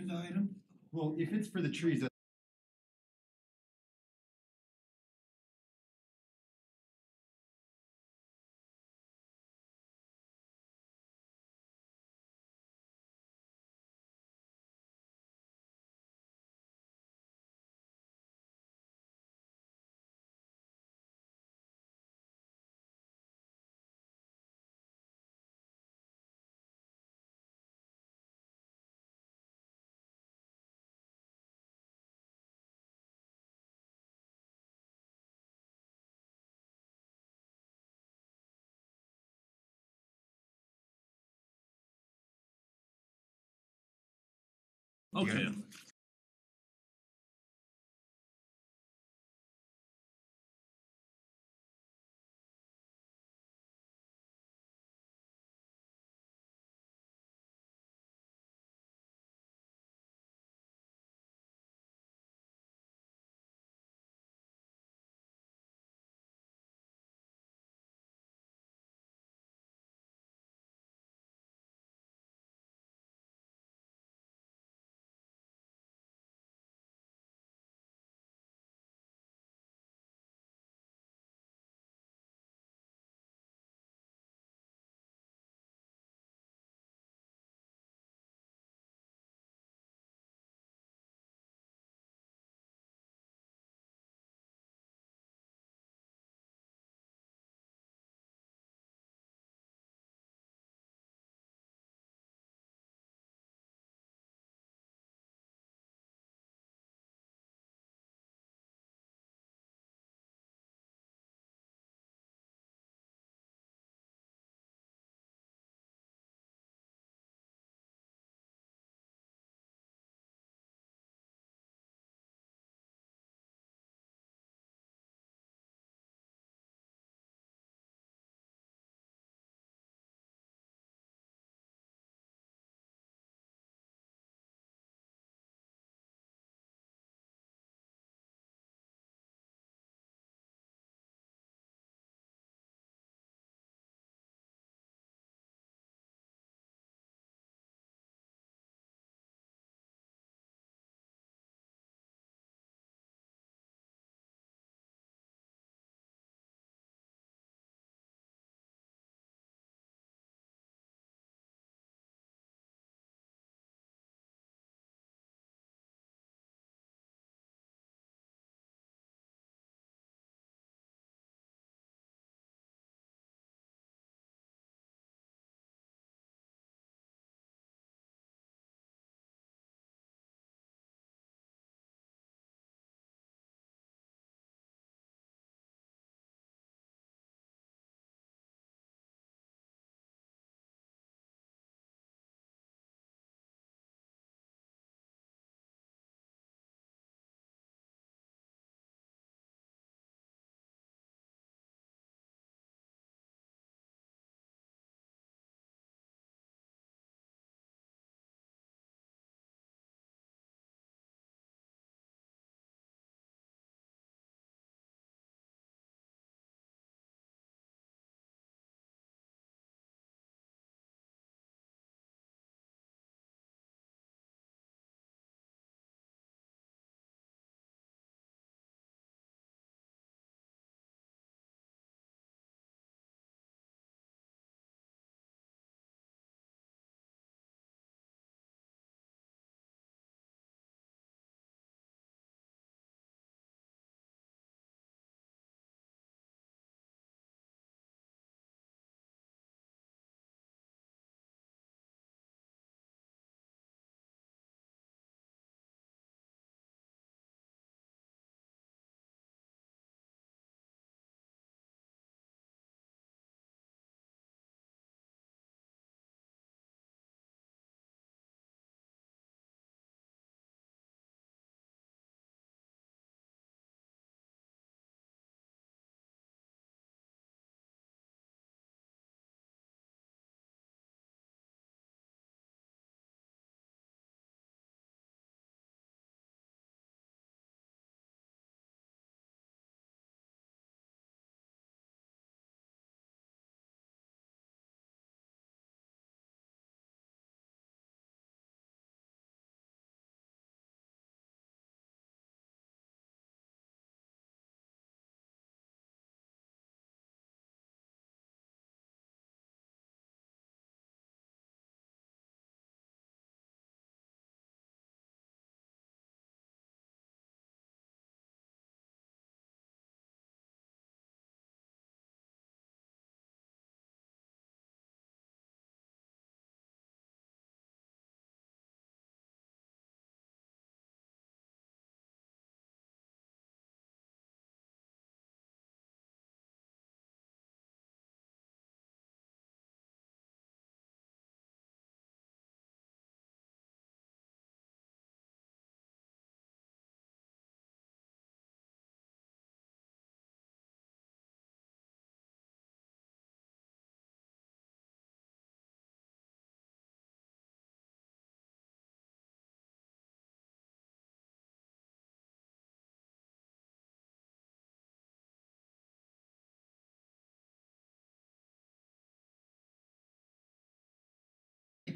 agenda item? Well, if it's for the trees, Okay.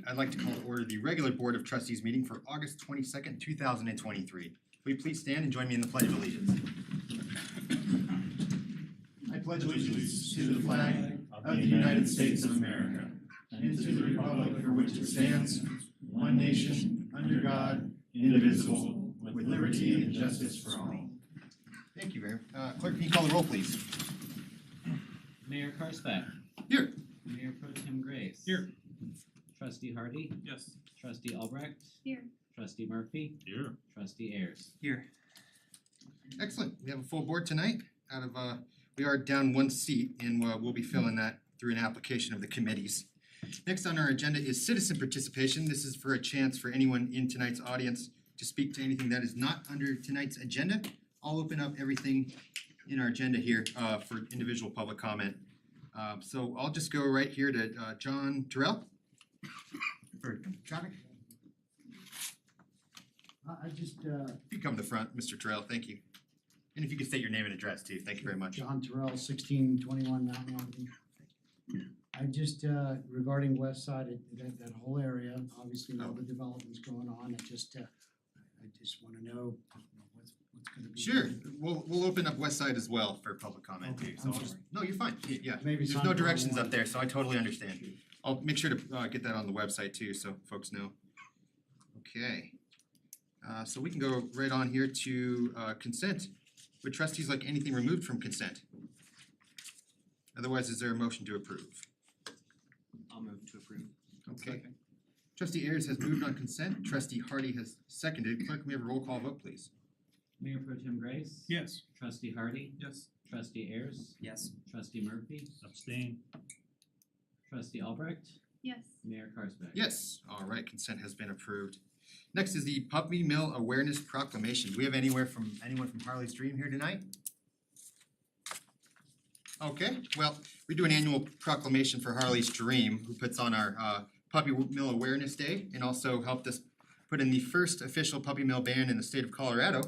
I'd like to call to order the regular Board of Trustees meeting for August 22nd, 2023. Will you please stand and join me in the Pledge of Allegiance? I pledge allegiance to the flag of the United States of America and to the republic for which it stands, one nation, under God, indivisible, with liberty and justice for all. Thank you, Mayor. Clerk, can you call the roll, please? Mayor Karsbeck. Here. Mayor Pro Tem Grace. Here. Trustee Hardy. Yes. Trustee Albrecht. Here. Trustee Murphy. Here. Trustee Ayers. Here. Excellent. We have a full board tonight. We are down one seat, and we'll be filling that through an application of the committees. Next on our agenda is citizen participation. This is for a chance for anyone in tonight's audience to speak to anything that is not under tonight's agenda. I'll open up everything in our agenda here for individual public comment. So I'll just go right here to John Terrell. For traffic. If You come to the front, Mr. Terrell, thank you. And if you could state your name and address too, thank you very much. John Terrell, 1621 Mountain Avenue. I just, regarding West Side, that whole area, obviously all the developments going on, I just wanna know what's gonna be. Sure, we'll open up West Side as well for public comment too, Okay, so I'm I'll just, sorry. no, you're fine, yeah. Maybe it's There's not no the wrong directions one. up there, so I totally understand. I'll make sure to get that on the website too, so folks know. Okay. So we can go right on here to consent. Would trustees like anything removed from consent? Otherwise, is there a motion to approve? I'll move to approve. Okay. Trustee Ayers has moved on consent, trustee Hardy has seconded. Clerk, may we have a roll call vote, please? Mayor Pro Tem Grace. Yes. Trustee Hardy. Yes. Trustee Ayers. Yes. Trustee Murphy. Abstain. Trustee Albrecht. Yes. Mayor Karsbeck. Yes, all right, consent has been approved. Next is the Puppy Mill Awareness Proclamation. Do we have anyone from Harley's Dream here tonight? Okay, well, we do an annual proclamation for Harley's Dream, who puts on our Puppy Mill Awareness Day and also helped us put in the first official puppy mill ban in the state of Colorado.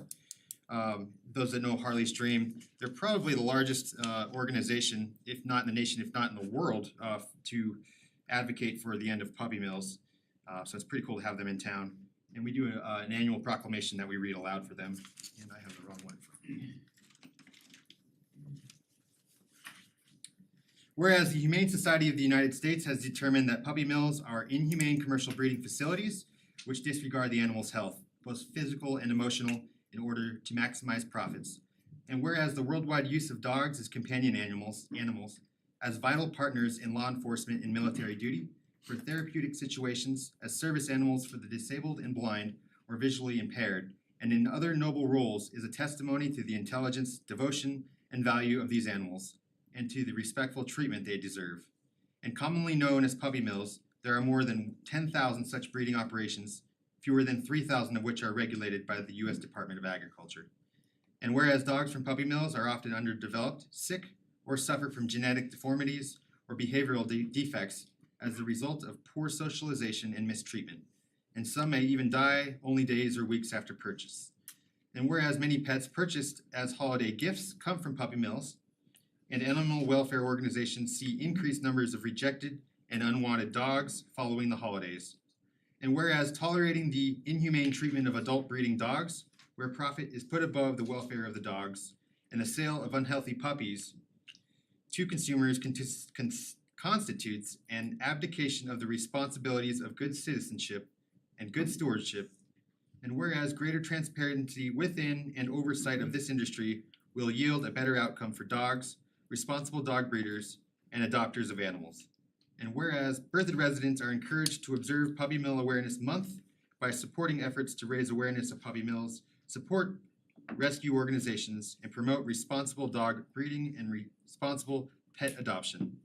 Those that know Harley's Dream, they're probably the largest organization, if not in the nation, if not in the world, to advocate for the end of puppy mills. So it's pretty cool to have them in town. And we do an annual proclamation that we read aloud for them. And I have the wrong one. Whereas the Humane Society of the United States has determined that puppy mills are inhumane commercial breeding facilities which disregard the animal's health, both physical and emotional, in order to maximize profits. And whereas the worldwide use of dogs as companion animals as vital partners in law enforcement and military duty, for therapeutic situations, as service animals for the disabled and blind or visually impaired, and in other noble roles is a testimony to the intelligence, devotion, and value of these animals, and to the respectful treatment they deserve. And commonly known as puppy mills, there are more than 10,000 such breeding operations, fewer than 3,000 of which are regulated by the U.S. Department of Agriculture. And whereas dogs from puppy mills are often underdeveloped, sick, or suffer from genetic deformities or behavioral defects as the result of poor socialization and mistreatment, and some may even die only days or weeks after purchase. And whereas many pets purchased as holiday gifts come from puppy mills, and animal welfare organizations see increased numbers of rejected and unwanted dogs following the holidays. And whereas tolerating the inhumane treatment of adult breeding dogs, where profit is put above the welfare of the dogs, and the sale of unhealthy puppies to consumers constitutes an abdication of the responsibilities of good citizenship and good stewardship, and whereas greater transparency within and oversight of this industry will yield a better outcome for dogs, responsible dog breeders, and adopters of animals. And whereas Berthoud residents are encouraged to observe Puppy Mill Awareness Month by supporting efforts to raise awareness of puppy mills, support rescue organizations, and promote responsible dog breeding and responsible pet adoption.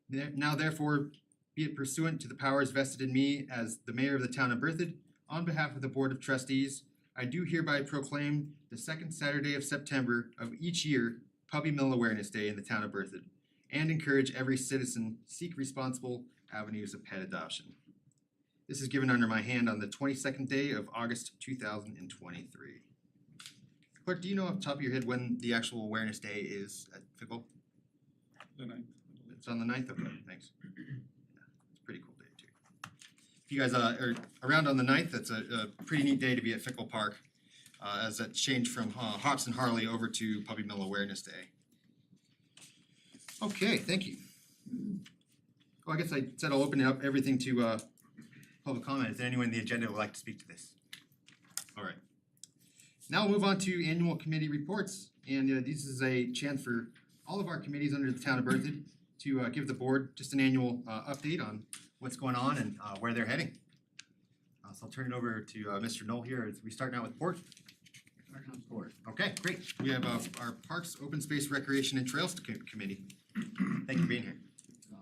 Now therefore, be it pursuant to the powers vested in me as the mayor of the town of Berthoud, on behalf of the Board of Trustees, I do hereby proclaim the second Saturday of September of each year Puppy Mill Awareness Day in the town of Berthoud, and encourage every citizen seek responsible avenues of pet adoption. This is given under my hand on the 22nd day of August 2023. Clerk, do you know off the top of your head when the actual awareness day is at Fickle? The 9th. It's on the 9th, okay, thanks. Yeah, it's a pretty cool day too. if you guys are around on the 9th, that's a pretty neat day to be at Fickle Park, as that changed from Hops and Harley over to Puppy Mill Awareness Day. Okay, thank you. Well, I guess I said I'll open up everything to public comment. Is there anyone in the agenda who would like to speak to this? All right. Now we'll move on to annual committee reports, and this is a chance for all of our committees under the town of Berthoud to give the board just an annual update on what's going on and where they're heading. So I'll turn it over to Mr. Knoll here as we start now with Port. Starting on board. Okay, great. We have our Parks, Open Space, Recreation, and Trails Committee. Thank you for being here.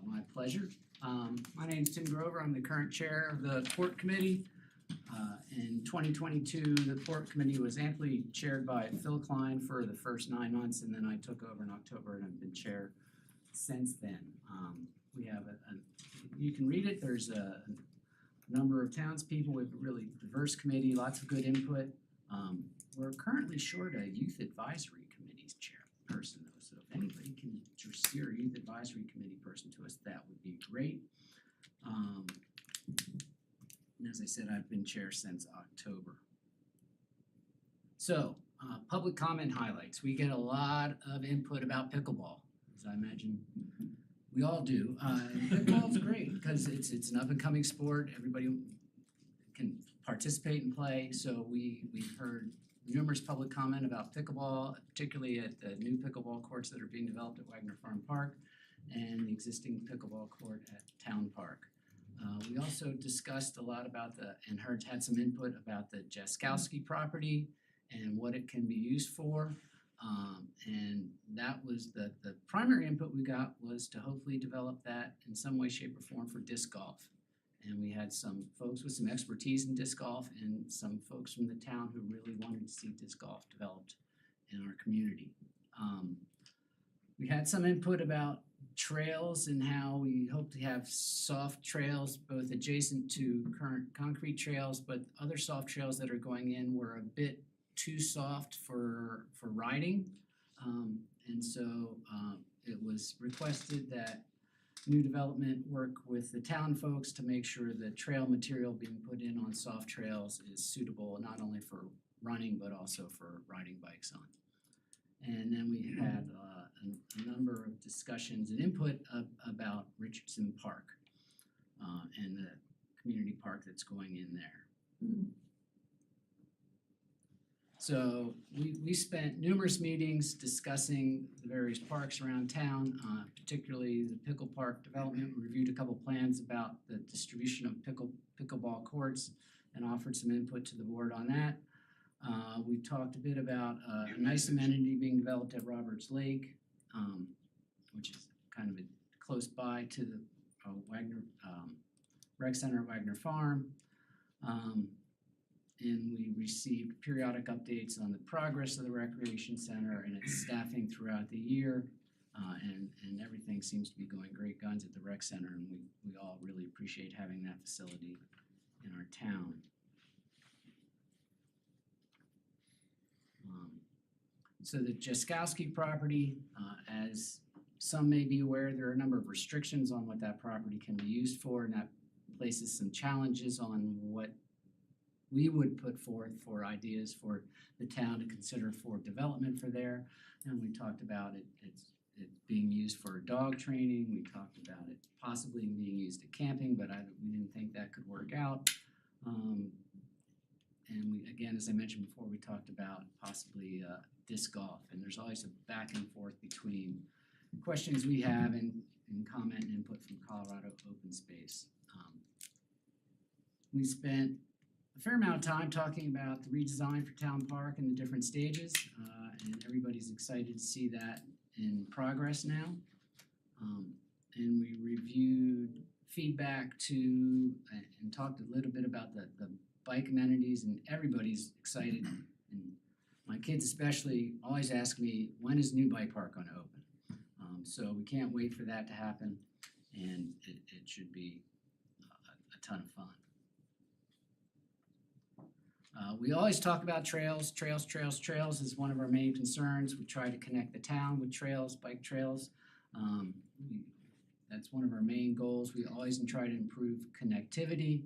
My pleasure. My name's Tim Grover. I'm the current chair of the Port Committee. In 2022, the Port Committee was amply chaired by Phil Klein for the first 9 months, and then I took over in October and I've been chair since then. We have you can read it. There's a number of townspeople. We have a really diverse committee, lots of good input. We're currently short a youth advisory committee's chairperson though, so if anybody can just steer a youth advisory committee person to us, that would be great. And as I said, I've been chair since October. So, public comment highlights. We get a lot of input about pickleball, as I imagine we all do. Pickleball's great because it's an up and coming sport. Everybody can participate and play. So we've heard numerous public comment about pickleball, particularly at the new pickleball courts that are being developed at Wagner Farm Park and the existing pickleball court at Town Park. We also discussed a lot about had some input about the Jaskowski property and what it can be used for. And that was the primary input we got was to hopefully develop that in some way, shape, or form for disc golf. And we had some folks with some expertise in disc golf and some folks from the town who really wanted to see disc golf developed in our community. We had some input about trails and how we hope to have soft trails both adjacent to current concrete trails, but other soft trails that are going in were a bit too soft for riding. And so it was requested that new development work with the town folks to make sure the trail material being put in on soft trails is suitable not only for running but also for riding bikes on. And then we had a number of discussions and input about Richardson Park and the community park that's going in there. So we spent numerous meetings discussing the various parks around town, particularly the Pickle Park development. We reviewed a couple plans about the distribution of pickleball courts and offered some input to the board on that. We talked a bit about a nice amenity being developed at Roberts Lake, which is kind of close by to the Wagner Rec Center at Wagner Farm. And we received periodic updates on the progress of the Recreation Center and its staffing throughout the year. And everything seems to be going great guns at the Rec Center, and we all really appreciate having that facility in our town. So the Jaskowski property, as some may be aware, there are a number of restrictions on what that property can be used for, and that places some challenges on what we would put forth for ideas for the town to consider for development for there. And we talked about it being used for dog training. We talked about it possibly being used at camping, but we didn't think that could work out. And we, again, as I mentioned before, we talked about possibly disc golf. And there's always a back and forth between questions we have and comment and input from Colorado Open Space. We spent a fair amount of time talking about the redesign for Town Park and the different stages, and everybody's excited to see that in progress now. And we reviewed feedback to and talked a little bit about the bike amenities, and everybody's excited. And my kids especially always ask me, when is New Bike Park going to open? So we can't wait for that to happen, and it should be a ton of fun. We always talk about trails. Trails is one of our main concerns. We try to connect the town with trails, bike trails. That's one of our main goals. We always try to improve connectivity.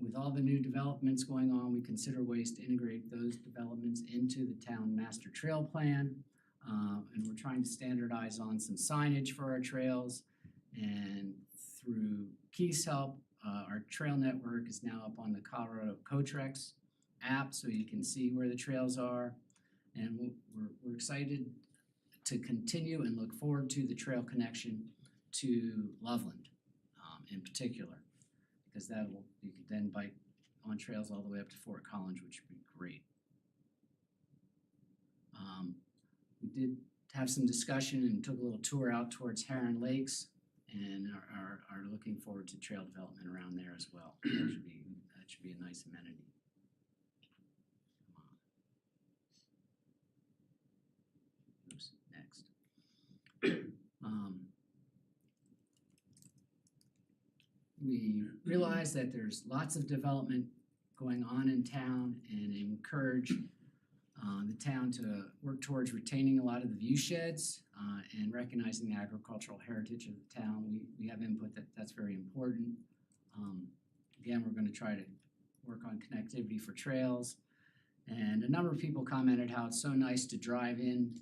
with all the new developments going on, we consider ways to integrate those developments into the town master trail plan. And we're trying to standardize on some signage for our trails. And through Keith's help, our trail network is now up on the Colorado Cotrex app, so you can see where the trails are. And we're excited to continue and look forward to the trail connection to Loveland, in particular, because you could then bike on trails all the way up to Fort Collins, which would be great. We did have some discussion and took a little tour out towards Heron Lakes, and are looking forward to trail development around there as well. That should be a nice amenity. Oops, next. We realize that there's lots of development going on in town and encourage the town to work towards retaining a lot of the view sheds and recognizing the agricultural heritage of the town. We have input that's very important. Again, we're gonna try to work on connectivity for trails. And a number of people commented how it's so nice to drive in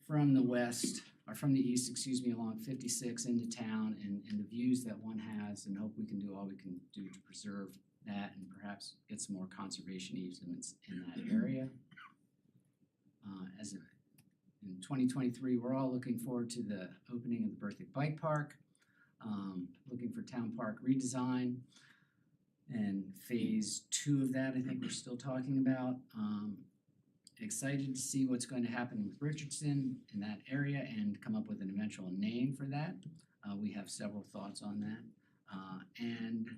from the west, or from the east, excuse me, along 56 into town and the views that one has, and hope we can do all we can do to preserve that and perhaps get some more conservation easements in that area. In 2023, we're all looking forward to the opening of the Berthick Bike Park, looking for town park redesign. And phase 2 of that, I think we're still talking about. Excited to see what's going to happen with Richardson in that area and come up with an eventual name for that. We have several thoughts on that. And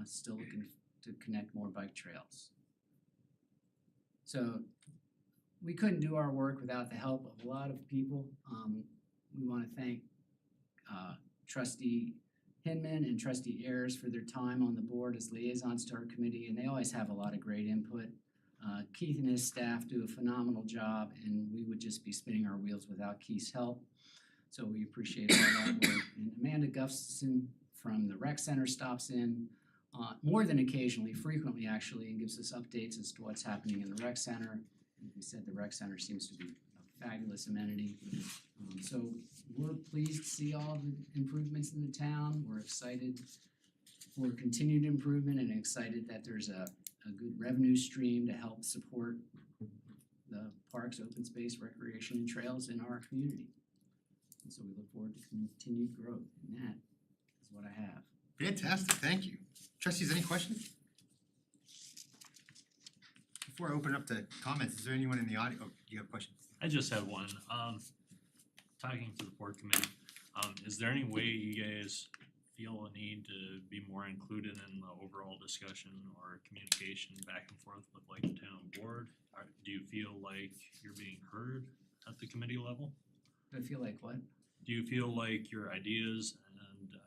still looking to connect more bike trails. So we couldn't do our work without the help of a lot of people. We want to thank Trustee Hinman and Trustee Ayers for their time on the board as liaisons to our committee, and they always have a lot of great input. Keith and his staff do a phenomenal job, and we would just be spinning our wheels without Keith's help. So we appreciate all that work. And Amanda Gustafson from the Rec Center stops in more than occasionally, frequently actually, and gives us updates as to what's happening in the Rec Center. As we said, the Rec Center seems to be a fabulous amenity. So we're pleased to see all the improvements in the town. We're excited for continued improvement and excited that there's a good revenue stream to help support the parks, open space, recreation, and trails in our community. And so we look forward to continued growth, and that is what I have. Fantastic, thank you. Trustees, any questions? Before I open up to comments, is there anyone in the audience? Oh, you have questions? I just have one. Talking to the board committee, is there any way you guys feel a need to be more included in the overall discussion or communication back and forth with like the town board? Do you feel like you're being heard at the committee level? Do I feel like what? Do you feel like your ideas and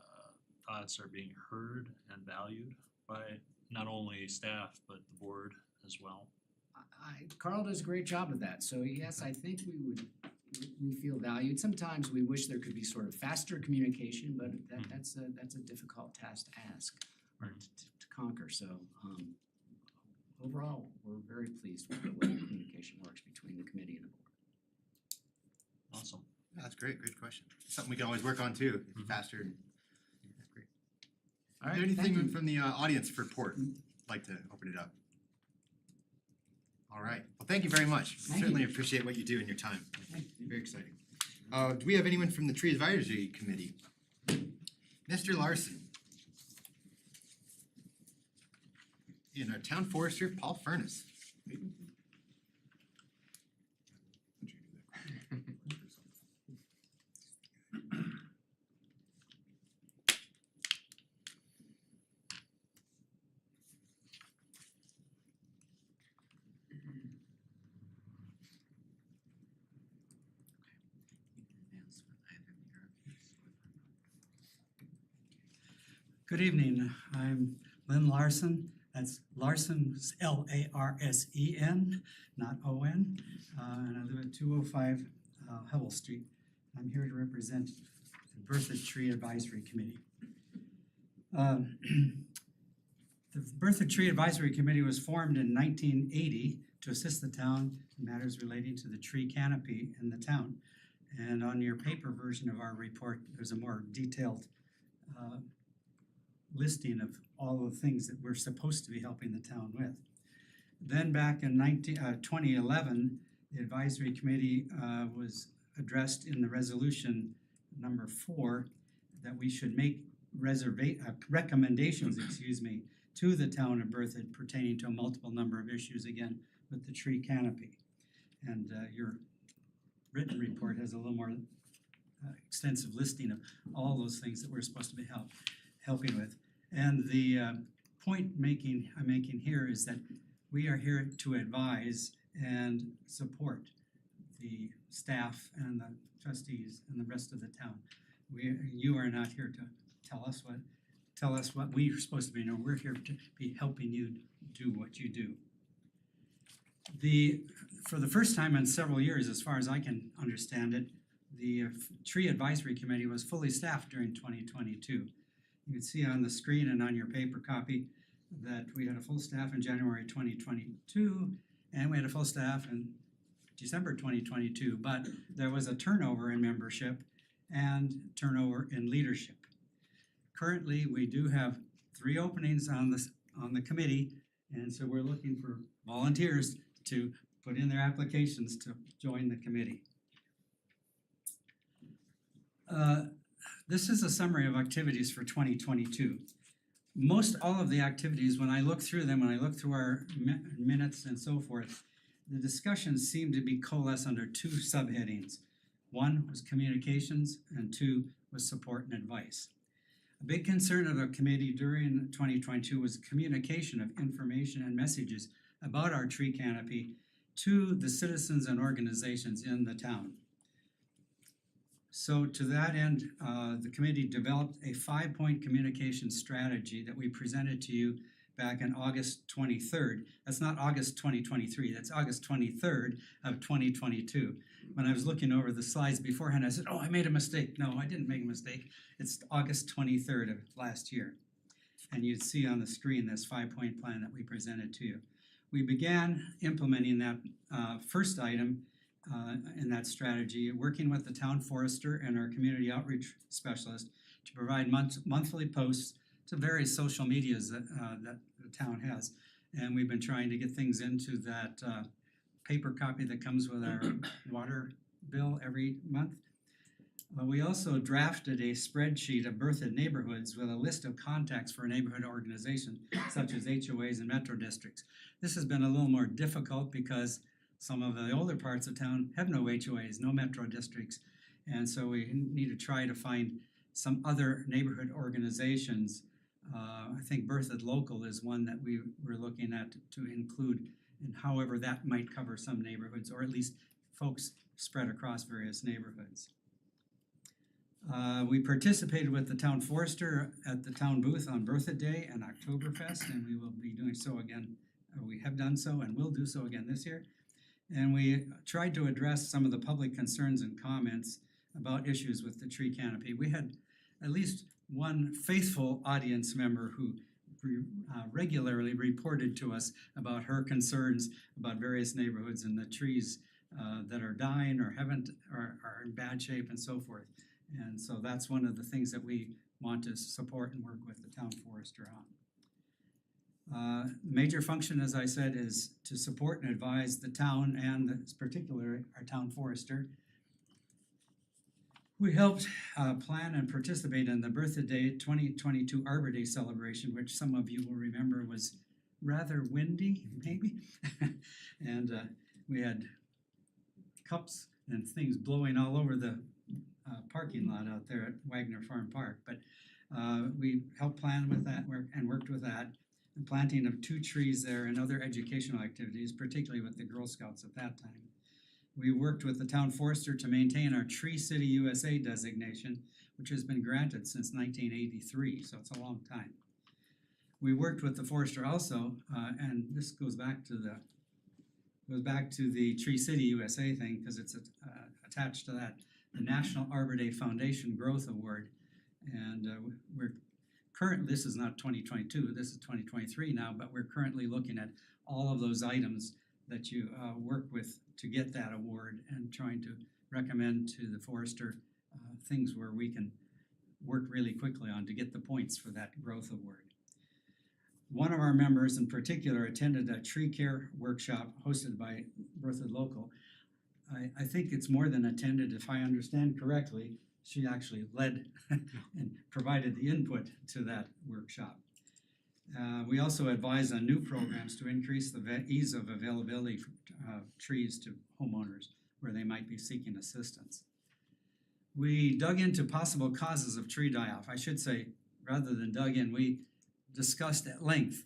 thoughts are being heard and valued by not only staff but the board as well? Carl does a great job of that, so yes, I think we feel valued. Sometimes we wish there could be sort of faster communication, but that's a difficult task to ask or to conquer. So overall, we're very pleased with the way the communication works between the committee and the board. Awesome. Yeah, that's great, great question. Something we can always work on too, faster. Yeah, great. All Is right, there thank anything you. from the audience for Port? Like to open it up? All right, well, thank you very much. Thank Certainly you. appreciate what you do and your time. Thank you. Very exciting. Do we have anyone from the Tree Advisory Committee? Mr. Larson. And our town forester, Paul Furness. Good evening, I'm Lynn Larson, that's Larson, Larsen, not O-N, and I live at 205 Hubble Street. I'm here to represent the Berthick Tree Advisory Committee. The Berthoud Tree Advisory Committee was formed in 1980 to assist the town in matters relating to the tree canopy in the town. And on your paper version of our report, there's a more detailed listing of all the things that we're supposed to be helping the town with. Then back in 2011, the advisory committee was addressed in the resolution number 4 that we should make recommendations, to the town of Berthoud pertaining to a multiple number of issues, again, with the tree canopy. And your written report has a little more extensive listing of all those things that we're supposed to be helping with. And the point I'm making here is that we are here to advise and support the staff and the trustees and the rest of the town. You are not here to tell us what we're supposed to be doing. We're here to be helping you do what you do. For the first time in several years, as far as I can understand it, the Tree Advisory Committee was fully staffed during 2022. You can see on the screen and on your paper copy that we had a full staff in January 2022, and we had a full staff in December 2022, but there was a turnover in membership and turnover in leadership. Currently, we do have 3 openings on the committee, and so we're looking for volunteers to put in their applications to join the committee. This is a summary of activities for 2022. Most all of the activities, when I look through them, when I look through our minutes and so forth, the discussions seem to be coalesced under 2 subheadings. 1 was communications and 2 was support and advice. A big concern of the committee during 2022 was communication of information and messages about our tree canopy to the citizens and organizations in the town. So to that end, the committee developed a 5-point communication strategy that we presented to you back in August 23rd. That's not August 2023, that's August 23rd of 2022. When I was looking over the slides beforehand, I said, oh, I made a mistake. No, I didn't make a mistake. It's August 23rd of last year. And you'd see on the screen this 5-point plan that we presented to you. We began implementing that first item in that strategy, working with the town forester and our community outreach specialist to provide monthly posts to various social medias that the town has. And we've been trying to get things into that paper copy that comes with our water bill every month. We also drafted a spreadsheet of Berthoud neighborhoods with a list of contacts for neighborhood organizations such as HOAs and metro districts. This has been a little more difficult because some of the older parts of town have no HOAs, no metro districts, and so we need to try to find some other neighborhood organizations. I think Berthoud Local is one that we were looking at to include, and however that might cover some neighborhoods, or at least folks spread across various neighborhoods. We participated with the town forester at the town booth on Berthoud Day and Oktoberfest, and we will be doing so again. We have done so and will do so again this year. And we tried to address some of the public concerns and comments about issues with the tree canopy. We had at least one faithful audience member who regularly reported to us about her concerns about various neighborhoods and the trees that are dying or are in bad shape and so forth. And so that's one of the things that we want to support and work with the town forester on. Major function, as I said, is to support and advise the town and particularly our town forester. We helped plan and participate in the Berthoud Day 2022 Arbor Day celebration, which some of you will remember was rather windy, maybe. And we had cups and things blowing all over the parking lot out there at Wagner Farm Park. But we helped plan with that and worked with that. The planting of 2 trees there and other educational activities, particularly with the Girl Scouts at that time. We worked with the town forester to maintain our Tree City USA designation, which has been granted since 1983, so it's a long time. We worked with the forester also, and this goes back to the Tree City USA thing because it's attached to that, the National Arbor Day Foundation Growth Award, and we're this is not 2022, this is 2023 now, but we're currently looking at all of those items that you work with to get that award and trying to recommend to the forester things where we can work really quickly on to get the points for that growth award. One of our members in particular attended a tree care workshop hosted by Berthoud Local. I think it's more than attended, if I understand correctly. She actually led and provided the input to that workshop. We also advise on new programs to increase the ease of availability of trees to homeowners where they might be seeking assistance. We dug into possible causes of tree die-off. I should say, rather than dug in, we discussed at length,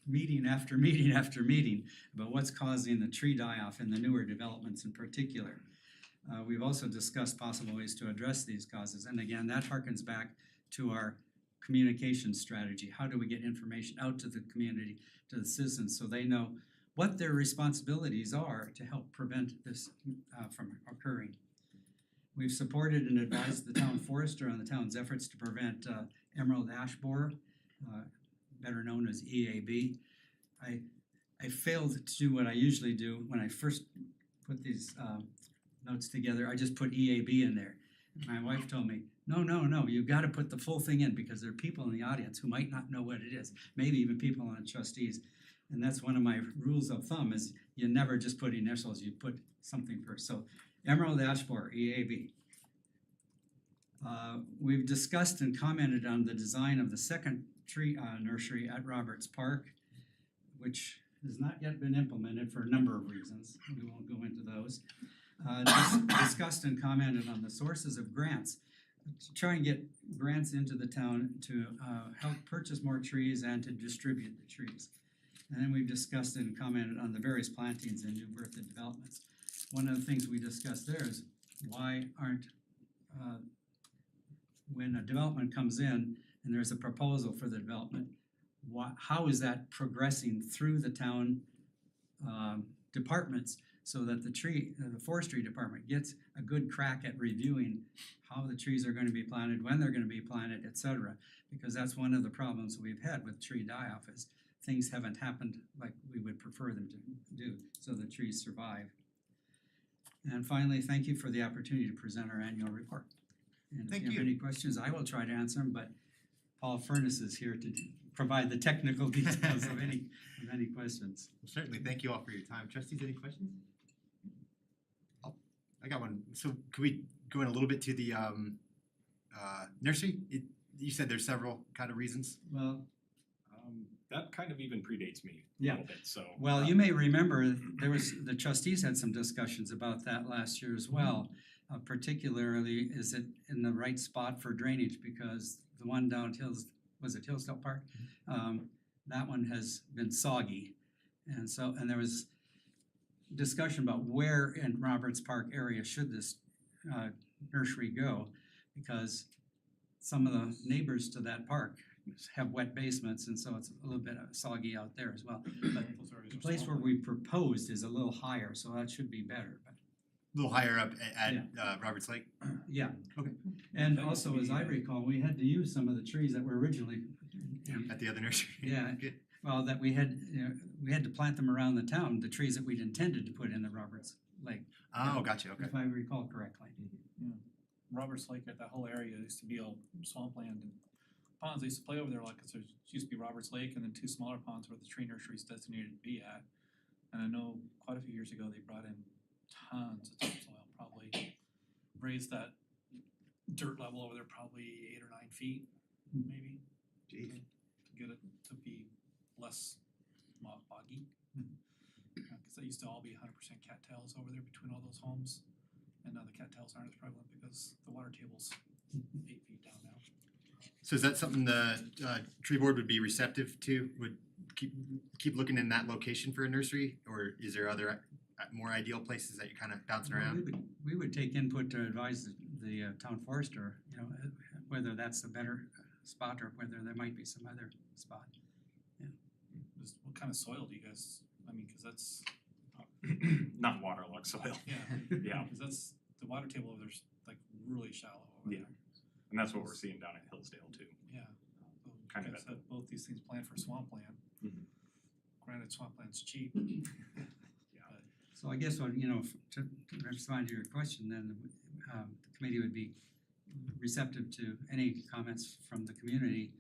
meeting after meeting after meeting, about what's causing the tree die-off in the newer developments in particular. We've also discussed possible ways to address these causes, and again, that harkens back to our communication strategy. How do we get information out to the community, to the citizens, so they know what their responsibilities are to help prevent this from occurring? We've supported and advised the town forester on the town's efforts to prevent emerald ash borer, better known as EAB. I failed to do what I usually do when I first put these notes together. I just put EAB in there. My wife told me, no, you've got to put the full thing in because there are people in the audience who might not know what it is, maybe even people on trustees. And that's one of my rules of thumb is you never just put initials, you put something first. So emerald ash borer, EAB. We've discussed and commented on the design of the second tree nursery at Roberts Park, which has not yet been implemented for a number of reasons. We won't go into those. Discussed and commented on the sources of grants to try and get grants into the town to help purchase more trees and to distribute the trees. And then we've discussed and commented on the various plantings and new Berthoud developments. One of the things we discussed there is why aren't, when a development comes in and there's a proposal for the development, how is that progressing through the town departments so that the forestry department gets a good crack at reviewing how the trees are going to be planted, when they're going to be planted, etc. Because that's one of the problems we've had with tree die-off is things haven't happened like we would prefer them to do, so the trees survive. And finally, thank you for the opportunity to present our annual report. And if you have any questions, I will try to answer them, but Paul Furness is here to provide the technical details of any questions. Well, certainly, thank you all for your time. Trustees, any questions? I got one. So could we go in a little bit to the nursery? You said there's several kind of reasons. Well, That kind of even predates me a Yeah. little bit, so. well, you may remember the trustees had some discussions about that last year as well. Particularly, is it in the right spot for drainage? Because the one down Hillsdale Park? That one has been soggy. And there was discussion about where in Roberts Park area should this nursery go? Because some of the neighbors to that park have wet basements, and so it's a little bit soggy out there as well. But the place where we proposed is a little higher, so that should be better. But A little higher up at Roberts Lake. yeah. Okay. And also, as I recall, we had to use some of the trees that were originally. At the other nursery. Yeah. Good. Well, that we had to plant them around the town, the trees that we'd intended to put in the Roberts Lake, Oh, gotcha. Okay. if I recall correctly. Roberts Lake, that whole area used to be all swampland and ponds. I used to play over there a lot because there used to be Roberts Lake and then two smaller ponds where the tree nursery is designated to be at. And I know quite a few years ago they brought in tons of topsoil, probably raised that dirt level over there probably 8 or 9 feet, maybe, Jeez. to get it to be less boggy. Because they used to all be 100% cattails over there between all those homes. And now the cattails aren't as prevalent because the water table's 8 feet down now. So is that something the tree board would be receptive to? Would keep looking in that location for a nursery, or is there other more ideal places that you're kind of bouncing Well, around? we would take input to advise the town forester, whether that's a better spot or whether there might be some other spot. Just what kind of soil do you guys, I mean, because that's, Not waterlogged soil, yeah. Yeah. Because that's, the water table over there's like really shallow over Yeah. there. and that's what we're seeing down at Hillsdale too. Yeah. kind of Because at the, have both these things planned for swampland. Mhm. Granted, swampland's cheap. So I guess what, to respond to your question, then, the committee would be receptive to any comments from the community,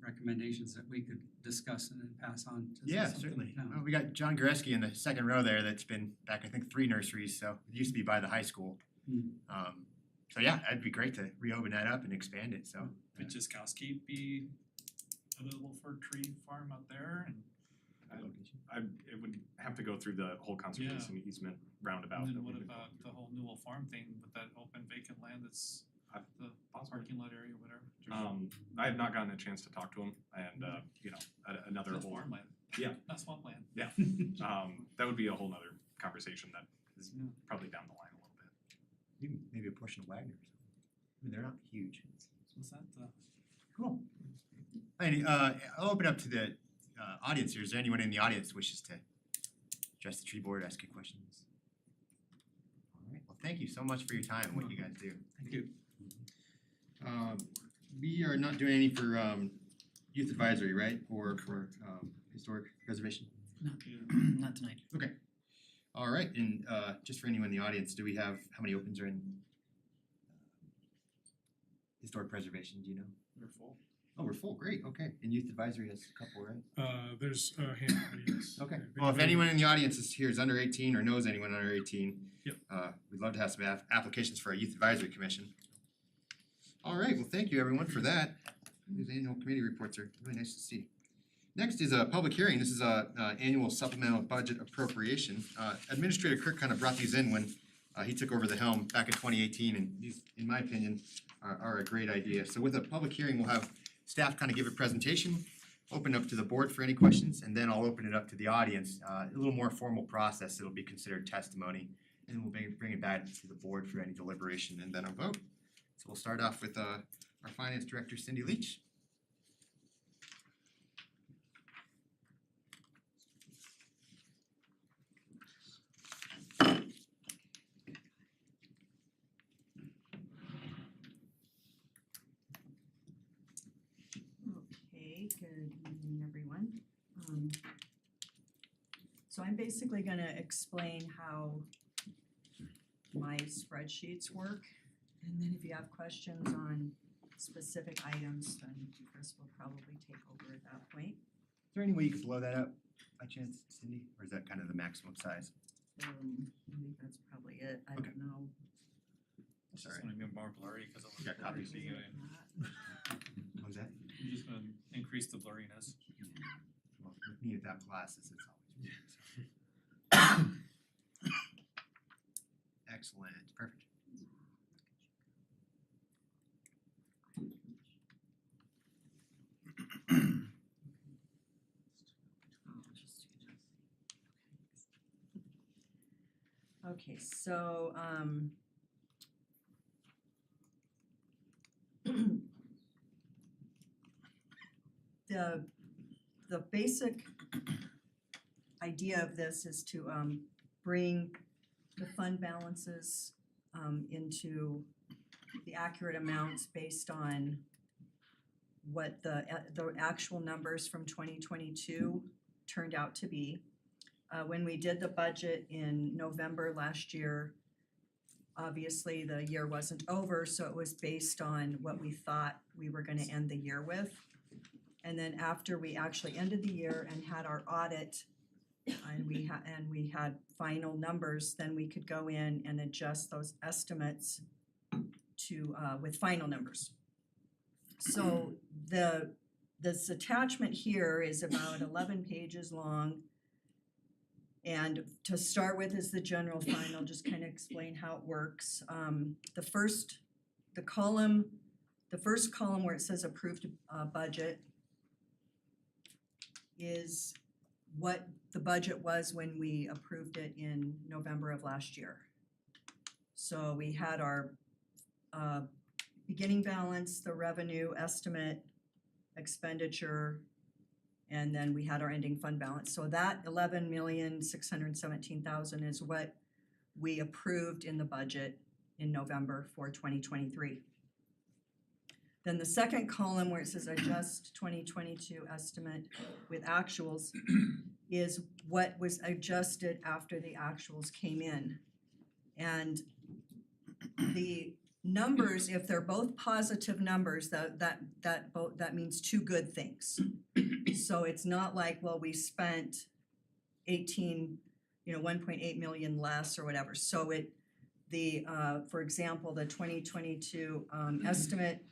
recommendations that we could discuss and then pass on to Yeah, something certainly. down. We got John Goreski in the second row there that's been back, I think, 3 nurseries, so it used to be by the high school. Hmm. So yeah, it'd be great to reopen that up and expand it, so. Would Jiskowski be available for a tree farm out there and it would have to go through the whole conservation easement roundabout. and that then what we've been about going the whole Newell Farm thing with that open vacant land that's I- the parking lot area or whatever? through. I have not gotten a chance to talk to him and another That's whole, farmland. Yeah. Not swampland. that would be a whole nother conversation that is Yeah. probably down the line a little bit. Maybe a portion of Wagner or something. I mean, they're not huge. What's that? Cool. I'll open up to the audience here. Is there anyone in the audience wishes to address the tree board, ask you questions? All right, well, thank you so much for your time and what you guys do. Thank you. We are not doing any for youth advisory, right? Or for historic preservation? Not tonight. All right, and just for anyone in the audience, do we have, how many opens are in historic preservation, do you know? They're full. Oh, we're full, great, okay. And youth advisory has a couple, right? There's a handful, yes. Okay, well, if anyone in the audience is here is under 18 or knows anyone under 18, Yep. We'd love to have some applications for our youth advisory commission. All right, well, thank you everyone for that. These annual committee reports are really nice to see. Next is a public hearing. This is a annual supplemental budget appropriation. Administrator Kirk kind of brought these in when he took over the helm back in 2018, and these, in my opinion, are a great idea. So with a public hearing, we'll have staff kind of give a presentation, open up to the board for any questions, and then I'll open it up to the audience. A little more formal process. It'll be considered testimony, and we'll bring it back to the board for any deliberation and then a vote. So we'll start off with our finance director, Cindy Leach. Okay, good evening, everyone. So I'm basically gonna explain how my spreadsheets work. And then if you have questions on specific items, then Chris will probably take over at that point. Is there any way you could blow that up by chance, Cindy? Or is that kind of the maximum size? I think that's probably it, I Okay. don't know. It's Sorry. just gonna be more blurry because of You got copies? What was that? You're just gonna increase the blurriness. Well, with me without glasses, it's always weird, so. Excellent, perfect. Okay, so the basic idea of this is to bring the fund balances into the accurate amounts based on what the actual numbers from 2022 turned out to be. When we did the budget in November last year, obviously the year wasn't over, so it was based on what we thought we were gonna end the year with. And then after we actually ended the year and had our audit and we had final numbers, then we could go in and adjust those estimates to with final numbers. So this attachment here is about 11 pages long. And to start with is the general fund. I'll just kind of explain how it works. The first column where it says approved budget is what the budget was when we approved it in November of last year. So we had our beginning balance, the revenue estimate, expenditure, and then we had our ending fund balance. So that 11,617,000 is what we approved in the budget in November for 2023. Then the second column where it says adjust 2022 estimate with actuals is what was adjusted after the actuals came in. And the numbers, if they're both positive numbers, that means two good things. So it's not like, well, we spent 1.8 million less or whatever. So for example, the 2022 estimate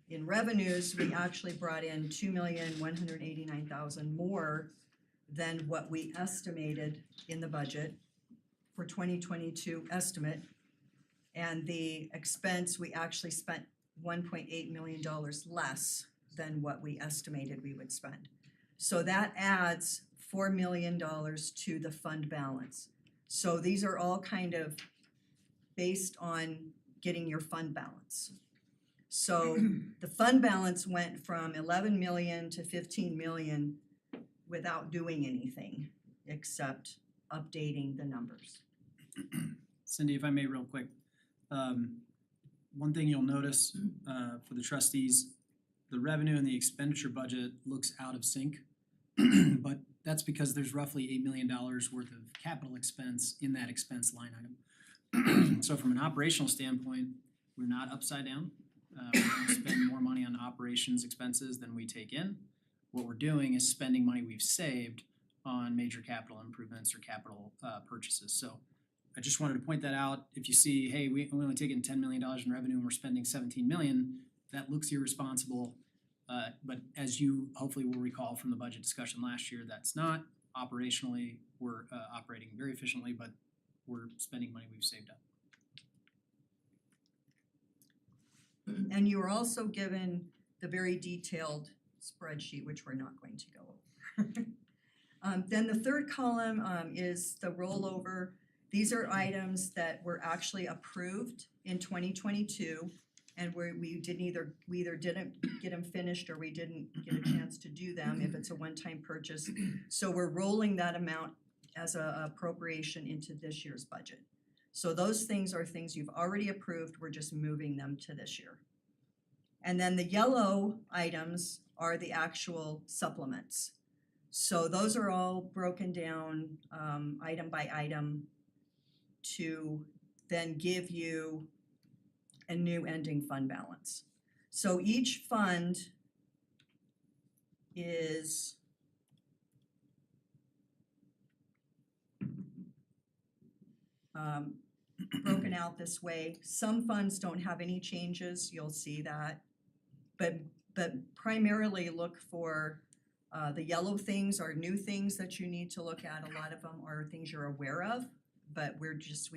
in revenues, we actually brought in 2,189,000 more than what we estimated in the budget for 2022 estimate. And the expense, we actually spent $1.8 million less than what we estimated we would spend. So that adds $4 million to the fund balance. So these are all kind of based on getting your fund balance. So the fund balance went from 11 million to 15 million without doing anything except updating the numbers. Cindy, if I may real quick, one thing you'll notice for the trustees, the revenue and the expenditure budget looks out of sync. But that's because there's roughly $8 million worth of capital expense in that expense line item. So from an operational standpoint, we're not upside down. We don't spend more money on operations expenses than we take in. What we're doing is spending money we've saved on major capital improvements or capital purchases. So I just wanted to point that out. If you see, hey, we only taken $10 million in revenue and we're spending $17 million, that looks irresponsible. But as you hopefully will recall from the budget discussion last year, that's not. Operationally, we're operating very efficiently, but we're spending money we've saved up. And you were also given the very detailed spreadsheet, which we're not going to go over. Then the third column is the rollover. These are items that were actually approved in 2022, and we either didn't get them finished or we didn't get a chance to do them if it's a one-time purchase. So we're rolling that amount as a appropriation into this year's budget. So those things are things you've already approved, we're just moving them to this year. And then the yellow items are the actual supplements. So those are all broken down item by item to then give you a new ending fund balance. So each fund is broken out this way. Some funds don't have any changes, you'll see that. But primarily look for the yellow things are new things that you need to look at. A lot of them are things you're aware of, but we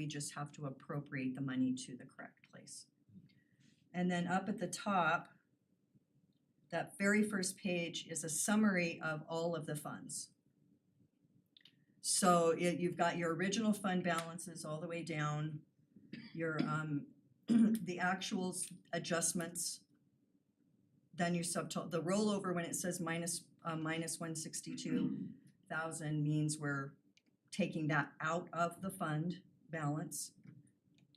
just have to appropriate the money to the correct place. And then up at the top, that very first page is a summary of all of the funds. So you've got your original fund balances all the way down, your the actuals adjustments, then your subtotal. The rollover when it says minus 162,000 means we're taking that out of the fund balance.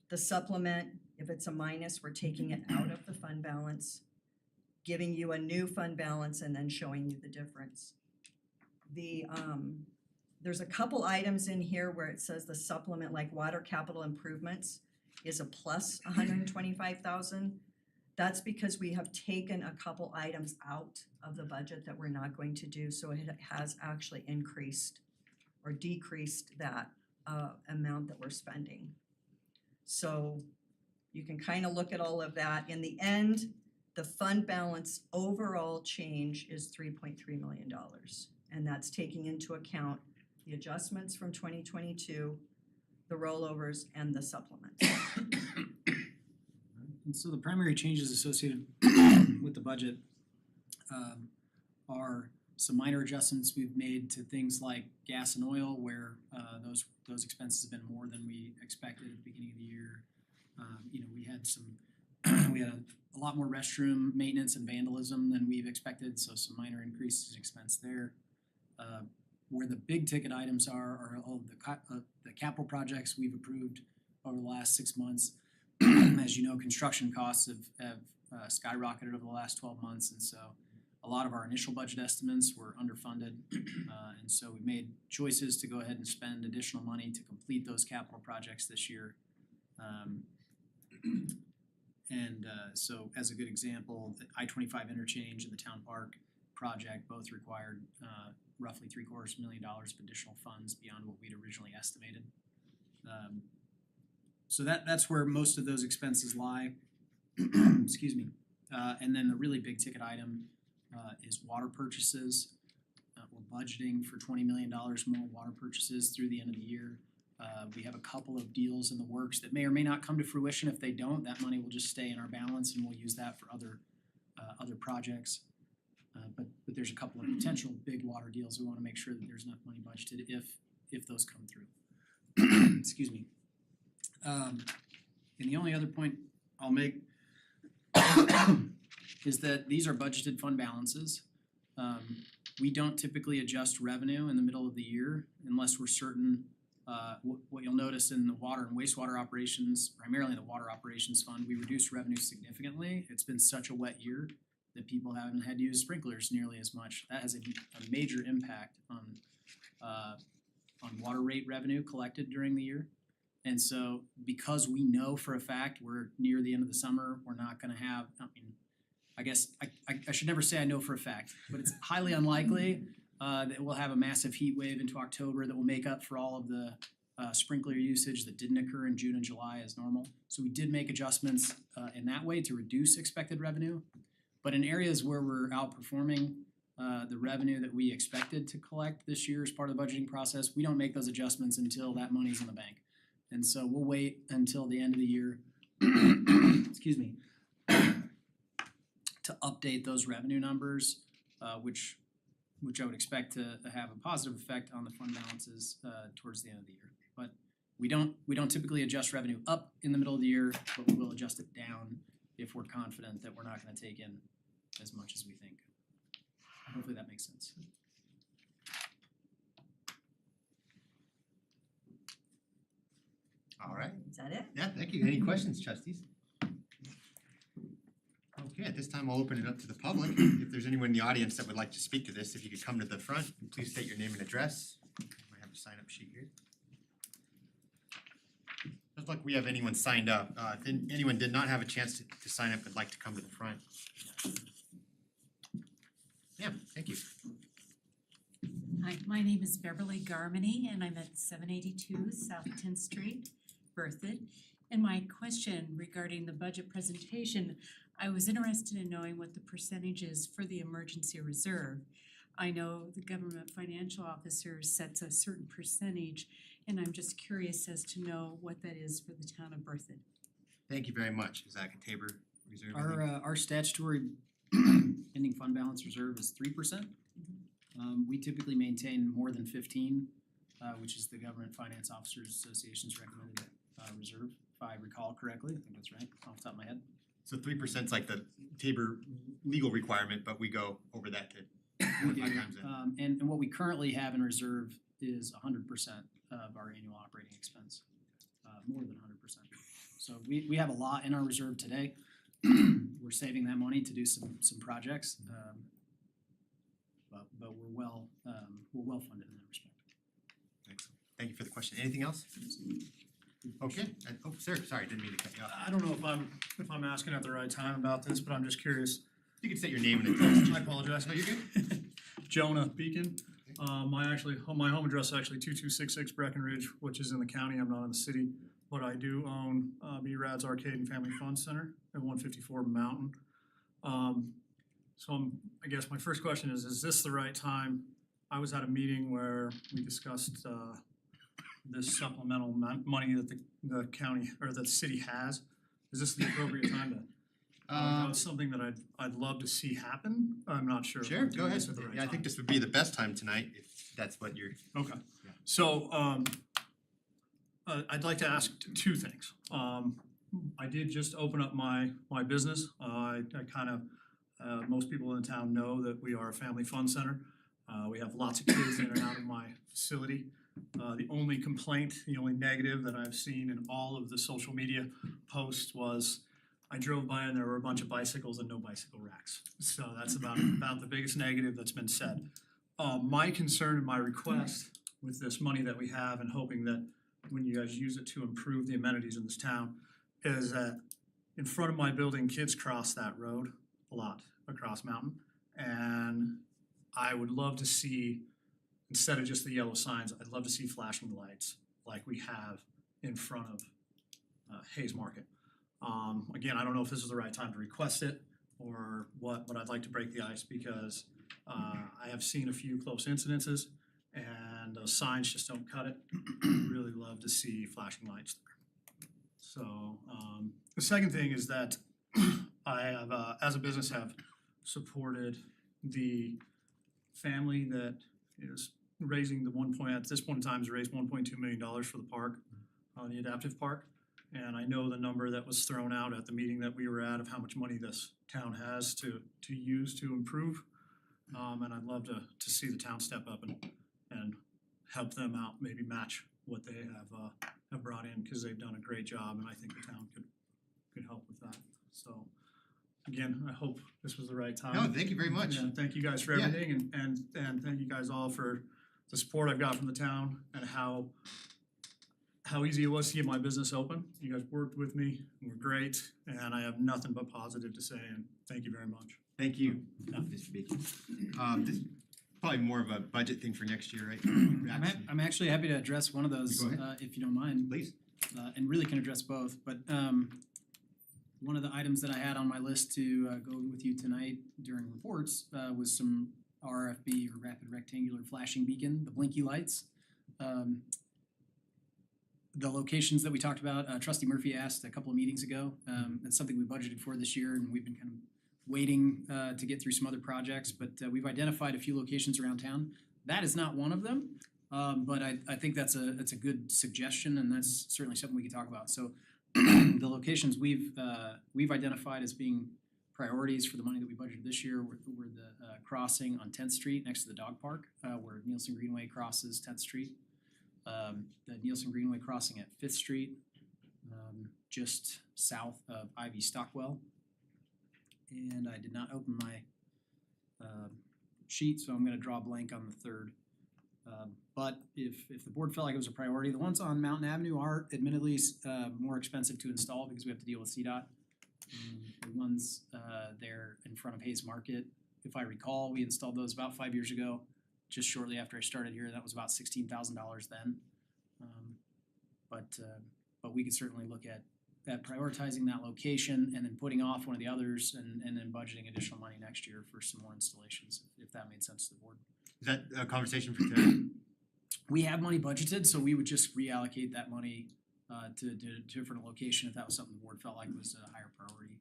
The supplement, if it's a minus, we're taking it out of the fund balance, giving you a new fund balance and then showing you the difference. There's a couple items in here where it says the supplement, like water capital improvements, is a plus 125,000. That's because we have taken a couple items out of the budget that we're not going to do, so it has actually increased or decreased that amount that we're spending. So you can kind of look at all of that. In the end, the fund balance overall change is $3.3 million, and that's taking into account the adjustments from 2022, the rollovers, and the supplements. And so the primary changes associated with the budget are some minor adjustments we've made to things like gas and oil, where those expenses have been more than we expected at the beginning of the year. We had we had a lot more restroom maintenance and vandalism than we've expected, so some minor increases in expense there. Where the big ticket items are all of the capital projects we've approved over the last 6 months. as you know, construction costs have skyrocketed over the last 12 months, and so a lot of our initial budget estimates were underfunded. And so we made choices to go ahead and spend additional money to complete those capital projects this year. So as a good example, the I-25 interchange and the Town Park project both required roughly $750,000 of additional funds beyond what we'd originally estimated. So that's where most of those expenses lie. Excuse me. And then the really big ticket item is water purchases. We're budgeting for $20 million more water purchases through the end of the year. We have a couple of deals in the works that may or may not come to fruition. If they don't, that money will just stay in our balance and we'll use that for other projects. But there's a couple of potential big water deals. We wanna make sure that there's enough money budgeted if those come through. Excuse me. And the only other point I'll make is that these are budgeted fund balances. We don't typically adjust revenue in the middle of the year unless we're certain. What you'll notice in the water and wastewater operations, primarily in the water operations fund, we reduced revenue significantly. It's been such a wet year that people haven't had to use sprinklers nearly as much. That has a major impact on water rate revenue collected during the year. And so because we know for a fact we're near the end of the summer, we're not gonna have, I guess I should never say I know for a fact, but it's highly unlikely that we'll have a massive heat wave into October that will make up for all of the sprinkler usage that didn't occur in June and July as normal. So we did make adjustments in that way to reduce expected revenue. But in areas where we're outperforming the revenue that we expected to collect this year as part of the budgeting process, we don't make those adjustments until that money's in the bank. And so we'll wait until the end of the year, excuse me, to update those revenue numbers, which I would expect to have a positive effect on the fund balances towards the end of the year. But we don't typically adjust revenue up in the middle of the year, but we will adjust it down if we're confident that we're not gonna take in as much as we think. Hopefully that makes sense. All right. Is that it? Yeah, thank you. Any questions, trustees? Okay, at this time, I'll open it up to the public. If there's anyone in the audience that would like to speak to this, if you could come to the front, and please state your name and address. I have a sign-up sheet here. Doesn't look like we have anyone signed up. If anyone did not have a chance to sign up, would like to come to the front. Yeah, thank you. Hi, my name is Beverly Garmany and I'm at 782 South 10th Street, Berthoud. And my question regarding the budget presentation, I was interested in knowing what the percentage is for the emergency reserve. I know the government financial officer sets a certain percentage and I'm just curious as to know what that is for the town of Berthoud. Thank you very much. Zach and Tabor Reserve. Our statutory ending fund balance reserve is 3%. We typically maintain more than 15, which is the Government Finance Officers Association's recommended reserve, if I recall correctly. I think that's right, off the top of my head. So 3% is like the Tabor legal requirement, but we go over that to We do, 5 times that. and what we currently have in reserve is 100% of our annual operating expense, more than 100%. So we have a lot in our reserve today. We're saving that money to do some projects, but we're well funded in that respect. Excellent. Thank you for the question. Anything else? Okay, oh, sir, sorry, didn't mean to cut you off. I don't know if I'm asking at the right time about this, but I'm just curious. You can state your name and address. I apologize. No, you're good. Jonah Beacon. My home address is actually 2266 Breckenridge, which is in the county. I'm not in the city, but I do own B-Rad's Arcade and Family Fun Center at 154 Mountain. So I guess my first question is this the right time? I was at a meeting where we discussed this supplemental money that the county or the city has. Is this the appropriate time to? It's something that I'd love to see happen. I'm not sure. if Sure, I'm go doing ahead. this at the right Yeah, I think time. this would be the best time tonight if that's what you're. Okay, Yeah. so I'd like to ask two things. I did just open up my business. I kind of, most people in town know that we are a family fun center. We have lots of kids in and out of my facility. The only complaint, the only negative that I've seen in all of the social media posts was I drove by and there were a bunch of bicycles and no bicycle racks. So that's about the biggest negative that's been said. My concern and my request with this money that we have and hoping that when you guys use it to improve the amenities in this town is that in front of my building, kids cross that road a lot across Mountain. And I would love to see, instead of just the yellow signs, I'd love to see flashing lights like we have in front of Hayes Market. Again, I don't know if this is the right time to request it or what, but I'd like to break the ice because I have seen a few close incidences and those signs just don't cut it. Really love to see flashing lights there. So the second thing is that I have, as a business, have supported the family that is raising at this point in time has raised $1.2 million for the park, the adaptive park. And I know the number that was thrown out at the meeting that we were at of how much money this town has to use to improve. And I'd love to see the town step up and help them out, maybe match what they have brought in, because they've done a great job, and I think the town could help with that. So again, I hope this was the right time. No, thank you very much. And thank you guys for Yeah. everything, and thank you guys all for the support I've got from the town and how easy it was to get my business open. You guys worked with me, and were great, and I have nothing but positive to say, and thank you very much. Thank you, Mr. Beacon. This is probably more of a budget thing for next year, right? I'm actually happy to address one of those, Go ahead. if you don't mind. Please. And really can address both, but one of the items that I had on my list to go with you tonight during reports was some RFB, or rapid rectangular flashing beacon, the blinky lights. The locations that we talked about, Trustee Murphy asked a couple of meetings ago. It's something we budgeted for this year, and we've been kind of waiting to get through some other projects, but we've identified a few locations around town. That is not one of them, but I think that's a good suggestion, and that's certainly something we can talk about. So the locations we've identified as being priorities for the money that we budgeted this year were the crossing on 10th Street next to the dog park, where Nielsen Greenway crosses 10th Street. The Nielsen Greenway crossing at 5th Street, just south of Ivy Stockwell. And I did not open my sheet, so I'm gonna draw a blank on the third. But if the board felt like it was a priority, the ones on Mountain Avenue are admittedly more expensive to install because we have to deal with CDOT. The ones there in front of Hayes Market, if I recall, we installed those about 5 years ago, just shortly after I started here. That was about $16,000 then. But we could certainly look at prioritizing that location and then putting off one of the others and then budgeting additional money next year for some more installations, if that made sense to the board. Is that a conversation for today? We have money budgeted, so we would just reallocate that money to a different location if that was something the board felt like was a higher priority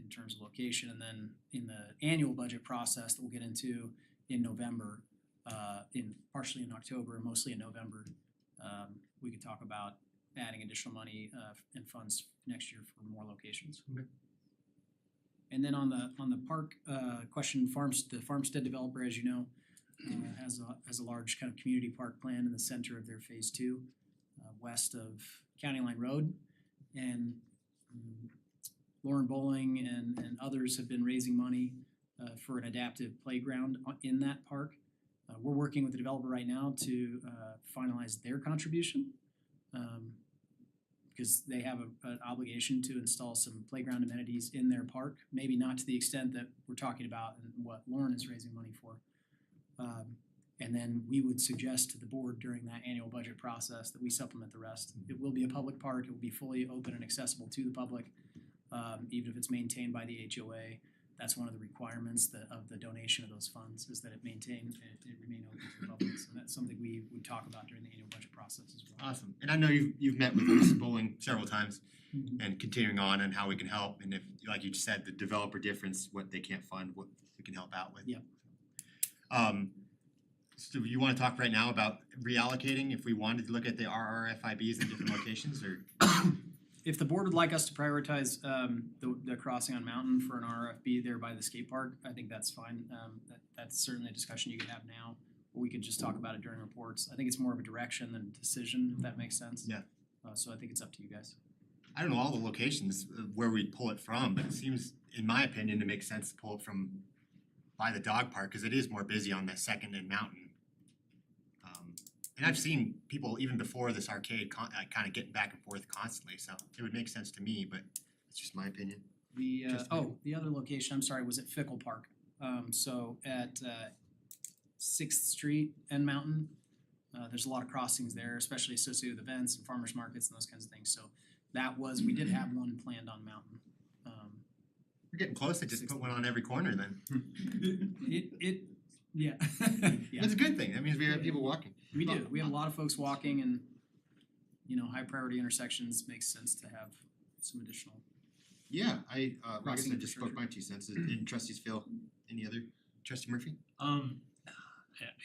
in terms of location. And then in the annual budget process that we'll get into in November, partially in October and mostly in November, we could talk about adding additional money and funds next year for more locations. Okay. And then on the park question, the Farmstead developer, as you know, has a large kind of community park plan in the center of their phase 2, west of County Line Road. And Lauren Bowling and others have been raising money for an adaptive playground in that park. We're working with the developer right now to finalize their contribution, because they have an obligation to install some playground amenities in their park, maybe not to the extent that we're talking about and what Lauren is raising money for. And then we would suggest to the board during that annual budget process that we supplement the rest. It will be a public park, it will be fully open and accessible to the public, even if it's maintained by the HOA. That's one of the requirements of the donation of those funds, is that it remain open to the public. So that's something we would talk about during the annual budget process as well. Awesome. And I know you've met with Mrs. Bowling several times and continuing on how we can help. And if, like you said, the developer difference, what they can't fund, what we can help out with. Yep. So you wanna talk right now about reallocating if we wanted to look at the RRFIBs in different locations, or? If the board would like us to prioritize the crossing on Mountain for an RFB there by the skate park, I think that's fine. That's certainly a discussion you can have now. but we could just talk about it during reports. I think it's more of a direction than a decision, if that makes sense. Yeah. So I think it's up to you guys. I don't know all the locations where we'd pull it from, but it seems, in my opinion, to make sense to pull it from by the dog park, cause it is more busy on the Second and Mountain. And I've seen people even before this arcade kind of getting back and forth constantly, so it would make sense to me, but it's just my opinion. The Just me. the other location, I'm sorry, was at Fickle Park. So at Sixth Street and Mountain, there's a lot of crossings there, especially associated with events and farmers markets and those kinds of things. So that was, we did have one planned on Mountain. We're getting close, they just put one on every corner then. Yeah. Yeah. It's a good thing, that means we have people walking. We do. We have a lot of folks walking and, high priority intersections makes sense to have some additional. Yeah, I guess Crossing I just spoke my 2 cents. Did trustees feel any other? Trustee Murphy? I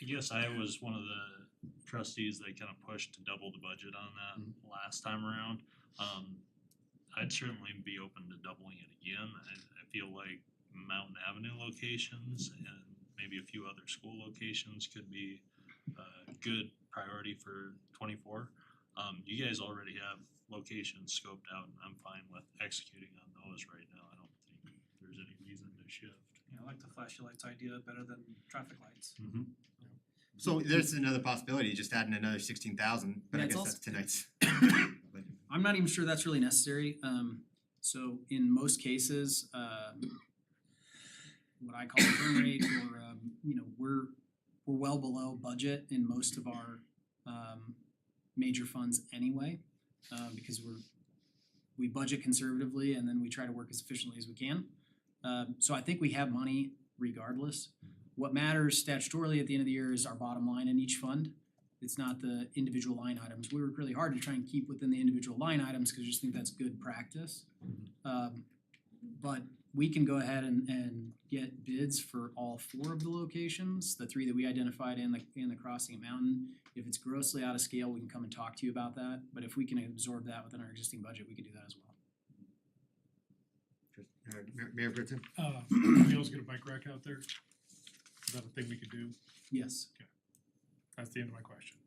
guess I was one of the trustees that kind of pushed to double the budget on that last time around. I'd certainly be open to doubling it again. I feel like Mountain Avenue locations and maybe a few other school locations could be a good priority for 24. You guys already have locations scoped out, and I'm fine with executing on those right now. I don't think there's any reason to shift. Yeah, I like the flashy lights idea better than traffic lights. So there's another possibility, just adding another 16,000, but Yeah, I it's guess also- that's tonight's. I'm not even sure that's really necessary. So in most cases, what I call a burn rate or, we're well below budget in most of our major funds anyway, because we budget conservatively and then we try to work as efficiently as we can. So I think we have money regardless. What matters statutorily at the end of the year is our bottom line in each fund. It's not the individual line items. We work really hard to try and keep within the individual line items because we just think that's good practice. But we can go ahead and get bids for all 4 of the locations, the 3 that we identified in the crossing at Mountain. If it's grossly out of scale, we can come and talk to you about that. But if we can absorb that within our existing budget, we can do that as well. Mayor Britton? We also get a bike rack out there? Is that a thing we could do? Yes. That's the end of my question.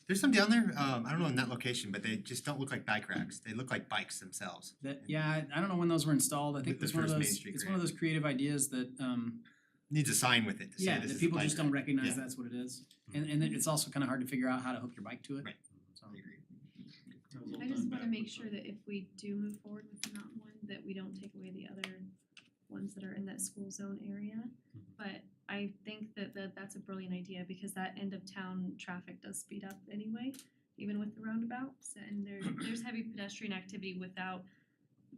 There's some down there, I don't know in that location, but they just don't look like bike racks. They look like bikes themselves. I don't know when those were installed. I think With it's the one of first Main those, Street it's one of grant. those creative ideas that Needs a sign with it to say yeah, this that is a people bike just rack. don't recognize Yeah. that's what it is. And it's also kind of hard to figure out how to hook your bike to it. Right. So. I agree. I just wanna make sure that if we do move forward with the mountain one, that we don't take away the other ones that are in that school zone area. But I think that that's a brilliant idea because that end of town traffic does speed up anyway, even with the roundabouts. And there's heavy pedestrian activity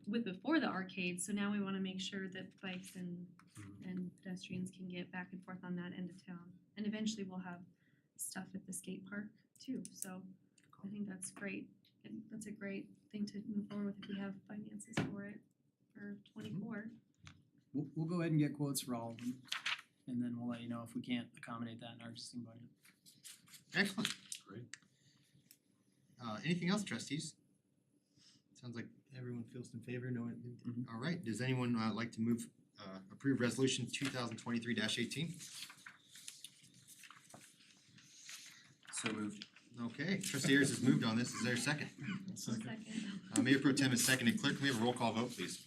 before the arcade, so now we wanna make sure that bikes and pedestrians can get back and forth on that end of town. And eventually we'll have stuff at the skate park too, so I think that's great. And that's a great thing to move forward with if we have finances for it for 24. We'll go ahead and get quotes for all of them. And then we'll let you know if we can't accommodate that in our existing budget. Excellent. Great. Anything else, trustees? Sounds like everyone feels in favor, no one, all right, does anyone like to move, approve resolution 2023-18? So moved. Okay, trustee Ayers has moved on this, is there a second? Second. Mayor Pro Tem is seconded, clerk, can we have a roll call vote, please?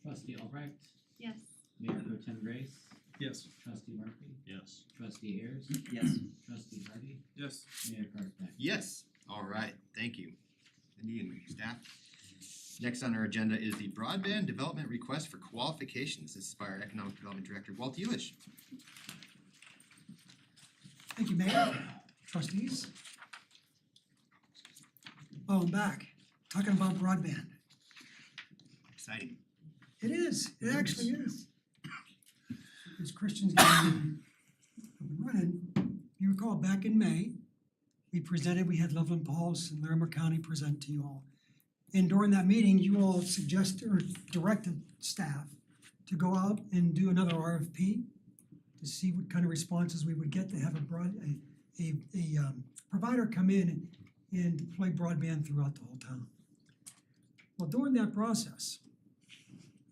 Trustee Albright, Yes. Mayor Pro Tem Grace, Yes. Trustee Murphy, Yes. Trustee Ayers, Yes. Trustee Hardy, Yes. Mayor Karkovic. Yes, all right, thank you. Cindy and staff. Next on our agenda is the broadband development request for qualifications. This is by our Economic Development Director, Walt Elish. Thank you, Mayor, trustees. Oh, I'm back, talking about broadband. Exciting. It is, it actually is. As Christian's getting up and running, you recall back in May, we had Loveland Pulse and Larimer County present to you all. And during that meeting, you all suggested or directed staff to go out and do another RFP to see what kind of responses we would get to have a provider come in and deploy broadband throughout the whole town. Well, during that process,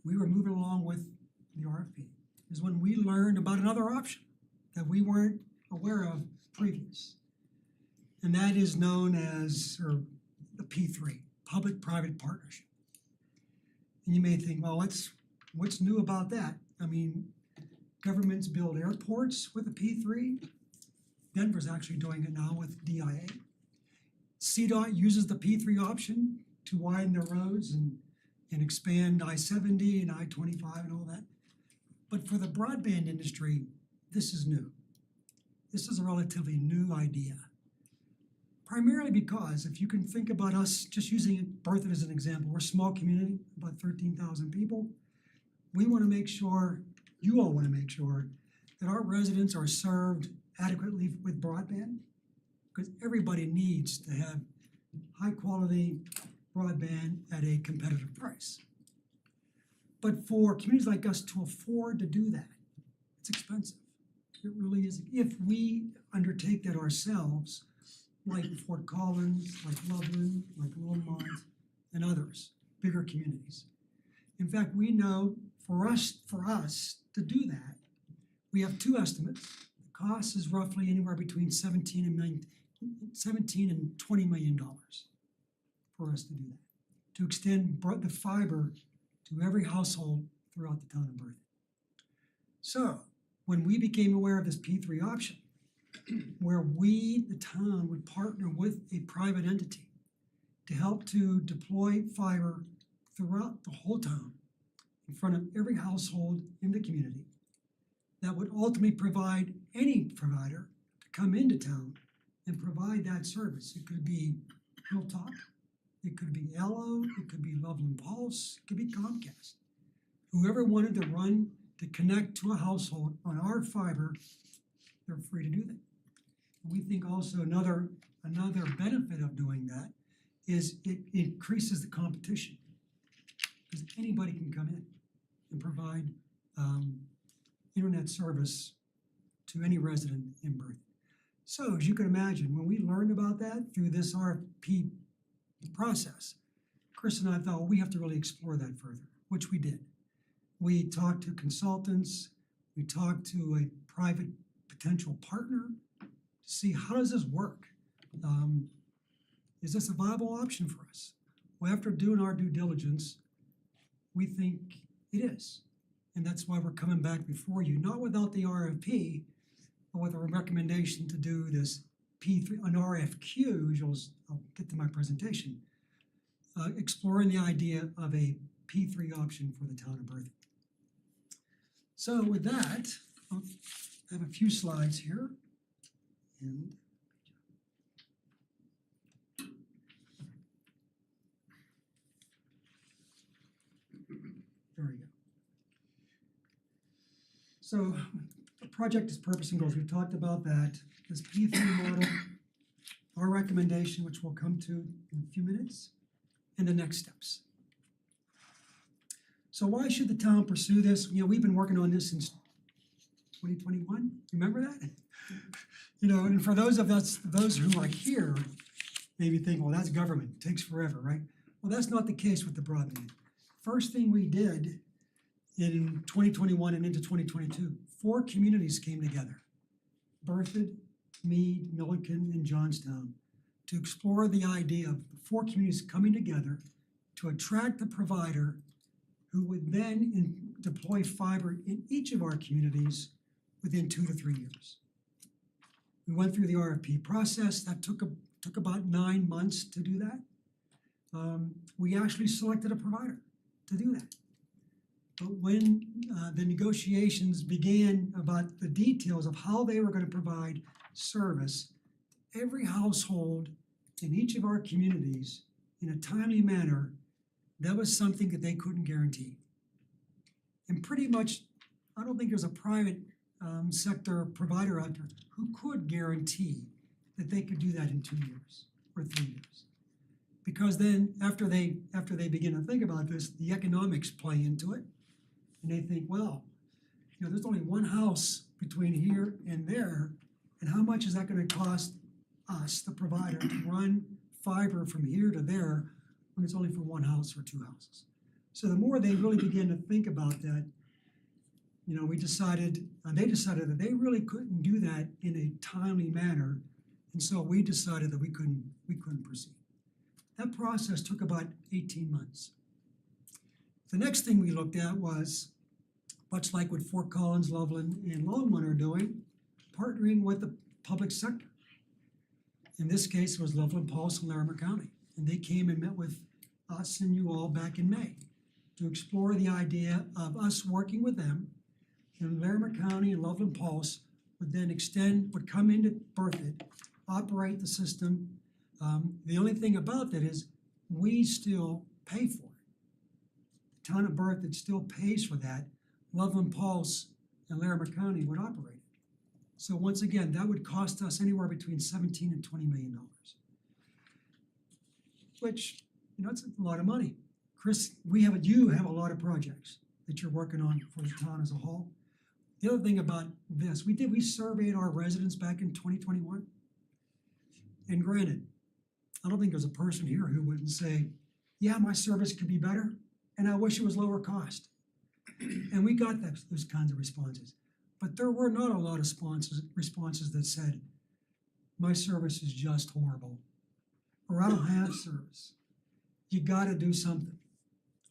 we were moving along with the RFP, is when we learned about another option that we weren't aware of previous. And that is known as, or the P3, Public-Private Partnership. And you may think, well, what's new about that? I mean, governments build airports with a P3. Denver's actually doing it now with DIA. CDOT uses the P3 option to widen their roads and expand I-70 and I-25 and all that. But for the broadband industry, this is new. This is a relatively new idea. Primarily because if you can think about us, just using Berthoud as an example, we're a small community, about 13,000 people. We want to make sure, you all want to make sure, that our residents are served adequately with broadband, because everybody needs to have high quality broadband at a competitive price. But for communities like us to afford to do that, it's expensive. It really is. If we undertake that ourselves, like Fort Collins, like Loveland, like Longmont, and others, bigger communities. In fact, we know for us to do that, we have two estimates. The cost is roughly anywhere between $17 and $20 million for us to do that, to extend the fiber to every household throughout the town of Berthoud. So when we became aware of this P3 option, where we, the town, would partner with a private entity to help to deploy fiber throughout the whole town in front of every household in the community, that would ultimately provide any provider to come into town and provide that service. It could be Hilltop, it could be Allo, it could be Loveland Pulse, it could be Comcast. Whoever wanted to connect to a household on our fiber, they're free to do that. We think also another benefit of doing that is it increases the competition, because anybody can come in and provide internet service to any resident in Berthoud. So as you can imagine, when we learned about that through this RFP process, Chris and I thought, well, we have to really explore that further, which we did. We talked to consultants, we talked to a private potential partner to see how does this work? Is this a viable option for us? Well, after doing our due diligence, we think it is. And that's why we're coming back before you, not without the RFP, but with a recommendation to do this P3, an RFQ, I'll get to my presentation, exploring the idea of a P3 option for the town of Berthoud. So with that, I have a few slides here. And there we go. So the project is purpose and goals. We've talked about that. This P3 model, our recommendation, which we'll come to in a few minutes, and the next steps. So why should the town pursue this? You know, we've been working on this since 2021. Remember that? You know, and for those who are here, maybe think, well, that's government, it takes forever, right? Well, that's not the case with the broadband. First thing we did in 2021 and into 2022, 4 communities came together. Berthoud, Meade, Milliken, and Johnstown, to explore the idea of the 4 communities coming together to attract the provider who would then deploy fiber in each of our communities within 2 to 3 years. We went through the RFP process. That took about 9 months to do that. We actually selected a provider to do that. But when the negotiations began about the details of how they were going to provide service, every household in each of our communities in a timely manner, that was something that they couldn't guarantee. And pretty much, I don't think there's a private sector provider out there who could guarantee that they could do that in 2 years or 3 years. Because then after they begin to think about this, the economics play into it. And they think, well, you know, there's only one house between here and there, and how much is that going to cost us, the provider, to run fiber from here to there when it's only for one house or 2 houses? So the more they really begin to think about that, we decided, they decided that they really couldn't do that in a timely manner. And so we decided that we couldn't proceed. That process took about 18 months. The next thing we looked at was, much like what Fort Collins, Loveland, and Longmont are doing, partnering with the public sector. In this case, it was Loveland, Pulse, and Larimer County. And they came and met with us and you all back in May to explore the idea of us working with them. And Larimer County and Loveland Pulse would then would come into Berthoud, operate the system. The only thing about that is we still pay for it. The town of Berthoud still pays for that. Loveland Pulse and Larimer County would operate it. So once again, that would cost us anywhere between $17 and $20 million. Which, it's a lot of money. Chris, you have a lot of projects that you're working on for the town as a whole. The other thing about this, we surveyed our residents back in 2021. And granted, I don't think there's a person here who wouldn't say, yeah, my service could be better, and I wish it was lower cost. And we got those kinds of responses. But there were not a lot of responses that said, my service is just horrible, or I don't have service. You gotta do something.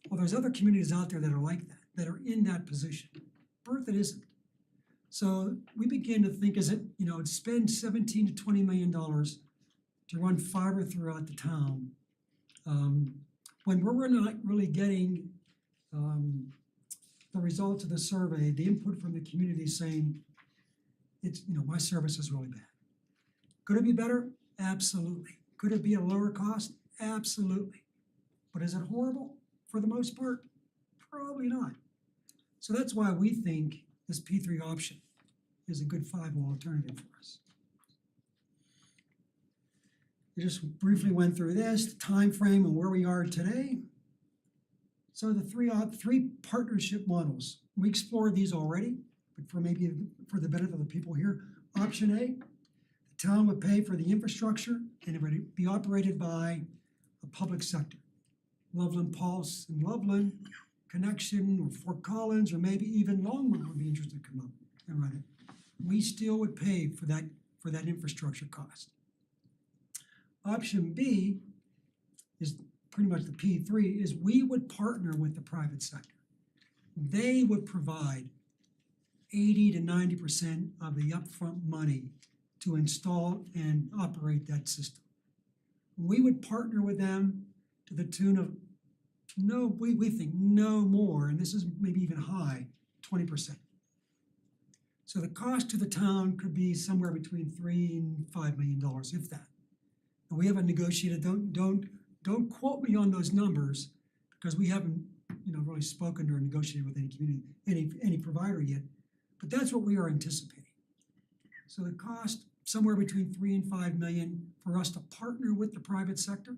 Well, there's other communities out there that are like that are in that position. Berthoud isn't. So we began to think, spend $17 to $20 million to run fiber throughout the town, when we're not really getting the results of the survey, the input from the community saying, my service is really bad. Could it be better? Absolutely. Could it be a lower cost? Absolutely. But is it horrible for the most part? Probably not. So that's why we think this P3 option is a good viable alternative for us. We just briefly went through this, the time frame and where we are today. So the three partnership models, we explored these already, but for the benefit of the people here. Option A, the town would pay for the infrastructure and it would be operated by a public sector. Loveland Pulse and Loveland Connection or Fort Collins or maybe even Longmont would be interested to come up and run it. We still would pay for that infrastructure cost. Option B is pretty much the P3, is we would partner with the private sector. They would provide 80 to 90% of the upfront money to install and operate that system. We would partner with them to the tune of we think no more, and this is maybe even high, 20%. So the cost to the town could be somewhere between $3 and $5 million, if that. And we haven't negotiated, don't quote me on those numbers, because we haven't, really spoken or negotiated with any community, any provider yet. But that's what we are anticipating. So the cost, somewhere between $3 and $5 million for us to partner with the private sector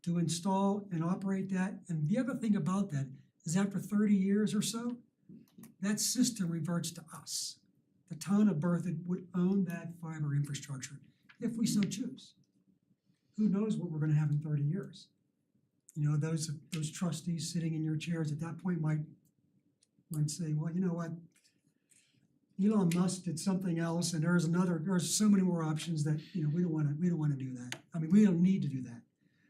to install and operate that. And the other thing about that is after 30 years or so, that system reverts to us. The town of Berthoud would own that fiber infrastructure if we so choose. Who knows what we're gonna have in 30 years? Those trustees sitting in your chairs at that point might say, well, you know what? Elon Musk did something else and there's so many more options that, we don't wanna do that. I mean, we don't need to do that.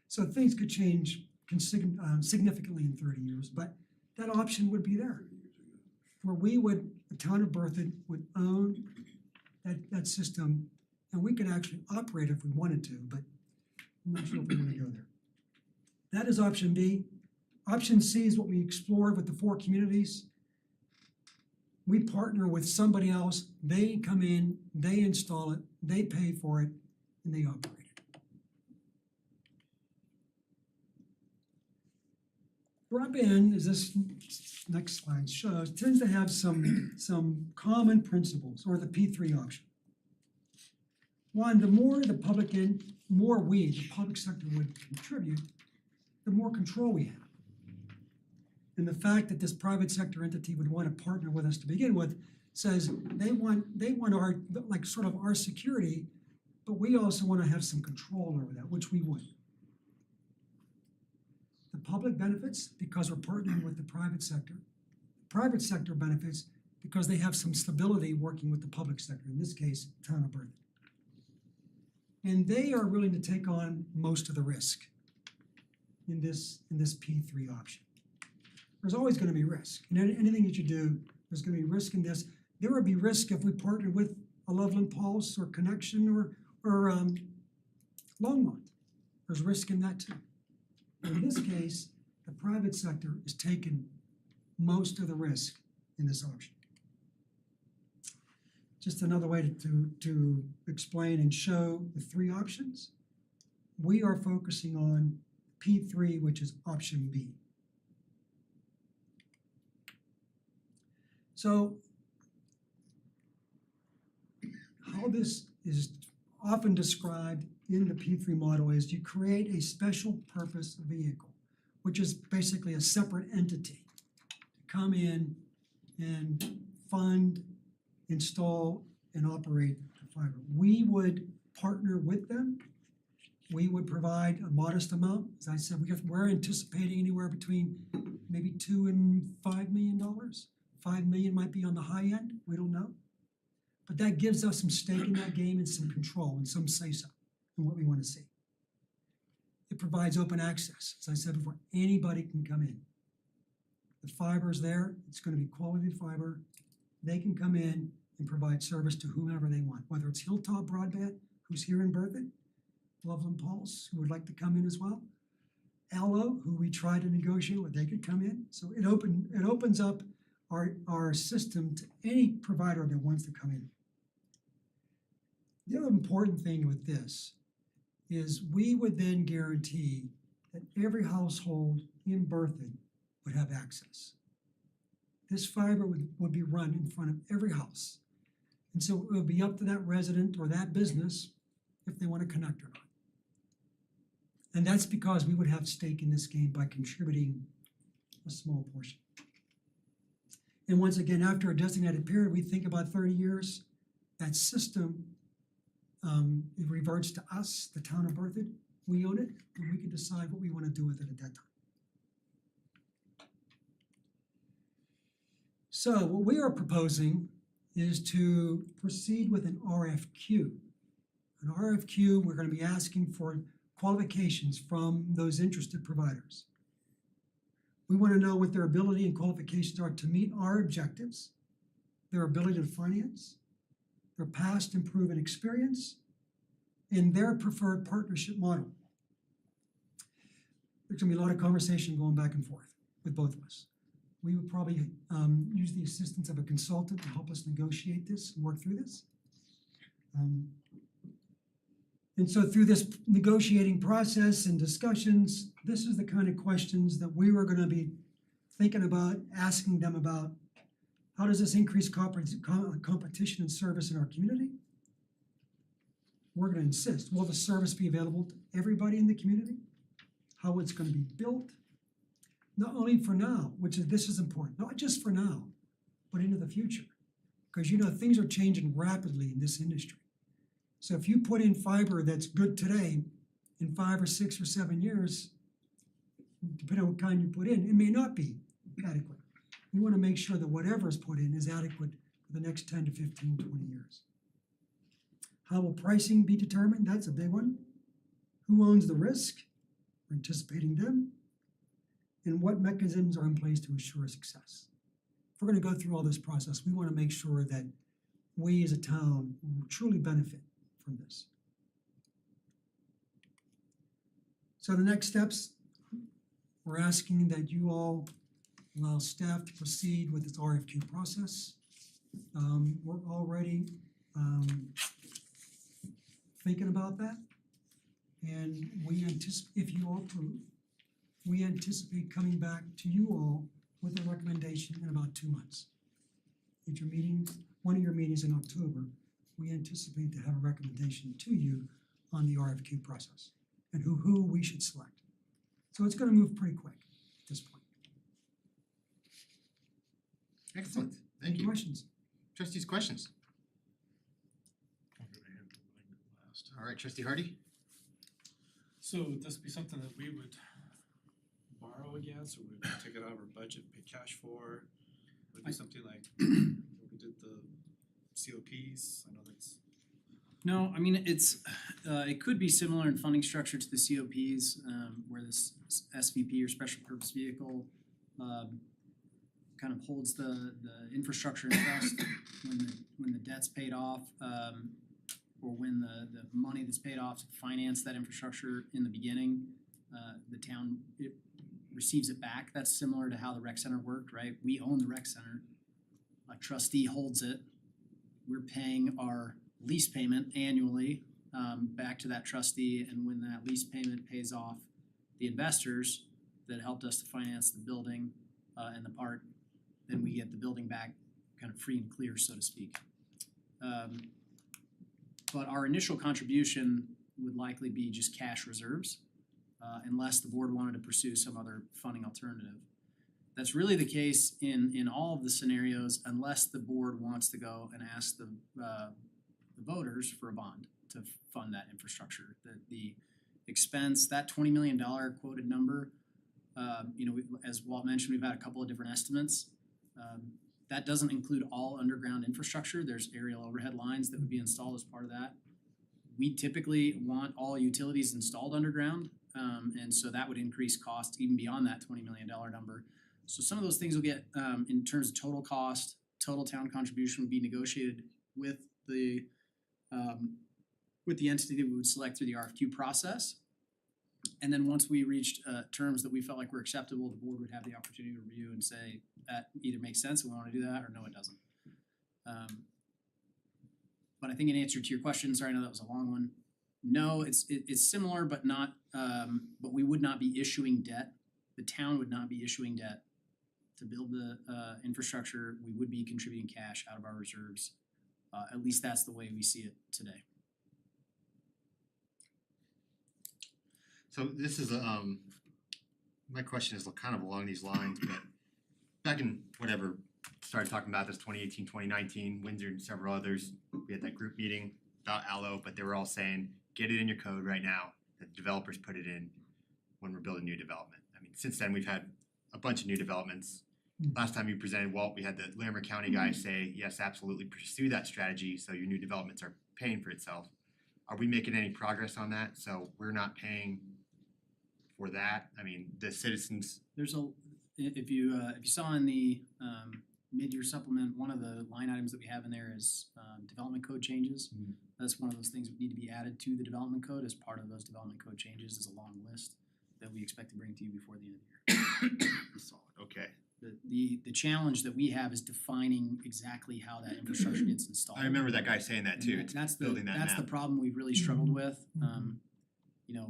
So things could change significantly in 30 years, but that option would be there. Where the town of Berthoud would own that system, and we could actually operate if we wanted to, but I'm not sure if we want to go there. That is option B. Option C is what we explored with the 4 communities. We partner with somebody else, they come in, they install it, they pay for it, and they operate it. Broadband, as this next slide shows, tends to have some common principles, or the P3 option. One, the more the public the public sector would contribute, the more control we have. And the fact that this private sector entity would want to partner with us to begin with says they want our, like, sort of our security, but we also want to have some control over that, which we would. The public benefits because we're partnering with the private sector. Private sector benefits because they have some stability working with the public sector, in this case, town of Berthoud. And they are willing to take on most of the risk in this P3 option. There's always gonna be risk. In anything that you do, there's gonna be risk in this. There would be risk if we partnered with a Loveland Pulse or Connection or Longmont. There's risk in that too. In this case, the private sector is taking most of the risk in this option. Just another way to explain and show the three options. We are focusing on P3, which is option B. So how this is often described in the P3 model is you create a special purpose vehicle, which is basically a separate entity to come in and fund, install, and operate the fiber. We would partner with them. We would provide a modest amount. As I said, we're anticipating anywhere between maybe $2 and $5 million. 5 million might be on the high end, we don't know. But that gives us some stake in that game and some control and some say-so in what we want to see. It provides open access. As I said before, anybody can come in. The fiber's there, it's gonna be quality fiber. They can come in and provide service to whomever they want, whether it's Hilltop Broadband, who's here in Berthoud, Loveland Pulse, who would like to come in as well, Allo, who we tried to negotiate with, they could come in. So it opens up our system to any provider that wants to come in. The other important thing with this is we would then guarantee that every household in Berthoud would have access. This fiber would be run in front of every house. And so it would be up to that resident or that business if they want to connect or not. And that's because we would have stake in this game by contributing a small portion. And once again, after a designated period, we think about 30 years, that system, it reverts to us, the town of Berthoud. We own it, and we can decide what we want to do with it at that time. So what we are proposing is to proceed with an RFQ. An RFQ, we're going to be asking for qualifications from those interested providers. We want to know what their ability and qualifications are to meet our objectives, their ability to finance, their past and proven experience, and their preferred partnership model. There's gonna be a lot of conversation going back and forth with both of us. We would probably use the assistance of a consultant to help us negotiate this and work through this. And so through this negotiating process and discussions, this is the kind of questions that we were gonna be thinking about, asking them about. How does this increase competition and service in our community? We're gonna insist, will the service be available to everybody in the community? How it's gonna be built? Not only for now, this is important, not just for now, but into the future. Because things are changing rapidly in this industry. So if you put in fiber that's good today, in 5 or 6 or 7 years, depending on what kind you put in, it may not be adequate. We want to make sure that whatever is put in is adequate for the next 10 to 15, 20 years. How will pricing be determined? That's a big one. Who owns the risk? We're anticipating them. And what mechanisms are in place to assure success? If we're going to go through all this process, we want to make sure that we as a town will truly benefit from this. So the next steps, we're asking that you all allow staff to proceed with this RFQ process. We're already thinking about that. And we anticipate, if you all approve, we anticipate coming back to you all with a recommendation in about 2 months. At your meeting, one of your meetings in October, we anticipate to have a recommendation to you on the RFQ process and who we should select. So it's gonna move pretty quick at this point. Excellent, thank Any you. questions? Trustees, questions? All right, trustee Hardy? So would this be something that we would borrow against, or would we take it out of our budget, pay cash for? Would it be something like did the COPs? I know that's. No, I mean, it could be similar in funding structure to the COPs, where this SVP or special purpose vehicle, kind of holds the infrastructure in trust when the debt's paid off, or when the money that's paid off to finance that infrastructure in the beginning, the town, it receives it back. That's similar to how the rec center worked, right? We own the rec center. A trustee holds it. We're paying our lease payment annually back to that trustee, and when that lease payment pays off the investors that helped us to finance the building and the park, then we get the building back kind of free and clear, so to speak. But our initial contribution would likely be just cash reserves, unless the board wanted to pursue some other funding alternative. That's really the case in all of the scenarios, unless the board wants to go and ask the voters for a bond to fund that infrastructure. The expense, that $20 million quoted number, as Walt mentioned, we've had a couple of different estimates. That doesn't include all underground infrastructure. There's aerial overhead lines that would be installed as part of that. We typically want all utilities installed underground, and so that would increase costs even beyond that $20 million number. So some of those things will get, in terms of total cost, total town contribution would be negotiated with the entity that we would select through the RFQ process. And then once we reached terms that we felt like were acceptable, the board would have the opportunity to review and say that either makes sense and we want to do that, or no, it doesn't. But I think in answer to your question, sorry, I know that was a long one. No, it's similar, but not. But we would not be issuing debt. The town would not be issuing debt to build the infrastructure. We would be contributing cash out of our reserves. At least that's the way we see it today. So this is my question is kind of along these lines, but back in whatever, started talking about this 2018, 2019, Windsor and several others, we had that group meeting about Allo, but they were all saying, get it in your code right now, that developers put it in when we're building new development. I mean, since then, we've had a bunch of new developments. Last time you presented, Walt, we had the Larimer County guy say, yes, absolutely pursue that strategy so your new developments are paying for itself. Are we making any progress on that? So we're not paying for that? I mean, the citizens. There's if you saw in the mid-year supplement, one of the line items that we have in there is development code changes. That's one of those things that need to be added to the development code. As part of those development code changes is a long list that we expect to bring to you before the end of the year. Solid, okay. The challenge that we have is defining exactly how that infrastructure gets installed. I remember that guy saying that too. And It's that's building that the map. problem we've really struggled with.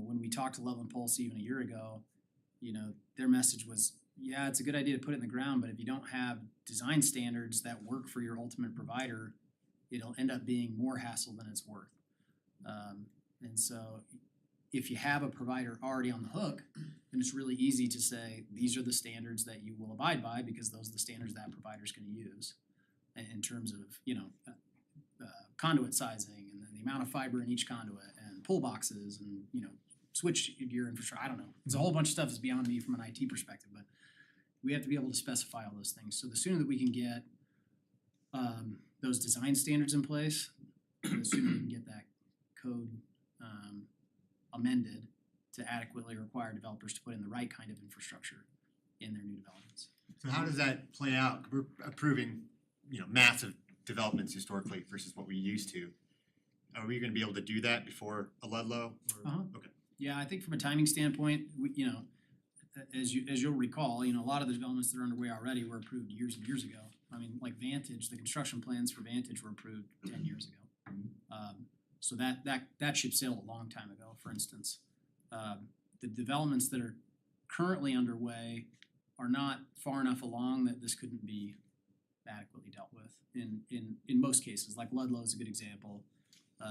When we talked to Loveland Pulse even a year ago, their message was, yeah, it's a good idea to put it in the ground, but if you don't have design standards that work for your ultimate provider, it'll end up being more hassle than it's worth. And so if you have a provider already on the hook, then it's really easy to say, these are the standards that you will abide by because those are the standards that provider's gonna use in terms of, conduit sizing and then the amount of fiber in each conduit and pull boxes and, switch gear infrastructure. I don't know. There's a whole bunch of stuff that's beyond me from an IT perspective, but we have to be able to specify all those things. So the sooner that we can get those design standards in place, the sooner we can get that code amended to adequately require developers to put in the right kind of infrastructure in their new developments. So how does that play out? We're approving, massive developments historically versus what we used to. Are we gonna be able to do that before a Ludlow? Okay. Yeah, I think from a timing standpoint, as you'll recall, a lot of the developments that are underway already were approved years and years ago. I mean, like Vantage, the construction plans for Vantage were approved 10 years ago. So that ship sailed a long time ago, for instance. The developments that are currently underway are not far enough along that this couldn't be adequately dealt with in most cases. Like Ludlow is a good example.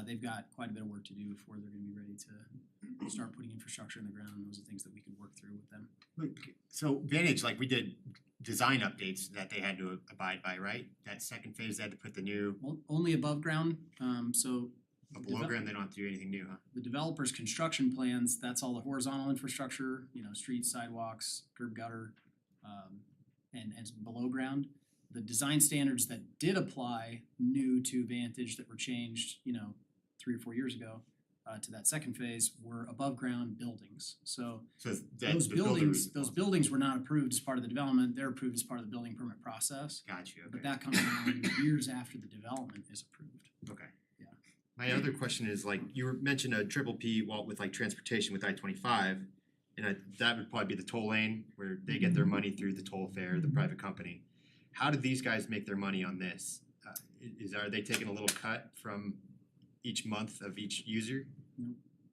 They've got quite a bit of work to do before they're gonna be ready to start putting infrastructure in the ground. Those are things that we can work through with them. So Vantage, like we did design updates that they had to abide by, right? That second phase, they had to put the new, Only above ground, so but below ground, they don't have to do anything new, huh? the developer's construction plans, that's all the horizontal infrastructure, streets, sidewalks, curb gutter, and below ground. the design standards that did apply new to Vantage that were changed, 3 or 4 years ago, to that second phase were above ground buildings. So So those the builder buildings, was those buildings were not approved as part of the development, they're approved as part of the building permit process. Got you, But okay. that comes around years after the development is approved. Okay. Yeah. My other question is like, mentioned a triple P Walt with like transportation with I-25. And that would probably be the toll lane where they get their money through the toll fare, the private company. How do these guys make their money on this? Are they taking a little cut from each month of each user?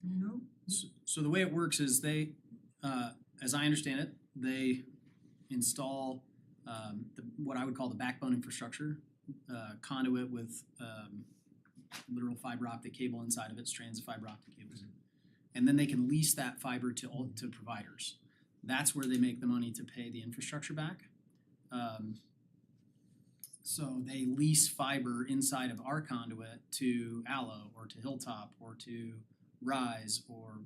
No, So the way it works is they, as I understand it, they install what I would call the backbone infrastructure, conduit with literal fiber optic cable inside of it, strands of fiber optic cables. And then they can lease that fiber to providers. That's where they make the money to pay the infrastructure back. So they lease fiber inside of our conduit to Allo or to Hilltop or to Rise or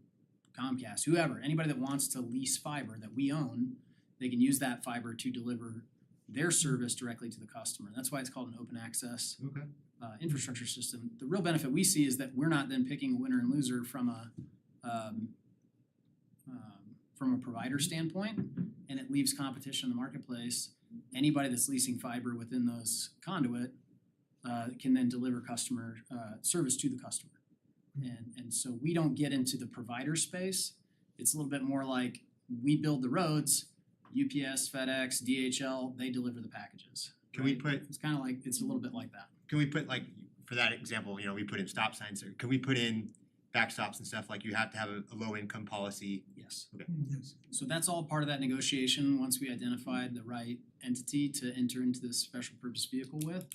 Comcast, whoever, anybody that wants to lease fiber that we own, they can use that fiber to deliver their service directly to the customer. That's why it's called an open access Okay. Infrastructure system. The real benefit we see is that we're not then picking a winner and loser from a provider standpoint, and it leaves competition in the marketplace. Anybody that's leasing fiber within those conduit can then deliver customer service to the customer. And so we don't get into the provider space. It's a little bit more like we build the roads, UPS, FedEx, DHL, they deliver the packages. Can we right? put, It's kind of like, it's a little bit like that. can we put like, for that example, we put in stop signs, or can we put in backstops and stuff, like you have to have a low income policy? Yes. yes. So that's all part of that negotiation, once we identified the right entity to enter into this special purpose vehicle with.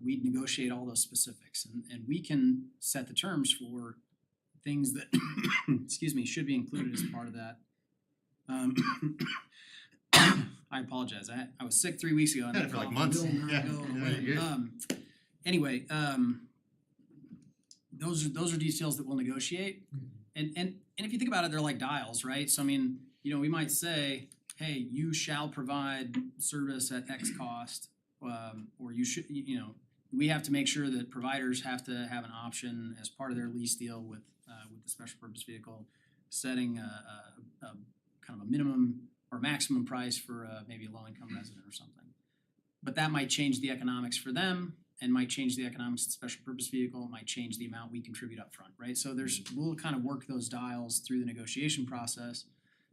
We negotiate all those specifics and we can set the terms for things that, excuse me, should be included as part of that. I apologize, I was sick 3 weeks ago and Had that it for like cough months. will not Yeah, go yeah, away. you're good. Anyway, those are details that we'll negotiate. And if you think about it, they're like dials, right? So I mean, we might say, hey, you shall provide service at X cost, or you should, we have to make sure that providers have to have an option as part of their lease deal with the special purpose vehicle, setting a kind of a minimum or maximum price for maybe a low income resident or something. But that might change the economics for them and might change the economics of the special purpose vehicle, might change the amount we contribute up front, right? So we'll kind of work those dials through the negotiation process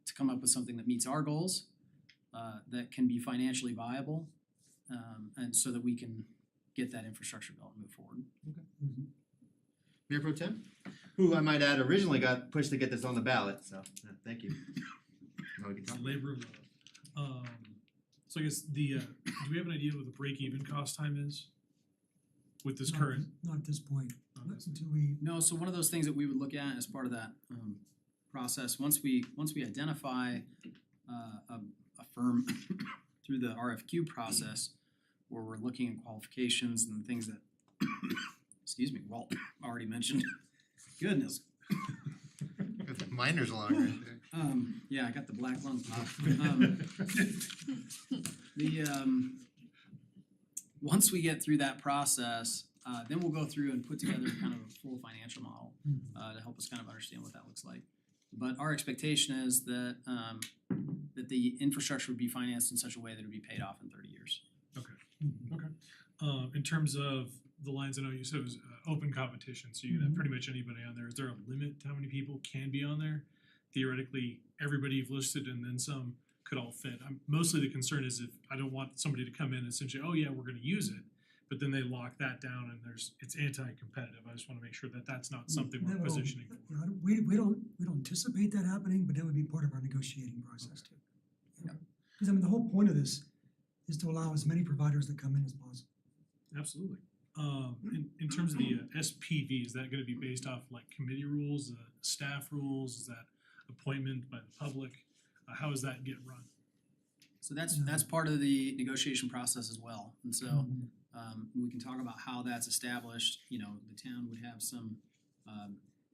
to come up with something that meets our goals, that can be financially viable, and so that we can get that infrastructure built and move forward. Mayor Pro Tem, who I might add originally got pushed to get this on the ballot, so thank you. Now we can talk. Labor of love. So I guess do we have an idea what the break-even cost time is with this current? Not at this point, Okay. not until we, No, so one of those things that we would look at as part of that process, once we identify a firm through the RFQ process where we're looking at qualifications and things that excuse me, Walt already mentioned. Goodness. Miner's along right there. Yeah, I got the black lung pop. Once we get through that process, then we'll go through and put together kind of a full financial model to help us kind of understand what that looks like. But our expectation is that that the infrastructure would be financed in such a way that it would be paid off in 30 years. In terms of the lines, I know you said it was open competition, so you can have pretty much anybody on there. Is there a limit to how many people can be on there? Theoretically, everybody you've listed and then some could all fit. Mostly the concern is if I don't want somebody to come in and essentially, oh yeah, we're gonna use it, but then they lock that down and it's anti-competitive. I just wanna make sure that that's not something we're That'll- positioning for. yeah, we don't anticipate that happening, but that would be part of our negotiating process too. Because I mean, the whole point of this is to allow as many providers to come in as possible. Absolutely. In terms of the SPV, is that gonna be based off like committee rules, staff rules? Is that appointment by the public? How does that get run? So that's part of the negotiation process as well. And so we can talk about how that's established. The town would have some,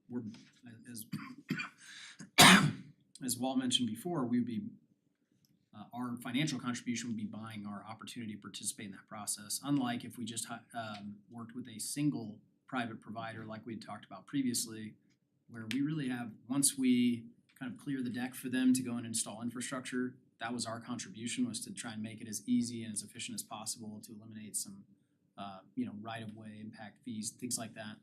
we're, as Walt mentioned before, we'd be our financial contribution would be buying our opportunity to participate in that process. Unlike if we just worked with a single private provider like we had talked about previously, where we really have, once we kind of clear the deck for them to go and install infrastructure, that was our contribution, was to try and make it as easy and as efficient as possible to eliminate some right-of-way impact fees, things like that.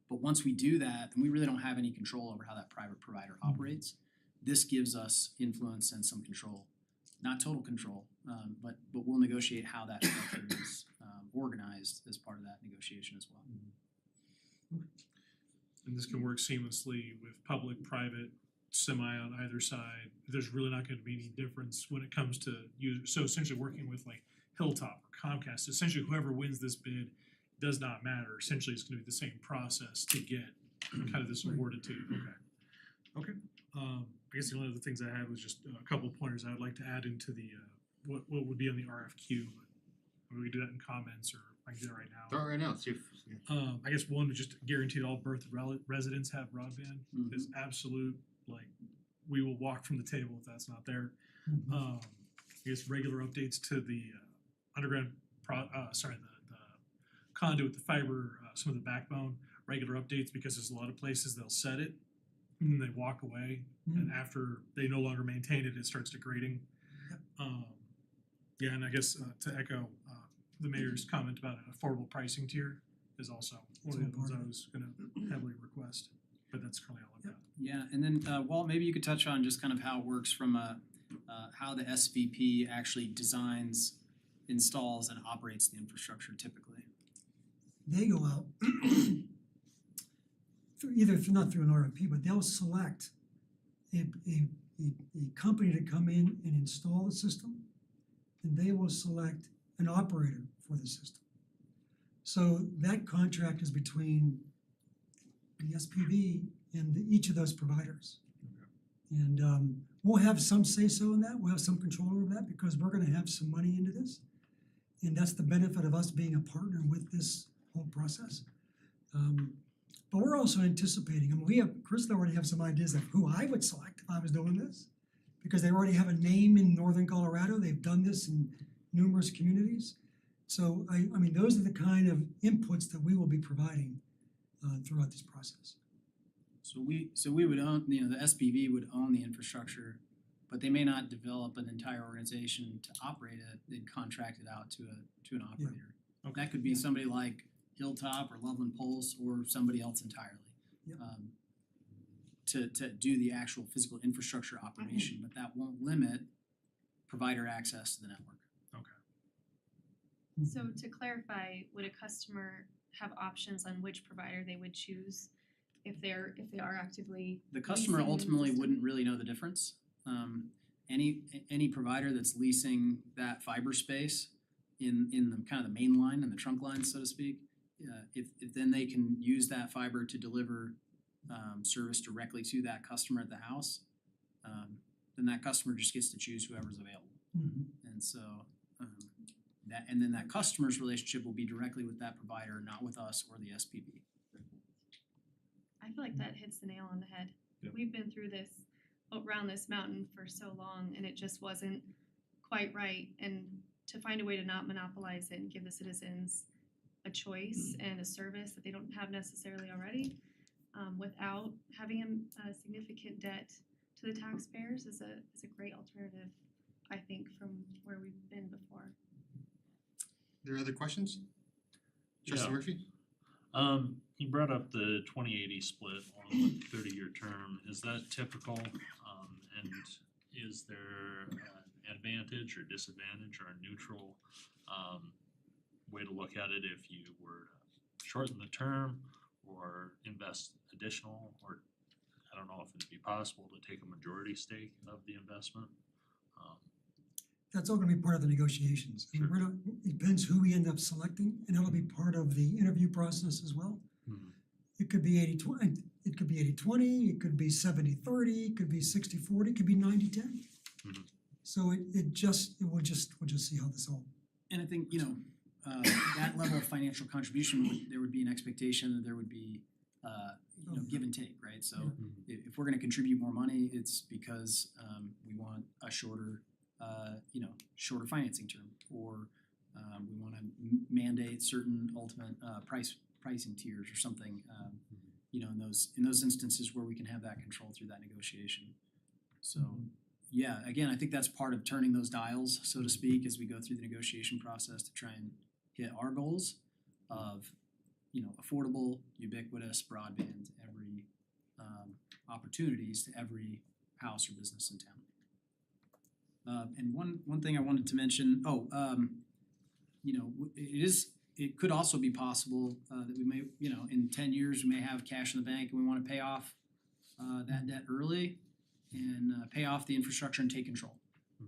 But once we do that, then we really don't have any control over how that private provider operates. This gives us influence and some control, not total control, but we'll negotiate how that structure is organized as part of that negotiation as well. And this can work seamlessly with public, private, semi on either side. There's really not gonna be any difference when it comes to so essentially working with like Hilltop or Comcast, essentially whoever wins this bid does not matter. Essentially, it's gonna be the same process to get kind of this awarded to. Okay. I guess the only other things I had was just a couple of pointers I would like to add into the what would be on the RFQ. We could do that in comments, or I can do that right now. Throw it right now, see if, I guess one was just guaranteed all Berthoud residents have broadband is absolute, like, we will walk from the table if that's not there. I guess regular updates to the underground the conduit, the fiber, some of the backbone, regular updates, because there's a lot of places they'll set it and then they walk away, and after they no longer maintain it, it starts degrading. Yeah, and I guess to echo the mayor's comment about an affordable pricing tier is also one of the ones I was gonna heavily request, but that's currently all I've got. Yeah, and then Walt, maybe you could touch on just kind of how it works from how the SVP actually designs, installs, and operates the infrastructure typically. They go out through either not through an RFP, but they'll select a company to come in and install the system, and they will select an operator for the system. So that contract is between the SPV and each of those providers. And we'll have some say-so in that, we'll have some control over that, because we're gonna have some money into this. And that's the benefit of us being a partner with this whole process. But we're also anticipating, I mean, Chris and I already have some ideas of who I would select if I was doing this, because they already have a name in northern Colorado, they've done this in numerous communities. So I mean, those are the kind of inputs that we will be providing throughout this process. So we would own, the SPV would own the infrastructure, but they may not develop an entire organization to operate it. They'd contract it out to an operator. That could be somebody like Hilltop or Loveland Pulse or somebody else entirely. To do the actual physical infrastructure operation, but that won't limit provider access to the network. So to clarify, would a customer have options on which provider they would choose if they are actively The customer leasing the ultimately system? wouldn't really know the difference. Any provider that's leasing that fiber space in the kind of the main line and the trunk line, so to speak, if then they can use that fiber to deliver service directly to that customer at the house, then that customer just gets to choose whoever's available. And so then that customer's relationship will be directly with that provider, not with us or the SPV. I feel like that hits the nail on the head. Yep. We've been through this, around this mountain for so long, and it just wasn't quite right. And to find a way to not monopolize it and give the citizens a choice and a service that they don't have necessarily already, without having a significant debt to the taxpayers is a great alternative, I think, from where we've been before. There are other questions? Trustee Yeah. Murphy? You brought up the 20/80 split on the 30-year term. Is that typical? And is there an advantage or disadvantage or a neutral way to look at it if you were to shorten the term or invest additional, or I don't know if it'd be possible to take a majority stake of the investment? That's all gonna be part of the negotiations. I mean, we're not, it depends who we end up selecting, and that'll be part of the interview process as well. It could be 80-20, it could be 80-20, it could be 70-30, it could be 60-40, it could be 90-10. So we'll just see how this all. And I think, that level of financial contribution, there would be an expectation that there would be, you know, give and take, right? So if we're gonna contribute more money, it's because we want a shorter, you know, shorter financing term, or we wanna mandate certain ultimate pricing tiers or something, you know, in those instances where we can have that control through that negotiation. So, yeah, again, I think that's part of turning those dials, so to speak, as we go through the negotiation process to try and hit our goals of, you know, affordable, ubiquitous broadband, every opportunities to every house or business in town. And one thing I wanted to mention, you know, it could also be possible that we may, you know, in 10 years, we may have cash in the bank and we wanna pay off that debt early and pay off the infrastructure and take control.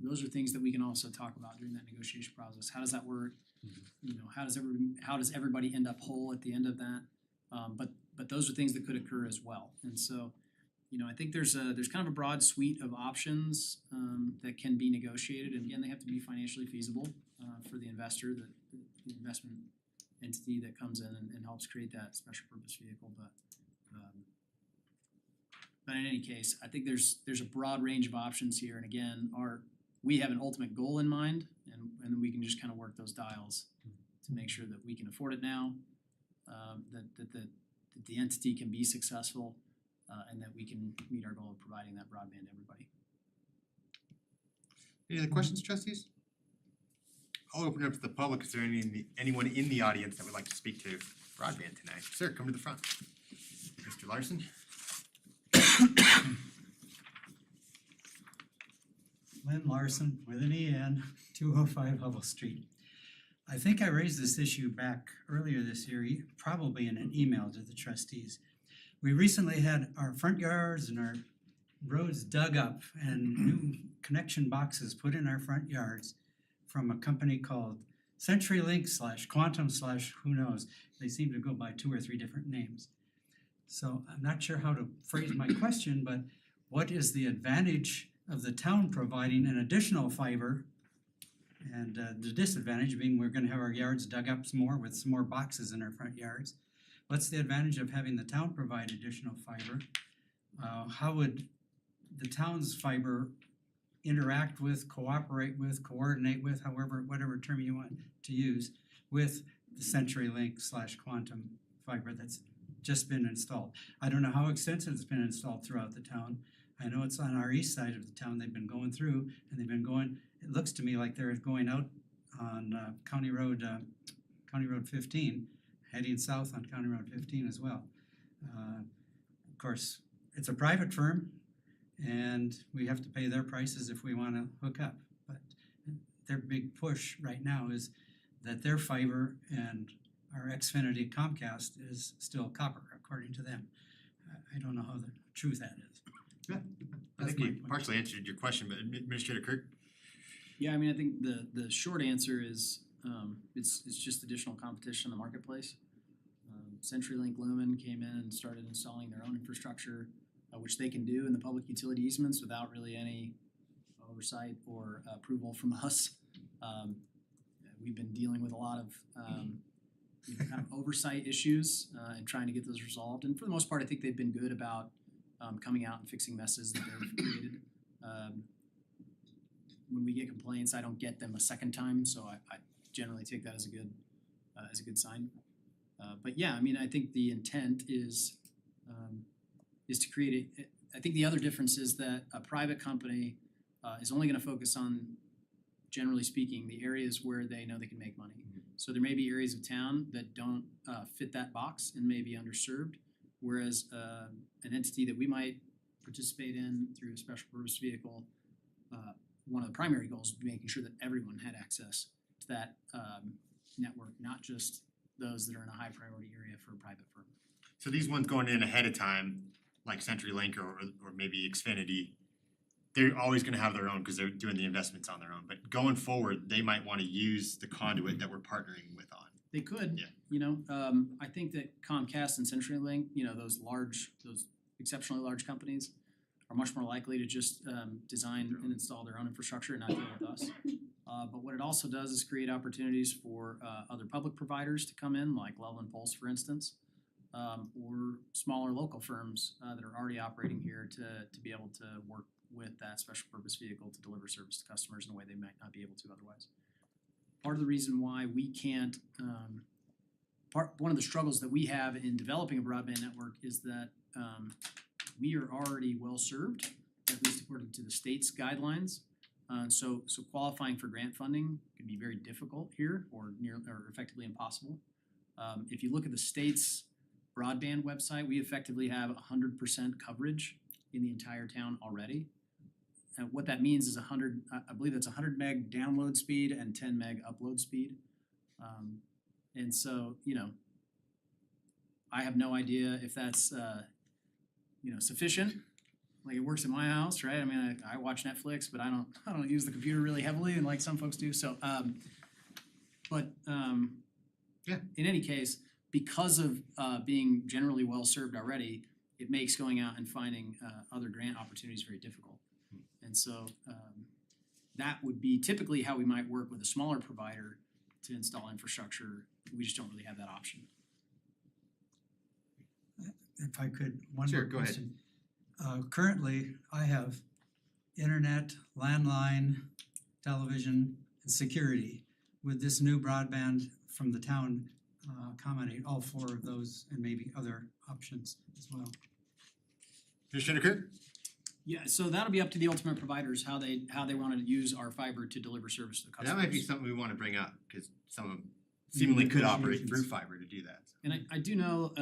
Those are things that we can also talk about during that negotiation process. How does that work? You know, how does everybody end up whole at the end of that? But those are things that could occur as well. And so, you know, I think there's kind of a broad suite of options that can be negotiated, and again, they have to be financially feasible for the investor, the investment entity that comes in and helps create that special purpose vehicle. But in any case, I think there's a broad range of options here, and again, we have an ultimate goal in mind, and then we can just kind of work those dials to make sure that we can afford it now, that the entity can be successful, and that we can meet our goal of providing that broadband to everybody. Any other questions, trustees? I'll open it up to the public. Is there anyone in the audience that would like to speak to broadband tonight? Sir, come to the front. Mr. Larson? Lynn Larson with an EN, 205 Hubble Street. I think I raised this issue back earlier this year, probably in an email to the trustees. We recently had our front yards and our roads dug up and new connection boxes put in our front yards from a company called CenturyLink / Quantum / who knows. They seem to go by 2 or 3 different names. So I'm not sure how to phrase my question, but what is the advantage of the town providing an additional fiber? And the disadvantage being we're gonna have our yards dug up some more with some more boxes in our front yards. What's the advantage of having the town provide additional fiber? How would the town's fiber interact with, cooperate with, coordinate with, whatever term you want to use, with the CenturyLink / Quantum fiber that's just been installed? I don't know how extensive it's been installed throughout the town. I know it's on our east side of the town they've been going through, and they've been going, it looks to me like they're going out on County Road 15, heading south on County Road 15 as well. Of course, it's a private firm, and we have to pay their prices if we wanna hook up. But their big push right now is that their fiber and our Xfinity Comcast is still copper, according to them. I don't know how true that is. Yeah, I think you partially answered your question, but Administrator Kirk? Yeah, I mean, I think the short answer is it's just additional competition in the marketplace. CenturyLink Lumen came in and started installing their own infrastructure, which they can do in the public utility easements without really any oversight or approval from us. We've been dealing with a lot of kind of oversight issues and trying to get those resolved. And for the most part, I think they've been good about coming out and fixing messes that they've created. When we get complaints, I don't get them a second time, so I generally take that as a good sign. But yeah, I mean, I think the intent is to create I think the other difference is that a private company is only going to focus on, generally speaking, the areas where they know they can make money. So there may be areas of town that don't fit that box and may be underserved, whereas an entity that we might participate in through a special purpose vehicle, one of the primary goals would be making sure that everyone had access to that network, not just those that are in a high priority area for a private firm. So these ones going in ahead of time, like CenturyLink or maybe Xfinity, they're always gonna have their own because they're doing the investments on their own. But going forward, they might wanna use the conduit that we're partnering with on. They could, Yeah. you know, I think that Comcast and CenturyLink, you know, those exceptionally large companies are much more likely to just design and install their own infrastructure and not deal with us. But what it also does is create opportunities for other public providers to come in, like Loveland Pulse, for instance. or smaller local firms that are already operating here to be able to work with that special purpose vehicle to deliver service to customers in a way they might not be able to otherwise. Part of the reason why we can't one of the struggles that we have in developing a broadband network is that we are already well served, at least according to the state's guidelines. So qualifying for grant funding can be very difficult here or effectively impossible. If you look at the state's broadband website, we effectively have 100% coverage in the entire town already. And what that means is I believe that's 100 meg download speed and 10 meg upload speed. And so, I have no idea if that's sufficient. Like, it works in my house, right? I mean, I watch Netflix, but I don't use the computer really heavily, and like some folks do. So, Yeah. In any case, because of being generally well served already, it makes going out and finding other grant opportunities very difficult. And so that would be typically how we might work with a smaller provider to install infrastructure. We just don't really have that option. If I could, one Sure, more go ahead. question. Currently, I have internet, landline, television, and security. With this new broadband from the town accommodate all four of those and maybe other options as well. Commissioner Kirk? Yeah, so that'll be up to the ultimate providers, how they want to use our fiber to deliver service to the customers. That might be something we wanna bring up, cause some of them seemingly could operate through fiber to do that. And I do know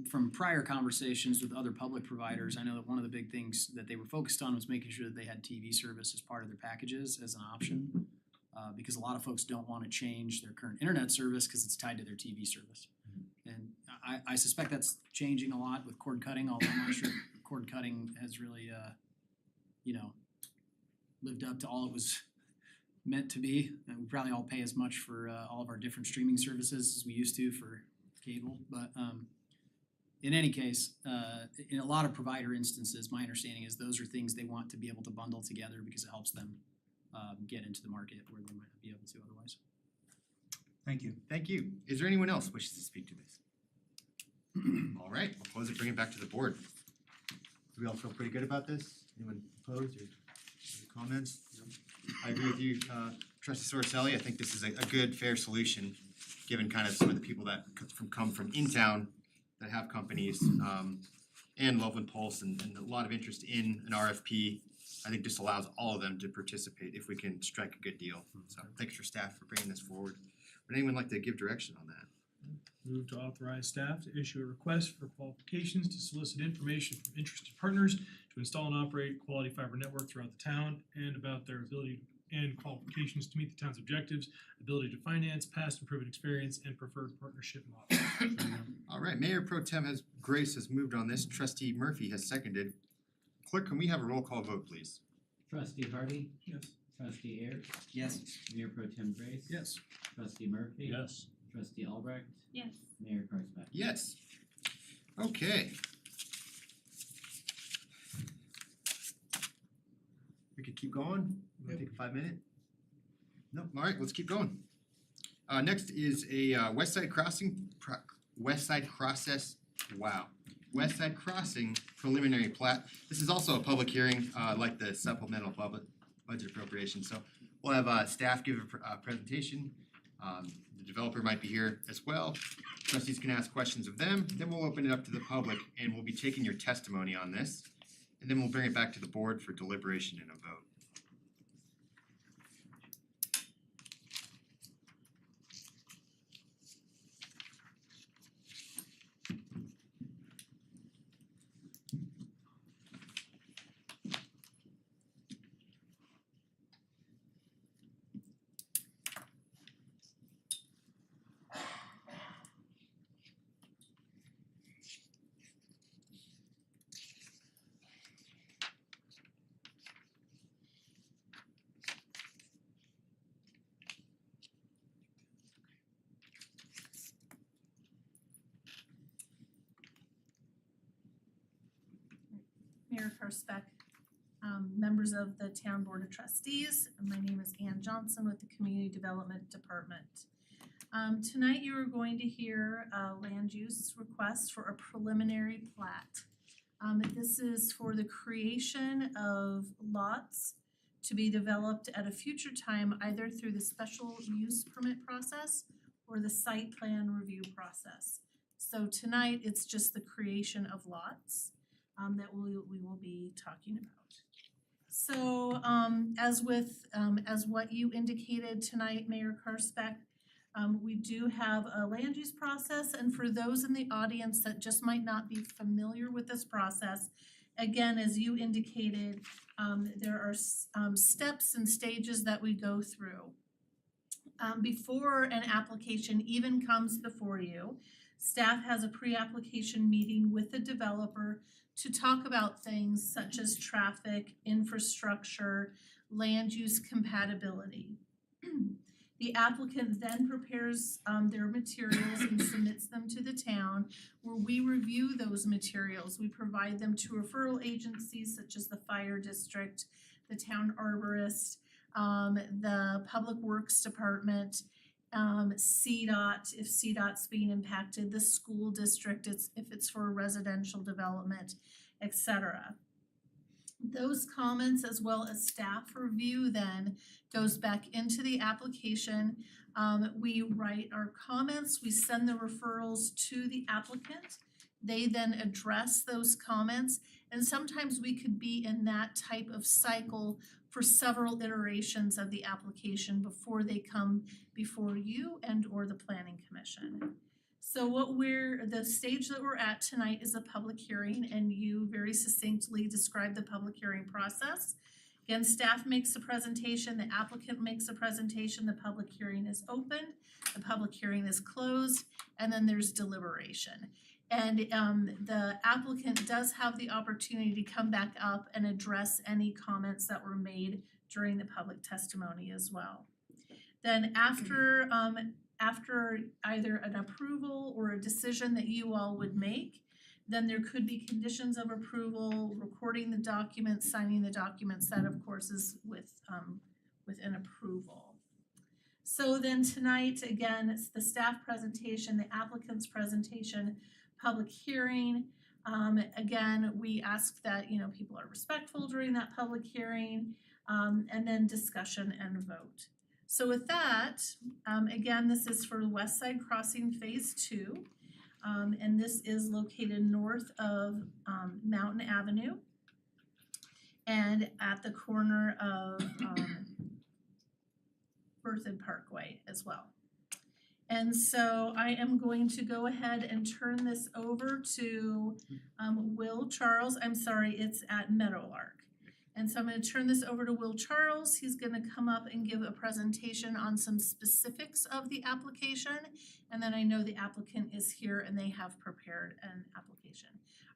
from prior conversations with other public providers, I know that one of the big things that they were focused on was making sure that they had TV service as part of their packages as an option. Because a lot of folks don't want to change their current internet service because it's tied to their TV service. And I suspect that's changing a lot with cord cutting, although I'm not sure cord cutting has really lived up to all it was meant to be. And we probably all pay as much for all of our different streaming services as we used to for cable. But in any case, in a lot of provider instances, my understanding is those are things they want to be able to bundle together because it helps them get into the market where they might not be able to otherwise. Thank you. Thank you. Is there anyone else wishes to speak to this? All right, we'll close it, bring it back to the board. Do we all feel pretty good about this? Anyone opposed or any comments? I agree with you, Trustee Sorcelli. I think this is a good, fair solution, given kind of some of the people that come from in town that have companies, and Loveland Pulse and a lot of interest in an RFP. I think this allows all of them to participate if we can strike a good deal. So thanks for staff for bringing this forward. Would anyone like to give direction on that? Move to authorize staff to issue a request for qualifications to solicit information from interested partners to install and operate quality fiber network throughout the town and about their ability and qualifications to meet the town's objectives, ability to finance, past and proven experience, and preferred partnership model. All right, Mayor Pro Tem Grace has moved on this. Trustee Murphy has seconded. Clerk, can we have a roll call vote, please? Trustee Hardy, Yes. trustee Ayers, Yes. Mayor Pro Tem Grace. Yes. Trustee Murphy. Yes. Trustee Albrecht, Yes. Mayor Karspeck. Yes. Okay. We could keep going. You wanna take a 5-minute? No, all right, let's keep going. Next is a West Side Crossing preliminary plat. This is also a public hearing, like the supplemental public budget appropriation. So we'll have staff give a presentation. The developer might be here as well. Trustees can ask questions of them. Then we'll open it up to the public and we'll be taking your testimony on this. And then we'll bring it back to the board for deliberation and a vote. Mayor Karspeck, members of the Town Board of Trustees. My name is Ann Johnson with the Community Development Department. Tonight you are going to hear a land use request for a preliminary plat. This is for the creation of lots to be developed at a future time, either through the special use permit process or the site plan review process. So tonight, it's just the creation of lots that we will be talking about. So as what you indicated tonight, Mayor Karspeck, we do have a land use process, and for those in the audience that just might not be familiar with this process, again, as you indicated, there are steps and stages that we go through. Before an application even comes before you, staff has a pre-application meeting with the developer to talk about things such as traffic, infrastructure, land use compatibility. The applicant then prepares their materials and submits them to the town, where we review those materials. We provide them to referral agencies such as the fire district, the town arborist, the public works department, CDOT, if CDOT's being impacted, the school district, if it's for a residential development, etc. Those comments, as well as staff review, then goes back into the application. We write our comments, we send the referrals to the applicant. They then address those comments, and sometimes we could be in that type of cycle for several iterations of the application before they come before you and or the planning commission. So the stage that we're at tonight is a public hearing, and you very succinctly described the public hearing process. Again, staff makes a presentation, the applicant makes a presentation, the public hearing is opened, the public hearing is closed, and then there's deliberation. And the applicant does have the opportunity to come back up and address any comments that were made during the public testimony as well. Then after either an approval or a decision that you all would make, then there could be conditions of approval, recording the documents, signing the documents. That of course is with an approval. So then tonight, again, it's the staff presentation, the applicant's presentation, public hearing. Again, we ask that, people are respectful during that public hearing, and then discussion and vote. So with that, again, this is for West Side Crossing Phase 2, and this is located north of Mountain Avenue and at the corner of Berthoud Parkway as well. And so I am going to go ahead and turn this over to Will Charles. I'm sorry, it's at Meadowlark. And so I'm going to turn this over to Will Charles. He's going to come up and give a presentation on some specifics of the application. And then I know the applicant is here and they have prepared an application.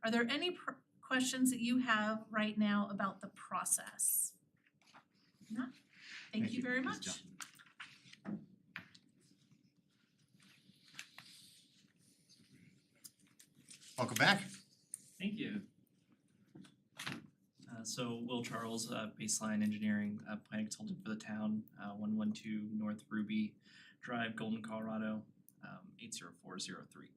Are there any questions that you have right now about the process? No? Thank you very much. Welcome back. Thank you. So Will Charles, Baseline Engineering, planning consultant for the town, 112 North Ruby Drive, Golden, Colorado, 80403.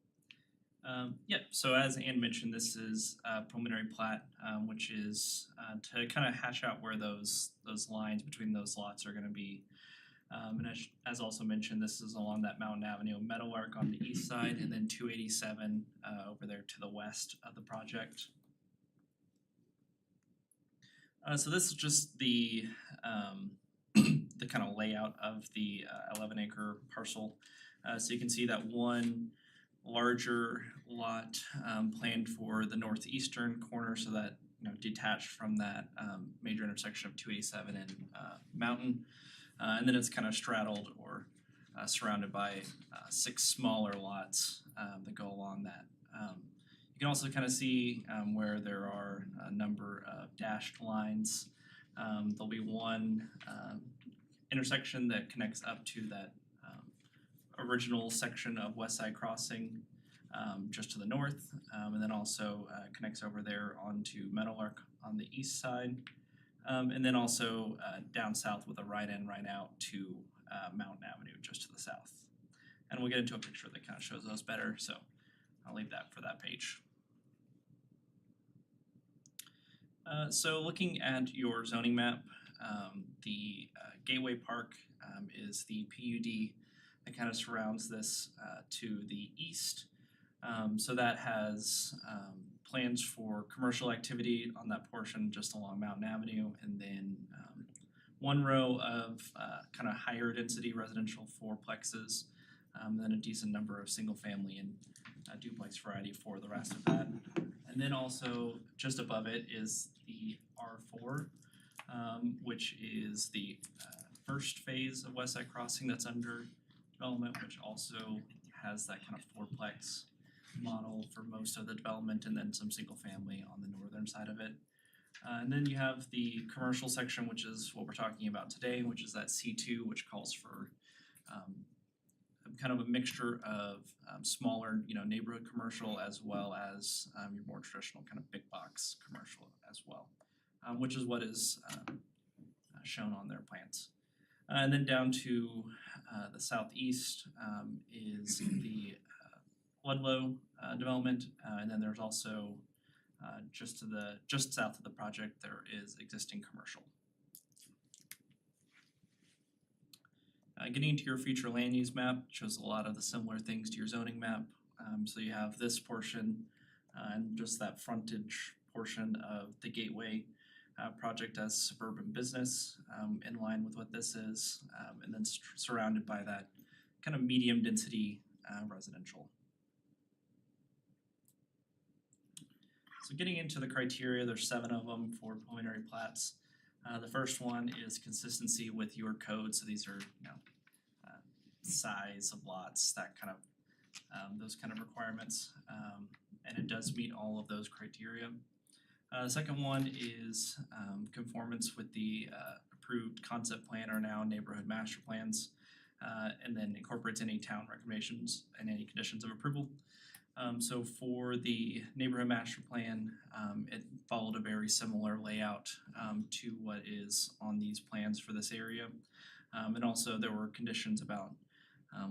So as Ann mentioned, this is a preliminary plat, which is to kind of hash out where those lines between those lots are going to be. And as also mentioned, this is along that Mountain Avenue Meadowlark on the east side, and then 287 over there to the west of the project. So this is just the kind of layout of the 11-acre parcel. So you can see that one larger lot planned for the northeastern corner, so that detached from that major intersection of 287 and Mountain. And then it's kind of straddled or surrounded by 6 smaller lots that go along that. You can also kind of see where there are a number of dashed lines. There'll be one intersection that connects up to that original section of West Side Crossing just to the north, and then also connects over there onto Meadowlark on the east side. And then also down south with a right in, right out to Mountain Avenue just to the south. And we'll get into a picture that kind of shows those better, so I'll leave that for that page. So looking at your zoning map, the Gateway Park is the PUD that kind of surrounds this to the east. So that has plans for commercial activity on that portion just along Mountain Avenue, and then one row of kind of higher density residential fourplexes, then a decent number of single family and duplex variety for the rest of that. And then also just above it is the R4, which is the first phase of West Side Crossing that's under development, which also has that kind of fourplex model for most of the development, and then some single family on the northern side of it. And then you have the commercial section, which is what we're talking about today, which is that C2, which calls for kind of a mixture of smaller, neighborhood commercial, as well as your more traditional kind of big box commercial as well, which is what is shown on their plans. And then down to the southeast is the Ludlow development, and then there's also just south of the project there is existing commercial. Getting into your future land use map shows a lot of the similar things to your zoning map. So you have this portion and just that frontage portion of the Gateway project as suburban business, in line with what this is, and then surrounded by that kind of medium density residential. So getting into the criteria, there's 7 of them for preliminary plats. The first one is consistency with your code, so these are size of lots, that kind of those kind of requirements, and it does meet all of those criteria. The second one is conformance with the approved concept plan or now neighborhood master plans, and then incorporates any town recommendations and any conditions of approval. So for the neighborhood master plan, it followed a very similar layout to what is on these plans for this area. And also there were conditions about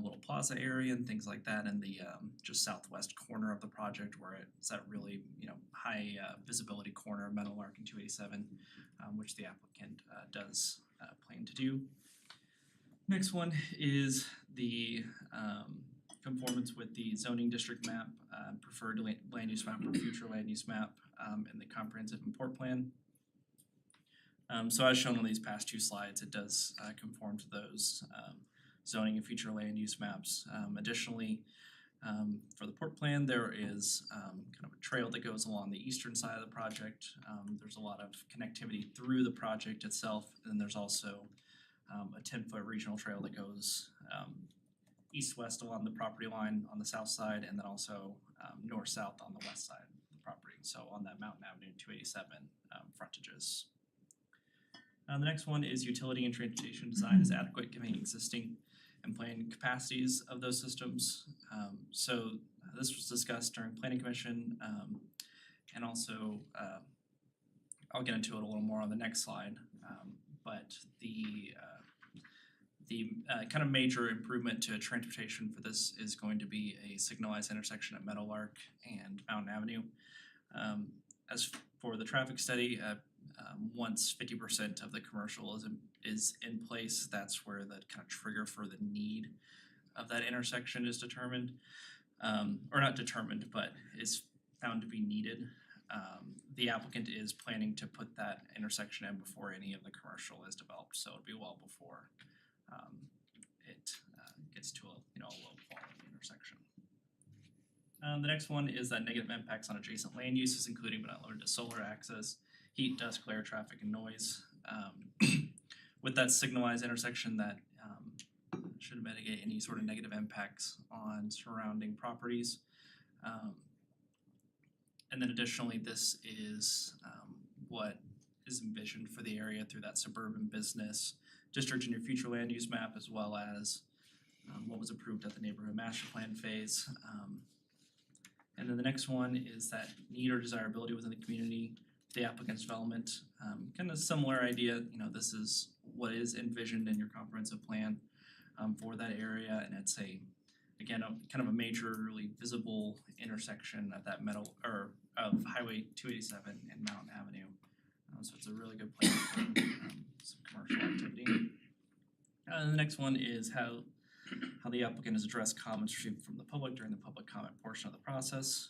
little plaza area and things like that in the just southwest corner of the project, where it's that really high visibility corner of Meadowlark and 287, which the applicant does plan to do. Next one is the conformance with the zoning district map, preferred land use map or future land use map, and the comprehensive import plan. So as shown on these past 2 slides, it does conform to those zoning and future land use maps. Additionally, for the port plan, there is kind of a trail that goes along the eastern side of the project. There's a lot of connectivity through the project itself, and there's also a 10-foot regional trail that goes east-west along the property line on the south side, and then also north-south on the west side of the property, so on that Mountain Avenue 287 frontages. The next one is utility and transportation design is adequate given existing and planned capacities of those systems. So this was discussed during planning commission, and also I'll get into it a little more on the next slide, but the kind of major improvement to transportation for this is going to be a signalized intersection at Meadowlark and Mountain Avenue. As for the traffic study, once 50% of the commercial is in place, that's where the kind of trigger for the need of that intersection is determined, or not determined, but is found to be needed. The applicant is planning to put that intersection in before any of the commercial is developed, so it'll be well before it gets to a low quality intersection. The next one is that negative impacts on adjacent land uses, including but not limited to solar access, heat, dust, glare, traffic, and noise. With that signalized intersection, that should mitigate any sort of negative impacts on surrounding properties. And then additionally, this is what is envisioned for the area through that suburban business district in your future land use map, as well as what was approved at the neighborhood master plan phase. And then the next one is that need or desirability within the community, the applicant's development. Kind of similar idea, this is what is envisioned in your comprehensive plan for that area, and it's a again, kind of a majorly visible intersection at that metal, or of Highway 287 and Mountain Avenue. So it's a really good place for some commercial activity. The next one is how the applicant has addressed comments received from the public during the public comment portion of the process.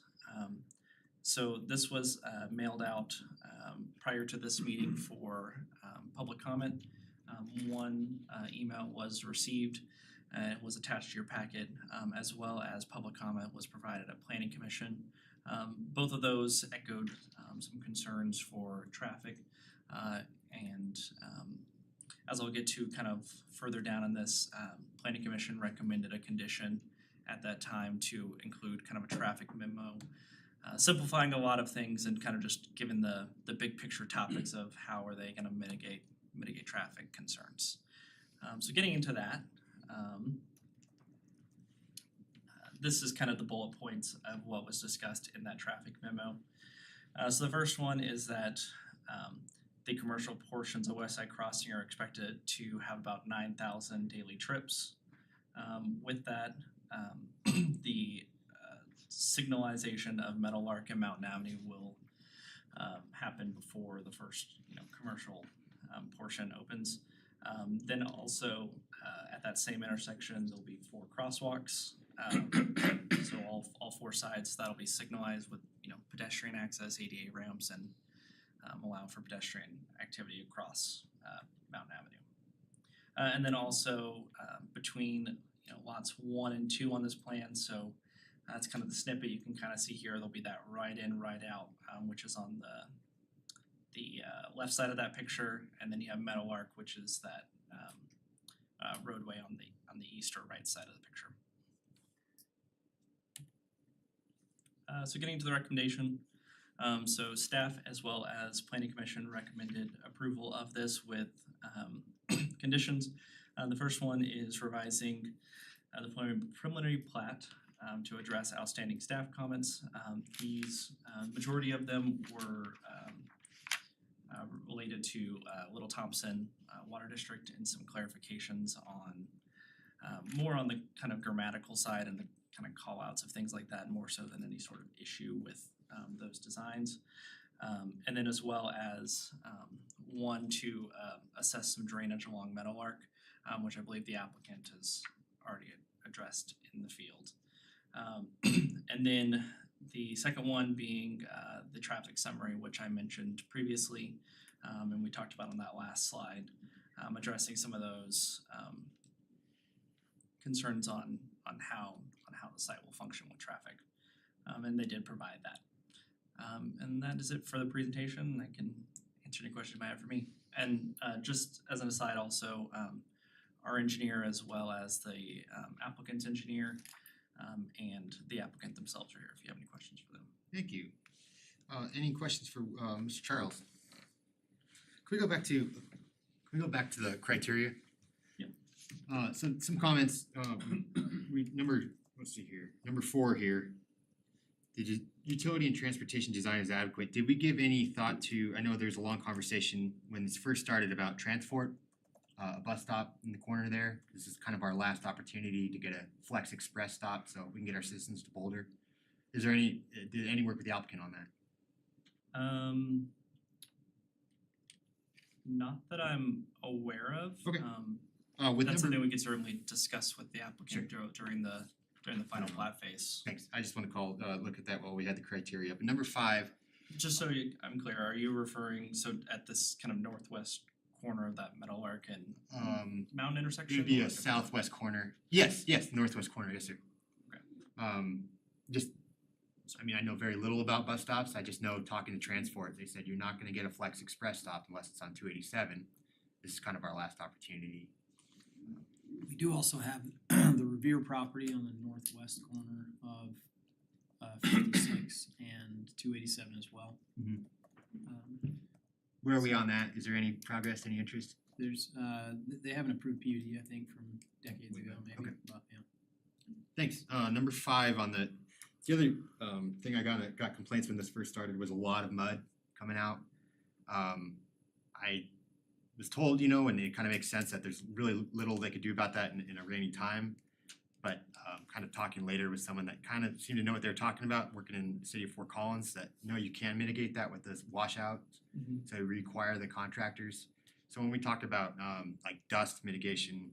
So this was mailed out prior to this meeting for public comment. One email was received and was attached to your packet, as well as public comment was provided at Planning Commission. Both of those echoed some concerns for traffic, and as I'll get to kind of further down in this, Planning Commission recommended a condition at that time to include kind of a traffic memo, simplifying a lot of things and kind of just giving the big picture topics of how are they gonna mitigate traffic concerns. So getting into that, this is kind of the bullet points of what was discussed in that traffic memo. So the first one is that the commercial portions of West Side Crossing are expected to have about 9,000 daily trips. With that, the signalization of Meadowlark and Mountain Avenue will happen before the first, commercial portion opens. Then also at that same intersection, there'll be 4 crosswalks. So all 4 sides that'll be signalized with pedestrian access, ADA ramps, and allow for pedestrian activity across Mountain Avenue. And then also between lots 1 and 2 on this plan. So that's kind of the snippet you can kind of see here. There'll be that right in, right out, which is on the left side of that picture, and then you have Meadowlark, which is that roadway on the east or right side of the picture. So getting to the recommendation, so staff as well as Planning Commission recommended approval of this with conditions. The first one is revising the preliminary plat to address outstanding staff comments. These majority of them were related to Little Thompson Water District and some clarifications on more on the kind of grammatical side and the kind of call outs of things like that, more so than any sort of issue with those designs. And then as well as one to assess some drainage along Meadowlark, which I believe the applicant has already addressed in the field. And then the second one being the traffic summary, which I mentioned previously, and we talked about on that last slide, addressing some of those concerns on how the site will function with traffic, and they did provide that. And that is it for the presentation. I can answer any questions you might have for me. And just as an aside, also our engineer as well as the applicant's engineer and the applicant themselves are here if you have any questions for them. Thank you. Any questions for Mr. Charles? Can we go back to the criteria? Yeah. So some comments. Let's see here. Number 4 here. The utility and transportation design is adequate. Did we give any thought to? I know there's a long conversation when this first started about Transport, a bus stop in the corner there. This is kind of our last opportunity to get a Flex Express stop, so we can get our citizens to Boulder. Is there did any work with the applicant on that? Not that I'm aware of. Okay. That's something we could certainly discuss with the applicant during the final plat phase. Thanks. I just want to look at that while we had the criteria up. And number 5. Just so I'm clear, are you referring at this kind of northwest corner of that Meadowlark and Mountain intersection? It would be a southwest corner. Yes, northwest corner. Yes, sir. Okay. I know very little about bus stops. I just know talking to Transport, they said you're not going to get a Flex Express stop unless it's on 287. This is kind of our last opportunity. We do also have the Revere property on the northwest corner of 56 and 287 as well. Where are we on that? Is there any progress, any interest? There's they have an approved PUD, I think, from decades ago, maybe. Okay. But, yeah. Thanks. Number 5 on the other thing I got complaints when this first started was a lot of mud coming out. I was told, and it kind of makes sense that there's really little they could do about that in a rainy time. but kind of talking later with someone that kind of seemed to know what they were talking about, working in the city of Fort Collins, that no, you can mitigate that with this washout. So we require the contractors. So when we talked about like dust mitigation,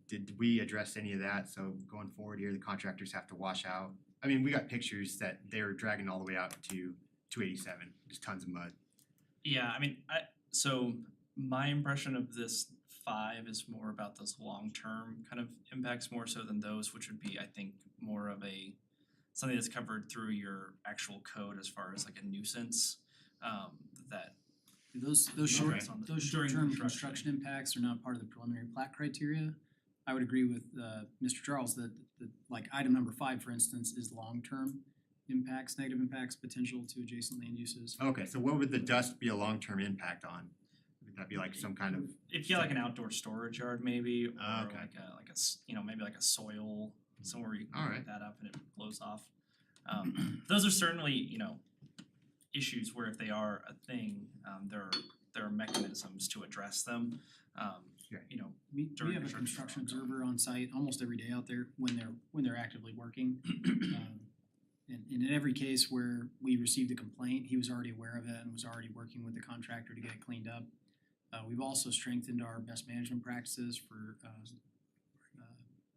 did we address any of that? So going forward here, the contractors have to wash out. I mean, we got pictures that they were dragging all the way out to 287, just tons of mud. Yeah, I mean, so my impression of this 5 is more about those long-term kind of impacts more so than those, which would be, I think, more of something that's covered through your actual code as far as like a nuisance, that Those Okay. short, On the- those during short-term construction. construction impacts are not part of the preliminary plat criteria. I would agree with Mr. Charles that like item number 5, for instance, is long-term impacts, negative impacts potential to adjacent land uses. Okay, so what would the dust be a long-term impact on? Would that be like some kind of, if you have like an outdoor storage yard maybe, or Okay. like a maybe like a soil, somewhere where you can Alright. put that up and it blows off. Those are certainly, issues where if they are a thing, there are mechanisms to address them. We During have a construction construction observer on site almost every day out there when they're actively working. And in every case where we received a complaint, he was already aware of it and was already working with the contractor to get it cleaned up. We've also strengthened our best management practices for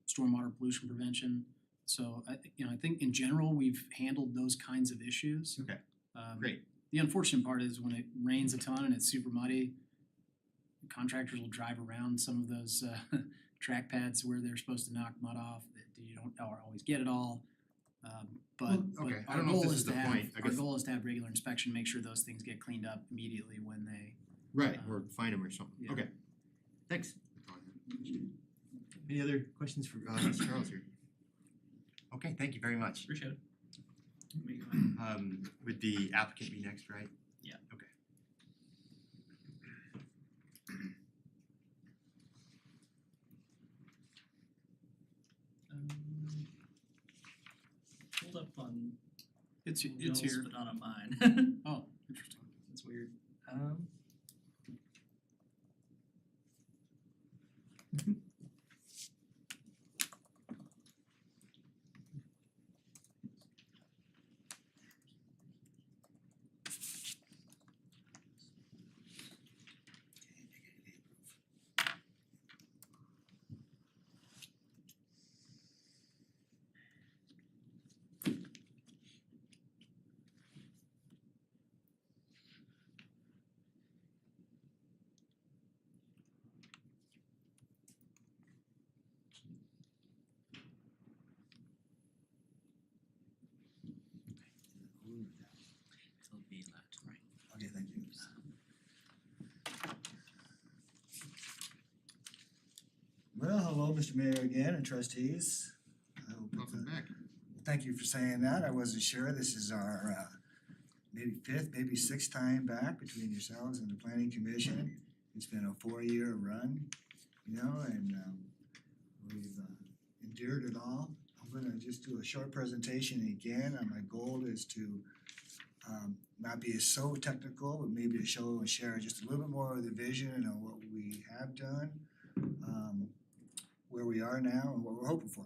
stormwater pollution prevention. So I think in general, we've handled those kinds of issues. Okay, great. The unfortunate part is when it rains a ton and it's super muddy, contractors will drive around some of those track pads where they're supposed to knock mud off. That you don't always get it all. But okay, I our don't know if goal this is is the to have, point, I our guess. goal is to have regular inspection, make sure those things get cleaned up immediately when they. Right, or find them or something. yeah. Okay, thanks. Any other questions for Mr. Charles here? Okay, thank you very much. Appreciate it. Would the applicant be next, right? Yeah. Okay. Pulled up on It's Will's, here. but not on mine. Oh, interesting. That's weird. Okay, thank you. Well, hello, Mr. Mayor again and trustees. I hope it's, Welcome back. Thank you for saying that. I wasn't sure. This is our maybe 5th, maybe 6th time back between yourselves and the planning commission. It's been a 4-year run, and we've endured it all. I'm gonna just do a short presentation again, and my goal is to not be so technical, but maybe to show and share just a little bit more of the vision of what we have done, where we are now, and what we're hoping for.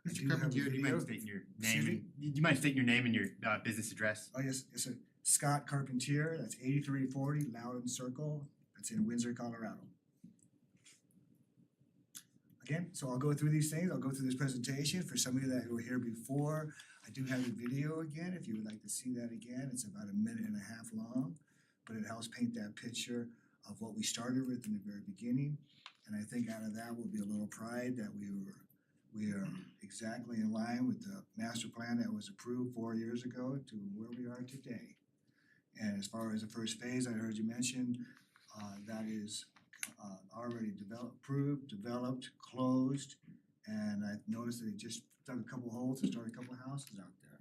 I Mr. do have a Carpentier, do you mind video. stating your Excuse name and, do you mind stating your name and your business address? Oh, yes, sir. Scott Carpentier, that's 8340 Loudon Circle, that's in Windsor, Colorado. Again, so I'll go through these things, I'll go through this presentation. For some of you that were here before, I do have the video again, if you would like to see that again. It's about 1.5 minutes long, but it helps paint that picture of what we started with in the very beginning. And I think out of that will be a little pride that we are exactly in line with the master plan that was approved 4 years ago to where we are today. And as far as the first phase, I heard you mention, that is already approved, developed, closed, and I've noticed that they just dug a couple holes and started a couple houses out there.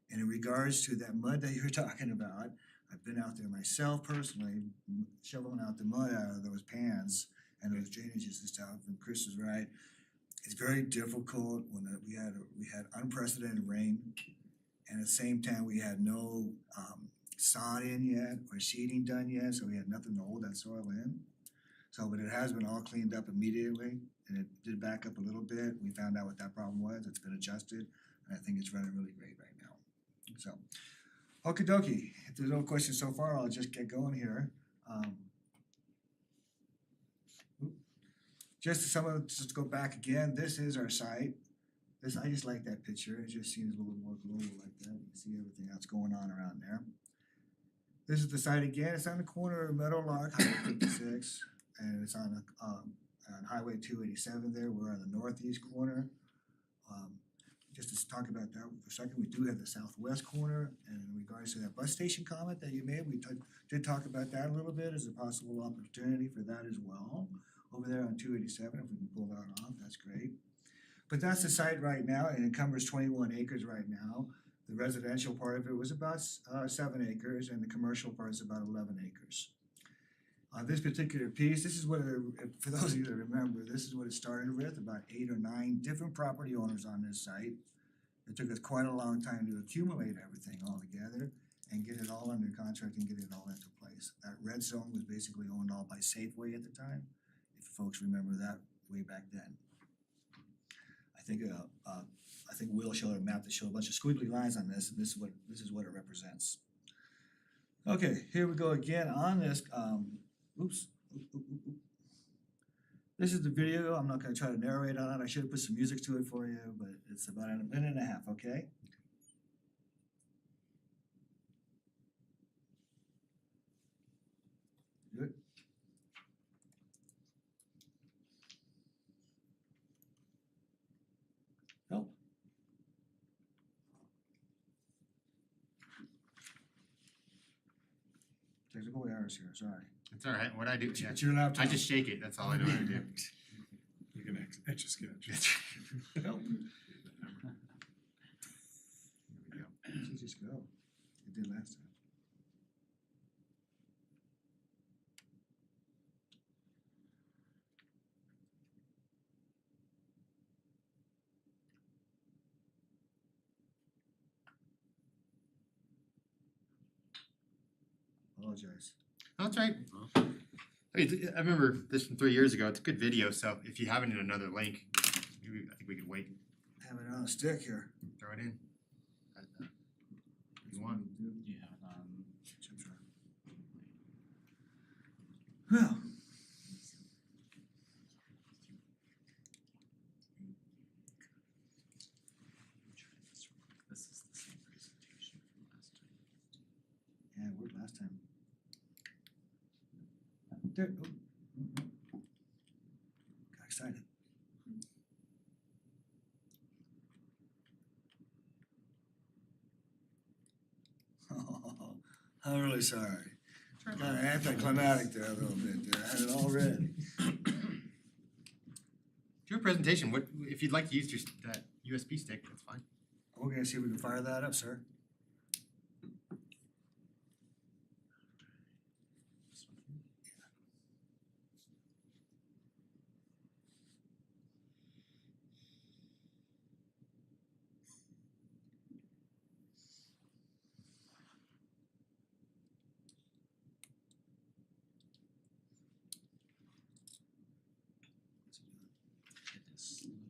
And in regards to that mud that you're talking about, I've been out there myself personally, shoveling out the mud out of those pans and those drainages and stuff, and Chris was right. It's very difficult when we had unprecedented rain, and at the same time, we had no sod in yet or seeding done yet, so we had nothing to hold that soil in. So, but it has been all cleaned up immediately, and it did back up a little bit. We found out what that problem was. It's been adjusted, and I think it's running really great right now. So, okie dokie. If there's no questions so far, I'll just get going here. Just to go back again, this is our site. I just like that picture. It just seems a little more global like that. You can see everything that's going on around there. This is the site again. It's on the corner of Meadowlark, Highway 56, and it's on Highway 287 there. We're on the northeast corner. Just to talk about that for a second, we do have the southwest corner, and in regards to that bus station comment that you made, we did talk about that a little bit as a possible opportunity for that as well. Over there on 287, if we can pull that off, that's great. But that's the site right now. It encumbers 21 acres right now. The residential part of it was about 7 acres, and the commercial part is about 11 acres. This particular piece, this is what, for those of you that remember, this is what it started with, about 8 or 9 different property owners on this site. It took us quite a long time to accumulate everything all together and get it all under contract and get it all into place. That red zone was basically owned all by Safeway at the time, if folks remember that way back then. I think Will showed a map that showed a bunch of squiggly lines on this, and this is what it represents. Okay, here we go again on this. This is the video. I'm not gonna try to narrate on it. I should have put some music to it for you, but it's about a minute and a half, okay? Good. Help. Technical errors here, sorry. It's all right. What I do, It's- yeah, it's your laptop. I just shake it. That's all I know how to do. You can etch a sketch. Help. Let's just go. It did last time. Apologize. No, that's right. I remember this from 3 years ago. It's a good video, so if you have it in another link, I think we could wait. Have it on a stick here. Throw it in. You want? Yeah, Well. This is the same presentation from last time. Yeah, it worked last time. There, got excited. I'm really sorry. Kind of anticlimactic there a little bit there. I had it all ready. Do a presentation. What if you'd like to use that USB stick? That's fine. We're gonna see if we can fire that up, sir. It is slowly opening.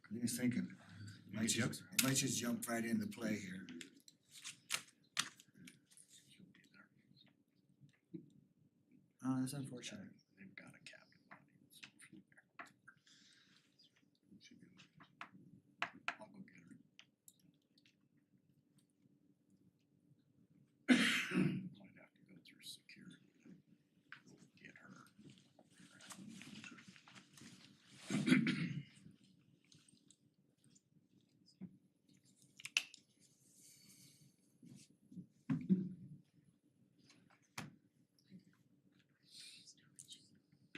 I think it's thinking. It might just jump right into play here. Oh, that's unfortunate. They've got a captive audience. I'll go get her. Might have to go through security to go get her.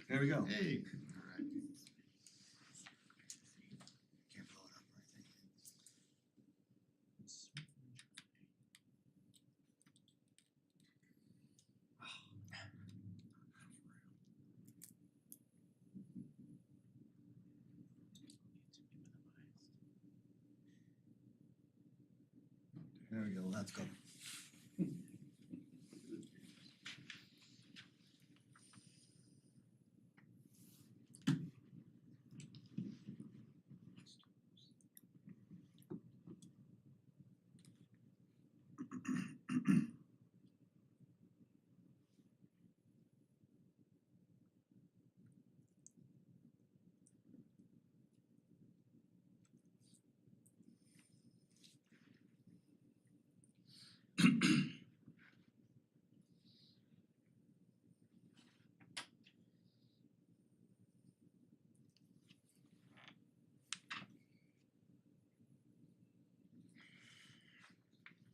There we go. Hey. Can't pull it up, I think. There we go, let's go.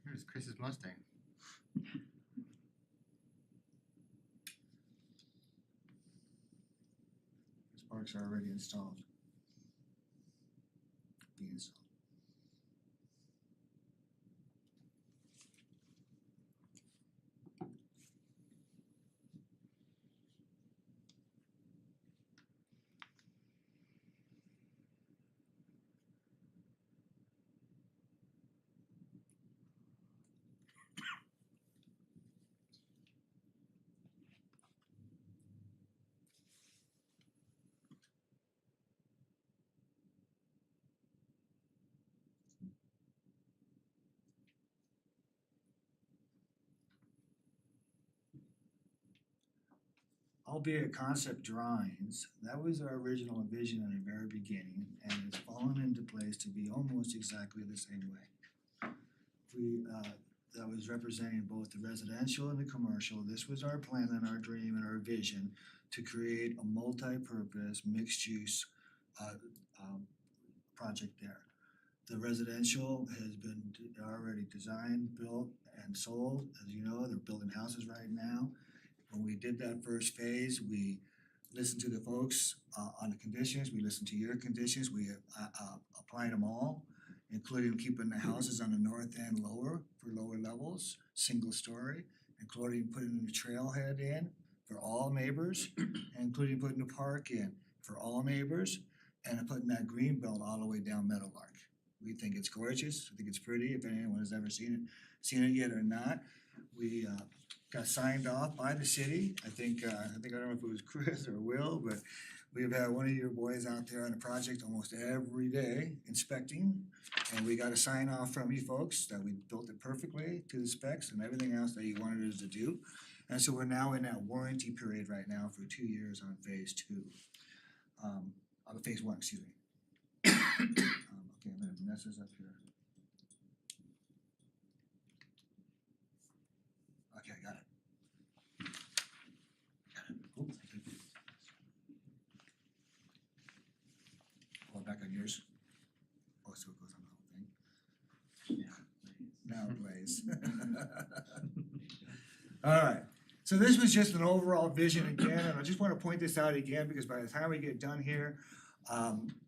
Here's Chris's Mustang. The sparks are already installed. Being installed. Albeit concept drawings, that was our original vision in the very beginning, and it's fallen into place to be almost exactly the same way. That was representing both the residential and the commercial. This was our plan and our dream and our vision to create a multi-purpose, mixed-use project there. The residential has been already designed, built, and sold. As you know, they're building houses right now. When we did that first phase, we listened to the folks on the conditions, we listened to your conditions, we applied them all, including keeping the houses on the north end lower for lower levels, single story, including putting the trailhead in for all neighbors, including putting the park in for all neighbors, and putting that green belt all the way down Meadowlark. We think it's gorgeous, I think it's pretty, if anyone has ever seen it yet or not. We got signed off by the city. I don't know if it was Chris or Will, but we've had one of your boys out there on the project almost every day inspecting. And we got a sign off from you folks that we built it perfectly to the specs and everything else that you wanted us to do. And so we're now in that warranty period right now for 2 years on phase 2. Phase 1, excuse me. Okay, I'm gonna mess this up here. Okay, I got it. Oops. Pull it back on yours. Oh, so it goes on the whole thing. Yeah, now it plays. All right, so this was just an overall vision again, and I just want to point this out again because by the time we get done here,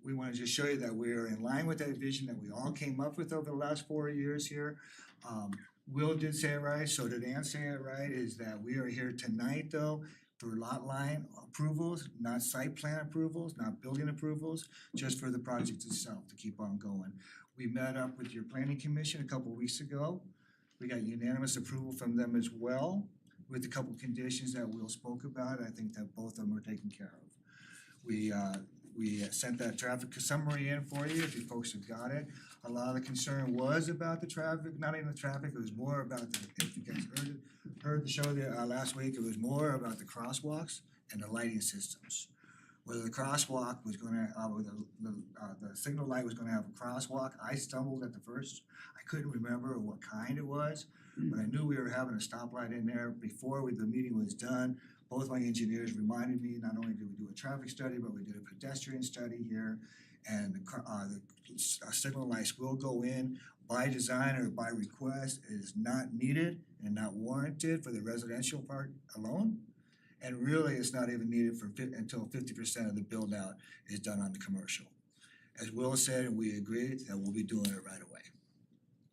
we want to just show you that we're in line with that vision that we all came up with over the last 4 years here. Will did say it right, so did Ann say it right, is that we are here tonight though for lot line approvals, not site plan approvals, not building approvals, just for the project itself to keep on going. We met up with your planning commission a couple weeks ago. We got unanimous approval from them as well with a couple conditions that Will spoke about. I think that both of them are taken care of. We sent that traffic summary in for you if you folks have got it. A lot of the concern was about the traffic, not even the traffic, it was more about the, if you guys heard the show there last week, it was more about the crosswalks and the lighting systems. Whether the crosswalk was gonna, the signal light was gonna have a crosswalk, I stumbled at the first. I couldn't remember what kind it was, but I knew we were having a stoplight in there before the meeting was done. Both my engineers reminded me, not only did we do a traffic study, but we did a pedestrian study here. And the signal lights will go in by design or by request. It is not needed and not warranted for the residential part alone. And really, it's not even needed until 50% of the build out is done on the commercial. As Will said, and we agreed that we'll be doing it right away.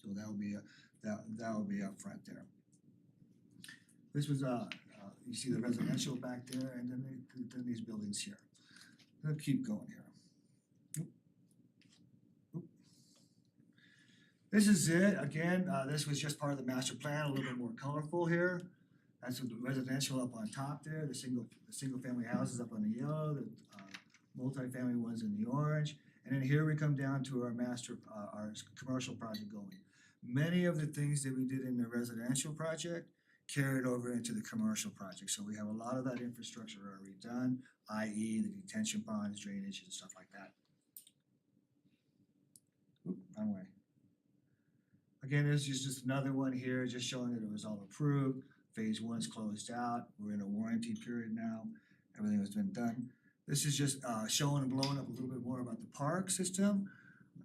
So that will be up front there. This was you see the residential back there, and then these buildings here. Let's keep going here. This is it, again, this was just part of the master plan, a little bit more colorful here. That's the residential up on top there, the single family houses up on the yellow, the multifamily ones in the orange. And then here we come down to our our commercial project going. Many of the things that we did in the residential project carried over into the commercial project. So we have a lot of that infrastructure already done, i.e. the detention ponds, drainage and stuff like that. Oop, wrong way. Again, this is just another one here, just showing that it was all approved. Phase 1's closed out. We're in a warranty period now. Everything has been done. This is just showing and blowing up a little bit more about the park system.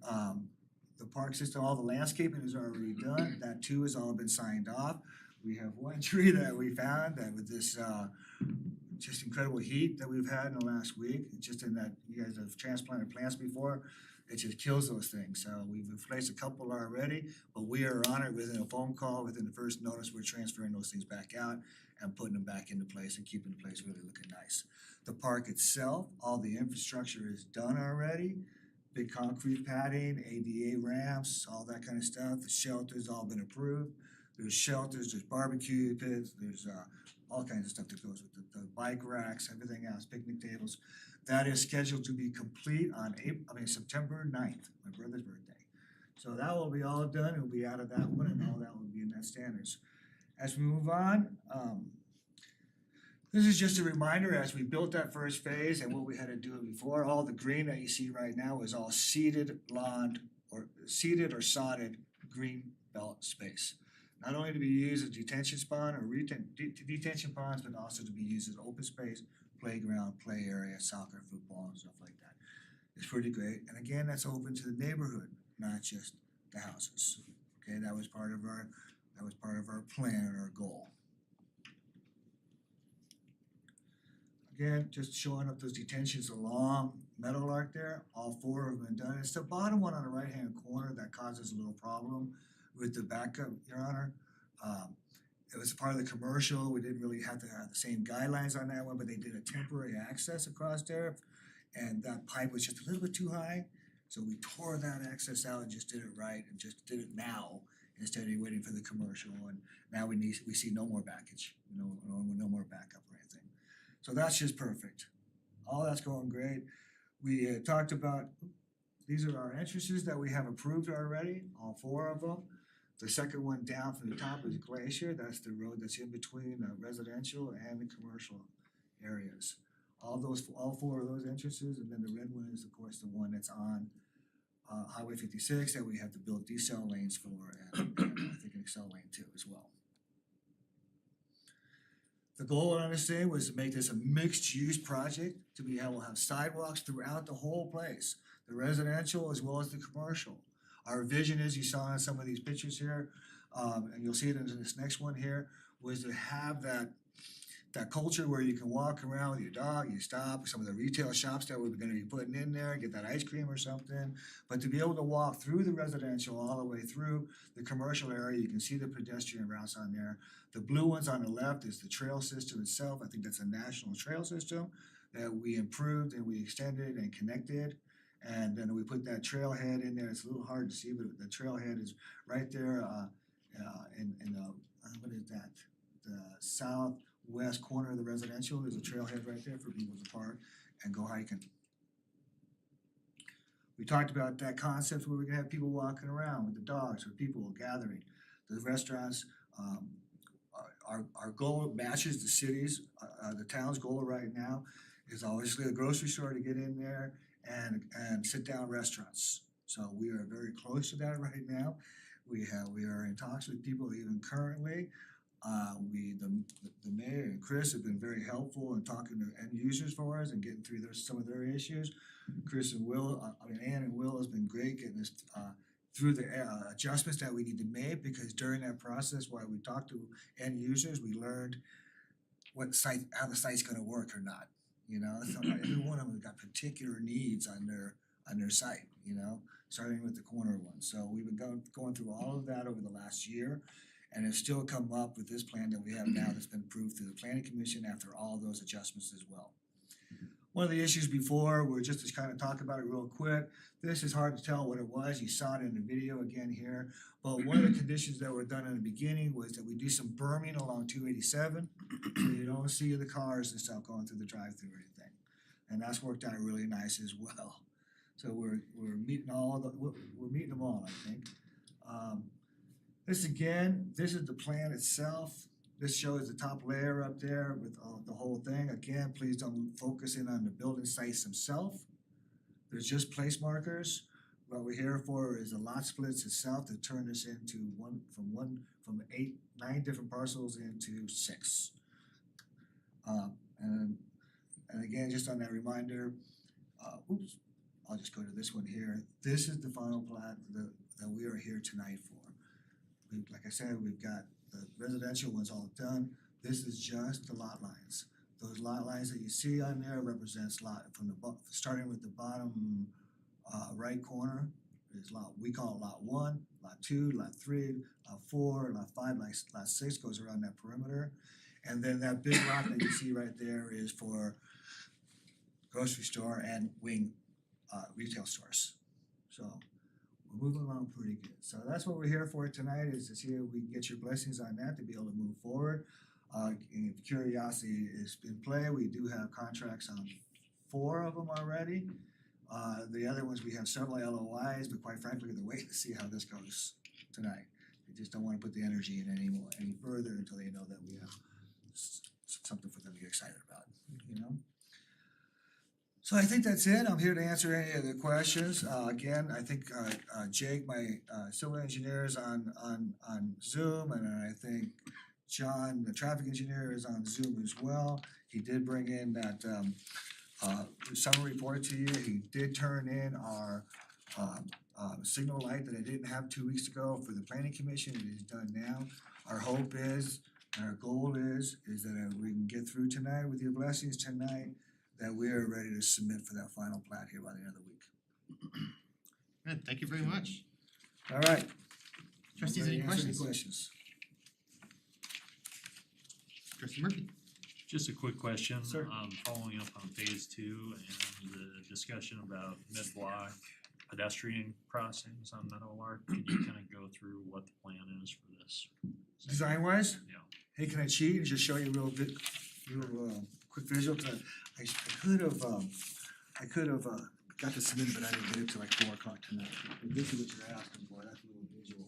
The park system, all the landscaping is already done. That too has all been signed off. We have one tree that we found that with this just incredible heat that we've had in the last week, just in that you guys have transplanted plants before, it just kills those things. So we've replaced a couple already, but we are on it within a phone call, within the first notice, we're transferring those things back out and putting them back into place and keeping the place really looking nice. The park itself, all the infrastructure is done already. Big concrete padding, ADA ramps, all that kind of stuff. The shelter's all been approved. There's shelters, there's barbecue pits, there's all kinds of stuff that goes with the bike racks, everything else, picnic tables. That is scheduled to be complete on September 9th, my brother's birthday. So that will be all done, it'll be out of that one and all that will be in that standards. As we move on, this is just a reminder as we built that first phase and what we had to do before, all the green that you see right now is all seeded lawn or seeded or sodded green belt space. Not only to be used as detention pond or detention ponds, but also to be used as open space, playground, play area, soccer, football, and stuff like that. It's pretty great. And again, that's open to the neighborhood, not just the houses. Okay, that was part of our plan and our goal. Again, just showing up those detentions along Meadowlark there, all 4 have been done. It's the bottom one on the right-hand corner that causes a little problem with the backup, Your Honor. It was part of the commercial, we didn't really have to have the same guidelines on that one, but they did a temporary access across there. And that pipe was just a little bit too high, so we tore that access out and just did it right and just did it now instead of waiting for the commercial. And now we see no more backage, no more backup or anything. So that's just perfect. All that's going great. We talked about, these are our entrances that we have approved already, all 4 of them. The second one down from the top is Glacier. That's the road that's in between the residential and the commercial areas. All 4 of those entrances, and then the red one is of course the one that's on Highway 56 that we have to build decel lanes for, and I think an accel lane too as well. The goal on this thing was to make this a mixed-use project, to be able to have sidewalks throughout the whole place, the residential as well as the commercial. Our vision is, you saw in some of these pictures here, and you'll see it in this next one here, was to have that culture where you can walk around with your dog, you stop, some of the retail shops that we're gonna be putting in there, get that ice cream or something. But to be able to walk through the residential all the way through the commercial area, you can see the pedestrian routes on there. The blue ones on the left is the trail system itself. I think that's a national trail system that we improved and we extended and connected. And then we put that trailhead in there. It's a little hard to see, but the trailhead is right there in what is that? The southwest corner of the residential. There's a trailhead right there for people to park and go hiking. We talked about that concept where we're gonna have people walking around with the dogs or people gathering. The restaurants, our goal matches the city's, the town's goal right now is obviously a grocery store to get in there and sit down restaurants. So we are very close to that right now. We are in talks with people even currently. The mayor and Chris have been very helpful in talking to end users for us and getting through some of their issues. Chris and Will, Ann and Will has been great getting us through the adjustments that we need to make, because during that process while we talked to end users, we learned how the site's gonna work or not. So every one of them got particular needs on their site, starting with the corner one. So we've been going through all of that over the last year, and have still come up with this plan that we have now that's been approved through the planning commission after all those adjustments as well. One of the issues before, we're just to kind of talk about it real quick, this is hard to tell what it was, you saw it in the video again here. But one of the conditions that were done in the beginning was that we do some berming along 287, so you don't see the cars and stuff going through the drive-through or anything. And that's worked out really nice as well. So we're meeting all the, we're meeting them all, I think. This again, this is the plan itself. This shows the top layer up there with the whole thing. Again, please don't focus in on the building sites themselves. There's just place markers. What we're here for is the lot splits itself to turn this into from 9 different parcels into 6. And again, just on that reminder, I'll just go to this one here. This is the final plat that we are here tonight for. Like I said, we've got the residential ones all done. This is just the lot lines. Those lot lines that you see on there represents lot from starting with the bottom right corner is lot, we call it lot 1, lot 2, lot 3, lot 4, lot 5, lot 6 goes around that perimeter. And then that big lot that you see right there is for grocery store and wing retail stores. So we're moving along pretty good. So that's what we're here for tonight, is to see if we can get your blessings on that to be able to move forward. If curiosity is in play, we do have contracts on 4 of them already. The other ones, we have several LOIs, but quite frankly, they're waiting to see how this goes tonight. They just don't want to put the energy in any further until they know that we have something for them to get excited about, you know? So I think that's it. I'm here to answer any of the questions. Again, I think Jake, my civil engineer, is on Zoom, and I think John, the traffic engineer, is on Zoom as well. He did bring in that summary report to you. He did turn in our signal light that I didn't have 2 weeks ago for the planning commission. It is done now. Our hope is, and our goal is that we can get through tonight with your blessings tonight, that we are ready to submit for that final plat here by the end of the week. Good, thank you very much. All right. Trustees, Ready any to answer questions? questions? Trustee Murphy? Just a quick question, Sir. Following up on phase 2 and the discussion about mid-block pedestrian crossings on Meadowlark, could you kind of go through what the plan is for this? Design wise? Yeah. Hey, can I cheat and just show you real quick visual? I could have got this submitted, but I didn't get it till like 4 o'clock tonight. If this is what you're asking for, that's a little visual.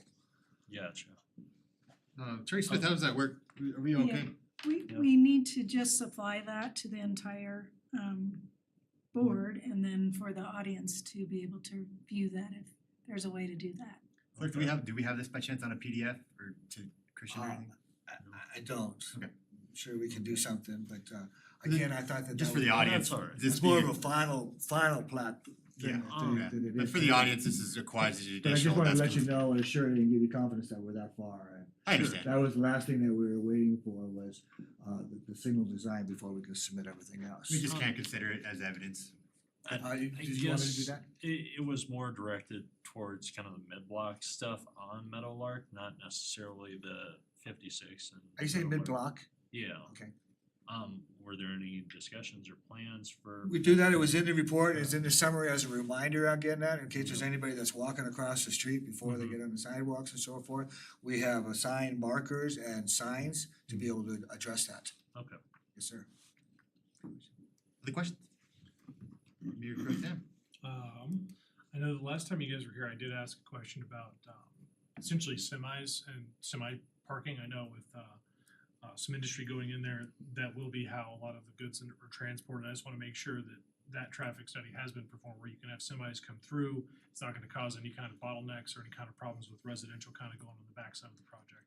Gotcha. Terry Smith, how does that work? Are we okay? We need to just supply that to the entire board, and then for the audience to be able to view that if there's a way to do that. Clerk, do we have this by chance on a PDF or to Christian or anything? I don't. Okay. I'm sure we can do something, but again, I thought that Just that for the was- audience, That's all right. this It's more of being- a final plat thing. Yeah, than it but is for the tonight. audience, this is a quasi-judicial. But I just wanted to that's let you cool. know and assure you and give you confidence that we're that far. I understand. That was the last thing that we were waiting for was the signal design before we could submit everything else. We just can't consider it as evidence. I did you want me to do guess that? it was more directed towards kind of the mid-block stuff on Meadowlark, not necessarily the 56 and. Are you saying mid-block? Yeah. Okay. Were there any discussions or plans for? We do that, it was in the report, it's in the summary as a reminder again that, in case there's anybody that's walking across the street before they get on the sidewalks and so forth. We have assigned markers and signs to be able to address that. Okay. Yes, sir. Other questions? Mayor Pro Tem? I know the last time you guys were here, I did ask a question about essentially semis and semi parking. I know with some industry going in there, that will be how a lot of the goods are transported. I just want to make sure that that traffic study has been performed where you can have semis come through. It's not going to cause any kind of bottlenecks or any kind of problems with residential kind of going on the backside of the project.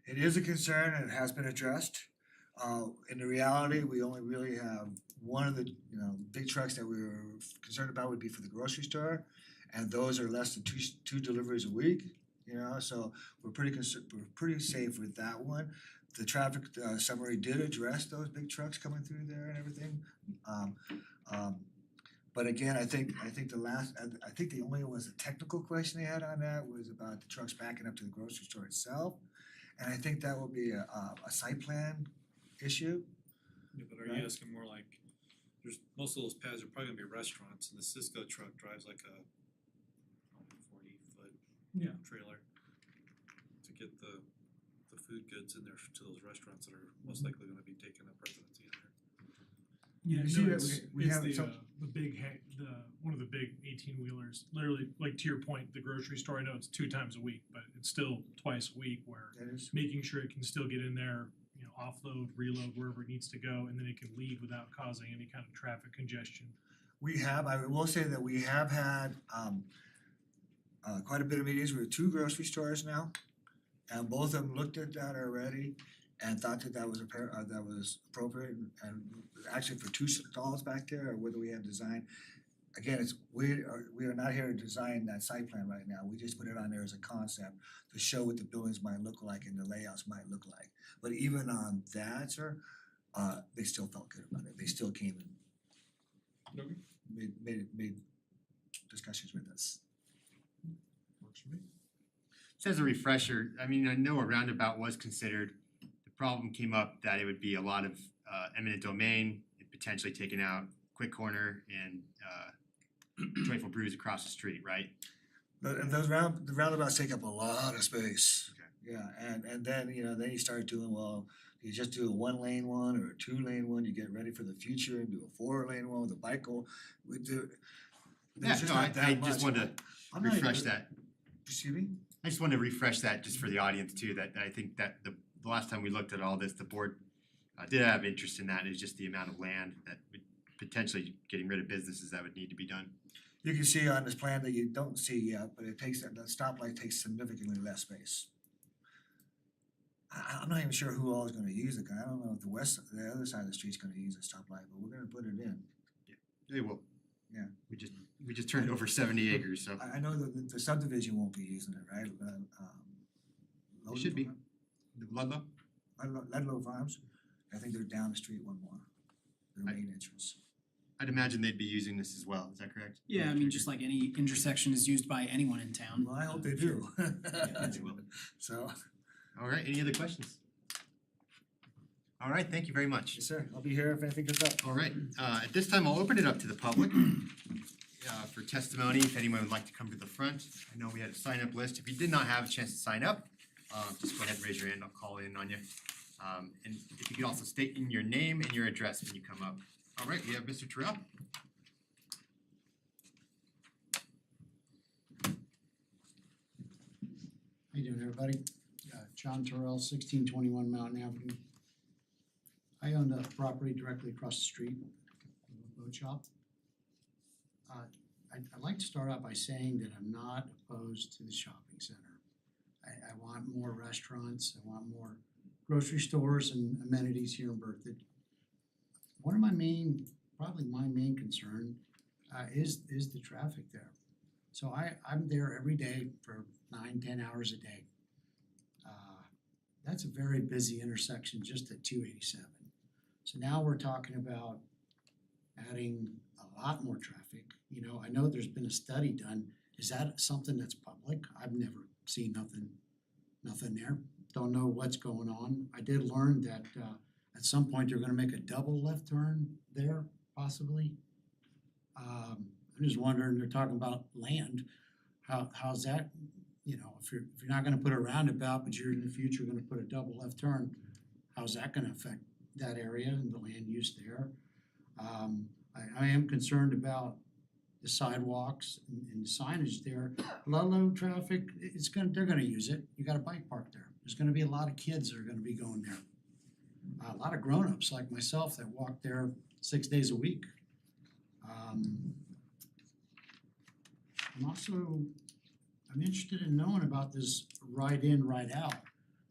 It is a concern and it has been addressed. In the reality, we only really have one of the, big trucks that we were concerned about would be for the grocery store. And those are less than two deliveries a week, so we're pretty safe with that one. The traffic summary did address those big trucks coming through there and everything. But again, I think the only was a technical question they had on that was about the trucks backing up to the grocery store itself. And I think that will be a site plan issue. Yeah, but are Right. you asking more like there's, most of those pads are probably gonna be restaurants, and the Cisco truck drives like a 40-foot Yeah. trailer to get the food goods in there to those restaurants that are most likely gonna be taking up residency in there. Yeah, You see no, that it's, we it's have the, some- the big, one of the big 18-wheelers, literally, like to your point, the grocery store, I know it's 2 times a week, but it's still twice a week where That is. making sure it can still get in there, you know, offload, reload, wherever it needs to go, and then it can leave without causing any kind of traffic congestion. I will say that we have had quite a bit of meetings with 2 grocery stores now. And both of them looked at that already and thought that that was that was appropriate and actually for 2 stalls back there or whether we have design. Again, we are not here to design that site plan right now. We just put it on there as a concept to show what the buildings might look like and the layouts might look like. But even on that, sir, they still felt good about it. They still came and made discussions with us. Works for me. So as a refresher, I mean, I know a roundabout was considered. The problem came up that it would be a lot of eminent domain, potentially taking out Quick Corner and Joyful Brews across the street, right? But the roundabouts take up a lot of space. Okay. Yeah, and then, you know, then you start doing, well, you just do a 1-lane one or a 2-lane one, you get ready for the future and do a 4-lane one with a bike. We do. Yeah, no, I just wanted to refresh that. Excuse me? I just wanted to refresh that just for the audience too, that I think that the last time we looked at all this, the board did have interest in that, is just the amount of land that would potentially getting rid of businesses that would need to be done. You can see on this plan that you don't see yet, but it takes, the stoplight takes significantly less space. I'm not even sure who all is gonna use it, 'cause I don't know if the other side of the street's gonna use a stoplight, but we're gonna put it in. They will. Yeah. We just turned over 70 acres, so. I know that the subdivision won't be using it, right? It should be. Ludlow? Ludlow Farms, I think they're down the street one more, their main entrance. I'd imagine they'd be using this as well, is that correct? Yeah, I mean, just like any intersection is used by anyone in town. Well, I hope they do. They will. So. All right, any other questions? All right, thank you very much. Yes, sir, I'll be here if anything comes up. All right, at this time, I'll open it up to the public for testimony, if anyone would like to come to the front. I know we had a sign-up list. If you did not have a chance to sign up, just go ahead and raise your hand, I'll call in on you. And if you could also state in your name and your address when you come up. All right, we have Mr. Terrell. How you doing, everybody? John Terrell, 1621 Mountain Avenue. I own the property directly across the street from the boat shop. I'd like to start out by saying that I'm not opposed to the shopping center. I want more restaurants, I want more grocery stores and amenities here in Berthoud. One of my probably my main concern is the traffic there. So I'm there every day for 9-10 hours a day. That's a very busy intersection just at 287. So now we're talking about adding a lot more traffic. You know, I know there's been a study done. Is that something that's public? I've never seen nothing there. Don't know what's going on. I did learn that at some point they're gonna make a double left turn there, possibly. I'm just wondering, they're talking about land. How's that, you know, if you're not gonna put a roundabout, but you're in the future gonna put a double left turn, how's that gonna affect that area and the land use there? I am concerned about the sidewalks and signage there. Ludlow traffic, they're gonna use it. You got a bike park there. There's gonna be a lot of kids that are gonna be going there. A lot of grown-ups like myself that walk there 6 days a week. I'm interested in knowing about this right in, right out.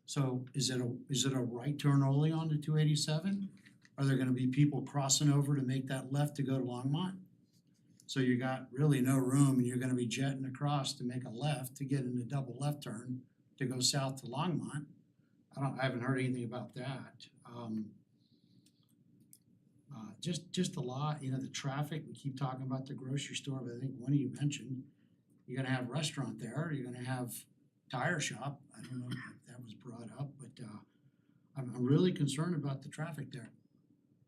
So is it a right turn only on the 287? Are there gonna be people crossing over to make that left to go to Longmont? So you got really no room and you're gonna be jetting across to make a left to get in a double left turn to go south to Longmont. I haven't heard anything about that. Just a lot, you know, the traffic, we keep talking about the grocery store, but I think one of you mentioned, you're gonna have restaurant there, you're gonna have tire shop. I don't know if that was brought up, but I'm really concerned about the traffic there.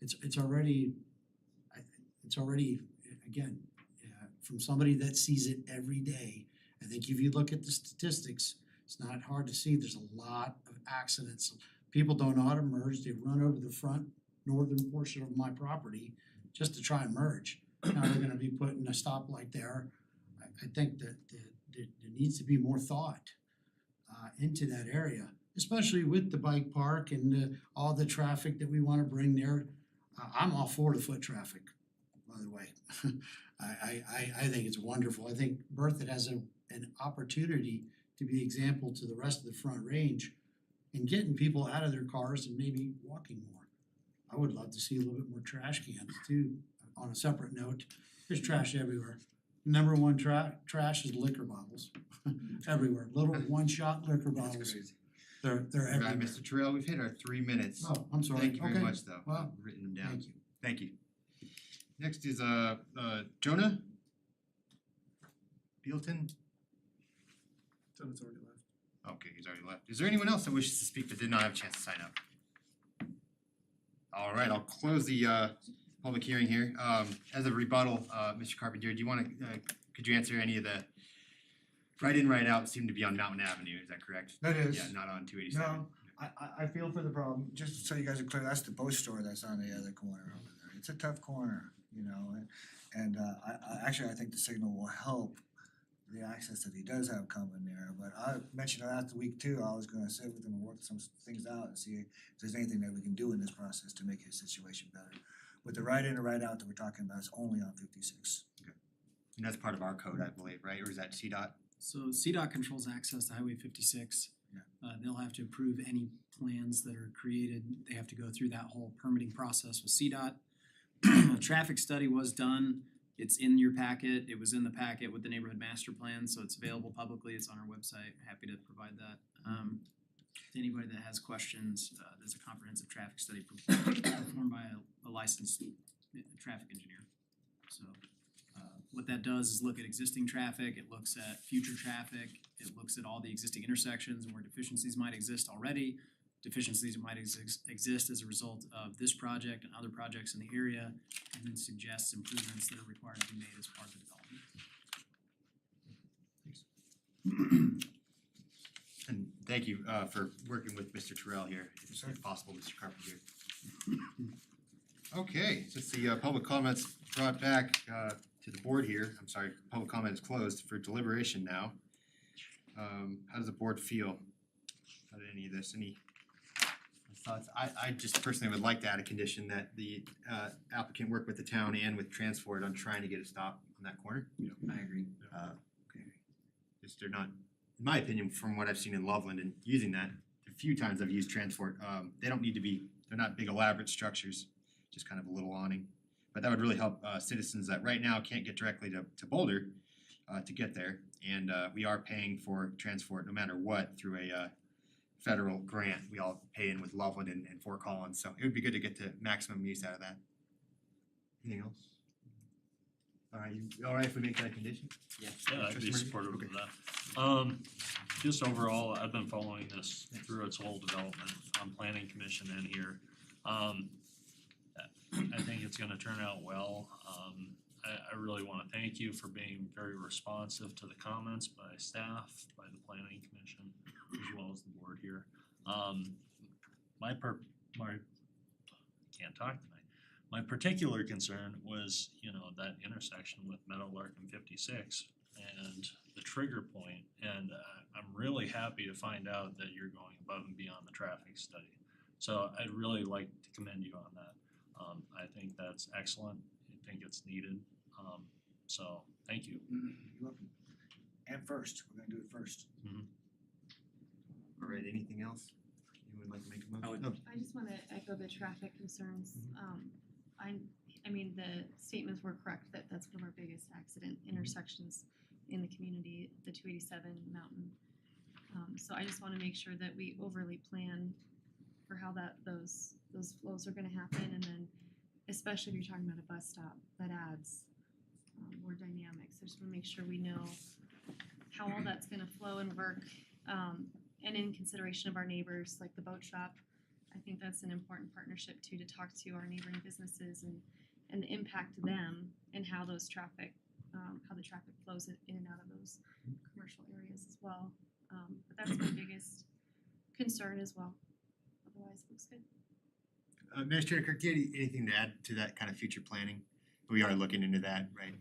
It's already, it's already, again, from somebody that sees it every day, I think if you look at the statistics, it's not hard to see, there's a lot of accidents. People don't know how to merge, they run over the front northern portion of my property just to try and merge. Now they're gonna be putting a stoplight there. I think that there needs to be more thought into that area, especially with the bike park and all the traffic that we wanna bring there. I'm all for the foot traffic, by the way. I think it's wonderful. I think Berthoud has an opportunity to be example to the rest of the Front Range in getting people out of their cars and maybe walking more. I would love to see a little bit more trash cans too. On a separate note, there's trash everywhere. Number one trash is liquor bottles everywhere. Little one-shot liquor That's bottles. crazy. They're All everywhere. right, Mr. Terrell, we've hit our 3 minutes. Oh, I'm sorry. Thank you very Okay. much, though. Well, I've written them down. thank you. Thank you. Next is Jonah Bealton. Jonah's already left. Okay, he's already left. Is there anyone else that wishes to speak but did not have a chance to sign up? All right, I'll close the public hearing here. As a rebuttal, Mr. Carpenter, do you wanna could you answer any of the right in, right out seem to be on Mountain Avenue, is that correct? That is. Yeah, not on 287. No, I feel for the problem, just so you guys are clear, that's the boat store that's on the other corner over there. It's a tough corner, you know, and I think the signal will help the access that he does have coming there, but I mentioned last week too, I was gonna sit with him and work some things out and see if there's anything that we can do in this process to make his situation better. With the right in and right out that we're talking about, it's only on 56. And that's part of our code, I believe, right? Or is that CDOT? So CDOT controls access to Highway 56. Yeah. They'll have to approve any plans that are created. They have to go through that whole permitting process with CDOT. A traffic study was done. It's in your packet. It was in the packet with the neighborhood master plan, so it's available publicly. It's on our website. Happy to provide that. To anybody that has questions, there's a comprehensive traffic study performed by a licensed traffic engineer. So what that does is look at existing traffic, it looks at future traffic, it looks at all the existing intersections where deficiencies might exist already, deficiencies that might exist as a result of this project and other projects in the area, and then suggests improvements that are required to be made as part of the development. And thank you for working with Mr. Terrell here, Yes, sir. if possible, Mr. Carpenter. Okay, since the public comments brought back to the board here, I'm sorry, public comment is closed for deliberation now. How does the board feel about any of this? Any thoughts? I just personally would like to add a condition that the applicant work with the town and with Transport on trying to get a stop on that corner. I agree. Just they're not, in my opinion, from what I've seen in Loveland and using that, the few times I've used Transport, they don't need to be, they're not big elaborate structures, just kind of a little awning. But that would really help citizens that right now can't get directly to Boulder to get there. And we are paying for Transport no matter what through a federal grant. We all pay in with Loveland and Fort Collins, so it would be good to get the maximum use out of that. Anything else? All right if we make that a condition? Yeah, I'd be Trustee Murphy? supportive Okay. of that. Just overall, I've been following this through its whole development on planning commission and here. I think it's gonna turn out well. I really wanna thank you for being very responsive to the comments by staff, by the planning commission, as well as the board here. My particular concern was, that intersection with Meadowlark and 56 and the trigger point, and I'm really happy to find out that you're going above and beyond the traffic study. So I'd really like to commend you on that. I think that's excellent. I think it's needed. So thank you. You're welcome. And first, we're gonna do it first. All right, anything else? Anyone like to make a motion? I just wanna echo the traffic concerns. I mean, the statements were correct that that's one of our biggest accident intersections in the community, the 287 Mountain. So I just wanna make sure that we overly plan for how those flows are gonna happen, and then especially if you're talking about a bus stop, that adds more dynamics. I just wanna make sure we know how all that's gonna flow and work, and in consideration of our neighbors, like the boat shop. I think that's an important partnership too, to talk to our neighboring businesses and impact them and how those traffic, how the traffic flows in and out of those commercial areas as well. But that's my biggest concern as well. Otherwise, it looks good. Administrator Kirk, do you have anything to add to that kind of future planning? We are looking into that, right?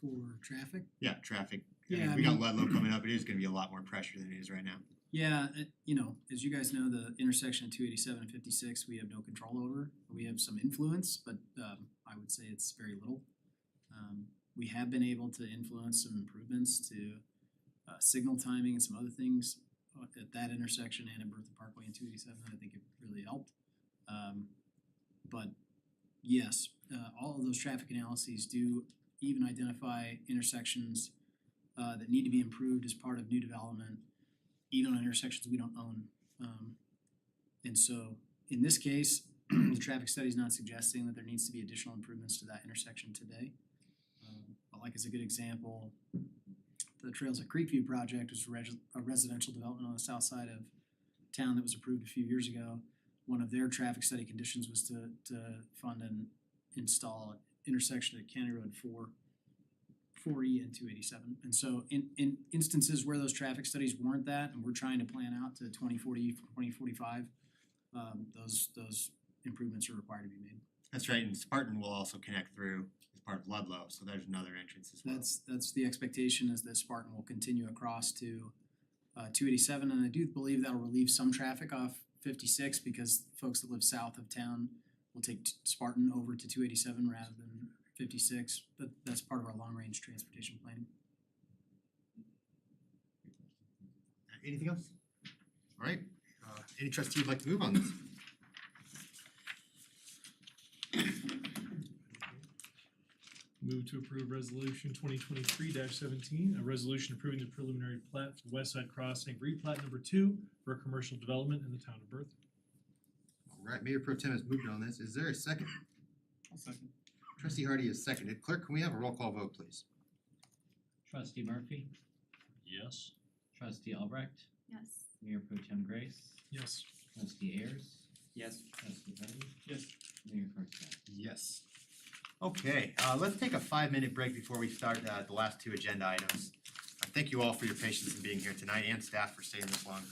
For traffic? Yeah, traffic. Yeah, I We got mean- Ludlow coming up, it is gonna be a lot more pressure than it is right now. Yeah, you know, as you guys know, the intersection of 287 and 56, we have no control over. We have some influence, but I would say it's very little. We have been able to influence some improvements to signal timing and some other things at that intersection and at Bertha Parkway and 287. I think it really helped. But yes, all of those traffic analyses do even identify intersections that need to be improved as part of new development, even on intersections we don't own. And so in this case, the traffic study is not suggesting that there needs to be additional improvements to that intersection today. But like as a good example, the Trails at Creekview project was a residential development on the south side of town that was approved a few years ago. One of their traffic study conditions was to fund and install an intersection at County Road 4E and 287. And so in instances where those traffic studies warrant that, and we're trying to plan out to 2040, 2045, those improvements are required to be made. That's right, and Spartan will also connect through as part of Ludlow, so there's another entrance as well. That's the expectation, is that Spartan will continue across to 287, and I do believe that'll relieve some traffic off 56 because folks that live south of town will take Spartan over to 287 rather than 56. But that's part of our long-range transportation planning. Anything else? All right, any trustee would like to move on this? Move to approve resolution 2023-17, a resolution approving the preliminary plat for West Side Crossing replat number 2 for a commercial development in the town of Bertha. All right, Mayor Pro Tem has moved on this. Is there a second? I'll second. Trustee Hardy is seconded. Clerk, can we have a roll call vote, please? Trustee Murphy, Yes. Trustee Albrecht, Yes. Mayor Pro Tem Grace, Yes. Trustee Ayers, Yes. Trustee Hardy, Yes. Mayor Karstoff. Yes. Okay, let's take a 5-minute break before we start the last two agenda items. Thank you all for your patience in being here tonight, and staff for staying this long.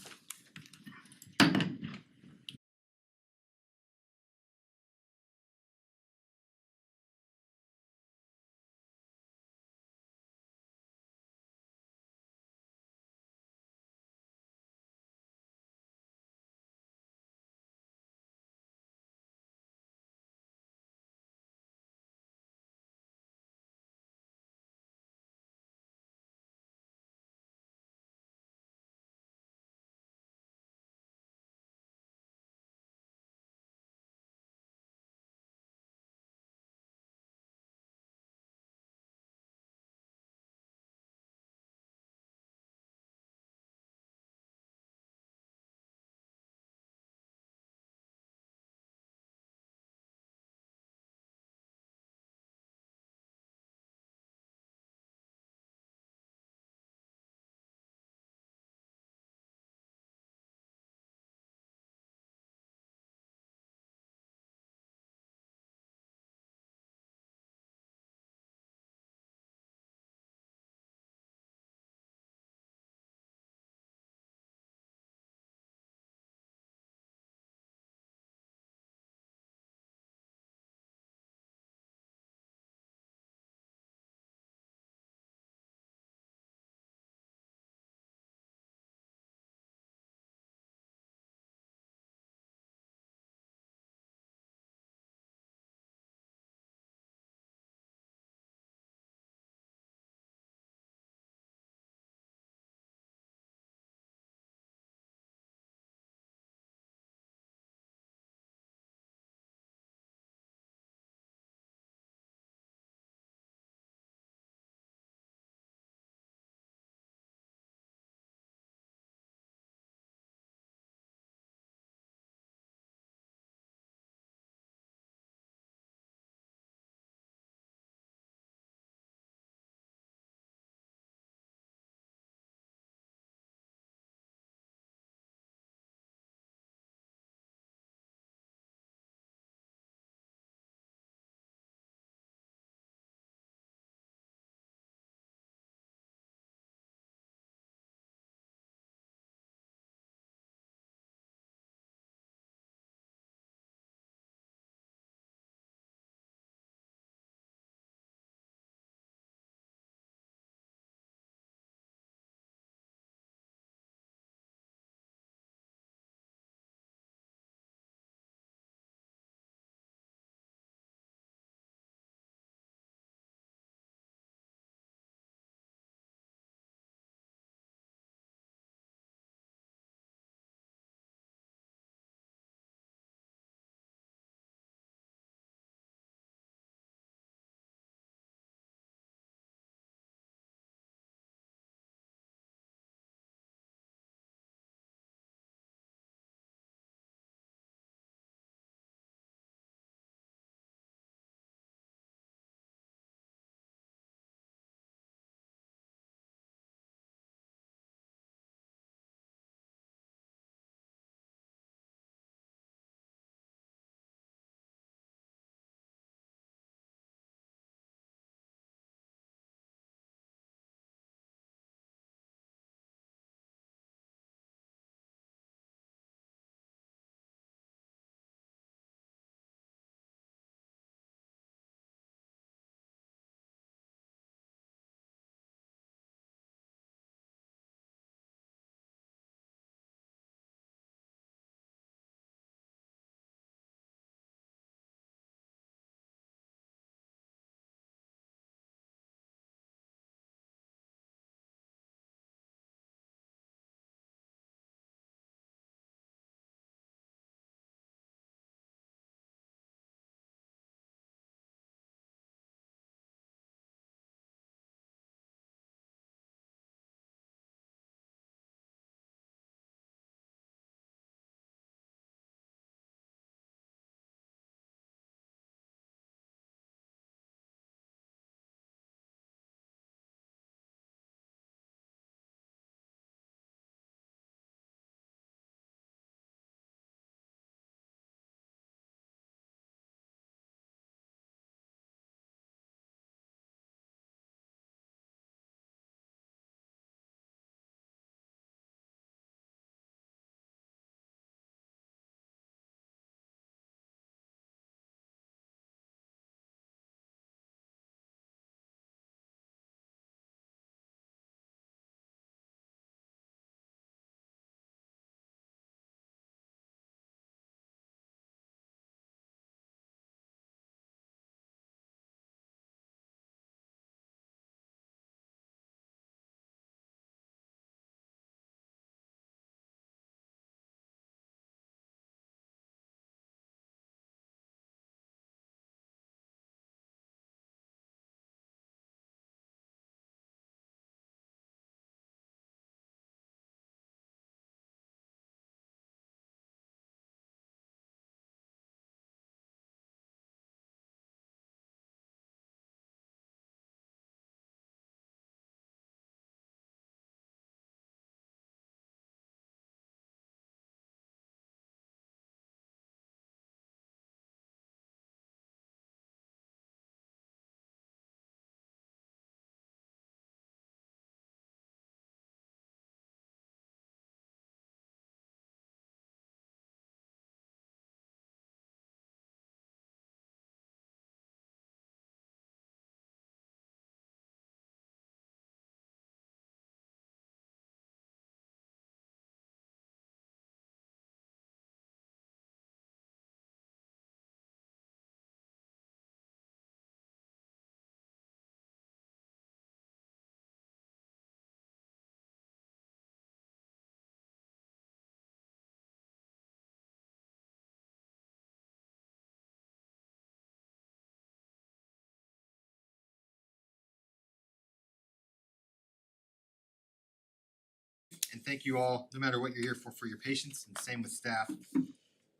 and thank you all, no matter what you're here for your patience, and same with staff.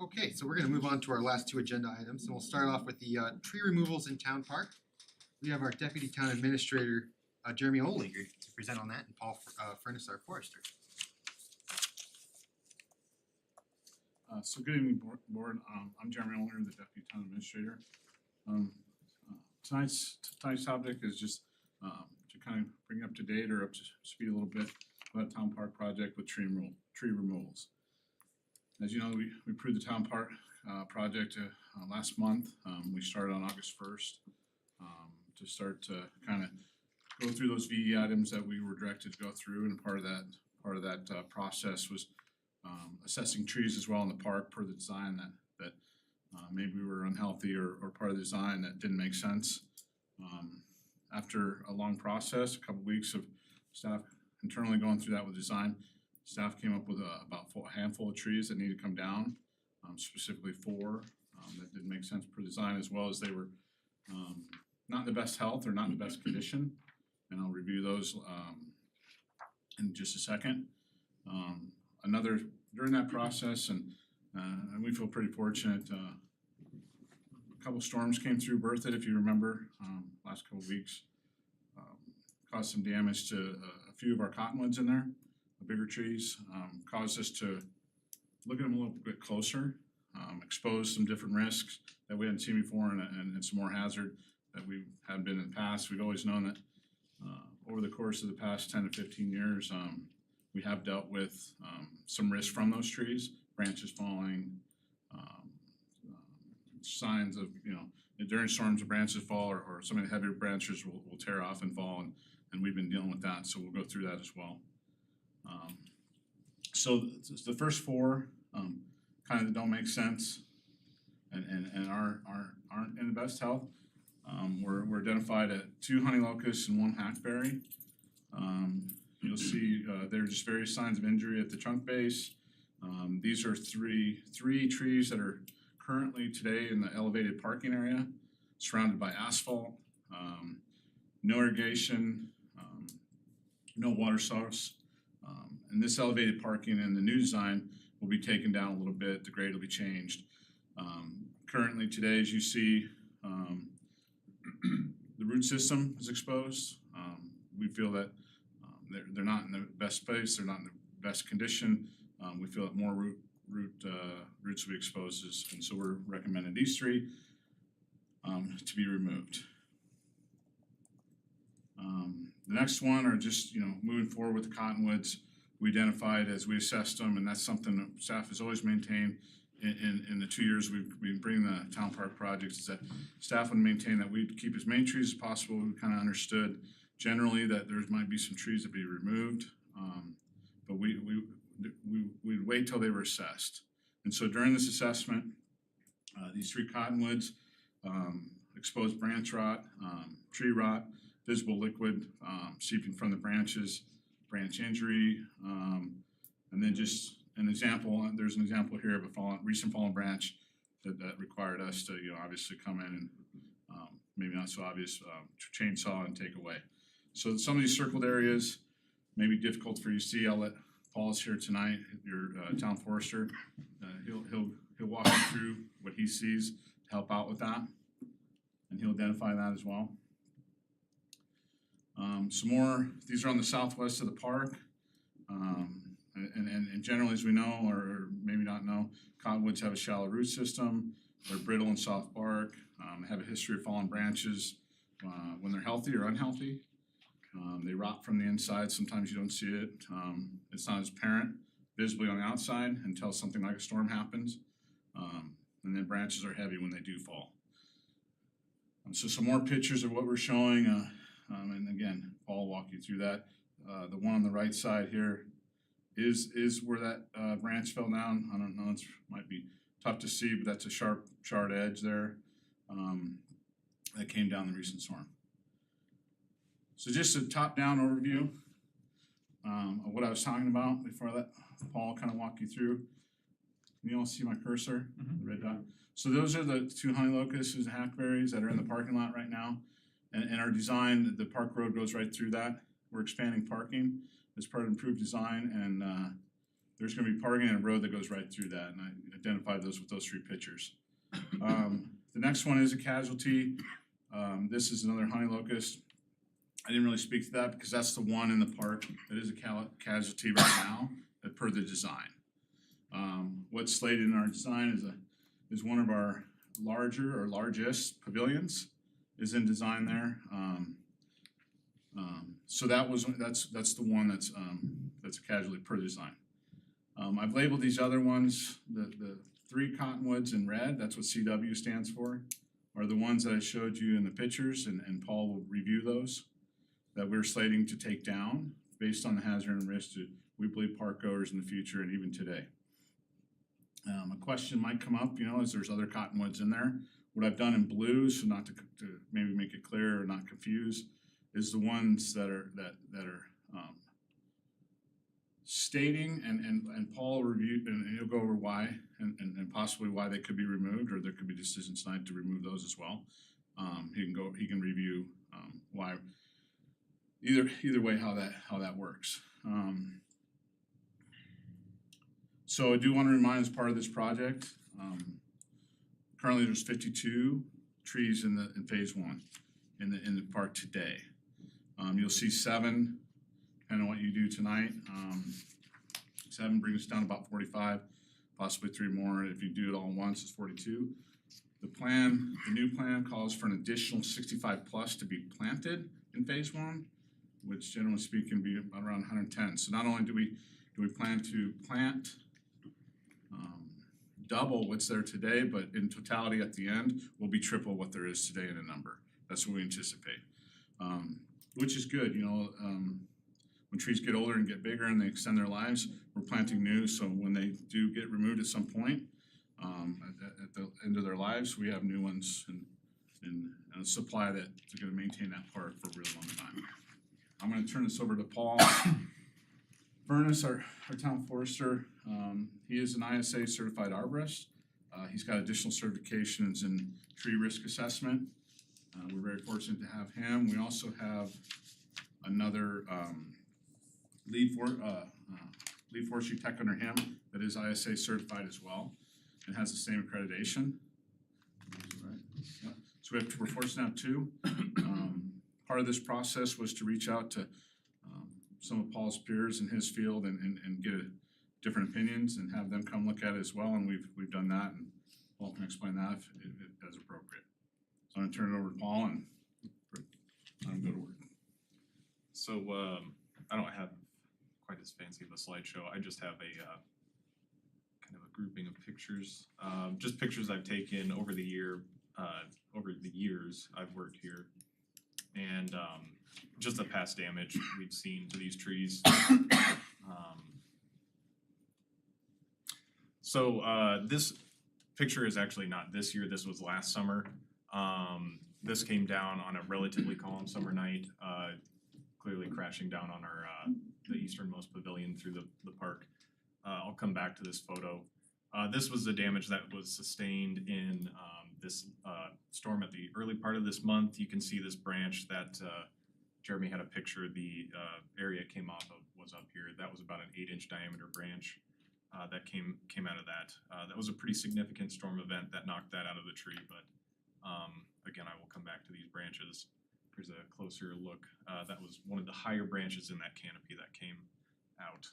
Okay, so we're gonna move on to our last two agenda items, and we'll start off with the tree removals in Town Park. We have our Deputy Town Administrator, Jeremy Oley, here to present on that, and Paul Furnace, our Forester. So good evening, board. I'm Jeremy Olner, the Deputy Town Administrator. Tonight's topic is just to kind of bring up to date or up to speed a little bit about Town Park project with tree removals. As you know, we approved the Town Park project last month. We started on August 1st to start to kind of go through those VE items that we were directed to go through, and part of that process was assessing trees as well in the park per the design that maybe were unhealthy or part of the design that didn't make sense. After a long process, a couple weeks of staff internally going through that with design, staff came up with about a handful of trees that needed to come down, specifically 4 that didn't make sense per design, as well as they were not in the best health or not in the best condition. And I'll review those in just a second. During that process, and we feel pretty fortunate, a couple storms came through Berthoud, if you remember, last couple weeks. Caused some damage to a few of our cottonwoods in there, the bigger trees, caused us to look at them a little bit closer, expose some different risks that we hadn't seen before, and some more hazard that we hadn't been in the past. We've always known that over the course of the past 10 to 15 years, we have dealt with some risk from those trees, branches falling, signs of, during storms, the branches fall, or some of the heavier branches will tear off and fall, and we've been dealing with that, so we'll go through that as well. So the first 4 kind of don't make sense and aren't in the best health. We're identified at 2 honey locusts and 1 hackberry. You'll see there are just various signs of injury at the trunk base. These are three trees that are currently today in the elevated parking area, surrounded by asphalt, no irrigation, no water source. And this elevated parking in the new design will be taken down a little bit, the grade will be changed. Currently today, as you see, the root system is exposed. We feel that they're not in the best place, they're not in the best condition. We feel that more roots will be exposed, and so we're recommending these 3 to be removed. The next one are just, moving forward with the cottonwoods. We identified as we assessed them, and that's something that staff has always maintained in the 2 years we've been bringing the Town Park projects, is that staff would maintain that we'd keep as many trees as possible. We kind of understood generally that there might be some trees that be removed, but we'd wait till they were assessed. And so during this assessment, these 3 cottonwoods, exposed branch rot, tree rot, visible liquid seeping from the branches, branch injury, and then just an example. There's an example here of a recent fallen branch that required us to, obviously come in and maybe not so obvious, chainsaw and take away. So some of these circled areas may be difficult for you to see. I'll let Paul's here tonight, your town forester. He'll walk you through what he sees to help out with that, and he'll identify that as well. Some more. These are on the southwest of the park, and generally, as we know, or maybe not know, cottonwoods have a shallow root system. They're brittle and soft bark. Have a history of fallen branches when they're healthy or unhealthy. They rot from the inside. Sometimes you don't see it. It's not as apparent visibly on the outside until something like a storm happens. And then branches are heavy when they do fall. So some more pictures of what we're showing. And again, Paul will walk you through that. The one on the right side here is where that branch fell down. I don't know, it might be tough to see, but that's a sharp, charred edge there that came down the recent storm. So just a top-down overview of what I was talking about before I let Paul kind of walk you through. You all see my cursor, the red dot? So those are the 2 honey locusts and hackberries that are in the parking lot right now. And our design, the park road goes right through that. We're expanding parking. as part of improved design, and there's gonna be parking and a road that goes right through that, and I identified those with those 3 pictures. The next one is a casualty. This is another honey locust. I didn't really speak to that because that's the one in the park that is a casualty right now, per the design. What's slated in our design is one of our largest pavilions is in design there. So that's the one that's a casualty per design. I've labeled these other ones, the 3 cottonwoods in red, that's what CW stands for, are the ones that I showed you in the pictures, and Paul will review those, that we're slating to take down based on the hazard and risk to, we believe, park goers in the future and even today. A question might come up, is there's other cottonwoods in there. What I've done in blue, so not to maybe make it clear or not confuse, is the ones that are stating, and Paul reviewed, and he'll go over why, and possibly why they could be removed, or there could be decisions tonight to remove those as well. He can review why, either way how that works. So I do want to remind, as part of this project, currently there's 52 trees in phase 1 in the park today. You'll see 7, depending on what you do tonight. 7 brings us down to about 45, possibly 3 more. If you do it all at once, it's 42. The new plan calls for an additional 65 plus to be planted in phase 1, which generally speaking would be around 110. So not only do we plan to plant double what's there today, but in totality at the end will be triple what there is today in a number. That's what we anticipate, which is good. When trees get older and get bigger and they extend their lives, we're planting new. So when they do get removed at some point, at the end of their lives, we have new ones and a supply that's going to maintain that park for a really long time. I'm going to turn this over to Paul Furness, our town forester. He is an ISA certified arborist. He's got additional certifications in tree risk assessment. We're very fortunate to have him. We also have another lead forestry tech under him that is ISA certified as well and has the same accreditation. Yep. So we're fortunate to have 2. Part of this process was to reach out to some of Paul's peers in his field and get different opinions and have them come look at it as well, and we've done that, and Paul can explain that if as appropriate. So I'm gonna turn it over to Paul and let him go to work. So I don't have quite as fancy of a slideshow. I just have a kind of a grouping of pictures, just pictures I've taken over the years I've worked here, and just the past damage we've seen to these trees. So this picture is actually not this year, this was last summer. This came down on a relatively calm summer night, clearly crashing down on our the easternmost pavilion through the park. I'll come back to this photo. This was the damage that was sustained in this storm at the early part of this month. You can see this branch that Jeremy had a picture. The area it came off of was up here. That was about an 8-inch diameter branch that came out of that. That was a pretty significant storm event that knocked that out of the tree. But again, I will come back to these branches. Here's a closer look. That was one of the higher branches in that canopy that came out.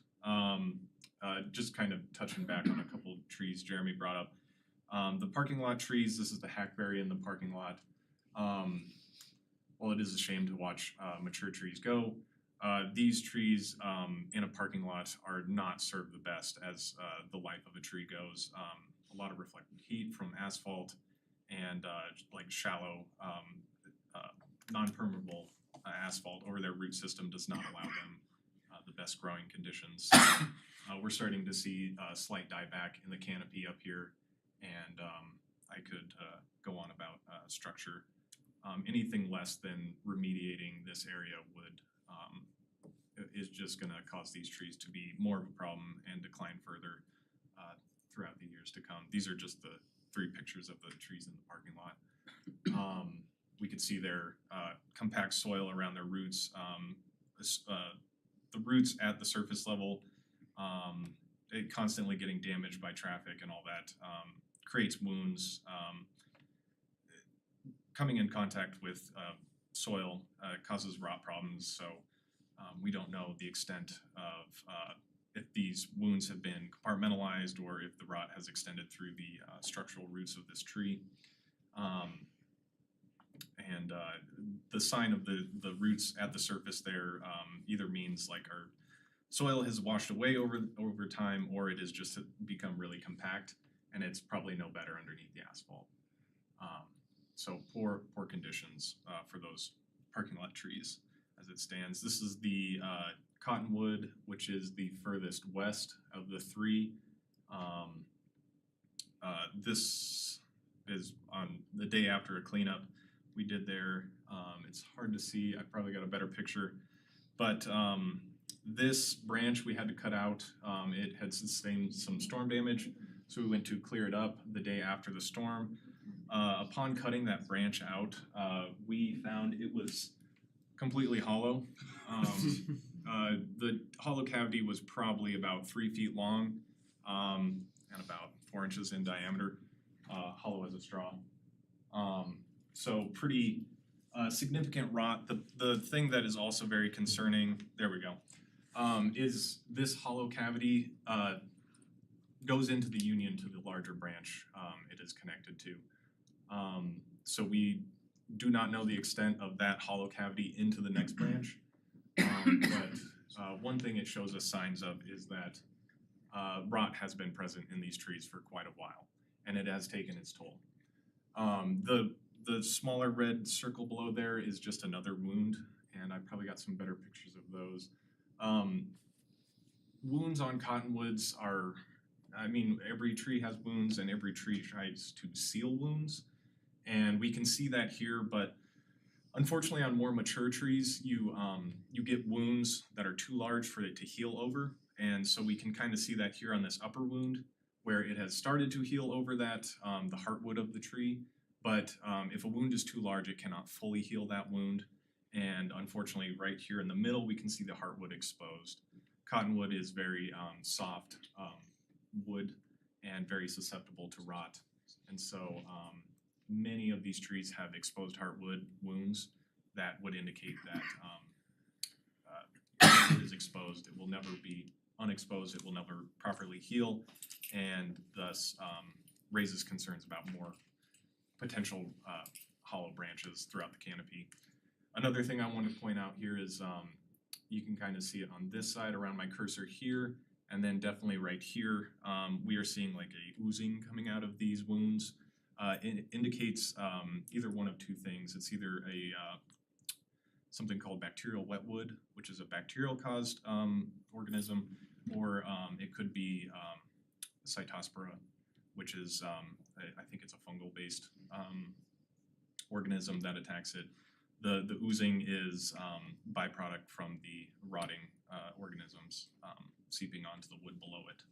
Just kind of touching back on a couple of trees Jeremy brought up. The parking lot trees, this is the hackberry in the parking lot. Well, it is a shame to watch mature trees go. These trees in a parking lot are not served the best as the life of a tree goes. A lot of reflected heat from asphalt and like shallow, non-permeable asphalt over their root system does not allow them the best growing conditions. We're starting to see a slight dieback in the canopy up here, and I could go on about structure. Anything less than remediating this area is just going to cause these trees to be more of a problem and decline further throughout the years to come. These are just the 3 pictures of the trees in the parking lot. We could see their compact soil around their roots. the roots at the surface level, it constantly getting damaged by traffic and all that, creates wounds. Coming in contact with soil causes rot problems, so we don't know the extent of if these wounds have been compartmentalized or if the rot has extended through the structural roots of this tree. And the sign of the roots at the surface there either means like our soil has washed away over time, or it has just become really compact and it's probably no better underneath the asphalt. So poor conditions for those parking lot trees as it stands. This is the cottonwood, which is the furthest west of the three. This is on the day after a cleanup we did there. It's hard to see, I probably got a better picture, but this branch we had to cut out. It had sustained some storm damage, so we went to clear it up the day after the storm. Upon cutting that branch out, we found it was completely hollow. The hollow cavity was probably about 3 feet long and about 4 inches in diameter, hollow as a straw. So pretty significant rot. The thing that is also very concerning, there we go, is this hollow cavity goes into the union to the larger branch it is connected to. So we do not know the extent of that hollow cavity into the next branch. But one thing it shows us signs of is that rot has been present in these trees for quite a while, and it has taken its toll. The smaller red circle below there is just another wound, and I probably got some better pictures of those. Wounds on cottonwoods are, I mean, every tree has wounds and every tree tries to seal wounds. And we can see that here, but unfortunately on more mature trees, you get wounds that are too large for it to heal over. And so we can kind of see that here on this upper wound, where it has started to heal over that, the heartwood of the tree. But if a wound is too large, it cannot fully heal that wound. And unfortunately, right here in the middle, we can see the heartwood exposed. Cottonwood is very soft wood and very susceptible to rot. And so many of these trees have exposed heartwood wounds that would indicate that if it is exposed, it will never be unexposed, it will never properly heal, and thus raises concerns about more potential hollow branches throughout the canopy. Another thing I want to point out here is you can kind of see it on this side around my cursor here, and then definitely right here, we are seeing like a oozing coming out of these wounds. It indicates either one of two things. It's either a something called bacterial wetwood, which is a bacterial-caused organism, or it could be Cytospora, which is I think it's a fungal-based organism that attacks it. The oozing is byproduct from the rotting organisms seeping onto the wood below it.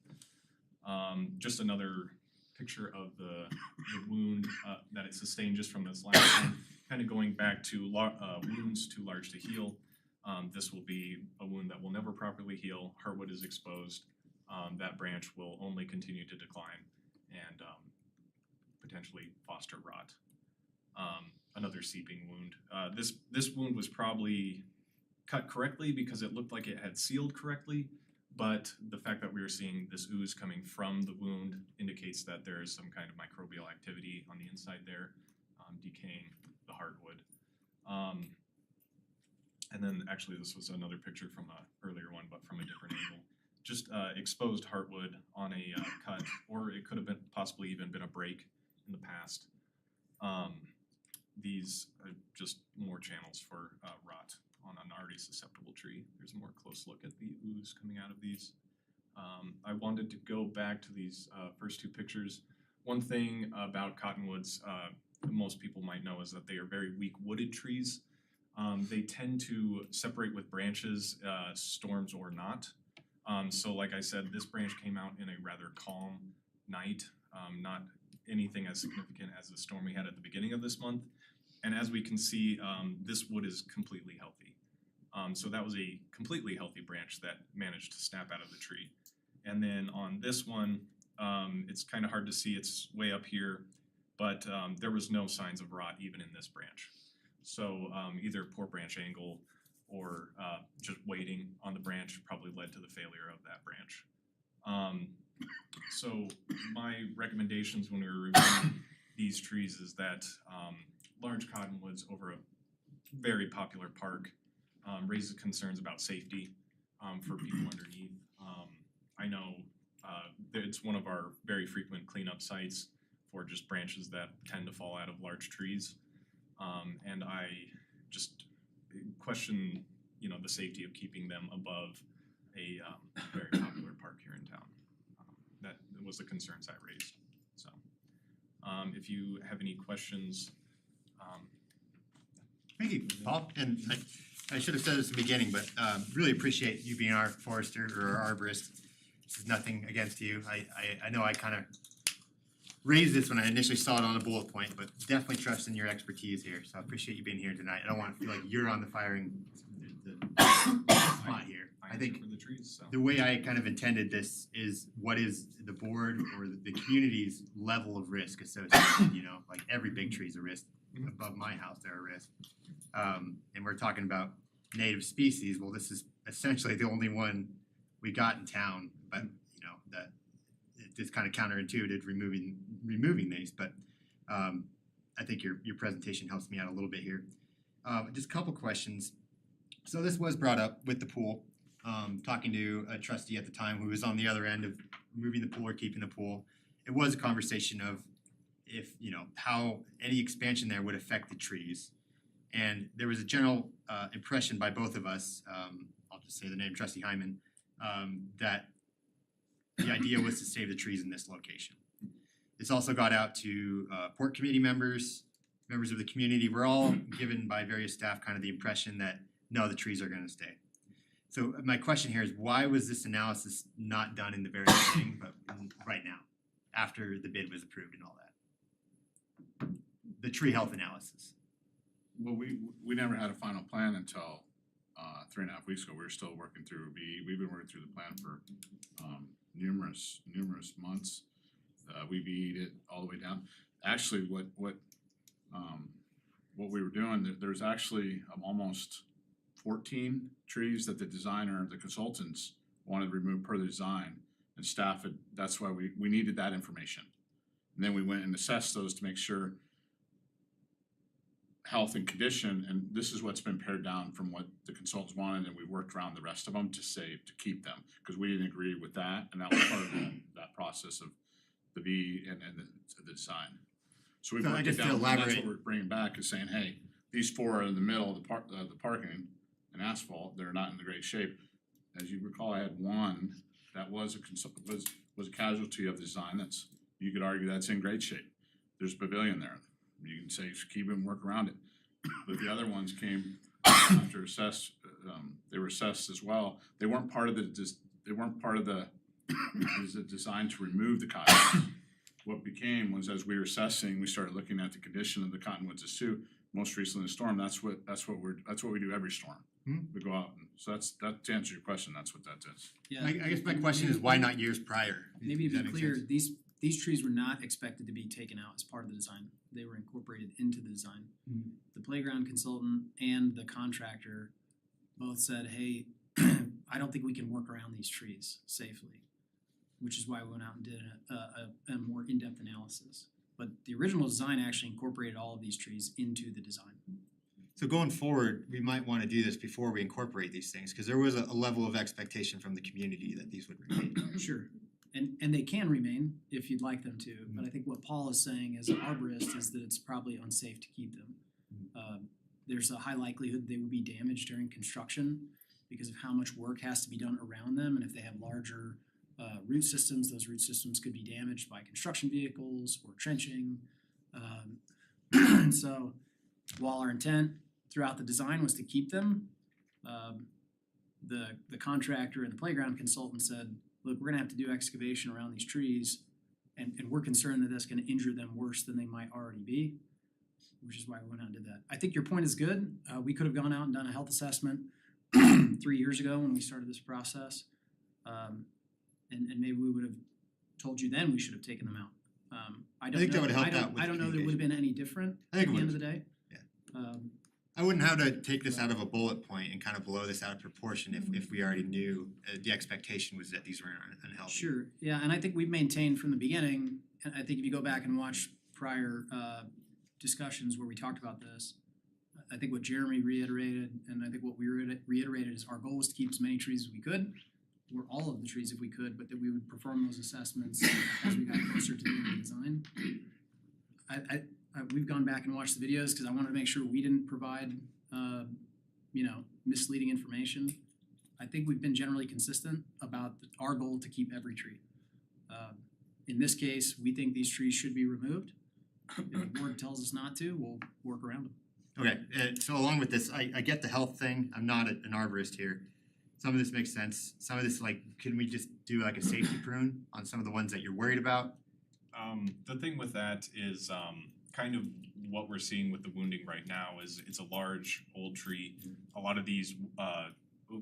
Just another picture of the wound that it sustained just from this last one, kind of going back to wounds too large to heal. This will be a wound that will never properly heal. Heartwood is exposed. That branch will only continue to decline and potentially foster rot. Another seeping wound. This wound was probably cut correctly because it looked like it had sealed correctly, but the fact that we were seeing this ooze coming from the wound indicates that there is some kind of microbial activity on the inside there, decaying the hardwood. And then actually this was another picture from an earlier one, but from a different angle. Just exposed heartwood on a cut, or it could have been possibly even been a break in the past. These are just more channels for rot on an already susceptible tree. There's a more close look at the ooze coming out of these. I wanted to go back to these first two pictures. One thing about cottonwoods most people might know is that they are very weak wooded trees. They tend to separate with branches, storms or not. So like I said, this branch came out in a rather calm night, not anything as significant as the storm we had at the beginning of this month. And as we can see, this wood is completely healthy. So that was a completely healthy branch that managed to snap out of the tree. And then on this one, it's kind of hard to see, it's way up here, but there was no signs of rot even in this branch. So either poor branch angle or just waiting on the branch probably led to the failure of that branch. So my recommendations when we were reviewing these trees is that large cottonwoods over a very popular park raises concerns about safety for people underneath. I know that it's one of our very frequent cleanup sites for just branches that tend to fall out of large trees. And I just question, you know, the safety of keeping them above a very popular park here in town. That was the concerns I raised, so. If you have any questions, Thank you, Paul, and I should have said this in the beginning, but really appreciate you being our forester or our arborist. This is nothing against you. I know I kind of raised this when I initially saw it on a bullet point, but definitely trust in your expertise here, so I appreciate you being here tonight. I don't want to feel like you're on the firing spot here. I think for the trees, so. the way I kind of intended this is what is the board or the community's level of risk associated, you know, like every big tree is a risk. Above my house, they're a risk. And we're talking about native species, well, this is essentially the only one we got in town, but you know, that it's kind of counterintuitive removing these, but I think your presentation helps me out a little bit here. Just a couple questions. So this was brought up with the pool, talking to a trustee at the time who was on the other end of moving the pool or keeping the pool. It was a conversation of if, you know, how any expansion there would affect the trees. And there was a general impression by both of us, I'll just say the name, Trustee Hyman, that the idea was to save the trees in this location. This also got out to port committee members of the community. We're all given by various staff kind of the impression that no, the trees are gonna stay. So my question here is why was this analysis not done in the very beginning, but right now, after the bid was approved and all that? The tree health analysis. Well, we never had a final plan until 3.5 weeks ago. We were still working through, we've been working through the plan for numerous months. We beat it all the way down. Actually, what we were doing, there's actually almost 14 trees that the consultants wanted to remove per the design, and staff had, that's why we needed that information. And then we went and assessed those to make sure health and condition, and this is what's been pared down from what the consultants wanted, and we worked around the rest of them to keep them, because we didn't agree with that, and that was part of that process of the B and the design. So we So I worked it guess to down, and that's elaborate- what we're bringing back, is saying, hey, these four are in the middle of the parking and asphalt, they're not in the great shape. As you recall, I had one that was a casualty of the design, that's, you could argue that's in great shape. There's a pavilion there, you can say keep it and work around it. But the other ones came after they were assessed as well. They weren't part of the design to remove the cotton. What became was, as we were assessing, we started looking at the condition of the cottonwoods as too. Most recently the storm, that's what we do every storm. We go out and, so that to answer your question, that's what that is. Yeah. I guess my question is why not years prior? Maybe to Does that be make clear, sense? these trees were not expected to be taken out as part of the design. They were incorporated into the design. The playground consultant and the contractor both said, hey, I don't think we can work around these trees safely, which is why we went out and did a more in-depth analysis. But the original design actually incorporated all of these trees into the design. So going forward, we might want to do this before we incorporate these things, because there was a level of expectation from the community that these would remain. Sure. And they can remain if you'd like them to, but I think what Paul is saying as an arborist is that it's probably unsafe to keep them. There's a high likelihood they will be damaged during construction because of how much work has to be done around them, and if they have larger root systems, those root systems could be damaged by construction vehicles or trenching. So while our intent throughout the design was to keep them, the contractor and the playground consultant said, look, we're gonna have to do excavation around these trees, and we're concerned that that's gonna injure them worse than they might already be, which is why we went out and did that. I think your point is good. We could have gone out and done a health assessment 3 years ago when we started this process. And maybe we would have told you then we should have taken them out. I don't think that know, would help out with I don't know that it would have been any different I at think the it end of would. the day. Yeah. I wouldn't have to take this out of a bullet point and kind of blow this out of proportion if we already knew the expectation was that these were unhealthy. Sure, yeah, and I think we've maintained from the beginning, and I think if you go back and watch prior discussions where we talked about this, I think what Jeremy reiterated, and I think what we reiterated is our goal was to keep as many trees as we could, or all of the trees if we could, but that we would perform those assessments as we got closer to the end of the design. We've gone back and watched the videos because I wanted to make sure we didn't provide, misleading information. I think we've been generally consistent about our goal to keep every tree. In this case, we think these trees should be removed. If the board tells us not to, we'll work around them. Okay, so along with this, I get the health thing, I'm not an arborist here. Some of this makes sense, some of this, like, can we just do like a safety prune on some of the ones that you're worried about? The thing with that is kind of what we're seeing with the wounding right now is it's a large old tree. A lot of these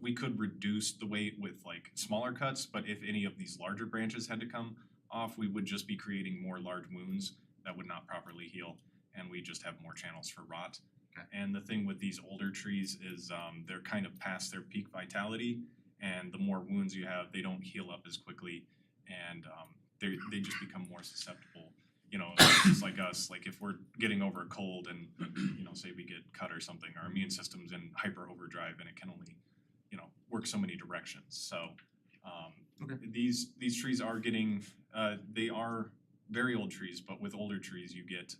we could reduce the weight with like smaller cuts, but if any of these larger branches had to come off, we would just be creating more large wounds that would not properly heal, and we just have more channels for rot. Okay. And the thing with these older trees is they're kind of past their peak vitality, and the more wounds you have, they don't heal up as quickly, and they just become more susceptible. You know, just like us, like if we're getting over a cold and, you know, say we get cut or something, our immune system's in hyper overdrive and it can only, you know, work so many directions. So these trees are getting, they are very old trees, but with older trees you get,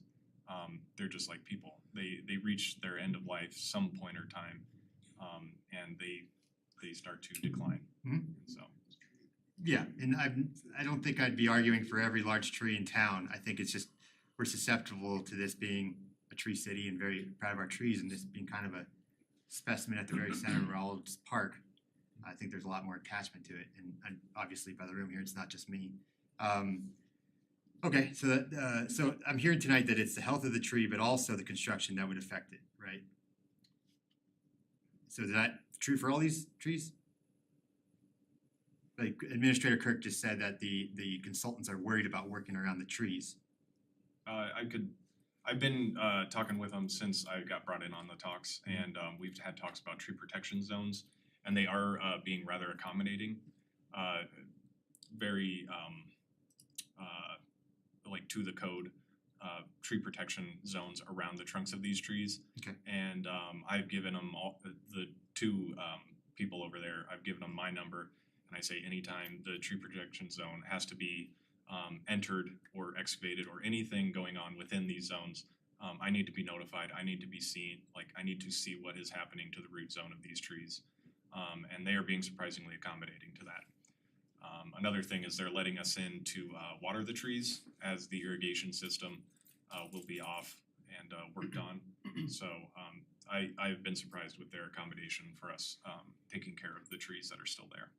they're just like people. They reach their end of life some point or time, and they start to decline. Mhm. So. Yeah, and I don't think I'd be arguing for every large tree in town. I think it's just we're susceptible to this being a tree city and very proud of our trees, and this being kind of a specimen at the very center of our old park. I think there's a lot more attachment to it, and obviously by the room here, it's not just me. Okay, so I'm hearing tonight that it's the health of the tree, but also the construction that would affect it, right? So is that true for all these trees? Like Administrator Kirk just said that the consultants are worried about working around the trees. I've been talking with them since I got brought in on the talks, and we've had talks about tree protection zones, and they are being rather accommodating, very like to the code, tree protection zones around the trunks of these trees. Okay. And I've given them all the two people over there. I've given them my number. And I say anytime the tree protection zone has to be entered or excavated or anything going on within these zones, I need to be notified, I need to be seen, like I need to see what is happening to the root zone of these trees. And they are being surprisingly accommodating to that. Another thing is they're letting us in to water the trees as the irrigation system will be off and worked on. So I've been surprised with their accommodation for us taking care of the trees that are still there.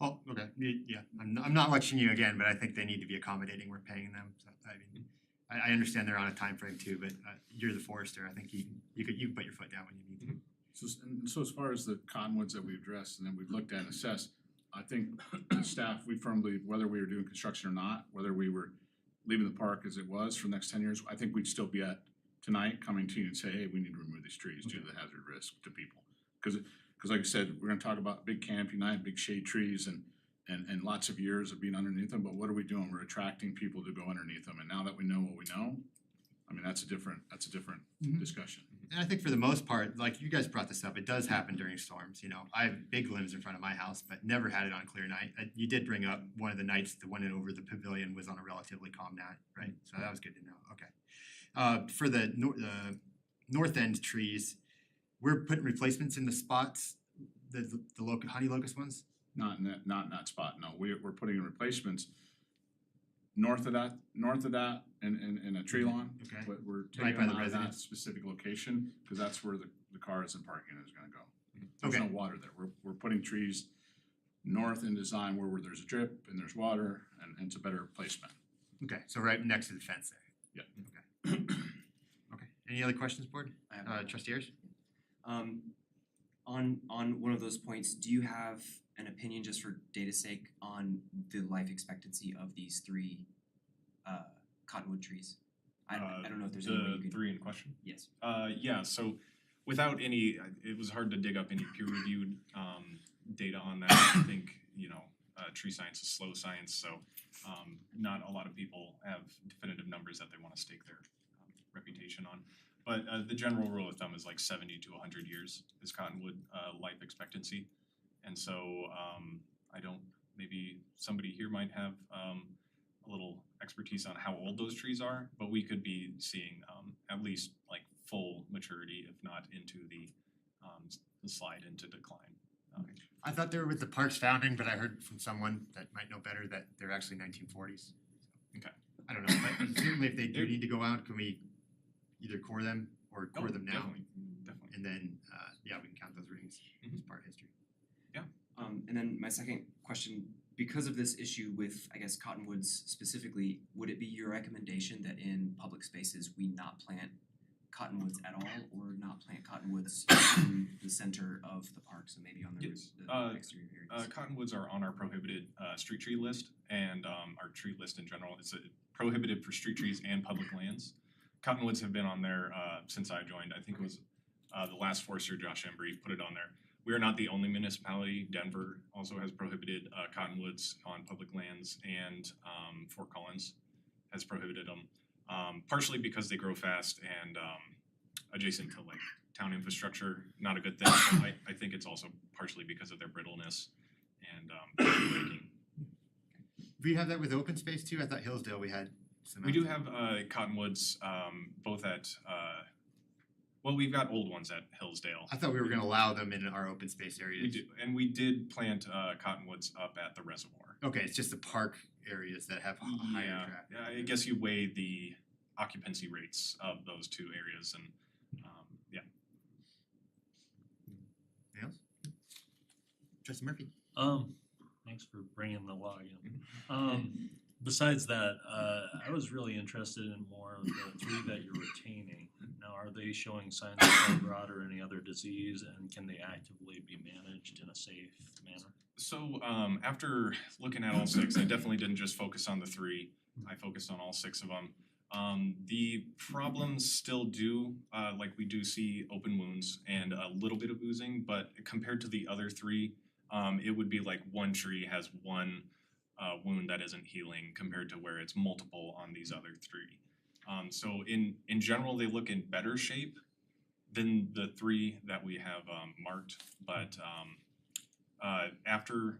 Oh, okay, yeah, I'm not lecturing you again, but I think they need to be accommodating, we're paying them, so I mean, I understand they're on a time frame too, but you're the forester, I think you can put your foot down when you need to. So as far as the cottonwoods that we addressed and then we've looked at and assessed, I think the staff, we firmly, whether we were doing construction or not, whether we were leaving the park as it was for the next 10 years, I think we'd still be at tonight coming to you and say, hey, we need to remove these trees due to the hazard risk to people. Because like I said, we're gonna talk about big canopy night, big shade trees and lots of years of being underneath them, but what are we doing? We're attracting people to go underneath them, and now that we know what we know, I mean, that's a different discussion. And I think for the most part, like you guys brought this up, it does happen during storms, you know, I have big limbs in front of my house, but never had it on a clear night. You did bring up one of the nights, the one over the pavilion was on a relatively calm night, right? So that was good to know, okay. For the north end trees, we're putting replacements in the spots, the honey locust ones? Not in that spot, no, we're putting in replacements north of that in a tree lawn. Okay. But we're Right taking by them the out of that residence. specific location, cause that's where the cars and parking is gonna go. There's Okay. no water there, we're putting trees north in design where there's a drip and there's water and it's a better placement. Okay, so right next to the fence there. Yeah. Okay. Okay, any other questions, board? Trustee Ayers? on one of those points, do you have an opinion just for data's sake on the life expectancy of these three cottonwood trees? I don't know if there's any way you The could. three in question? Yes. Yeah, so without any, it was hard to dig up any peer-reviewed data on that. I think, tree science is slow science, so not a lot of people have definitive numbers that they wanna stake their reputation on. But the general rule of thumb is like 70 to 100 years is cottonwood life expectancy. And so I don't, maybe somebody here might have a little expertise on how old those trees are, but we could be seeing at least like full maturity, if not into the slide into decline. I thought they were with the park's founding, but I heard from someone that might know better that they're actually 1940s. Okay. I don't know, but certainly if they do need to go out, can we either core them or core Oh, them now? definitely. And then, yeah, we can count those rings as part of history. And then my second question, because of this issue with, I guess, cottonwoods specifically, would it be your recommendation that in public spaces we not plant cottonwoods at all, or not plant cottonwoods in the center of the park, so maybe on the Yes. exterior areas? Cottonwoods are on our prohibited street tree list, and our tree list in general. It's prohibited for street trees and public lands. Cottonwoods have been on there since I joined. I think it was the last forester, Josh Embry, put it on there. We are not the only municipality. Denver also has prohibited cottonwoods on public lands, and Fort Collins has prohibited them, partially because they grow fast and adjacent to like town infrastructure, not a good thing. I think it's also partially because of their brittleness and breaking. Do you have that with open space too? I thought Hillsdale we had some. We do have cottonwoods both at well, we've got old ones at Hillsdale. I thought we were gonna allow them in our open space areas. We do, and we did plant cottonwoods up at the reservoir. Okay, it's just the park areas that have higher Yeah, traffic. I guess you weigh the occupancy rates of those two areas and yeah. Anything else? Trustee Murphy? Thanks for bringing the log in. Besides that, I was really interested in more of the three that you're retaining. Now, are they showing signs of blood rot or any other disease, and can they actively be managed in a safe manner? So after looking at all six, I definitely didn't just focus on the three. I focused on all six of them. The problems still do, like we do see open wounds and a little bit of oozing, but compared to the other three, it would be like one tree has one wound that isn't healing compared to where it's multiple on these other three. So in general, they look in better shape than the three that we have marked, but after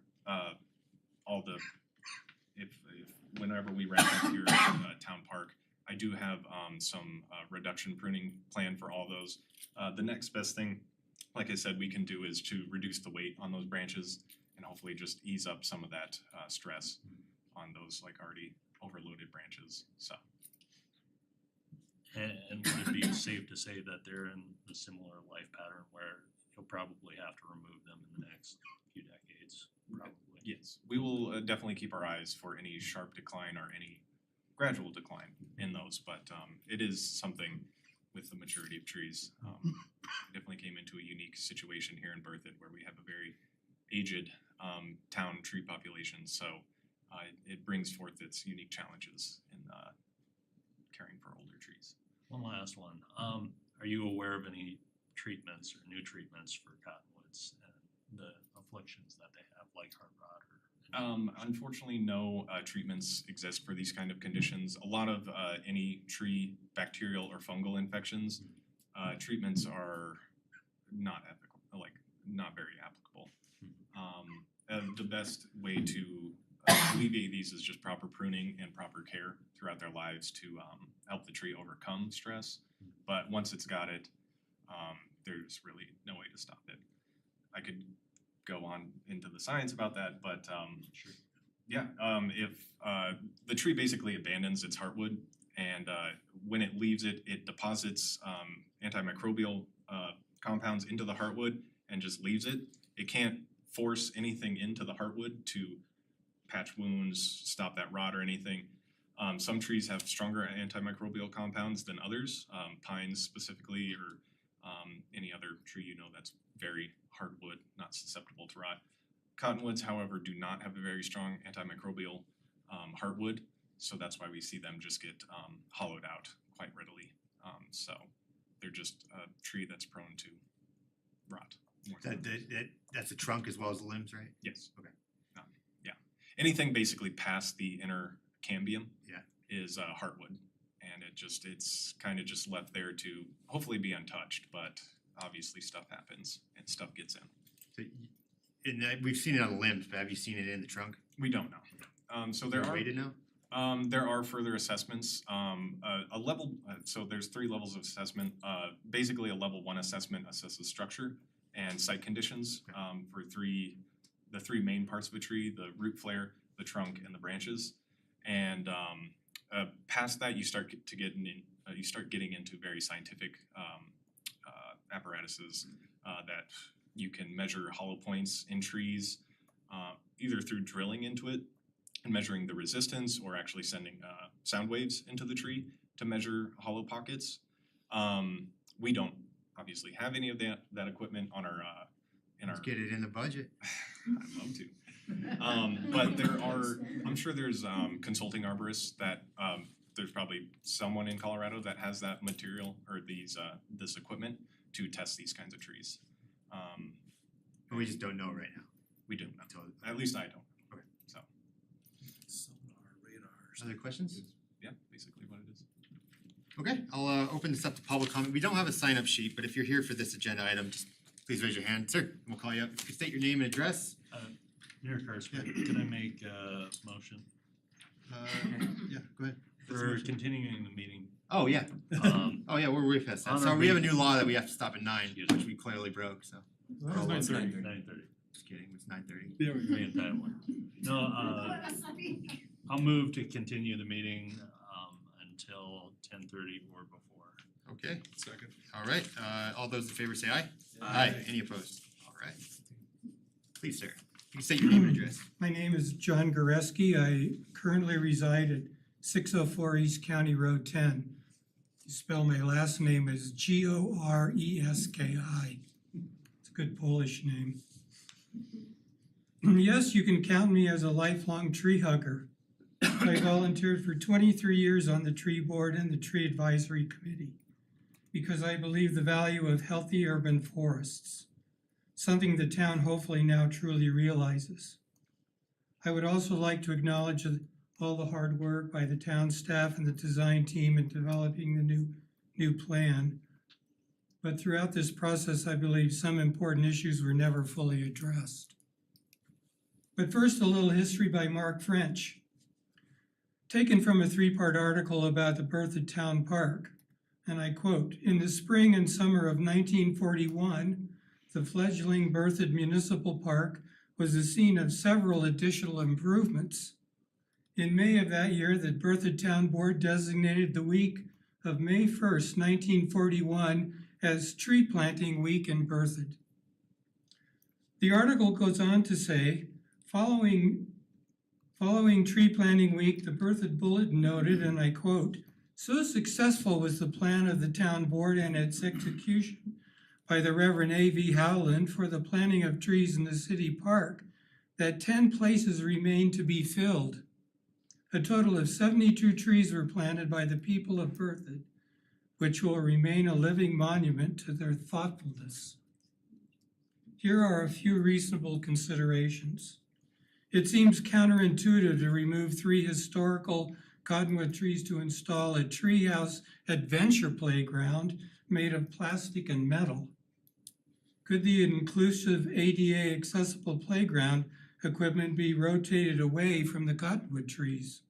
all the, if whenever we wrap up here at Town Park, I do have some reduction pruning plan for all those. The next best thing, like I said, we can do is to reduce the weight on those branches and hopefully just ease up some of that stress on those like already overloaded branches, so. And would it be safe to say that they're in a similar life pattern where you'll probably have to remove them in the next few decades, probably? Yes, we will definitely keep our eyes for any sharp decline or any gradual decline in those, but it is something with the maturity of trees. We definitely came into a unique situation here in Berthoud where we have a very aged town tree population, so it brings forth its unique challenges in caring for older trees. One last one. Are you aware of any treatments or new treatments for cottonwoods and the afflictions that they have, like heart rot or? Unfortunately, no treatments exist for these kind of conditions. A lot of any tree bacterial or fungal infections, treatments are not ethical, like not very applicable. The best way to alleviate these is just proper pruning and proper care throughout their lives to help the tree overcome stress. But once it's got it, there's really no way to stop it. I could go on into the science about that, but Sure. yeah, if the tree basically abandons its heartwood, and when it leaves it, it deposits antimicrobial compounds into the heartwood and just leaves it. It can't force anything into the heartwood to patch wounds, stop that rot or anything. Some trees have stronger antimicrobial compounds than others, pines specifically, or any other tree that's very hardwood, not susceptible to rot. Cottonwoods, however, do not have a very strong antimicrobial heartwood, so that's why we see them just get hollowed out quite readily. So they're just a tree that's prone to rot. more than others. That's the trunk as well as the limbs, right? Yes. Okay. Yeah. Anything basically past the inner cambium Yeah. is heartwood. And it's kind of just left there to hopefully be untouched, but obviously stuff happens and stuff gets in. So we've seen it on the limbs, but have you seen it in the trunk? We don't know. So Is there there a are way to know? there are further assessments. A level so there's 3 levels of assessment. Basically a level 1 assessment assesses structure and site conditions for the three main parts of a tree: the root flare, the trunk, and the branches. And past that, you start getting into very scientific apparatuses that you can measure hollow points in trees, either through drilling into it and measuring the resistance, or actually sending sound waves into the tree to measure hollow pockets. We don't obviously have any of that equipment on our Let's get it in the budget. I'd love to. But I'm sure there's consulting arborists that there's probably someone in Colorado that has that material or this equipment to test these kinds of trees. But we just don't know right now. We don't know. At least I don't. Okay. So Sonar, radars. Other questions? yeah, basically what it is. Okay, I'll open this up to public comment. We don't have a sign-up sheet, but if you're here for this agenda item, just please raise your hand. Sir, we'll call you up. If you state your name and address. Mayor Carswell, can I make a motion Yeah, go ahead. for continuing the meeting? Oh, yeah. Oh, yeah, we're way past that. on Sorry, our we have a meeting- new law that we have to stop at 9, which we clearly broke, so. It's 9:30. 9:30. Just kidding, it's 9:30. There we go. Me and Ty won. No, I'll move to continue the meeting until 10:30 or before. Okay, Second. all right, all those in favor say aye. Aye. Any opposed? All right. Please, sir, you can state your name and address. My name is John Goreski. I currently reside at 604 East County Road 10. You spell my last name as Goreski. It's a good Polish name. Yes, you can count me as a lifelong tree hugger. I volunteered for 23 years on the tree board and the tree advisory committee because I believe the value of healthy urban forests, something the town hopefully now truly realizes. I would also like to acknowledge all the hard work by the town staff and the design team in developing the new plan. But throughout this process, I believe some important issues were never fully addressed. But first, a little history by Mark French, taken from a 3-part article about the birth of Town Park. And I quote, "In the spring and summer of 1941, the fledgling Berthoud Municipal Park was the scene of several additional improvements. In May of that year, the Berthoud Town Board designated the week of May 1st, 1941 as Tree Planting Week in Berthoud." The article goes on to say, following Tree Planting Week, the Berthoud Bulletin noted, and I quote, "So successful was the plan of the town board and its execution by the Reverend A.V. Howland for the planting of trees in the city park that 10 places remained to be filled. A total of 72 trees were planted by the people of Berthoud, which will remain a living monument to their thoughtfulness. Here are a few reasonable considerations. It seems counterintuitive to remove 3 historical cottonwood trees to install a treehouse adventure playground made of plastic and metal. Could the inclusive ADA accessible playground equipment be rotated away from the cottonwood trees?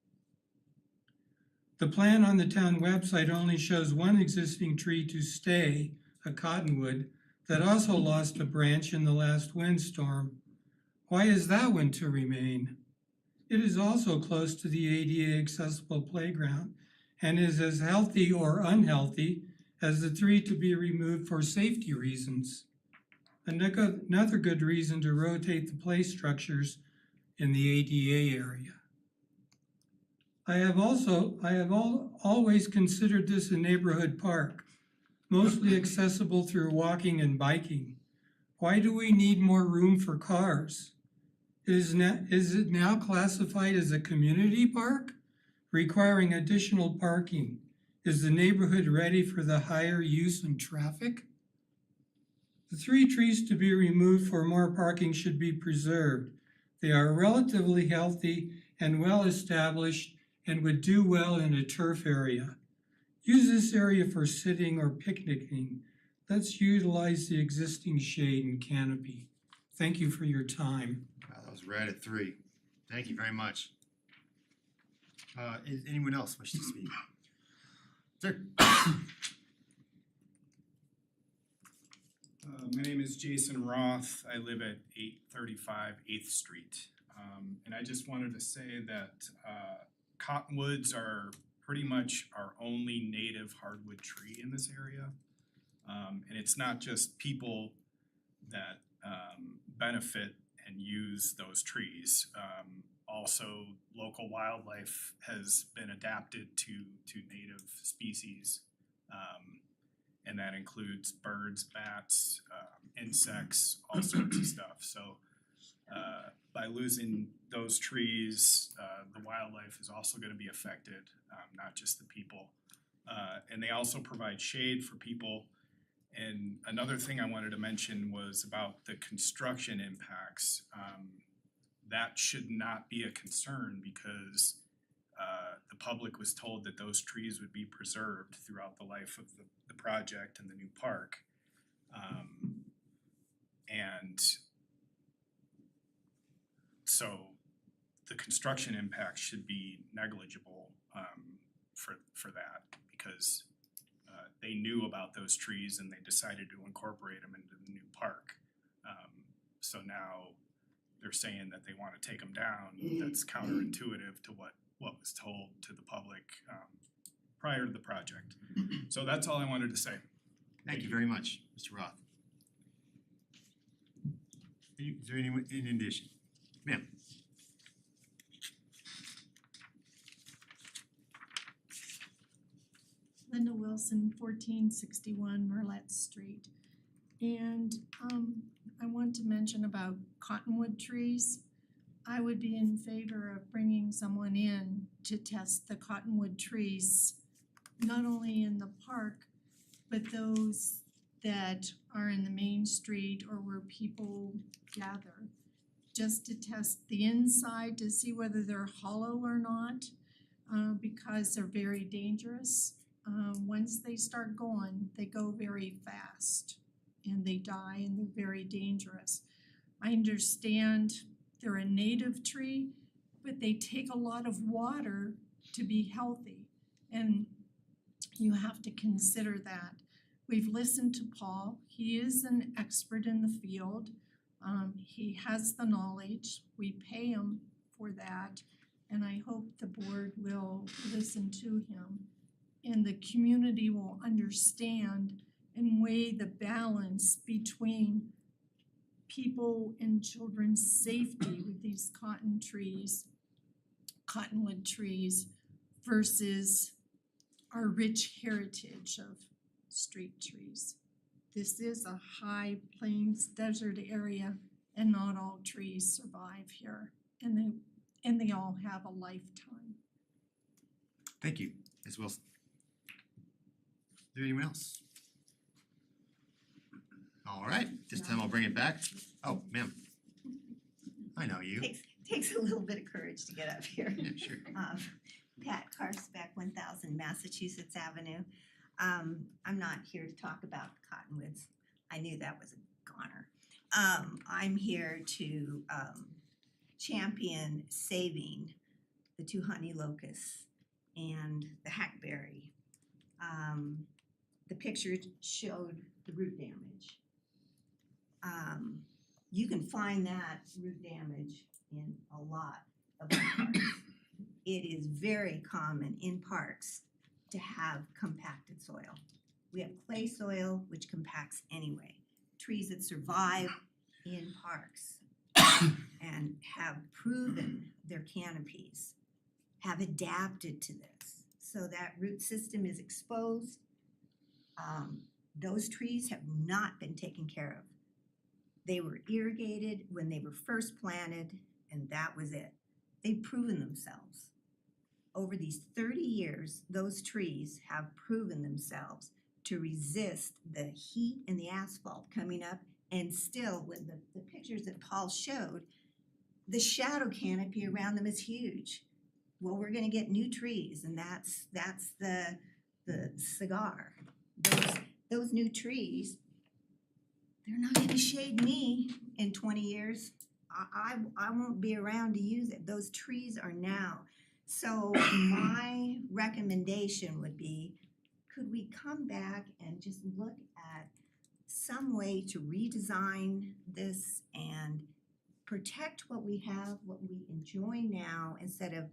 The plan on the town website only shows one existing tree to stay, a cottonwood, that also lost a branch in the last windstorm. Why is that one to remain? It is also close to the ADA accessible playground and is as healthy or unhealthy as the tree to be removed for safety reasons. Another good reason to rotate the play structures in the ADA area. I have always considered this a neighborhood park, mostly accessible through walking and biking. Why do we need more room for cars? Is it now classified as a community park, requiring additional parking? Is the neighborhood ready for the higher use and traffic? The 3 trees to be removed for more parking should be preserved. They are relatively healthy and well-established and would do well in a turf area. Use this area for sitting or picnicking. Let's utilize the existing shade and canopy. Thank you for your time. Wow, that was right at 3. Thank you very much. Is anyone else wish to speak? Sir? My name is Jason Roth. I live at 835 8th Street. And I just wanted to say that cottonwoods are pretty much our only native hardwood tree in this area. And it's not just people that benefit and use those trees. Also, local wildlife has been adapted to native species. And that includes birds, bats, insects, all sorts of stuff. So by losing those trees, the wildlife is also going to be affected, not just the people. And they also provide shade for people. And another thing I wanted to mention was about the construction impacts. That should not be a concern because the public was told that those trees would be preserved throughout the life of the project and the new park. And so the construction impact should be negligible for that because they knew about those trees and they decided to incorporate them into the new park. So now they're saying that they want to take them down. That's counterintuitive to what was told to the public prior to the project. So that's all I wanted to say. Thank you very much, Mr. Roth. Is there anyone in addition? Ma'am? Linda Wilson, 1461 Merlet Street. And I want to mention about cottonwood trees. I would be in favor of bringing someone in to test the cottonwood trees, not only in the park, but those that are in the main street or where people gather, just to test the inside to see whether they're hollow or not, because they're very dangerous. Once they start going, they go very fast and they die and they're very dangerous. I understand they're a native tree, but they take a lot of water to be healthy, and you have to consider that. We've listened to Paul. He is an expert in the field. He has the knowledge. We pay him for that, and I hope the board will listen to him and the community will understand and weigh the balance between people and children's safety with these cottonwood trees versus our rich heritage of street trees. This is a high plains desert area and not all trees survive here, and they all have a lifetime. Thank you, Ms. Wilson. Is there anyone else? All right, this time I'll bring it back. Oh, ma'am. I know you. Takes a little bit of courage to get up here. Yeah, sure. Pat Karsbeck, 1000 Massachusetts Avenue. I'm not here to talk about cottonwoods. I knew that was a goner. I'm here to champion saving the 2 honey locusts and the hackberry. The picture showed the root damage. You can find that root damage in a lot of parks. It is very common in parks to have compacted soil. We have clay soil, which compacts anyway. Trees that survive in parks and have proven their canopies have adapted to this. So that root system is exposed. Those trees have not been taken care of. They were irrigated when they were first planted, and that was it. They've proven themselves. Over these 30 years, those trees have proven themselves to resist the heat and the asphalt coming up. And still, with the pictures that Paul showed, the shadow canopy around them is huge. Well, we're gonna get new trees, and that's the cigar. Those new trees, they're not gonna shade me in 20 years. I won't be around to use it. Those trees are now. So my recommendation would be, could we come back and just look at some way to redesign this and protect what we have, what we enjoy now, instead of,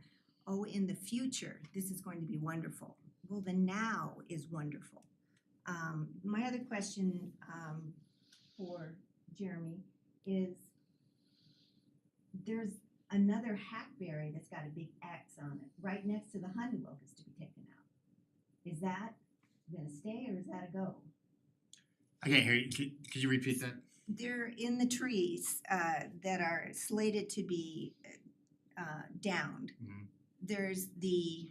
oh, in the future, this is going to be wonderful. Well, the now is wonderful. My other question for Jeremy is, there's another hackberry that's got a big X on it, right next to the honey locust to be taken out. Is that gonna stay or is that a go? I can't hear you. Could you repeat that? They're in the trees that are slated to be downed. There's the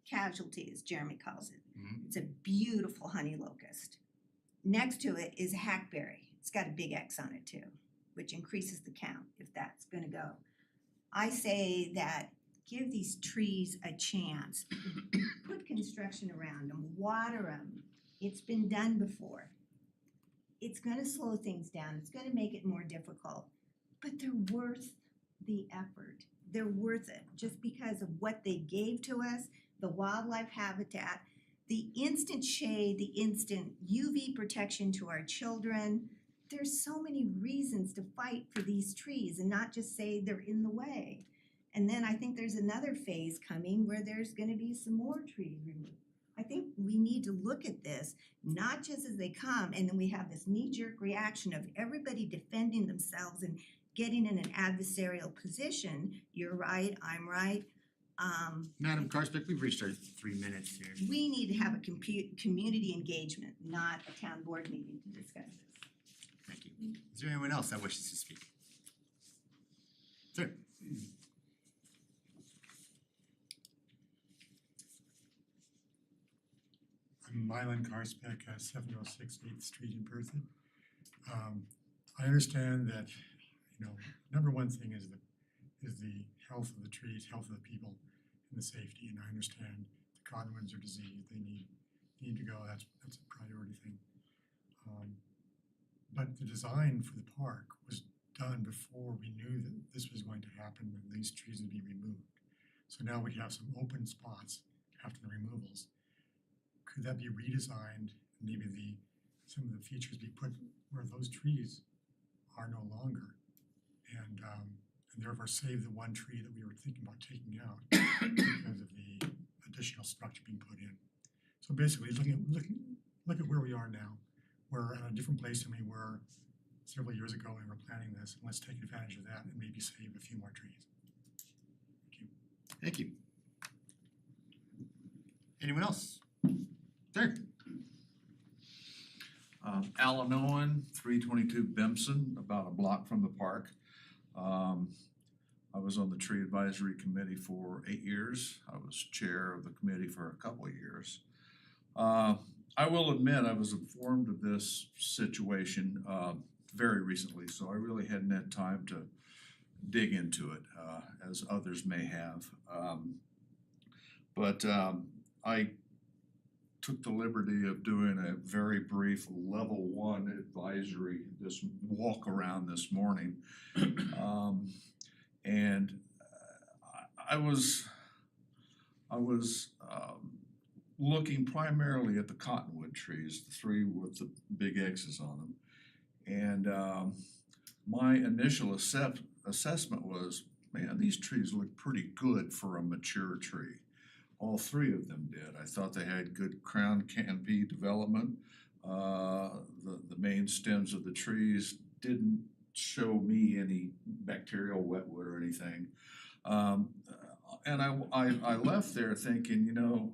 casualty, as Jeremy calls it. It's a beautiful honey locust. Next to it is a hackberry. It's got a big X on it too, which increases the count if that's gonna go. I say that give these trees a chance. Put construction around them, water them. It's been done before. It's gonna slow things down, it's gonna make it more difficult, but they're worth the effort. They're worth it just because of what they gave to us, the wildlife habitat, the instant shade, the instant UV protection to our children. There's so many reasons to fight for these trees and not just say they're in the way. And then I think there's another phase coming where there's gonna be some more trees removed. I think we need to look at this, not just as they come, and then we have this knee-jerk reaction of everybody defending themselves and getting in an adversarial position. You're right, I'm right. Madam Karsbeck, we've reached our 3 minutes here. We need to have a community engagement, not a town board meeting to discuss this. Thank you. Is there anyone else that wishes to speak? Sir? I'm Mylan Karsbeck, 706 8th Street in Berthoud. I understand that, you know, number one thing is the health of the trees, health of the people, and the safety. And I understand the cottonwoods are diseased; they need to go. That's a priority thing. But the design for the park was done before we knew that this was going to happen and these trees would be removed. So now we have some open spots after the removals. Could that be redesigned? Maybe some of the features be put where those trees are no longer, and therefore save the one tree that we were thinking about taking out because of the additional structure being put in. So basically, look at where we are now. We're at a different place than we were several years ago when we were planning this, and let's take advantage of that and maybe save a few more trees. Thank you. Thank you. Anyone else? Sir? Alan Owen, 322 Bempson, about a block from the park. I was on the tree advisory committee for 8 years. I was chair of the committee for a couple of years. I will admit I was informed of this situation very recently, so I really hadn't had time to dig into it as others may have. But I took the liberty of doing a very brief level 1 advisory, this walk around this morning. And I was looking primarily at the cottonwood trees, the 3 with the big X's on them. And my initial assessment was, man, these trees look pretty good for a mature tree. All 3 of them did. I thought they had good crown canopy development. The main stems of the trees didn't show me any bacterial wetwood or anything. And I left there thinking, you know,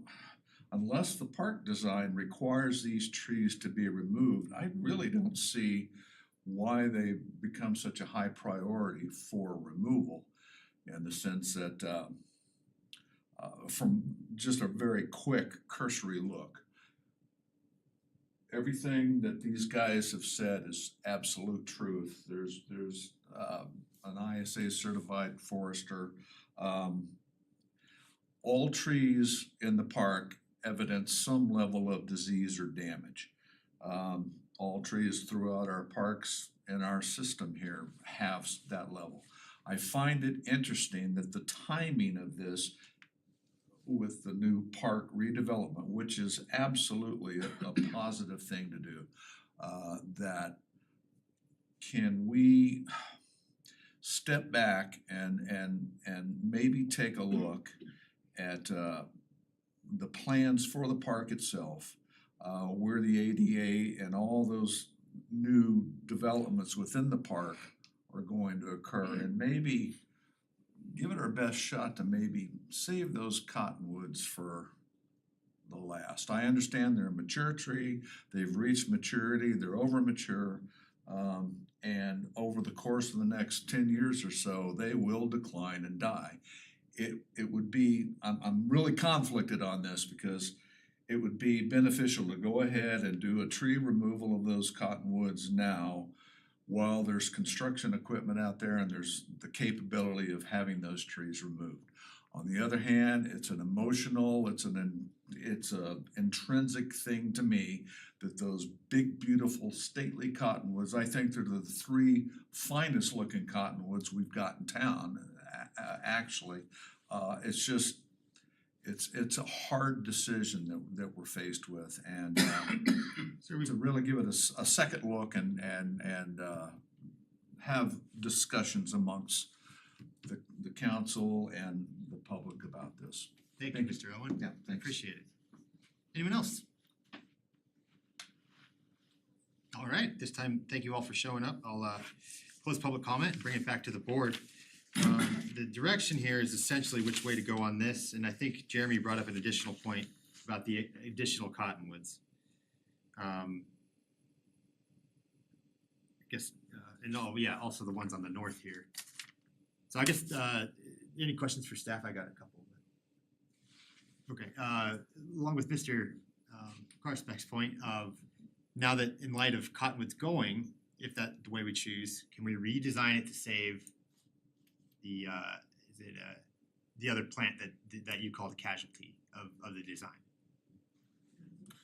unless the park design requires these trees to be removed, I really don't see why they become such a high priority for removal, in the sense that from just a very quick cursory look, everything that these guys have said is absolute truth. There's an ISA certified forester. All trees in the park evidence some level of disease or damage. All trees throughout our parks and our system here have that level. I find it interesting that the timing of this with the new park redevelopment, which is absolutely a positive thing to do, that can we step back and maybe take a look at the plans for the park itself, where the ADA and all those new developments within the park are going to occur, and maybe give it our best shot to maybe save those cottonwoods for the last. I understand they're a mature tree, they've reached maturity, they're over mature, and over the course of the next 10 years or so, they will decline and die. It would be, I'm really conflicted on this, because it would be beneficial to go ahead and do a tree removal of those cottonwoods now, while there's construction equipment out there and there's the capability of having those trees removed. On the other hand, it's an emotional, it's a intrinsic thing to me that those big, beautiful, stately cottonwoods, I think they're the three finest looking cottonwoods we've got in town, actually. It's just, it's a hard decision that we're faced with, and to really give it a second look and have discussions amongst the council and the public about this. Thank you, Mr. Owen. Yeah, I thanks. appreciate it. Anyone else? All right, this time, thank you all for showing up. I'll close public comment and bring it back to the board. The direction here is essentially which way to go on this, and I think Jeremy brought up an additional point about the additional cottonwoods. I guess, also the ones on the north here. So I guess, any questions for staff? I got a couple. Okay, along with Mr. Karspek's point of, now that in light of cottonwoods going, if that's the way we choose, can we redesign it to save the the other plant that you call the casualty of the design?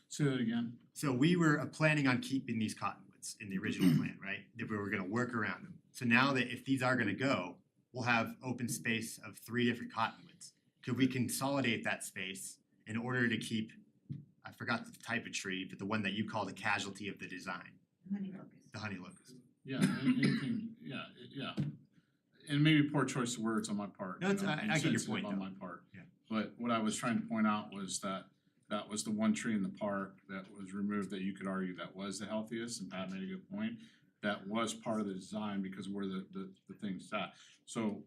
Say that again. So we were planning on keeping these cottonwoods in the original plan, right? That we were gonna work around them. So now that if these are gonna go, we'll have open space of 3 different cottonwoods. Could we consolidate that space in order to keep, I forgot the type of tree, but the one that you call the casualty of the design, Honey locust. the honey locust? Yeah, anything, yeah. And maybe poor choice of words on my part. No, it's- I get your insensitive point, on though. my part. Yeah. But what I was trying to point out was that that was the one tree in the park that was removed that you could argue that was the healthiest, and Pat made a good point. That was part of the design because where the thing's at. So,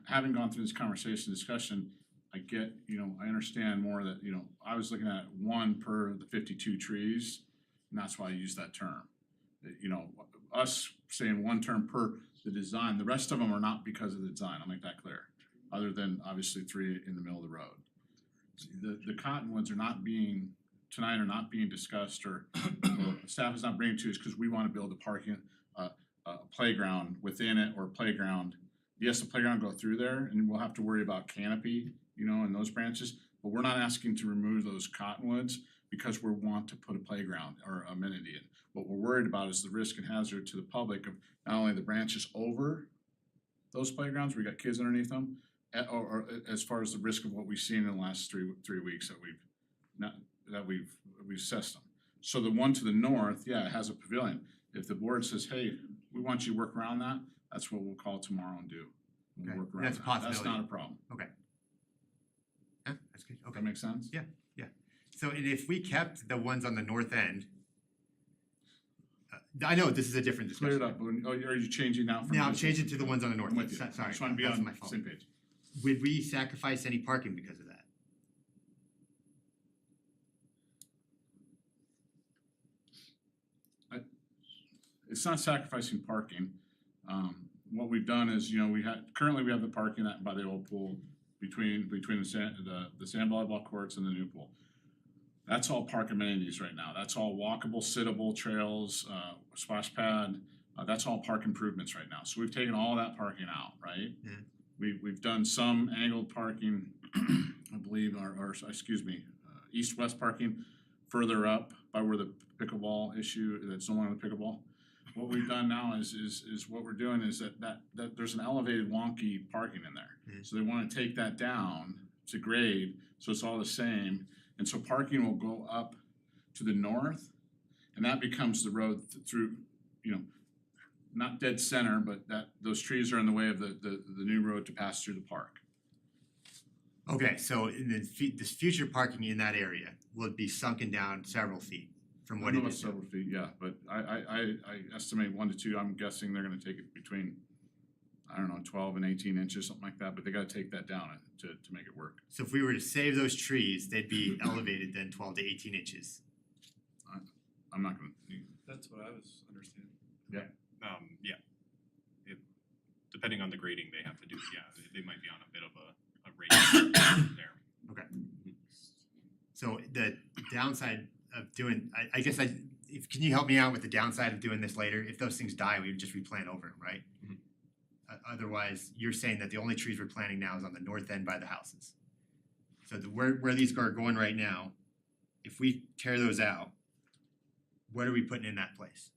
having gone through this discussion, I get, I understand more that, I was looking at 1 per the 52 trees, and that's why I use that term. Us saying 1 term per the design, the rest of them are not because of the design, I'll make that clear. Other than obviously 3 in the middle of the road. The cottonwoods are not being discussed or staff is not bringing to us because we wanna build a playground within it or playground. Yes, the playground go through there and we'll have to worry about canopy, and those branches, but we're not asking to remove those cottonwoods because we want to put a playground or amenity in. What we're worried about is the risk and hazard to the public of not only the branches over those playgrounds, where we got kids underneath them, or as far as the risk of what we've seen in the last three weeks that we've assessed them. So the one to the north, yeah, it has a pavilion. If the board says, hey, we want you to work around that, that's what we'll call tomorrow and do. We'll Okay, work around that's a that. That's possibility. not a problem. Okay. Yeah, that's good, okay. That make sense? Yeah. So and if we kept the ones on the north end, I know this is a different Clear discussion. it up. Are you changing now from? Now I'm this? changing to the ones on the north. I'm with you. Sorry, I just want to be that's on my the fault. same page. Would we sacrifice any parking because of that? it's not sacrificing parking. What we've done is, currently we have the parking by the old pool between the sand volleyball courts and the new pool. That's all park amenities right now. That's all walkable, sittable trails, splash pad. That's all park improvements right now. So we've taken all that parking out, right? Yeah. We've done some angled parking, I believe, east-west parking further up by where the pickleball issue, that's no longer the pickleball. What we've done now is what we're doing is that there's an elevated wonky parking in there. So they wanna take that down to grade, so it's all the same. And so parking will go up to the north, and that becomes the road through, not dead center, but those trees are in the way of the new road to pass through the park. Okay, so in this future parking in that area will be sunken down several feet from what I it know is it's now. several feet, yeah, but I estimate 1 to 2, I'm guessing they're gonna take it between, 12 and 18 inches, something like that, but they gotta take that down to make it work. So if we were to save those trees, they'd be elevated then 12 to 18 inches. I'm not gonna, That's what I was understanding. yeah. Yeah. Depending on the grading they have to do, yeah, they might be on a bit of a radius there. Okay. So the downside of doing, I guess can you help me out with the downside of doing this later? If those things die, we would just replant over them, right? Otherwise, you're saying that the only trees we're planting now is on the north end by the houses. So where these are going right now, if we tear those out, what are we putting in that place?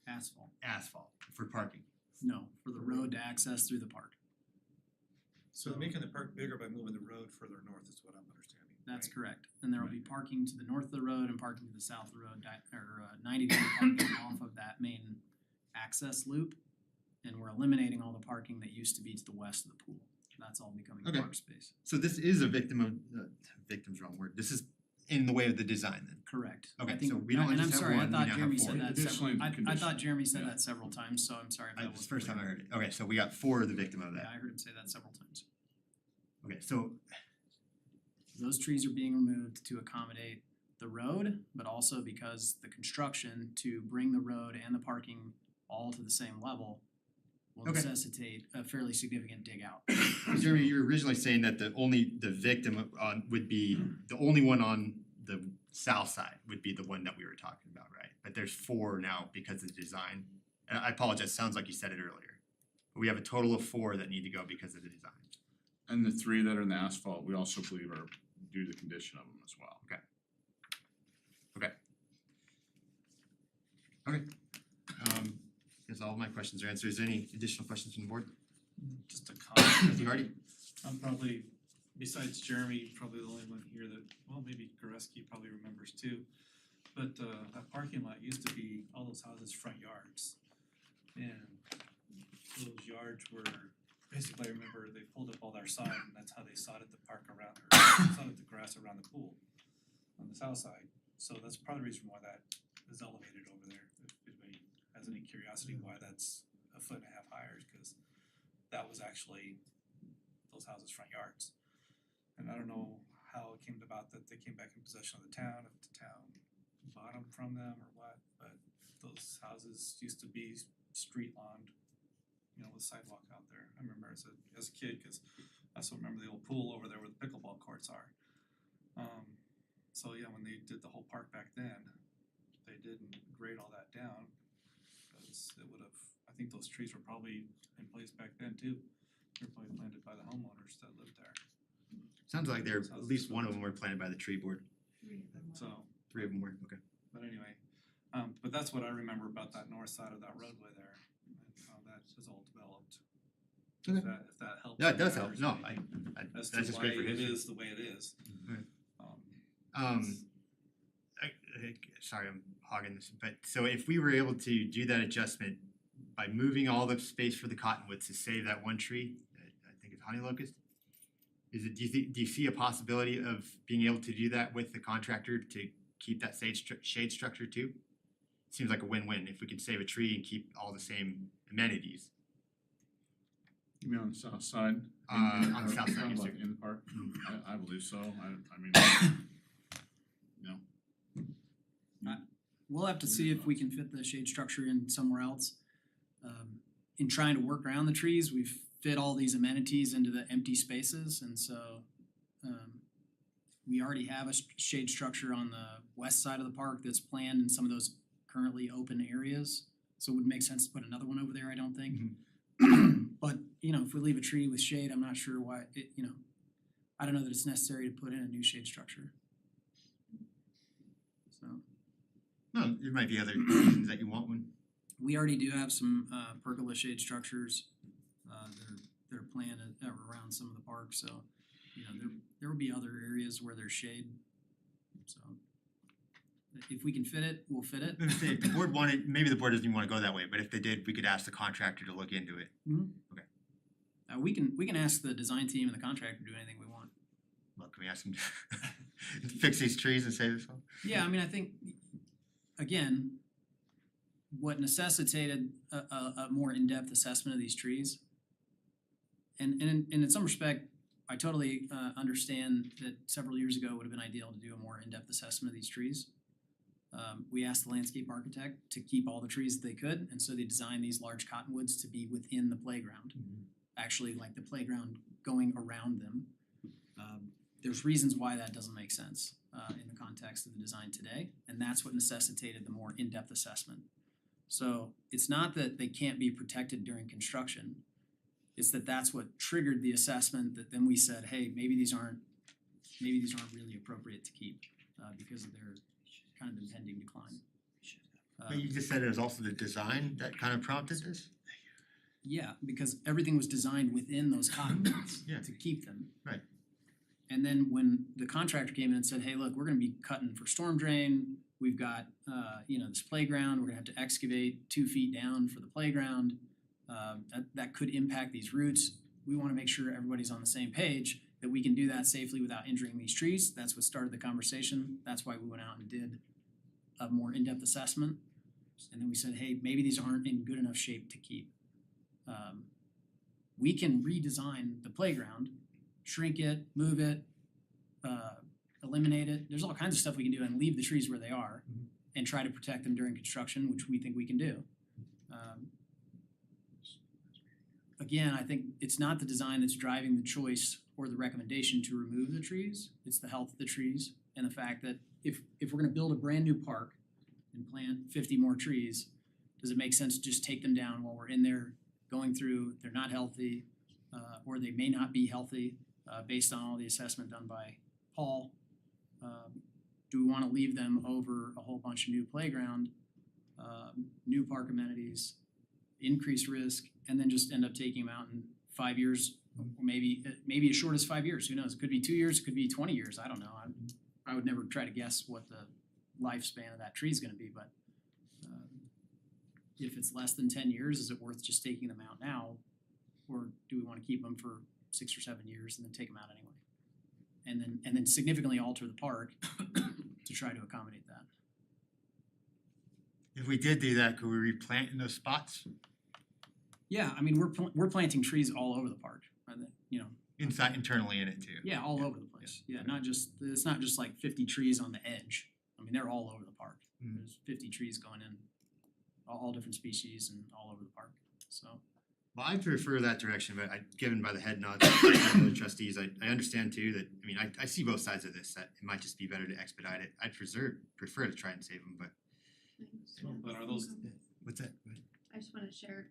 Asphalt. Asphalt for parking. No, for the road to access through the park. So they're making the park bigger by moving the road further north is what I'm understanding. That's correct. And there will be parking to the north of the road and parking to the south of the road, 90-degree parking off of that main access loop. And we're eliminating all the parking that used to be to the west of the pool. That's all becoming Okay. park space. So this is a victim's wrong word. This is in the way of the design then. Correct. Okay, I think- so we don't and I'm just have sorry, one, we I thought now have Jeremy four. said that several, Additionally, I condition- thought Jeremy said yeah. that several times, so I'm sorry if that It's was. the first time I clear. heard it. Okay, so we got four of the victim of Yeah, that. I heard him say that several times. Okay, so Those trees are being removed to accommodate the road, but also because the construction to bring the road and the parking all to the same level will Okay. necessitate a fairly significant dig out. Jeremy, you were originally saying that the victim would be, the only one on the south side would be the one that we were talking about, right? But there's four now because of the design. And I apologize, sounds like you said it earlier. But we have a total of four that need to go because of the design. And the 3 that are in the asphalt, we also believe are due to the condition of them as well. Okay. Okay. Guess all of my questions are answered. Is there any additional questions from the board? Just a comment. Trustee Hardy? I'm probably, besides Jeremy, probably the only one here that, well, maybe Goreski probably remembers too. But that parking lot used to be all those houses' front yards. And those yards were, basically I remember they pulled up all their sod and that's how they sodded the park around, or sodded the grass around the pool on the south side. So that's probably the reason why that is elevated over there. If anybody has any curiosity why that's 1.5 feet higher, because that was actually those houses' front yards. And I don't know how it came about that they came back in possession of the town, if the town bought them from them or what, but those houses used to be street lawned, with sidewalk out there. I remember as a kid, cause I also remember the old pool over there where the pickleball courts are. So yeah, when they did the whole park back then, they didn't grade all that down, cause it would have, I think those trees were probably in place back then too. They were probably planted by the homeowners that lived there, Sounds like there, at least one of them were planted by the tree board. so. 3 of them were, okay. But anyway, but that's what I remember about that north side of that roadway there, and how that is all developed. Okay. If that helps. Yeah, it you does guys help. No, understand that's As to just why great for it history. is the way it is. Sorry, I'm hogging this, but so if we were able to do that adjustment by moving all the space for the cottonwoods to save that one tree, I think it's honey locust. Do you see a possibility of being able to do that with the contractor to keep that shade structure too? Seems like a win-win if we can save a tree and keep all the same amenities. You mean on the south side? On the south side, yes, sir. Like in the park? I believe so, I mean, we'll have to see if we can fit the shade structure in somewhere else. In trying to work around the trees, we've fit all these amenities into the empty spaces, and so we already have a shade structure on the west side of the park that's planned in some of those currently open areas. So it would make sense to put another one over there, I don't think. But, you know, if we leave a tree with shade, I'm not sure why it, you know, I don't know that it's necessary to put in a new shade structure. So. No, there might be other reasons that you want one. We already do have some pergola shade structures that are planned around some of the parks, so you know there will be other areas where there's shade. So if we can fit it, we'll fit it. If the board wanted, maybe the board doesn't even wanna go that way, but if they did, we could ask the contractor to look into it. Okay. We can ask the design team and the contractor to do anything we want. Well, can we ask them to fix these trees and save us all? Yeah, I mean, I think again, what necessitated a more in-depth assessment of these trees. And in some respect, I totally understand that several years ago it would have been ideal to do a more in-depth assessment of these trees. We asked the landscape architect to keep all the trees that they could, and so they designed these large cottonwoods to be within the playground. Actually, like the playground going around them. There's reasons why that doesn't make sense in the context of the design today, and that's what necessitated the more in-depth assessment. So it's not that they can't be protected during construction. It's that that's what triggered the assessment that then we said, hey, maybe these aren't really appropriate to keep because of their kind of impending decline. But you just said it was also the design that kind of prompted this? Yeah, because everything was designed within those cottonwoods to keep them. Right. And then when the contractor came in and said, hey, look, we're gonna be cutting for storm drain, we've got this playground, we're gonna have to excavate 2 feet down for the playground. That could impact these roots. We wanna make sure everybody's on the same page, that we can do that safely without injuring these trees. That's what started the conversation. That's why we went out and did a more in-depth assessment. And then we said, hey, maybe these aren't in good enough shape to keep. We can redesign the playground, shrink it, move it, eliminate it. There's all kinds of stuff we can do and leave the trees where they are and try to protect them during construction, which we think we can do. Again, I think it's not the design that's driving the choice or the recommendation to remove the trees. It's the health of the trees and the fact that if we're gonna build a brand new park and plant 50 more trees, does it make sense to just take them down while we're in there going through, they're not healthy, or they may not be healthy based on all the assessment done by Paul? Do we wanna leave them over a whole bunch of new playground, new park amenities, increased risk, and then just end up taking them out in 5 years, or maybe as short as 5 years, who knows? It could be 2 years, it could be 20 years, I don't know. I would never try to guess what the lifespan of that tree is gonna be, but if it's less than 10 years, is it worth just taking them out now? Or do we wanna keep them for 6 or 7 years and then take them out anyway? And then significantly alter the park to try to accommodate that. If we did do that, could we replant in those spots? Yeah, I mean, we're planting trees all over the park, you know. Inside, internally in it too? Yeah, all over the place. Yeah, it's not just like 50 trees on the edge. I mean, they're all over the park. There's 50 trees going in, all different species and all over the park, so. Well, I prefer that direction, but given by the head nods of the trustees, I understand too that, I mean, I see both sides of this, that it might just be better to expedite it. I'd prefer to try and save them, but. But are those? What's that? I just wanna share,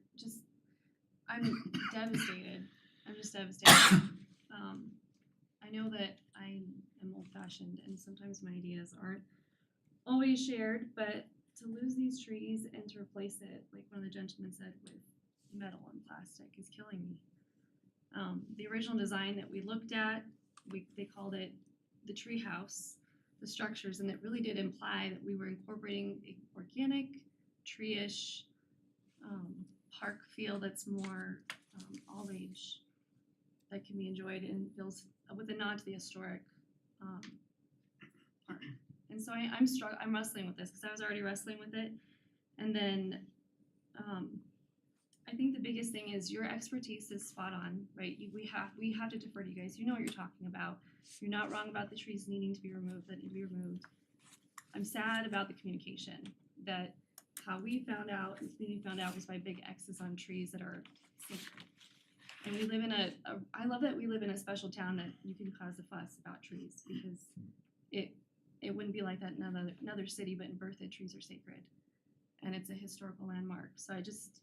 I'm devastated, I'm just devastated. I know that I am old fashioned and sometimes my ideas aren't always shared, but to lose these trees and to replace it, like one of the gentlemen said, with metal and plastic is killing me. The original design that we looked at, they called it the tree house, the structures, and it really did imply that we were incorporating an organic, tree-ish park feel that's more all age, that can be enjoyed and feels with a nod to the historic park. And so I'm wrestling with this because I was already wrestling with it, and then I think the biggest thing is your expertise is spot on, right? We have to defer to you guys. You know what you're talking about. You're not wrong about the trees needing to be removed that need to be removed. I'm sad about the communication. that how we found out, the community found out, was by big X's on trees that are sacred. And we live in I love that we live in a special town that you can cause a fuss about trees, because it wouldn't be like that in another city, but in Berthoud, trees are sacred. And it's a historical landmark. So I just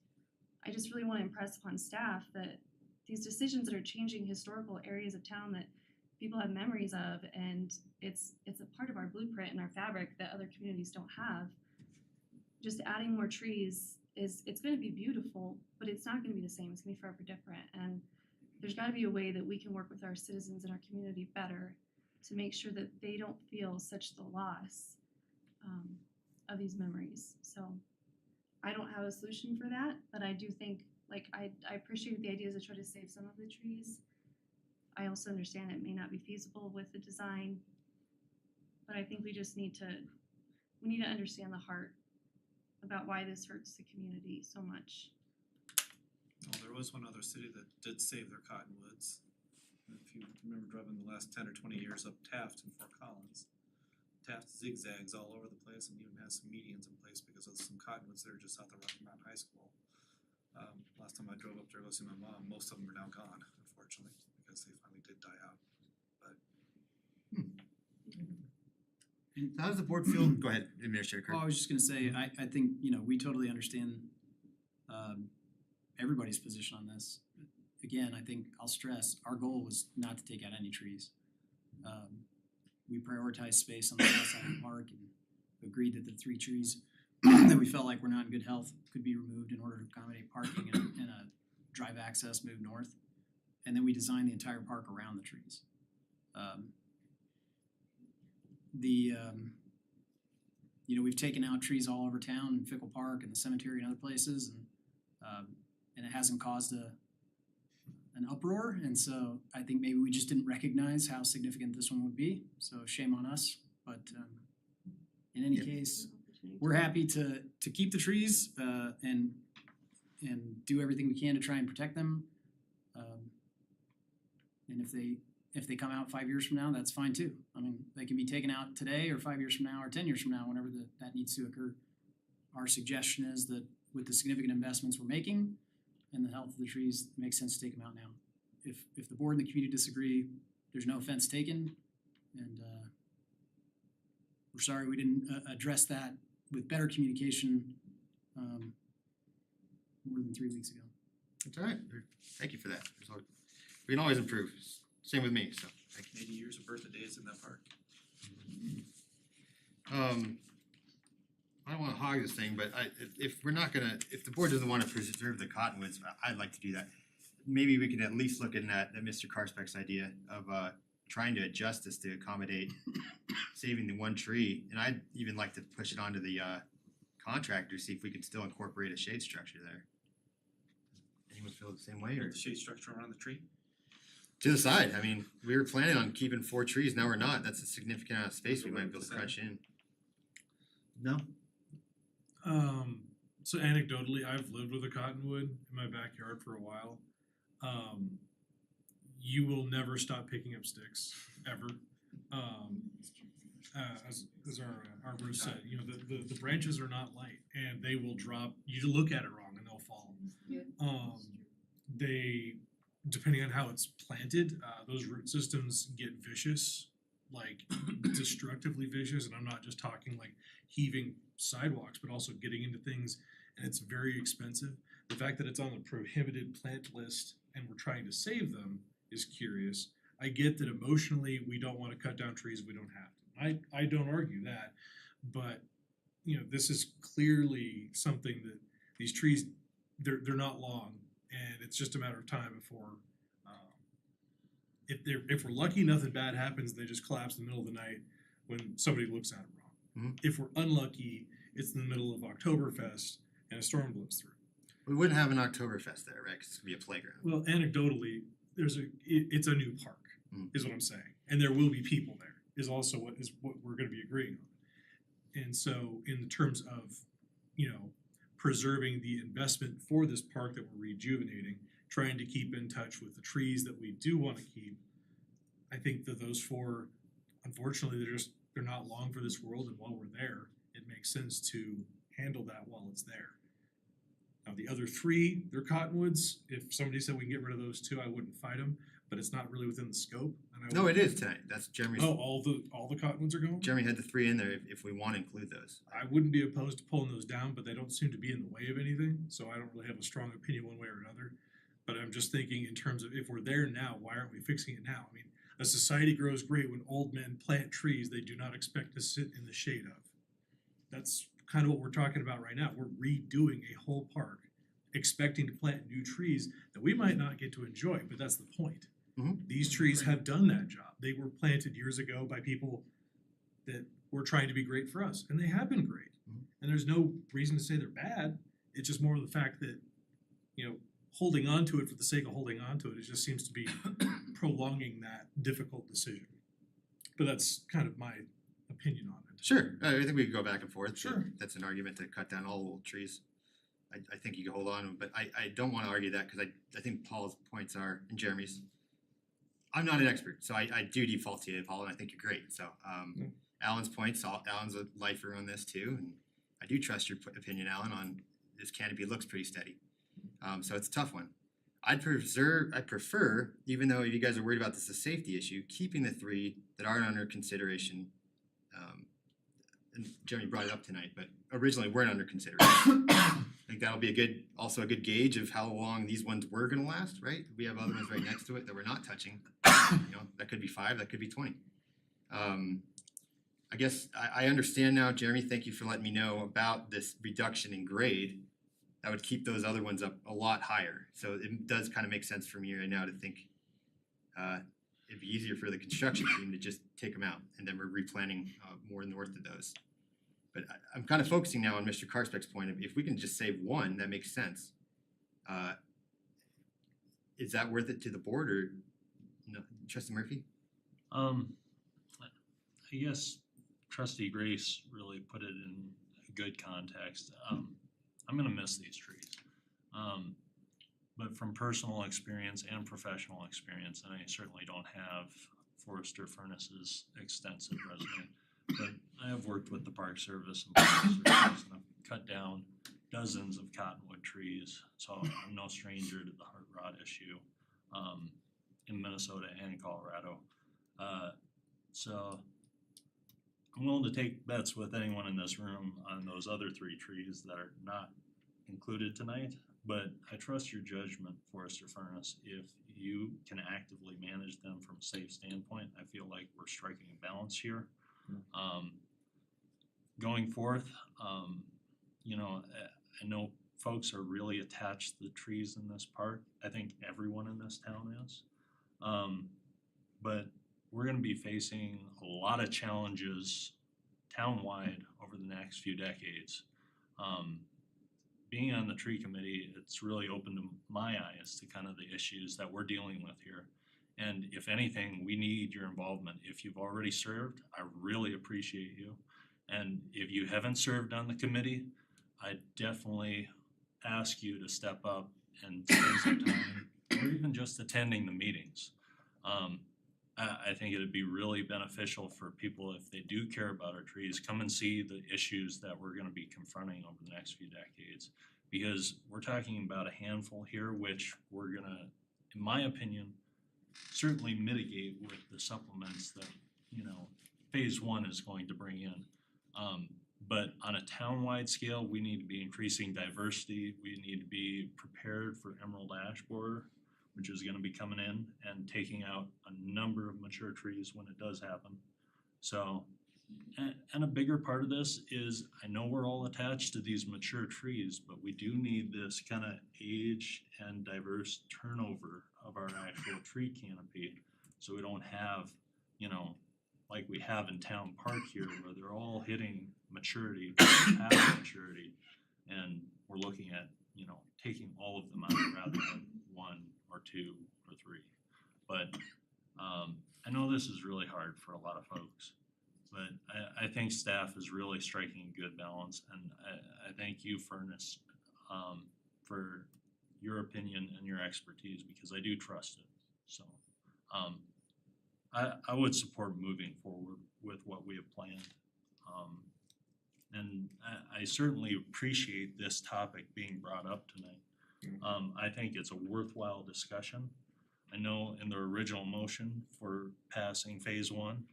really wanna impress upon staff that these decisions that are changing historical areas of town that people have memories of, and it's a part of our blueprint and our fabric that other communities don't have. Just adding more trees it's gonna be beautiful, but it's not gonna be the same. It's gonna be forever different. And there's gotta be a way that we can work with our citizens and our community better to make sure that they don't feel such the loss of these memories. So I don't have a solution for that, but I do think, like, I appreciate the ideas to try to save some of the trees. I also understand it may not be feasible with the design, but I think we just need to understand the heart about why this hurts the community so much. Well, there was one other city that did save their cottonwoods. If you remember driving the last 10 or 20 years up Taft in Fort Collins, Taft zigzags all over the place and even has some medians in place because of some cottonwoods that are just out the Rocky Mountain High School. Last time I drove up there to go see my mom, most of them are now gone, unfortunately, because they finally did die out. But So how does the board feel? Go ahead, Administrator Kirk. Well, I was just gonna say, I think, you know, we totally understand everybody's position on this. Again, I think I'll stress, our goal was not to take out any trees. We prioritized space on the south side of the park and agreed that the 3 trees that we felt like were not in good health could be removed in order to accommodate parking and a drive access move north. And then we designed the entire park around the trees. You know, we've taken out trees all over town in Fickle Park and the cemetery and other places, and it hasn't caused an uproar. And so I think maybe we just didn't recognize how significant this one would be. So shame on us. But in any case, we're happy to keep the trees and do everything we can to try and protect them. And if they come out 5 years from now, that's fine too. I mean, they can be taken out today or 5 years from now or 10 years from now, whenever that needs to occur. Our suggestion is that with the significant investments we're making and the health of the trees, it makes sense to take them out now. If the board and the community disagree, there's no offense taken, and we're sorry we didn't address that with better communication more than 3 weeks ago. That's all right. Thank you for that. We can always improve. Same with me, so thank you. 80 years of birthday days in that park. I don't wanna hog this thing, but if the board doesn't wanna preserve the cottonwoods, I'd like to do that. Maybe we could at least look at that Mr. Carspek's idea of trying to adjust this to accommodate saving the one tree. And I'd even like to push it onto the contractor, see if we can still incorporate a shade structure there. Anyone feel the same way, or? The shade structure around the tree. To the side, I mean, we were planning on keeping 4 trees, now we're not. That's a significant amount of space we might be able to crunch in. No? So anecdotally, I've lived with a cottonwood in my backyard for a while. You will never stop picking up sticks, ever. As our arborist said, you know, the branches are not light and they will drop, you look at it wrong and they'll fall. Depending on how it's planted, those root systems get vicious, like destructively vicious, and I'm not just talking like heaving sidewalks, but also getting into things, and it's very expensive. The fact that it's on the prohibited plant list and we're trying to save them is curious. I get that emotionally we don't want to cut down trees if we don't have to. I don't argue that, but you know, this is clearly something that these trees, they're not long, and it's just a matter of time before if we're lucky, nothing bad happens. They just collapse in the middle of the night when somebody looks at it wrong. If we're unlucky, it's in the middle of Oktoberfest and a storm blows through. We wouldn't have an Oktoberfest there, right? 'Cause it's gonna be a playground. Well, anecdotally, it's a new park, is what I'm saying, and there will be people there. Is also what we're going to be agreeing on. And so, in terms of, you know, preserving the investment for this park that we're rejuvenating, trying to keep in touch with the trees that we do want to keep, I think that those 4, unfortunately, they're not long for this world, and while we're there, it makes sense to handle that while it's there. Now, the other three, they're cottonwoods. If somebody said we can get rid of those two, I wouldn't fight them, but it's not really within the scope. And I No, would- it is tonight. That's Jeremy's. Oh, all the cottonwoods are going? Jeremy had the three in there if we wanna include those. I wouldn't be opposed to pulling those down, but they don't seem to be in the way of anything, so I don't really have a strong opinion one way or another. But I'm just thinking in terms of if we're there now, why aren't we fixing it now? I mean, a society grows great when old men plant trees they do not expect to sit in the shade of. That's kind of what we're talking about right now. We're redoing a whole park, expecting to plant new trees that we might not get to enjoy, but that's the point. Mhm. These trees have done that job. They were planted years ago by people that were trying to be great for us, and they have been great. And there's no reason to say they're bad. It's just more of the fact that, you know, holding on to it for the sake of holding on to it, it just seems to be prolonging that difficult decision. But that's kind of my opinion on it. Sure, I think we could go back and forth. Sure. That's an argument to cut down all old trees. I think you can hold on to them, but I don't wanna argue that, cause I think Paul's points are, and Jeremy's. I'm not an expert, so I do default to you, Paul, and I think you're great, so, Alan's points, Alan's a lifer on this too, and I do trust your opinion, Alan, on this canopy looks pretty steady. So it's a tough one. I prefer, even though you guys are worried about this as a safety issue, keeping the three that aren't under consideration. And Jeremy brought it up tonight, but originally weren't under consideration. I think that'll be also a good gauge of how long these ones were gonna last, right? We have other ones right next to it that we're not touching. You know, that could be 5, that could be 20. I guess I understand now, Jeremy, thank you for letting me know about this reduction in grade. That would keep those other ones up a lot higher. So it does kind of make sense for me right now to think it'd be easier for the construction team to just take them out, and then we're replanting more north of those. But I'm kind of focusing now on Mr. Carspek's point of if we can just save one, that makes sense. Is that worth it to the board or no? Trustee Murphy? I guess Trustee Grace really put it in a good context. I'm gonna miss these trees. But from personal experience and professional experience, and I certainly don't have Forester Furness's extensive resume, but I have worked with the Park Service and Park Service, and I've cut down dozens of cottonwood trees, so I'm no stranger to the heart rot issue in Minnesota and Colorado. So I'm willing to take bets with anyone in this room on those other 3 trees that are not included tonight, but I trust your judgment, Forester Furnace. If you can actively manage them from a safe standpoint, I feel like we're striking a balance here. Going forth, you know, I know folks are really attached to the trees in this park. I think everyone in this town is. But we're gonna be facing a lot of challenges townwide over the next few decades. Being on the tree committee, it's really opened my eyes to kind of the issues that we're dealing with here. And if anything, we need your involvement. If you've already served, I really appreciate you. And if you haven't served on the committee, I definitely ask you to step up and spend some time, or even just attending the meetings. I think it'd be really beneficial for people, if they do care about our trees, come and see the issues that we're gonna be confronting over the next few decades. Because we're talking about a handful here, which we're gonna, in my opinion, certainly mitigate with the supplements that, you know, phase 1 is going to bring in. But on a town-wide scale, we need to be increasing diversity. We need to be prepared for emerald ash borer, which is gonna be coming in and taking out a number of mature trees when it does happen. So, and a bigger part of this is, I know we're all attached to these mature trees, but we do need this kind of age and diverse turnover of our actual tree canopy. So we don't have, you know, like we have in Town Park here, where they're all hitting maturity, past maturity. And we're looking at, you know, taking all of them out rather than 1 or 2 or 3. But I know this is really hard for a lot of folks, but I think staff is really striking a good balance, and I thank you, Furnace, for your opinion and your expertise, because I do trust it. So I would support moving forward with what we have planned. And I I certainly appreciate this topic being brought up tonight. I think it's a worthwhile discussion. I know in the original motion for passing phase one,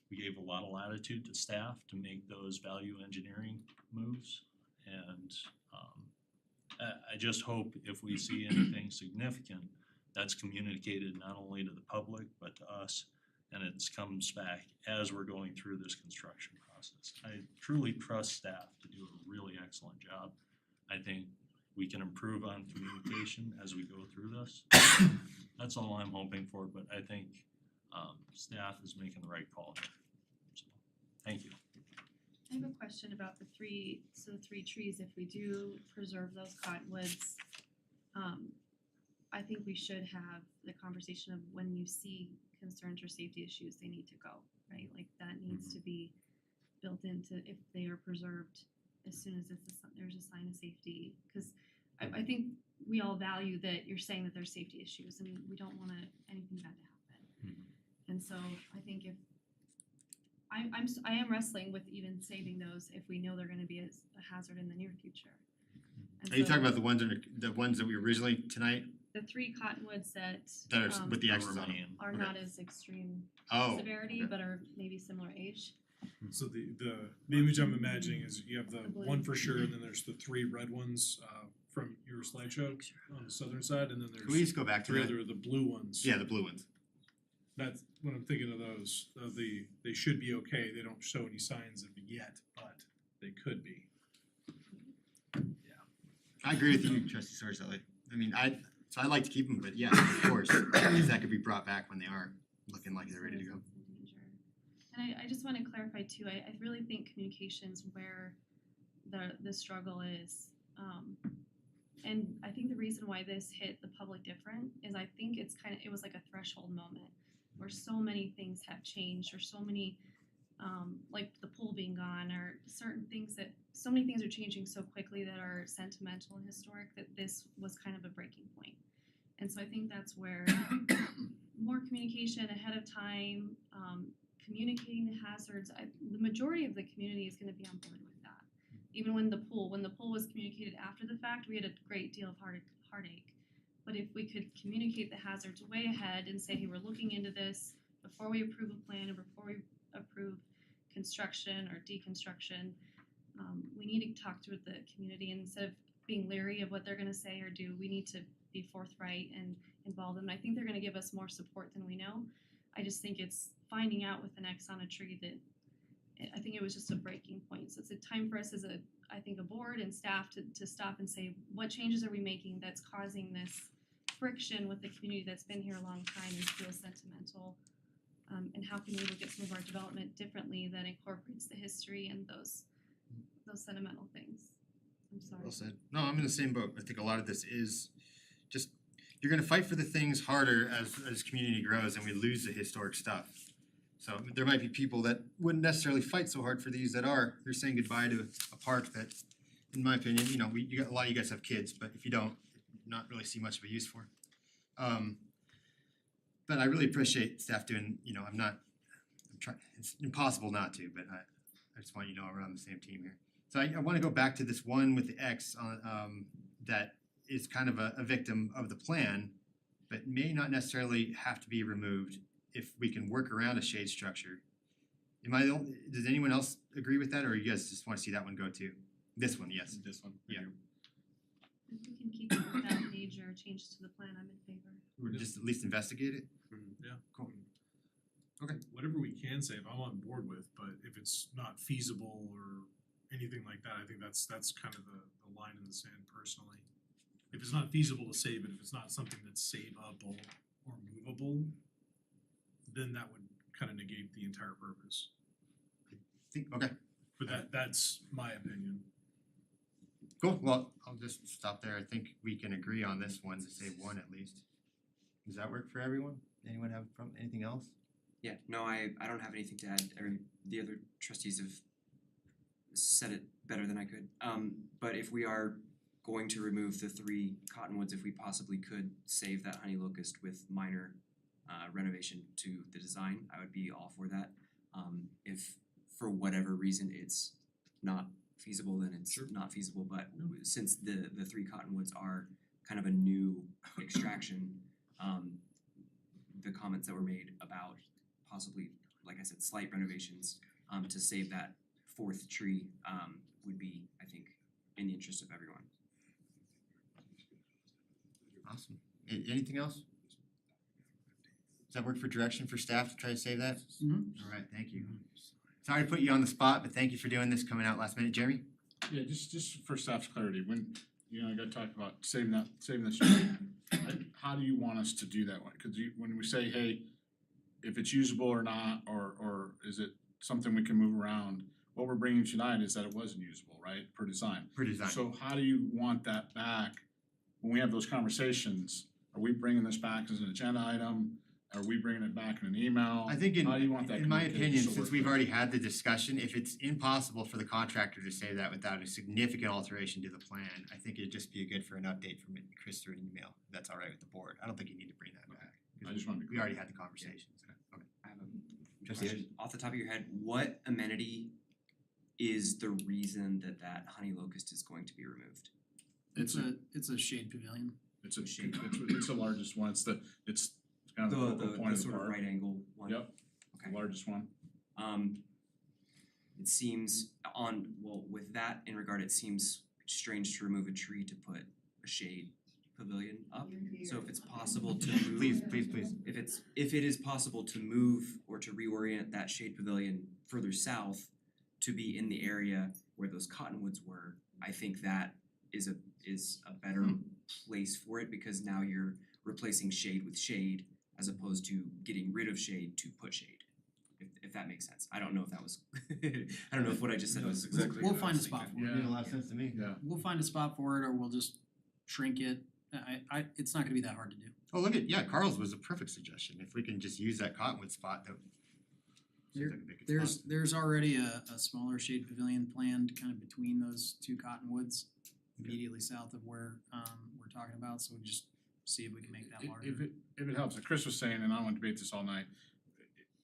we gave a lot of latitude to staff to make those value engineering moves. And I just hope if we see anything significant, that's communicated not only to the public, but to us, and it comes back as we're going through this construction process. I truly trust staff to do a really excellent job. I think we can improve on communication as we go through this. That's all I'm hoping for, but I think staff is making the right call there. So, thank you. I have a question about the three trees, if we do preserve those cottonwoods, I think we should have the conversation of when you see concerns or safety issues, they need to go, right? Like that needs to be built into if they are preserved as soon as there's a sign of safety. Cause I think we all value that you're saying that there's safety issues and we don't want anything bad to happen. And so I think if I am wrestling with even saving those if we know they're gonna be a hazard in the near future. And Are you so talking about the ones that we originally tonight the three cottonwoods that are with the X's on them? are Okay. not as extreme Oh, severity, okay. but are maybe similar age. So the image I'm imagining is you have the blue. one for sure, and then there's the three red ones from your slideshow on the southern side, and then there's Can we just go back to three that? other the blue ones. Yeah, the blue ones. That's when I'm thinking of those. They should be okay. They don't show any signs of it yet, but they could be. I agree with you, Trustee Sarzelli. I mean, I like to keep them, but yeah, of course, that could be brought back when they are looking like they're ready to go. And I just wanna clarify too, I really think communication's where the struggle is. And I think the reason why this hit the public different is I think it was like a threshold moment where so many things have changed or so many like the pool being gone or so many things are changing so quickly that are sentimental and historic that this was kind of a breaking point. And so I think that's where more communication ahead of time, communicating the hazards, the majority of the community is gonna be on board with that. Even when the pool was communicated after the fact, we had a great deal of heartache. But if we could communicate the hazards way ahead and say, hey, we're looking into this before we approve a plan or before we approve construction or deconstruction, we need to talk to the community and instead of being leery of what they're gonna say or do, we need to be forthright and involve them. And I think they're gonna give us more support than we know. I just think it's finding out with an X on a tree that I think it was just a breaking point. So it's a time for us as a board and staff to stop and say, what changes are we making that's causing this friction with the community that's been here a long time and feels sentimental? And how can we look at some of our development differently that incorporates the history and those sentimental things? I'm sorry. Well said. No, I'm in the same boat. I think a lot of this is just, you're gonna fight for the things harder as community grows and we lose the historic stuff. So there might be people that wouldn't necessarily fight so hard for these they're saying goodbye to a park that, in my opinion, you know, you got a lot of you guys have kids, but if you don't, not really see much of a use for. But I really appreciate staff doing, you know, I'm trying, it's impossible not to, but I just want you to know we're on the same team here. So I wanna go back to this one with the X on, that is kind of a victim of the plan, but may not necessarily have to be removed if we can work around a shade structure. Does anyone else agree with that, or you guys just wanna see that one go too? This one, yes. This one. Yeah. If we can keep it without major changes to the plan, I'm in favor. Or just at least investigate it? Yeah. Cool. Okay. Whatever we can save, I'm on board with, but if it's not feasible or anything like that, I think that's kind of the line in the sand personally. If it's not feasible to save it, if it's not something that's saveable or movable, then that would kind of negate the entire purpose. Okay. But that's my opinion. Cool, well, I'll just stop there. I think we can agree on this one to save one at least. Does that work for everyone? Anyone have anything else? Yeah, no, I don't have anything to add. The other trustees have said it better than I could. But if we are going to remove the three cottonwoods, if we possibly could save that honey locust with minor renovation to the design, I would be all for that. If for whatever reason it's not feasible, then it's not feasible, but since the three cottonwoods are kind of a new extraction, the comments that were made about possibly, like I said, slight renovations to save that fourth tree would be, I think, in the interest of everyone. Awesome. Anything else? Does that work for direction for staff to try to save that? Alright, thank you. Sorry to put you on the spot, but thank you for doing this, coming out last minute. Jeremy? Yeah, just for staff's clarity, when, you know, I gotta talk about saving the street, how do you want us to do that one? Cause when we say, hey, if it's usable or not, or is it something we can move around? What we're bringing tonight is that it wasn't usable, right, per design. Per design. So how do you want that back when we have those conversations? Are we bringing this back as an agenda item? Are we bringing it back in an email? I think How do you want that in my communicated opinion, so since we're we've clear? already had the discussion, if it's impossible for the contractor to say that without a significant alteration to the plan, I think it'd just be good for an update from Chris through an email, if that's all right with the board. I don't think you need to bring that back. 'Cause I just wanna be we already had the conversations. Okay. I have a Trustee question. Off the top of your head, what amenity is the reason that honey locust is going to be removed? It's a shade pavilion. It's the largest one, it's kind of the focal point The of the sort of park. right angle one? Yep, Okay. the largest one. It seems with that in regard, it seems strange to remove a tree to put a shade pavilion up. So if it's possible to move. Please. If it is possible to move or to reorient that shade pavilion further south to be in the area where those cottonwoods were, I think that is a better place for it, because now you're replacing shade with shade as opposed to getting rid of shade to put shade. If that makes sense. I don't know if that was I don't know if what I just said No, was it's exactly We'll find a spot for it. Made a lot of sense to me. Yeah. We'll find a spot for it, or we'll just shrink it. It's not gonna be that hard to do. Oh, look at, yeah, Carl's was a perfect suggestion. If we can just use that cottonwood spot, that seems like a big good spot. There's already a smaller shade pavilion planned kind of between those two cottonwoods, immediately south of where we're talking about, so we just see if we can make that larger. If it helps, like Chris was saying, and I don't want to debate this all night,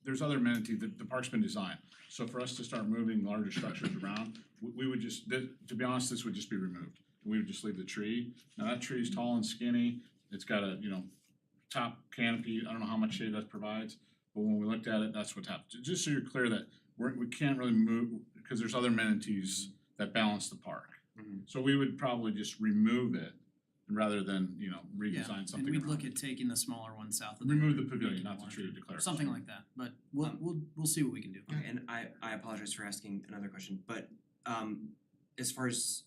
there's other amenities, the park's been designed. So for us to start moving larger structures around, we would just, to be honest, this would just be removed. We would just leave the tree. Now that tree is tall and skinny, it's got a, top canopy, I don't know how much shade that provides, but when we looked at it, that's what's happened. Just so you're clear that we can't really move, because there's other amenities that balance the park. So we would probably just remove it rather than, redesign something And we'd around look it. at taking the smaller one south of Remove there, the pavilion, making not it the larger. tree, to clarify. Something like that, but we'll see what we can do. Okay, and I apologize for asking another question, but as far as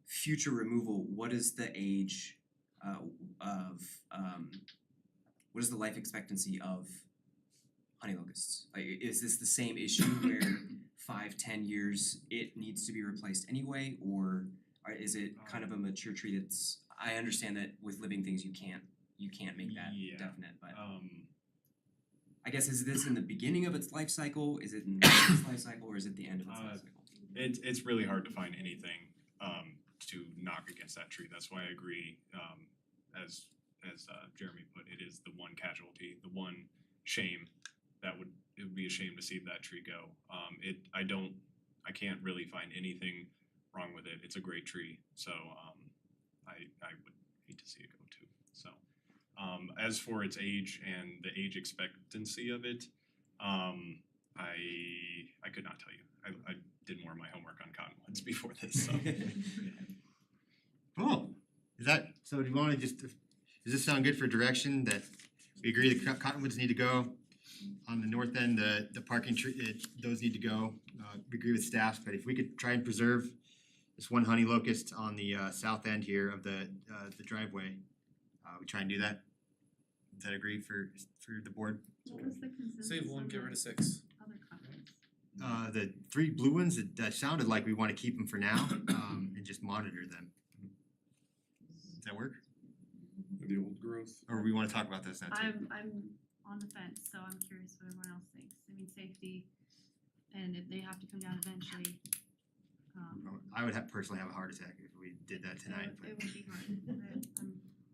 future removal, what is the age what is the life expectancy of honey locusts? Like, is this the same issue where 5-10 years it needs to be replaced anyway, or is it kind of a mature tree that's, I understand that with living things you can't make that definite, but I guess, is this in the beginning of its life cycle, is it in the middle of its life cycle, or is it the end of its life cycle? It's really hard to find anything to knock against that tree. That's why I agree, as Jeremy put, it is the one casualty, the one shame it would be a shame to see that tree go. I can't really find anything wrong with it. It's a great tree, so I would hate to see it go too. So as for its age and the age expectancy of it, I could not tell you. I did more of my homework on cottonwoods before this, so. Cool. So do you wanna does this sound good for direction, that we agree the cottonwoods need to go? On the north end, the parking those need to go. We agree with staff, but if we could try and preserve this one honey locust on the south end here of the driveway, we try and do that. Does that agree for the board? What was the consensus Save one, on get the rid of 6. other comments? The 3 blue ones, that sounded like we wanna keep them for now, and just monitor them. Does that work? The old growth. Or we wanna talk about this now too? I'm on the fence, so I'm curious what everyone else thinks. I mean, safety, and if they have to come down eventually, I would personally have a heart attack if we did that tonight, but it would be hard.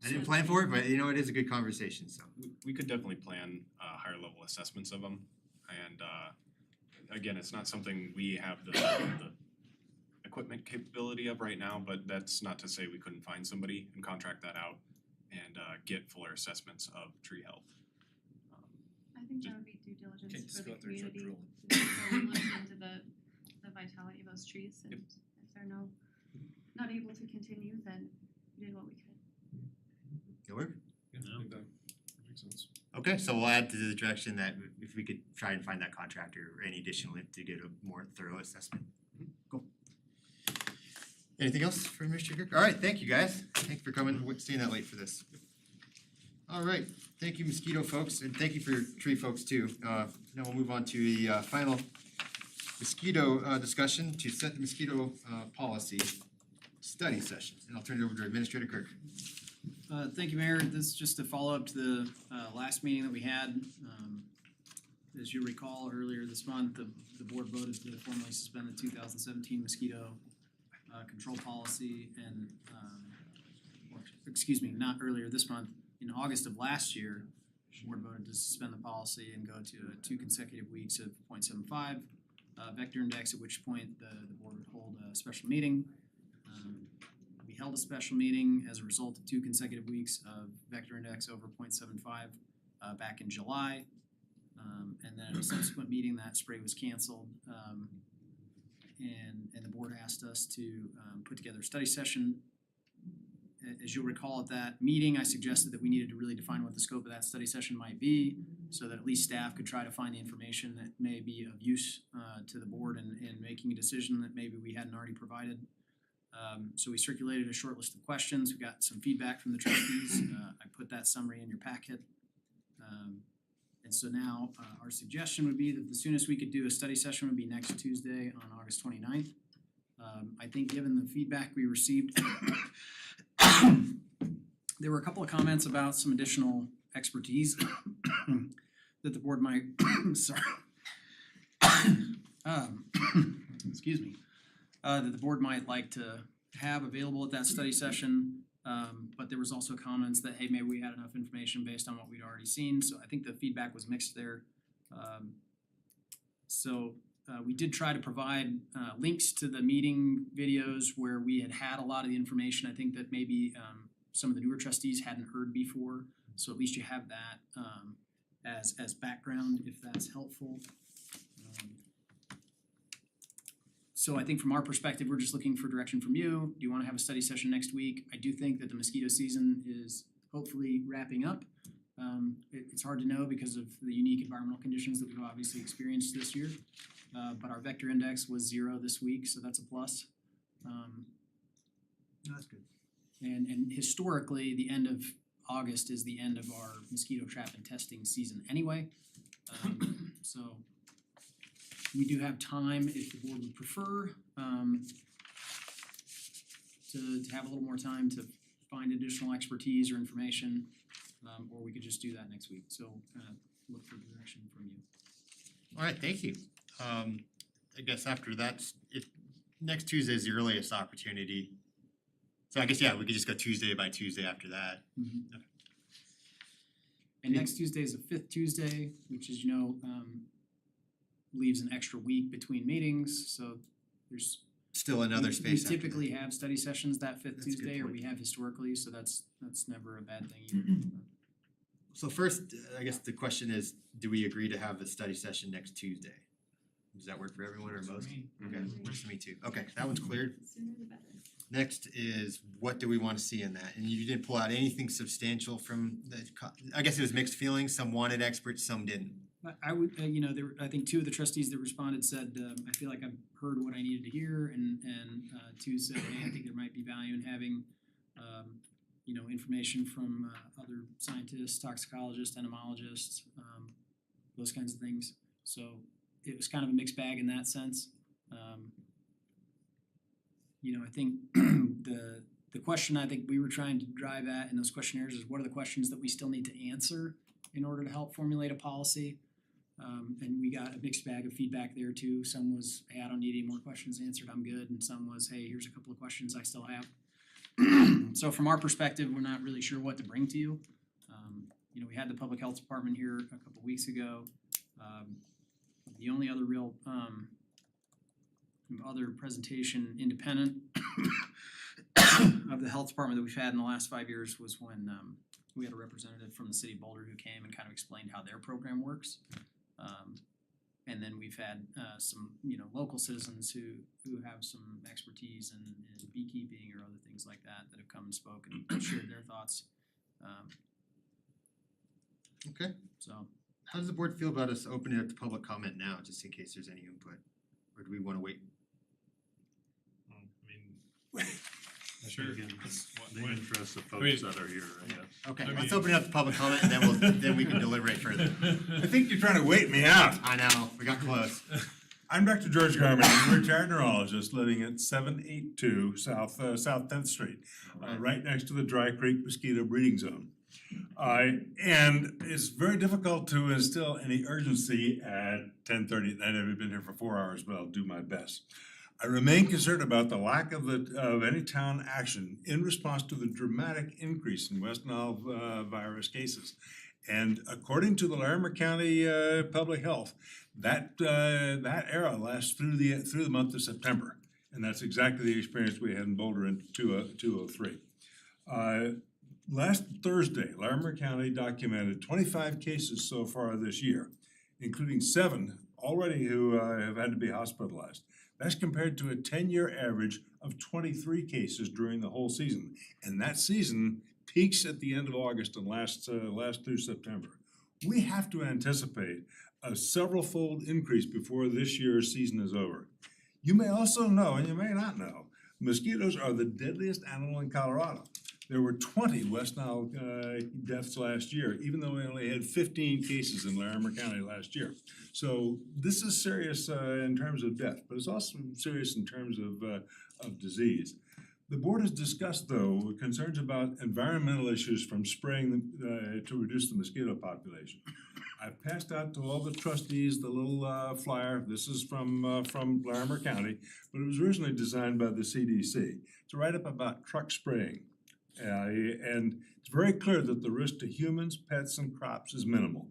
I didn't plan for it, but it is a good conversation, so. We could definitely plan higher level assessments of them, and again, it's not something we have the equipment capability of right now, but that's not to say we couldn't find somebody and contract that out and get fuller assessments of tree health. I think that would be due diligence Can't just for go the out there and start community. drilling. So we look into the vitality of those trees and if they're not able to continue, then we did what we could. That work? Yeah, No. I think that makes sense. Okay, so we'll add to the direction that if we could try and find that contractor or any additional to get a more thorough assessment. Cool. Anything else for Mr. Kirk? All right, thank you guys. Thanks for coming, staying that late for this. All right, thank you mosquito folks, and thank you for tree folks too. Now we'll move on to the final mosquito discussion to set the mosquito policy study session. And I'll turn it over to Administrator Kirk. Thank you, Mayor. This is just a follow-up to the last meeting that we had. As you recall, earlier this month, the board voted to formally suspend the 2017 mosquito control policy and, or, excuse me, not earlier this month, in August of last year, the board voted to suspend the policy and go to 2 consecutive weeks of 0.75 vector index, at which point the board would hold a special meeting. We held a special meeting as a result of 2 consecutive weeks of vector index over 0.75 back in July. And then at a subsequent meeting, that spray was canceled. And the board asked us to put together a study session. As you'll recall at that meeting, I suggested that we needed to really define what the scope of that study session might be so that at least staff could try to find the information that may be of use to the board in making a decision that maybe we hadn't already provided. So we circulated a short list of questions. We got some feedback from the trustees. I put that summary in your packet. And so now our suggestion would be that the soonest we could do a study session would be next Tuesday on August 29th. I think given the feedback we received, there were a couple of comments about some additional expertise that the board might, sorry, excuse me, that the board might like to have available at that study session. But there was also comments that, hey, maybe we had enough information based on what we'd already seen, so I think the feedback was mixed there. We did try to provide links to the meeting videos where we had a lot of the information I think that maybe some of the newer trustees hadn't heard before, so at least you have that as background if that's helpful. So I think from our perspective, we're just looking for direction from you. Do you wanna have a study session next week? I do think that the mosquito season is hopefully wrapping up. It's hard to know because of the unique environmental conditions that we've obviously experienced this year. But our vector index was 0 this week, so that's a plus. That's good. And historically, the end of August is the end of our mosquito trap and testing season anyway. So we do have time if the board would prefer to have a little more time to find additional expertise or information, or we could just do that next week. So look for direction from you. All right, thank you. I guess after that, next Tuesday is the earliest opportunity. So I guess, yeah, we could just go Tuesday by Tuesday after that. Okay. And next Tuesday is the 5th Tuesday, which is, leaves an extra week between meetings, so there's Still another space after We typically have study sessions that 5th That's a good Tuesday, or point. we have historically, so that's never a bad thing either. So first, I guess the question is, do we agree to have the study session next Tuesday? Does that work for everyone or most? Okay, works for me too. Okay, that one's cleared. Sooner the better. Next is, what do we wanna see in that? And you didn't pull out anything substantial from I guess it was mixed feelings, some wanted experts, some didn't. I would, I think 2 of the trustees that responded said, I feel like I've heard what I needed to hear, and 2 said, hey, I think there might be value in having, information from other scientists, toxicologists, entomologists, those kinds of things. So it was kind of a mixed bag in that sense. I think the question I think we were trying to drive at in those questionnaires is, what are the questions that we still need to answer in order to help formulate a policy? And we got a mixed bag of feedback there too. Some was, hey, I don't need any more questions answered, I'm good. And some was, hey, here's a couple of questions I still have. So from our perspective, we're not really sure what to bring to you. We had the public health department here a couple weeks ago. The only other real other presentation independent of the health department that we've had in the last 5 years was when we had a representative from the city of Boulder who came and kind of explained how their program works. And then we've had some, local citizens who have some expertise in beekeeping or other things like that that have come and spoken and shared their thoughts. Okay. So How does the board feel about us opening up to public comment now, just in case there's any input? Or do we wanna wait? Sure. In the interest of I mean- folks that are here, I guess. Okay, I let's mean- open it up to public comment and then we can deliberate further. I think you're trying to wait me out. I know, we got close. I'm Dr. George Garman, I'm a retired neurologist living at 782 South 10th Street, right next to the Dry Creek mosquito breeding zone. And it's very difficult to instill any urgency at 10:30 at night. I've been here for 4 hours, but I'll do my best. I remain concerned about the lack of any town action in response to the dramatic increase in West Nile virus cases. And according to the Larimer County Public Health, that era lasts through the month of September, and that's exactly the experience we had in Boulder in 2003. Last Thursday, Larimer County documented 25 cases so far this year, including 7 already who have had to be hospitalized. That's compared to a 10-year average of 23 cases during the whole season, and that season peaks at the end of August and lasts through September. We have to anticipate a several-fold increase before this year's season is over. You may also know, and you may not know, mosquitoes are the deadliest animal in Colorado. There were 20 West Nile deaths last year, even though we only had 15 cases in Larimer County last year. So this is serious in terms of death, but it's also serious in terms of disease. The board has discussed, though, concerns about environmental issues from spraying to reduce the mosquito population. I've passed out to all the trustees the little flyer. This is from Larimer County, but it was originally designed by the CDC. It's a write-up about truck spraying. And it's very clear that the risk to humans, pets, and crops is minimal.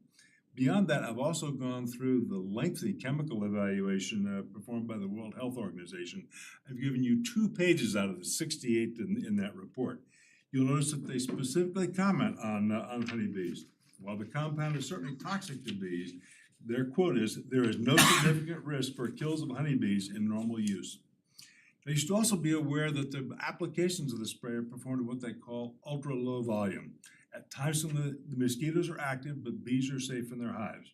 Beyond that, I've also gone through the lengthy chemical evaluation performed by the World Health Organization. I've given you 2 pages out of the 68 in that report. You'll notice that they specifically comment on honeybees. While the compound is certainly toxic to bees, their quote is, "There is no significant risk for kills of honeybees in normal use." They should also be aware that the applications of the spray are performed at what they call ultra-low volume, at times when the mosquitoes are active but bees are safe in their hives.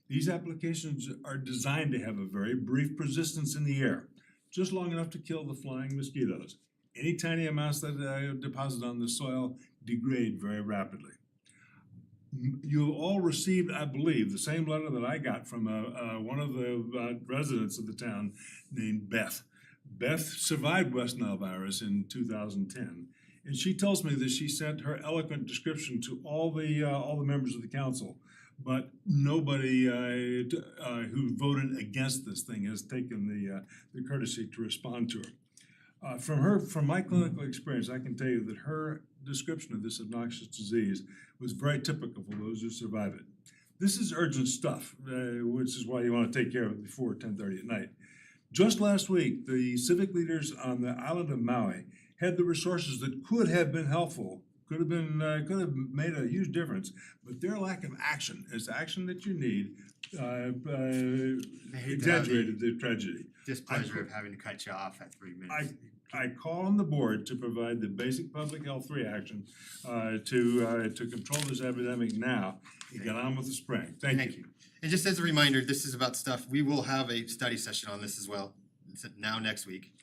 These applications are designed to have a very brief persistence in the air, just long enough to kill the flying mosquitoes. Any tiny amounts that deposit on the soil degrade very rapidly. You have all received, I believe, the same letter that I got from one of the residents of the town named Beth. Beth survived West Nile virus in 2010, and she tells me that she sent her eloquent description to all the members of the council, but nobody who voted against this thing has taken the courtesy to respond to her. From my clinical experience, I can tell you that her description of this obnoxious disease was very typical for those who survive it. This is urgent stuff, which is why you want to take care of it before 10:30 at night. Just last week, the civic leaders on the island of Maui had the resources that could have been helpful, could have made a huge difference, but their lack of action is action that you need, exaggerated the tragedy. Displeasure of having to cut you off at 3 minutes. I call on the board to provide the basic public health reaction to control this epidemic now and get on with the spraying. Thank you. And just as a reminder, this is about stuff, we will have a study session on this as well, it's now next week.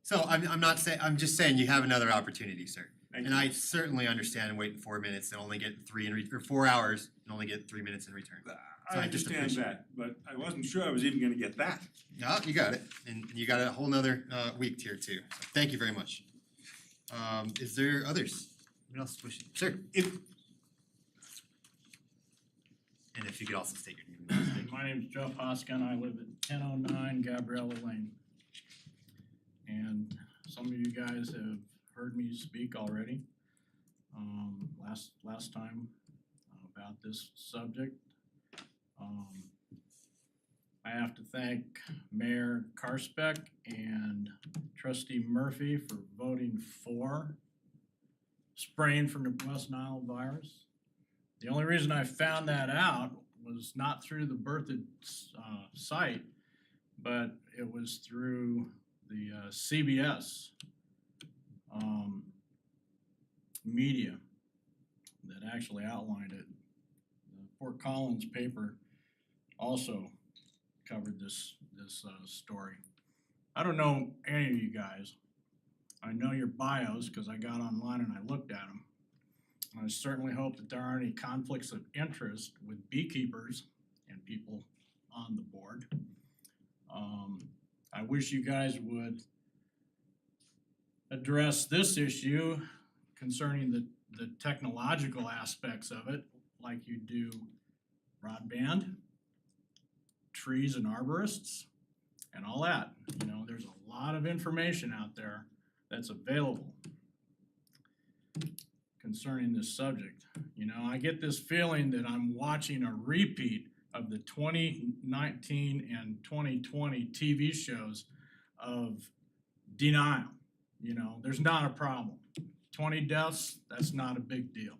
So I'm not saying, I'm just saying you have another opportunity, sir. And I certainly understand waiting 4 minutes and only get 4 hours and only get 3 minutes in return. So I just understand appreciate that, but I wasn't sure I was even gonna get that. No, you got it, and you got a whole nother week here too, so thank you very much. Is there others? What else wishing? Sir. And if you could also state your name. My name's Jeff Hoskin, I live at 1009 Gabriella Lane. And some of you guys have heard me speak already, last time about this subject. I have to thank Mayor Karspeck and Trustee Murphy for voting for spraying for the West Nile virus. The only reason I found that out was not through the Berthoud site, but it was through the CBS media that actually outlined it. The Fort Collins paper also covered this story. I don't know any of you guys. I know your bios because I got online and I looked at them. I certainly hope that there aren't any conflicts of interest with beekeepers and people on the board. I wish you guys would address this issue concerning the technological aspects of it, like you do broadband, trees and arborists, and all that. You know, there's a lot of information out there that's available concerning this subject. You know, I get this feeling that I'm watching a repeat of the 2019 and 2020 TV shows of denial. You know, there's not a problem. 20 deaths, that's not a big deal.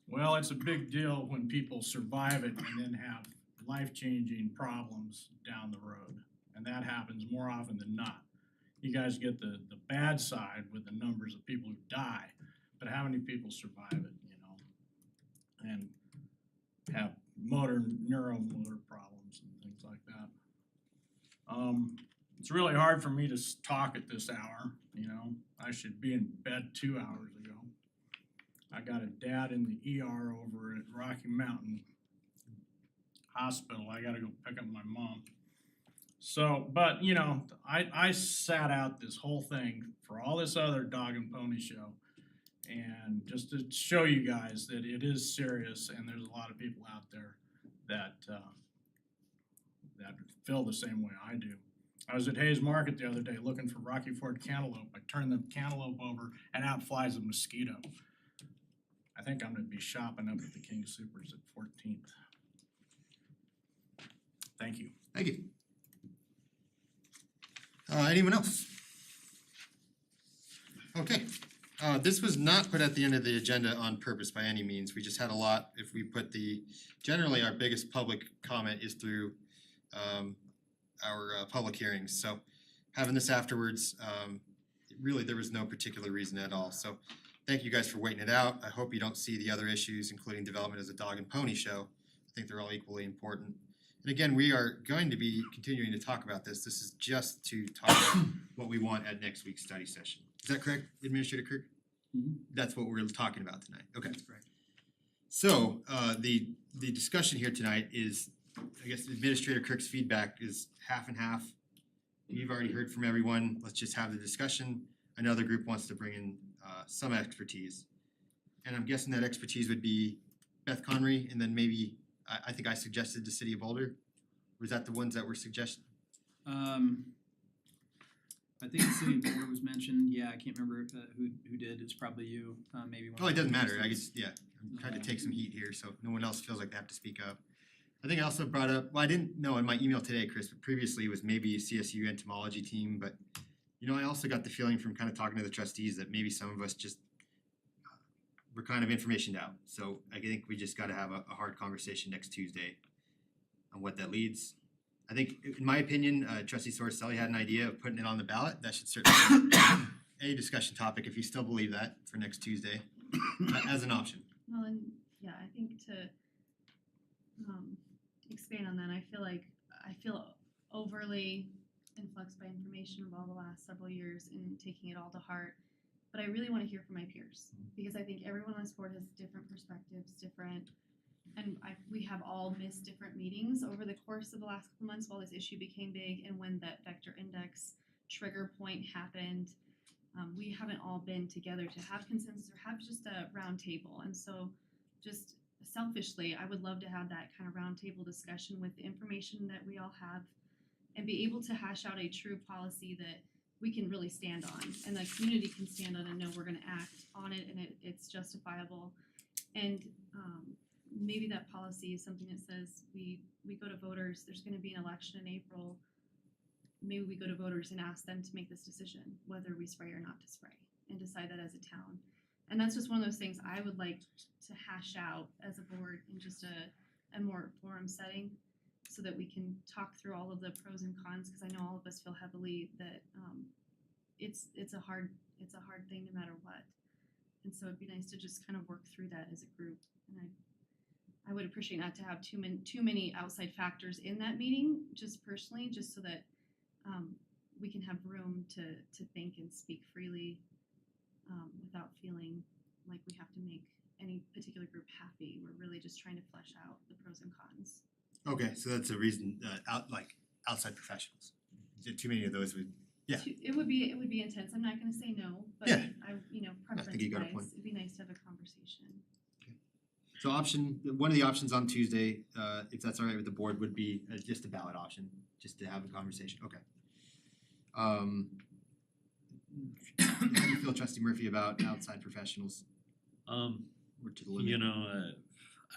Well, it's a big deal when people survive it and then have life-changing problems down the road. And that happens more often than not. You guys get the bad side with the numbers of people who die, but how many people survive it, you know, and have neuromotor problems and things like that. It's really hard for me to talk at this hour, you know. I should be in bed 2 hours ago. I got a dad in the ER over at Rocky Mountain Hospital. I gotta go pick up my mom. So, but you know, I sat out this whole thing for all this other dog and pony show, and just to show you guys that it is serious, and there's a lot of people out there that that feel the same way I do. I was at Hayes Market the other day looking for Rocky Ford cantaloupe. I turned the cantaloupe over, and out flies a mosquito. I think I'm gonna be shopping up at the King Soopers at 14th. Thank you. Thank you. Anyone else? Okay, this was not put at the end of the agenda on purpose by any means. We just had a lot. If we put generally our biggest public comment is through our public hearings. So having this afterwards, really there was no particular reason at all. So thank you guys for waiting it out. I hope you don't see the other issues, including development as a dog and pony show. I think they're all equally important. And again, we are going to be continuing to talk about this. This is just to talk about what we want at next week's study session. Is that correct, Administrator Kirk? Mhm. That's what we're talking about tonight. Okay. That's correct. So the discussion here tonight is, I guess Administrator Kirk's feedback is half and half. We've already heard from everyone. Let's just have the discussion. Another group wants to bring in some expertise. And I'm guessing that expertise would be Beth Conry, and then maybe I think I suggested the City of Boulder. Was that the ones that were suggested? I think the City of Boulder was mentioned. Yeah, I can't remember who did. It's probably you, maybe one. Oh, it doesn't matter. I guess, yeah, I'm trying to take some heat here, so no one else feels like they have to speak up. I think I also brought up, well, I didn't know in my email today, Chris, but previously it was maybe a CSU entomology team, but you know, I also got the feeling from kind of talking to the trustees that maybe some of us just we're kind of informationed out. So I think we just gotta have a hard conversation next Tuesday on what that leads. I think, in my opinion, Trustee Sorcelli had an idea of putting it on the ballot. That should certainly be a discussion topic if you still believe that for next Tuesday as an option. Well, and yeah, I think to expand on that, I feel overly influxed by information of all the last several years and taking it all to heart. But I really want to hear from my peers because I think everyone on this board has different perspectives, and we have all missed different meetings over the course of the last couple months while this issue became big and when that vector index trigger point happened. We haven't all been together to have consensus or have just a round table. And so just selfishly, I would love to have that kind of round table discussion with the information that we all have and be able to hash out a true policy that we can really stand on and the community can stand on and know we're gonna act on it and it's justifiable. And maybe that policy is something that says we go to voters, there's gonna be an election in April. Maybe we go to voters and ask them to make this decision, whether we spray or not to spray, and decide that as a town. And that's just one of those things I would like to hash out as a board in just a more forum setting, so that we can talk through all of the pros and cons, because I know all of us feel heavily that it's a hard thing no matter what. And so it'd be nice to just kind of work through that as a group. And I would appreciate not to have too many outside factors in that meeting, just personally, just so that we can have room to think and speak freely without feeling like we have to make any particular group happy. We're really just trying to flesh out the pros and cons. Okay, so that's a reason, outside professionals. Too many of those would, yeah. It would be intense. I'm not gonna say no, but Yeah. preference think you got a wise, point. it'd be nice to have a conversation. So one of the options on Tuesday, if that's all right with the board, would be just a ballot option, just to have a conversation, okay. How do you feel, Trustee Murphy, about outside professionals? Or to the limit? You know,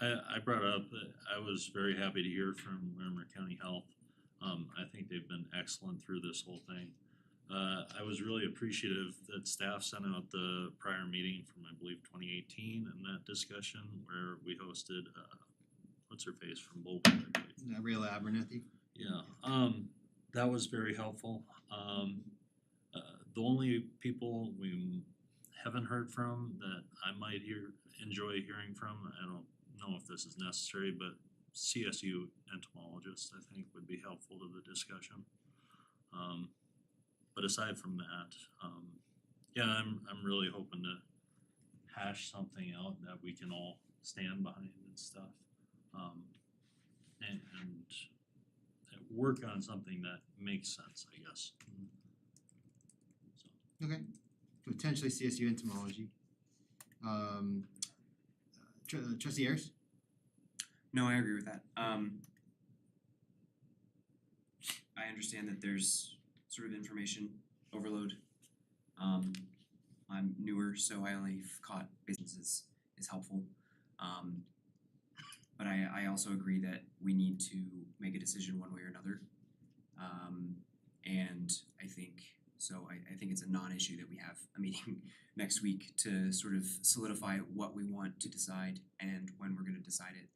I brought up that I was very happy to hear from Larimer County Health. I think they've been excellent through this whole thing. I was really appreciative that staff sent out the prior meeting from, I believe, 2018, and that discussion where we hosted, what's her face from Bolton, I believe. Rayla Abernathy? Yeah, that was very helpful. The only people we haven't heard from that I might enjoy hearing from, I don't know if this is necessary, but CSU entomologists, I think, would be helpful to the discussion. But aside from that, yeah, I'm really hoping to hash something out that we can all stand behind and stuff. And work on something that makes sense, I guess. Okay, potentially CSU entomology. Trustee Ayers? No, I agree with that. I understand that there's sort of information overload. I'm newer, so I only caught businesses is helpful. But I also agree that we need to make a decision one way or another. And I think it's a non-issue that we have a meeting next week to sort of solidify what we want to decide and when we're gonna decide it.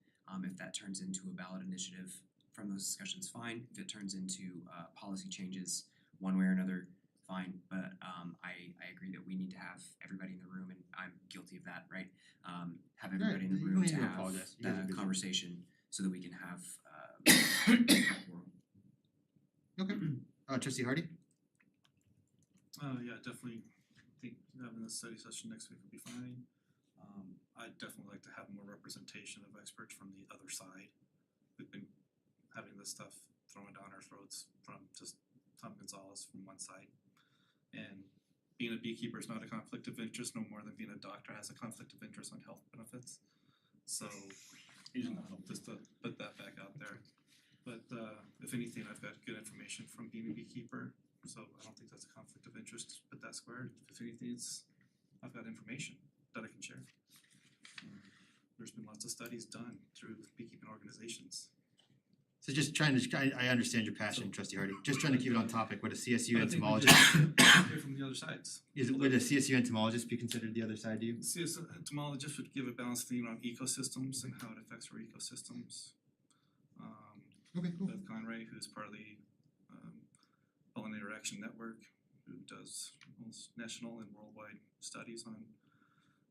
If that turns into a ballot initiative from those discussions, fine. If it turns into policy changes one way or another, fine. But I agree that we need to have everybody in the room, and I'm guilty of that, right? Have everybody in the you room don't to need to have apologize. You guys are that busy. conversation so that we can have Okay, Trustee Hardy? Yeah, definitely think having this study session next week would be fine. I'd definitely like to have more representation of experts from the other side. We've been having this stuff thrown down our throats from just Tom Gonzalez from one side. And being a beekeeper is not a conflict of interest, no more than being a doctor has a conflict of interest on health benefits. So, just to put that back out there. But if anything, I've got good information from being a beekeeper, so I don't think that's a conflict of interest, but that's squared. If anything, I've got information that I can share. There's been lots of studies done through beekeeping organizations. So just trying to, I understand your passion, Trustee Hardy, just trying to keep it on topic, would a CSU But I think we entomologist, just hear from the other sides. would a CSU entomologist be considered the other side to you? CS entomologist would give a balanced theme on ecosystems and how it affects our ecosystems. Okay, cool. Beth Conray, who's part of the Pollinator Action Network, who does most national and worldwide studies on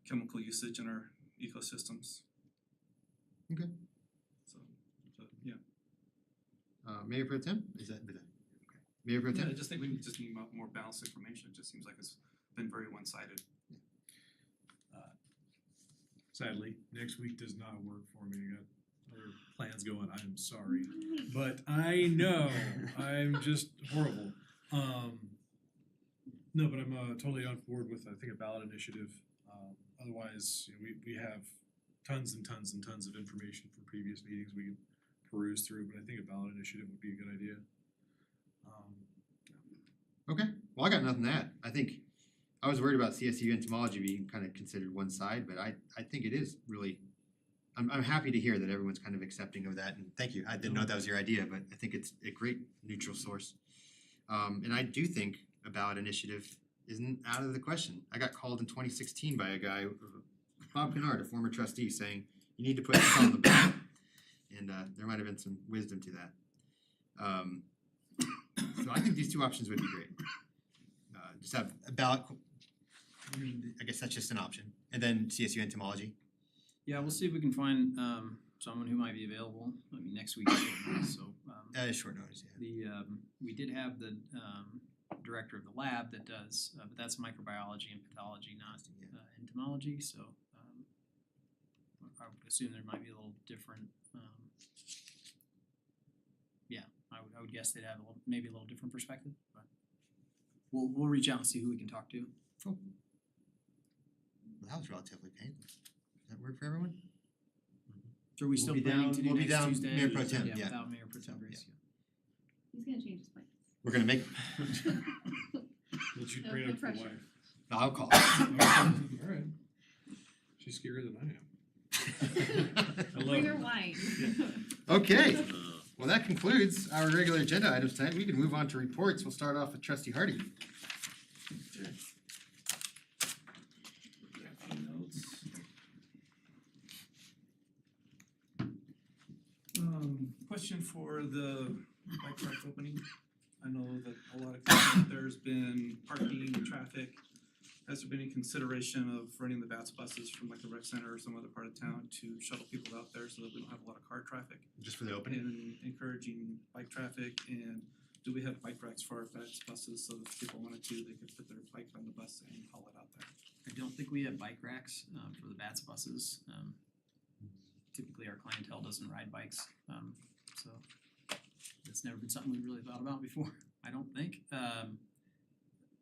chemical usage in our ecosystems. Okay. So yeah. Mayor Pro Tem, is that, okay. Mayor Pro Yeah, Tem? I just think we just need more balanced information. It just seems like it's been very one-sided. Sadly, next week does not work for me. I got other plans going. I'm sorry, but I know I'm just horrible. No, but I'm totally on board with, I think, a ballot initiative. Otherwise, we have tons and tons and tons of information from previous meetings we can peruse through, but I think a ballot initiative would be a good idea. Okay, well, I got nothing to add. I think, I was worried about CSU entomology being kind of considered one side, but I think it is really I'm happy to hear that everyone's kind of accepting of that, and thank you. I didn't know that was your idea, but I think it's a great neutral source. And I do think a ballot initiative isn't out of the question. I got called in 2016 by a guy, Bob Kennard, a former trustee, saying, you need to put this on the ballot. And there might have been some wisdom to that. So I think these two options would be great. Just have a ballot, I guess that's just an option. And then CSU entomology. Yeah, we'll see if we can find someone who might be available. I mean, next week is short notice, so Short notice, yeah. we did have the director of the lab that does, but that's microbiology and pathology, not entomology. So I would assume there might be a little different. I would guess they'd have maybe a little different perspective, but we'll reach out and see who we can talk to. Cool. Well, that was relatively painless. Does that work for everyone? So are we still We'll be planning down- to do we'll be next down Tuesday? Mayor Pro Tem, yeah. Without Mayor Pro Tem Grace, He's gonna change his plans. We're gonna make, Did you No- bring no up the pressure. wife? I'll call. Alright. She's scarier than I am. Bring her wine. Okay, well, that concludes our regular agenda items tonight. We can move on to reports. We'll start off with trustee Hardy. Question for the bike park opening. I know that a lot of concern, there's been parking, traffic. Has there been any consideration of running the BATS buses from like the rec center or some other part of town to shuttle people out there so that we don't have a lot of car traffic? Just for the opening? And encouraging bike traffic, and do we have bike racks for our BATS buses so that if people wanted to, they could put their bike on the bus and haul it out there? I don't think we have bike racks for the BATS buses. Typically, our clientele doesn't ride bikes, so it's never been something we really thought about before, I don't think.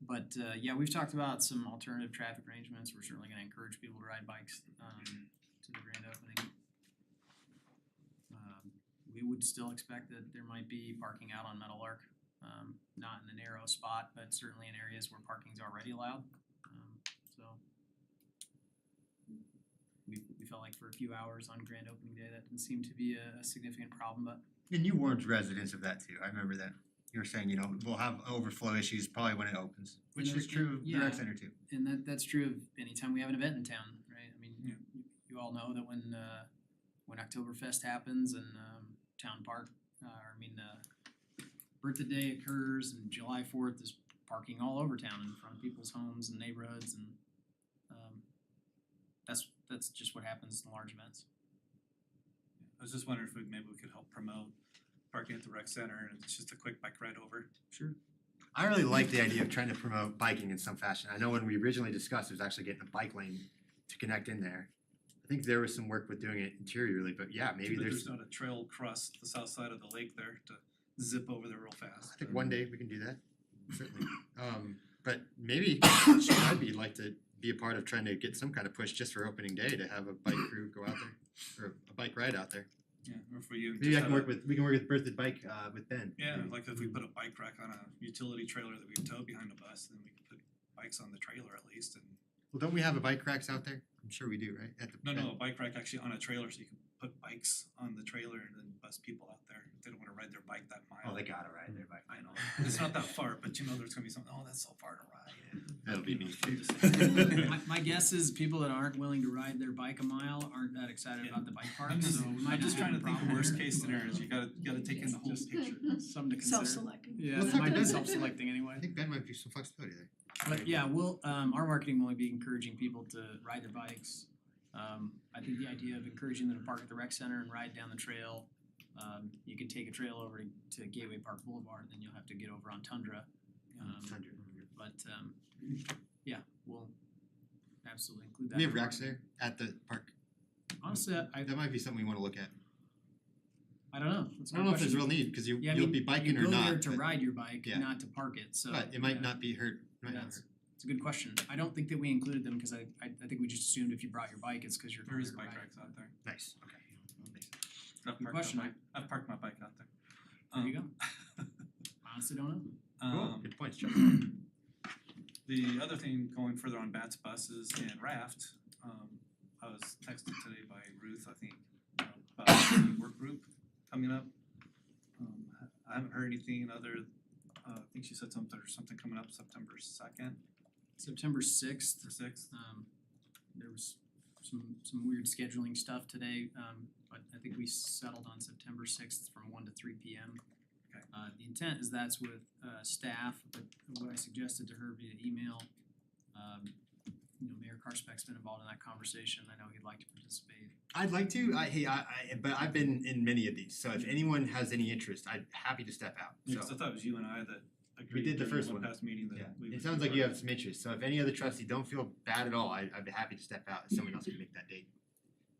But yeah, we've talked about some alternative traffic arrangements. We're certainly gonna encourage people to ride bikes to the grand opening. We would still expect that there might be parking out on Meadow Lark, not in a narrow spot, but certainly in areas where parking's already allowed. So we felt like for a few hours on grand opening day, that didn't seem to be a significant problem, but And you warned residents of that too. I remember that. You were saying, we'll have overflow issues probably when it opens, which And is there's- true of the rec yeah. center too. And that's true of anytime we have an event in town, right? I mean, you all know that when Oktoberfest happens and Town Park, Birthday Day occurs and July 4th is parking all over town in front of people's homes and neighborhoods, and that's just what happens in large events. I was just wondering if maybe we could help promote parking at the rec center, and it's just a quick bike ride over. Sure. I really like the idea of trying to promote biking in some fashion. I know when we originally discussed, it was actually getting a bike lane to connect in there. I think there was some work with doing it interiorly, but yeah, maybe Too bad there's, not a trail across the south side of the lake there to zip over there real fast. I think one day we can do that, certainly. But maybe I'd like to be a part of trying to get some kind of push just for opening day to have a bike crew go out there, or a bike ride out there. Yeah, or for you. Maybe just I can have work with, we can work with Birthday Bike, with Ben. Yeah, like if we put a bike rack on a utility trailer that we tow behind a bus, then we could put bikes on the trailer at least, and Well, don't we have a bike racks out there? I'm sure we do, right? At the no, a bike rack actually on a trailer, so you can put bikes on the trailer and then bus people out there if they don't wanna ride their bike that mile. Oh, they gotta ride their bike. I know, it's not that far, but there's gonna be something, oh, that's so far to ride. That'll be me. My guess is people that aren't willing to ride their bike a mile aren't that excited about the bike park, I'm just, so we might I'm just not have trying a to think of problem worst there. case scenarios, you gotta take in the whole picture. Something to consider. Self-selecting. Yeah, Let's there talk might to be Ben. self-selecting anyway. I think Ben might do some flexibility there. But yeah, we'll, our marketing will be encouraging people to ride their bikes. I think the idea of encouraging them to park at the rec center and ride down the trail, you can take a trail over to Gateway Park Boulevard, then you'll have to get over on Tundra. But yeah, we'll absolutely include that. We in have our racks marketing. there at the park. Honestly, That might be something we wanna look at. I don't know. That's a I don't know if there's good real question. need, cause Yeah, I you'll mean, be biking you or go not. there to but- ride your bike, yeah. not to park it, so. But it might yeah. not be hurt, might not That's, hurt. it's a good question. I don't think that we included them because I think we just assumed if you brought your bike, it's because you're There going is to bike ride. racks out there. Nice, okay. I've Good parked question. my bike, I've parked my bike out there. There you go. Honestly, don't know. Cool, good points, Chuck. The other thing going further on BATS buses and raft, I was texted today by Ruth, I think, about the work group coming up. I haven't heard anything other, I think she said something coming up September 2nd. September sixth, The 6th. there was some weird scheduling stuff today, but I think we settled on September sixth from 1 to 3 p.m. Okay. The intent is that's with staff, but what I suggested to her via email, Mayor Carspek's been involved in that conversation. I know he'd like to participate. I'd like to, but I've been in many of these, so if anyone has any interest, I'd happy to step out, Yeah, so. 'cause I thought it was you and I that We agreed did the during first one one. past meeting that Yeah, we it would sounds be like you part have some interest, so if any other trustee don't feel bad at all, I'd be happy to step out if someone else can make that date.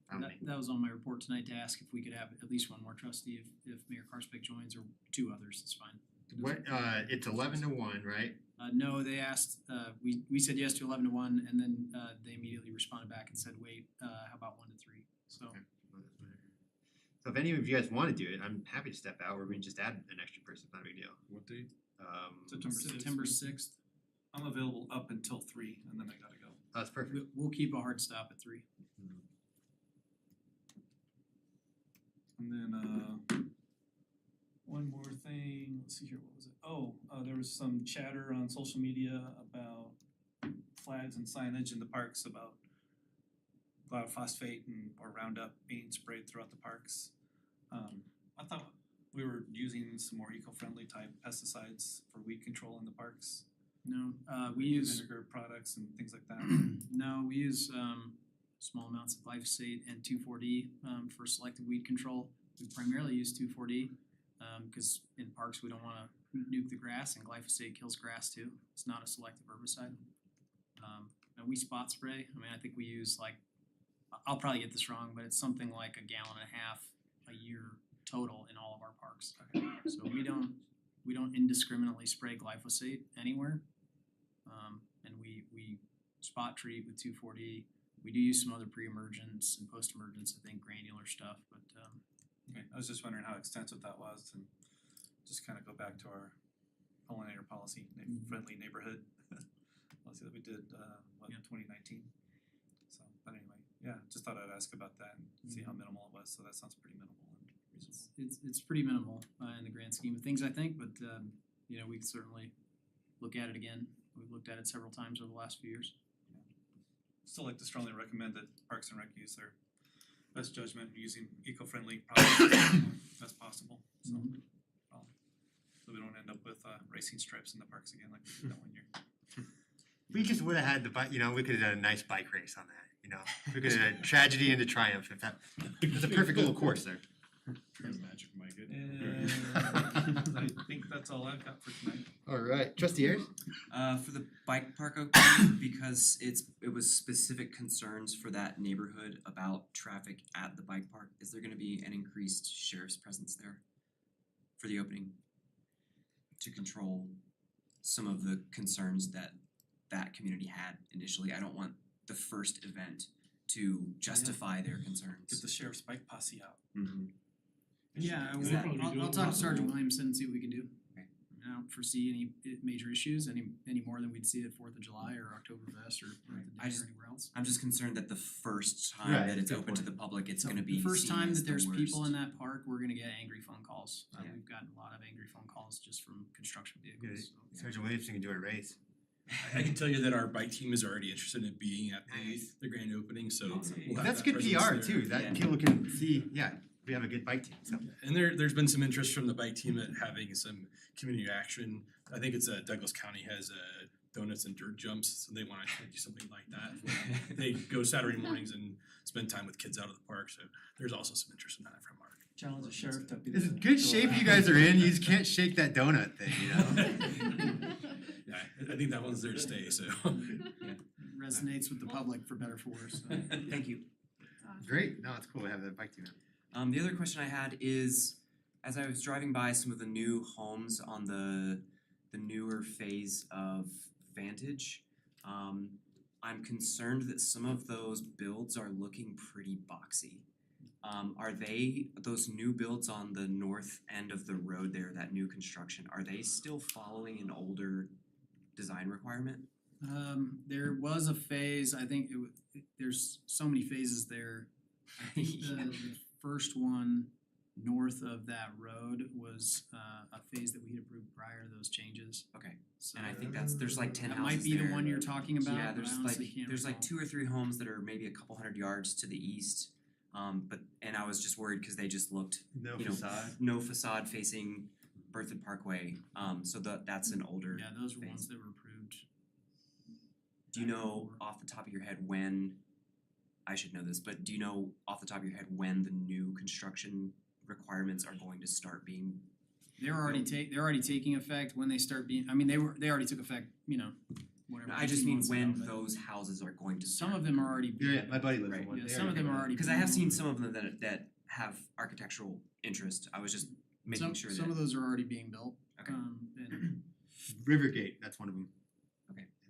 Fine with me. That was on my report tonight to ask if we could have at least one more trustee if Mayor Carspec joins, or two others, it's fine. What, it's 11 to 1, right? No, they asked, we said yes to 11 to 1, and then they immediately responded back and said, wait, how about 1 to 3? So Okay. So if any of you guys wanna do it, I'm happy to step out, or we can just add an extra person, it's not a big deal. What date? September 6th, I'm available up until 3 and then I gotta go. That's perfect. we'll keep a hard stop at 3. And then one more thing, let's see here, what was it? There was some chatter on social media about flags and signage in the parks about glyphosate or Roundup being sprayed throughout the parks. I thought we were using some more eco-friendly type pesticides for weed control in the parks. No, we use Vinegar products and things like that. no, we use small amounts of glyphosate and 2,4-D for selective weed control. We primarily use 2,4-D because in parks we don't want to nuke the grass, and glyphosate kills grass too. It's not a selective herbicide. And we spot spray. I mean, I think we use I'll probably get this wrong, but it's something like 1.5 gallons a year total in all of our parks. So we don't indiscriminately spray glyphosate anywhere. And we spot treat with 2,4-D. We do use some other pre-emergence and post-emergence, I think granular stuff, but Okay, I was just wondering how extensive that was and just kind of go back to our pollinator policy, friendly neighborhood policy that we did, in 2019. So, but anyway, yeah, just thought I'd ask about that and see how minimal it was, so that sounds pretty minimal and reasonable. it's pretty minimal in the grand scheme of things, I think, but we could certainly look at it again. We've looked at it several times over the last few years. Still like to strongly recommend that Parks and Rec use their best judgment in using eco-friendly products as possible, so. So we don't end up with racing stripes in the parks again like we did that one year. We just would've had the bike, we could've done a nice bike race on that, we could've had tragedy into triumph, if that, it's a perfect little course there. Magic Mike it. And I think that's all I've got for tonight. Alright, trustee Ayers? For the bike park opening, because it was specific concerns for that neighborhood about traffic at the bike park, is there gonna be an increased sheriff's presence there for the opening? To control some of the concerns that community had initially. I don't want the first event to justify their concerns. Get the sheriff's bike posse out. Yeah, Is that- I'll talk to Sergeant Williamson and see what we can do. Okay. I don't foresee any major issues, any more than we'd see at 4th of July or Oktoberfest or Right. or anywhere else. I'm just concerned that the first time Right, that it's good open to point. the public, it's So gonna be the first seen time as that there's the people worst. in that park, we're gonna get angry phone calls. Yeah. We've gotten a lot of angry phone calls just from construction vehicles. So. Sergeant Williamson can do a race. I can tell you that our bike team is already interested in being at the grand opening, so we'll have That's that good presence PR there. too, that Yeah. people can see, we have a good bike team, so. And there's been some interest from the bike team at having some community action. I think it's Douglas County has donuts and dirt jumps, so they wanna try to do something like that. They go Saturday mornings and spend time with kids out of the park, so there's also some interest in that from our. Challenge the sheriff deputy. This is good shape you guys are in, you just can't shake that donut thing, Yeah, I think that one's there to stay, so. Resonates with the public for better or for worse. So. Thank you. Great, no, it's cool to have that bike team out. The other question I had is, as I was driving by some of the new homes on the newer phase of Vantage, I'm concerned that some of those builds are looking pretty boxy. Are those new builds on the north end of the road there, that new construction, are they still following an older design requirement? There was a phase, I think there's so many phases there. I think the first one north of that road was a phase that we had approved prior to those changes. Okay, So and I think there's like 10 that houses might be the there. one you're talking about, Yeah, but I there's honestly can't there's like recall. 2 or 3 homes that are maybe a couple hundred yards to the east. And I was just worried because they just looked, No you know, facade. no facade facing Berthoud Parkway. So that's an older. Yeah, those were phase. ones that were approved. Do you know off the top of your head when, I should know this, but do you know off the top of your head when the new construction requirements are going to start being? They're already taking effect when they start being, I mean, they already took effect, you know, whatever. I just 18 mean months when ago, but those houses are going to Some start. of them are already. Yeah, my buddy lives in Right. one. Yeah, They some of already them have are one. already. Cause I have seen some of them that have architectural interest. I was just making sure that. Some of those are already being built. Okay. And Rivergate, that's one of them.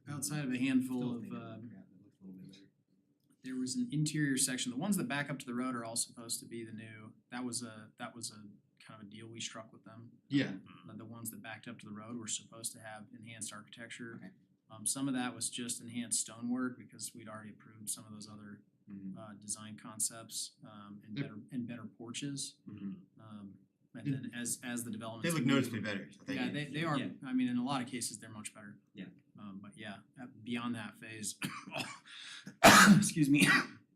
outside of a handful of, there was an interior section, the ones that back up to the road are all supposed to be the new, that was a kind of a deal we struck with them. Yeah. The ones that backed up to the road were supposed to have enhanced architecture. Okay. Some of that was just enhanced stonework because we'd already approved some of those other design concepts, and better porches. And then as the development. They look noticeably better, so thank Yeah, you. they are, Yeah. I mean, in a lot of cases, they're much better. Yeah. But yeah, beyond that phase, excuse me,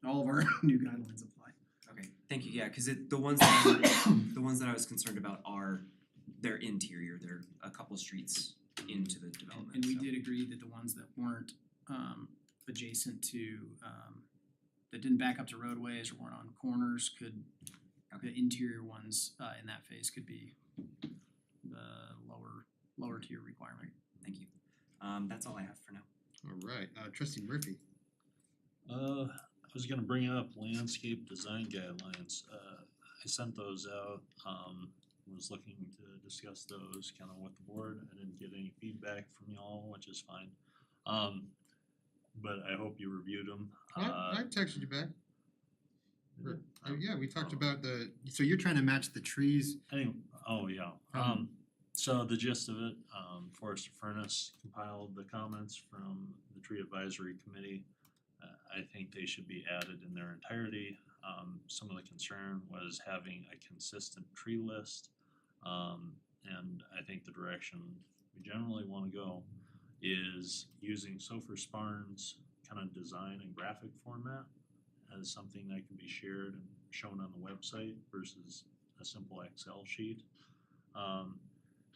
all of our new guidelines apply. Okay, thank you, yeah, cause the ones that I was concerned about are, they're interior, they're a couple streets into the development, And we so. did agree that the ones that weren't adjacent to that didn't back up to roadways or weren't on corners could, the interior ones in that phase could be the lower tier requirement. Thank you. That's all I have for now. Alright, trustee Murphy. I was gonna bring up landscape design guidelines. I sent those out, was looking to discuss those kind of with the board. I didn't get any feedback from y'all, which is fine. But I hope you reviewed them. I texted you back. Yeah, we talked about so you're trying to match the trees. Anyway, oh yeah, so the gist of it, Forester Furnace compiled the comments from the tree advisory committee. I think they should be added in their entirety. Some of the concern was having a consistent tree list. And I think the direction we generally wanna go is using Sofer Sparn's kind of design and graphic format as something that can be shared and shown on the website versus a simple Excel sheet.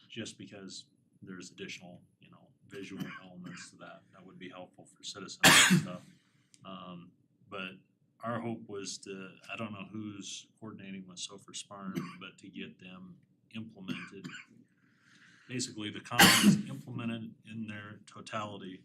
Just because there's additional, visual elements to that would be helpful for citizens and stuff. But our hope was to, I don't know who's coordinating with Sofer Sparn, but to get them implemented. Basically, the comments implemented in their totality,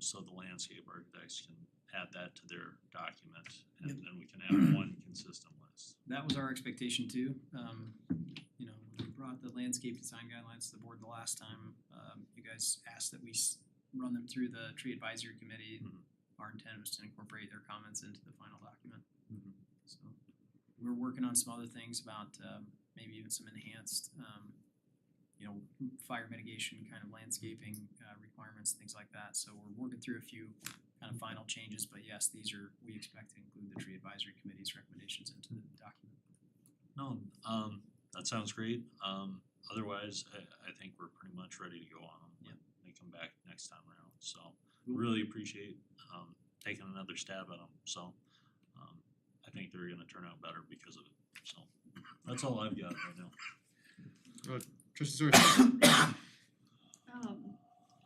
so the landscape architects can add that to their document, and then we can have one consistent list. That was our expectation too. When we brought the landscape design guidelines to the board the last time, you guys asked that we run them through the tree advisory committee. Our intent was to incorporate their comments into the final document. So we're working on some other things about maybe even some enhanced, fire mitigation kind of landscaping requirements, things like that. So we're working through a few kind of final changes, but yes, we expect to include the tree advisory committee's recommendations into the document. No, that sounds great. Otherwise, I think we're pretty much ready to go on them when they come back next time around. So really appreciate taking another stab at them. So I think they're gonna turn out better because of it. So that's all I've got right now. Trustee Zorich.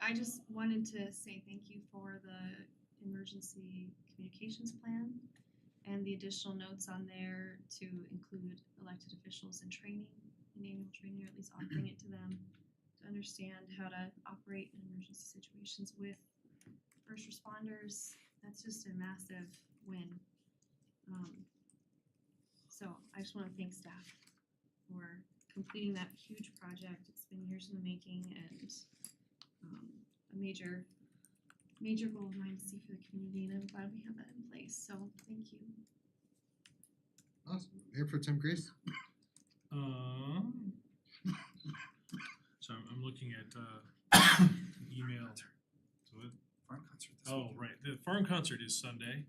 I just wanted to say thank you for the emergency communications plan and the additional notes on there to include elected officials in training, in annual training, or at least offering it to them to understand how to operate in emergency situations with first responders. That's just a massive win. So I just wanna thank staff for completing that huge project. It's been years in the making and a major goal of mine to see for the community, and I'm glad we have that in place, so thank you. Awesome. Mayor Pro Tem Grace. So I'm looking at email. So concert is Sunday,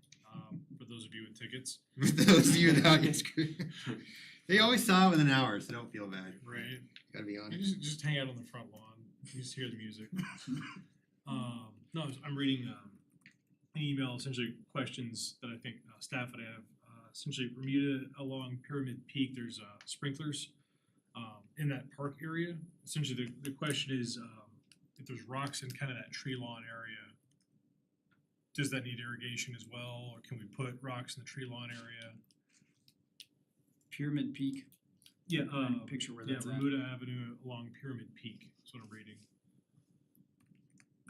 for those of you with tickets. For those of you in the audience, they always saw it within an hour, so don't feel bad. Right. Gotta be You honest. just hang out on the front lawn, you just hear the music. No, I'm reading an email, essentially questions that I think staff would have. Essentially, Bermuda along Pyramid Peak, there's sprinklers in that park area. Essentially, the question is if there's rocks in kind of that tree lawn area, does that need irrigation as well, or can we put rocks in the tree lawn area? Pyramid Peak. Yeah, Picture where yeah, that's at. Bermuda Avenue along Pyramid Peak, is what I'm reading.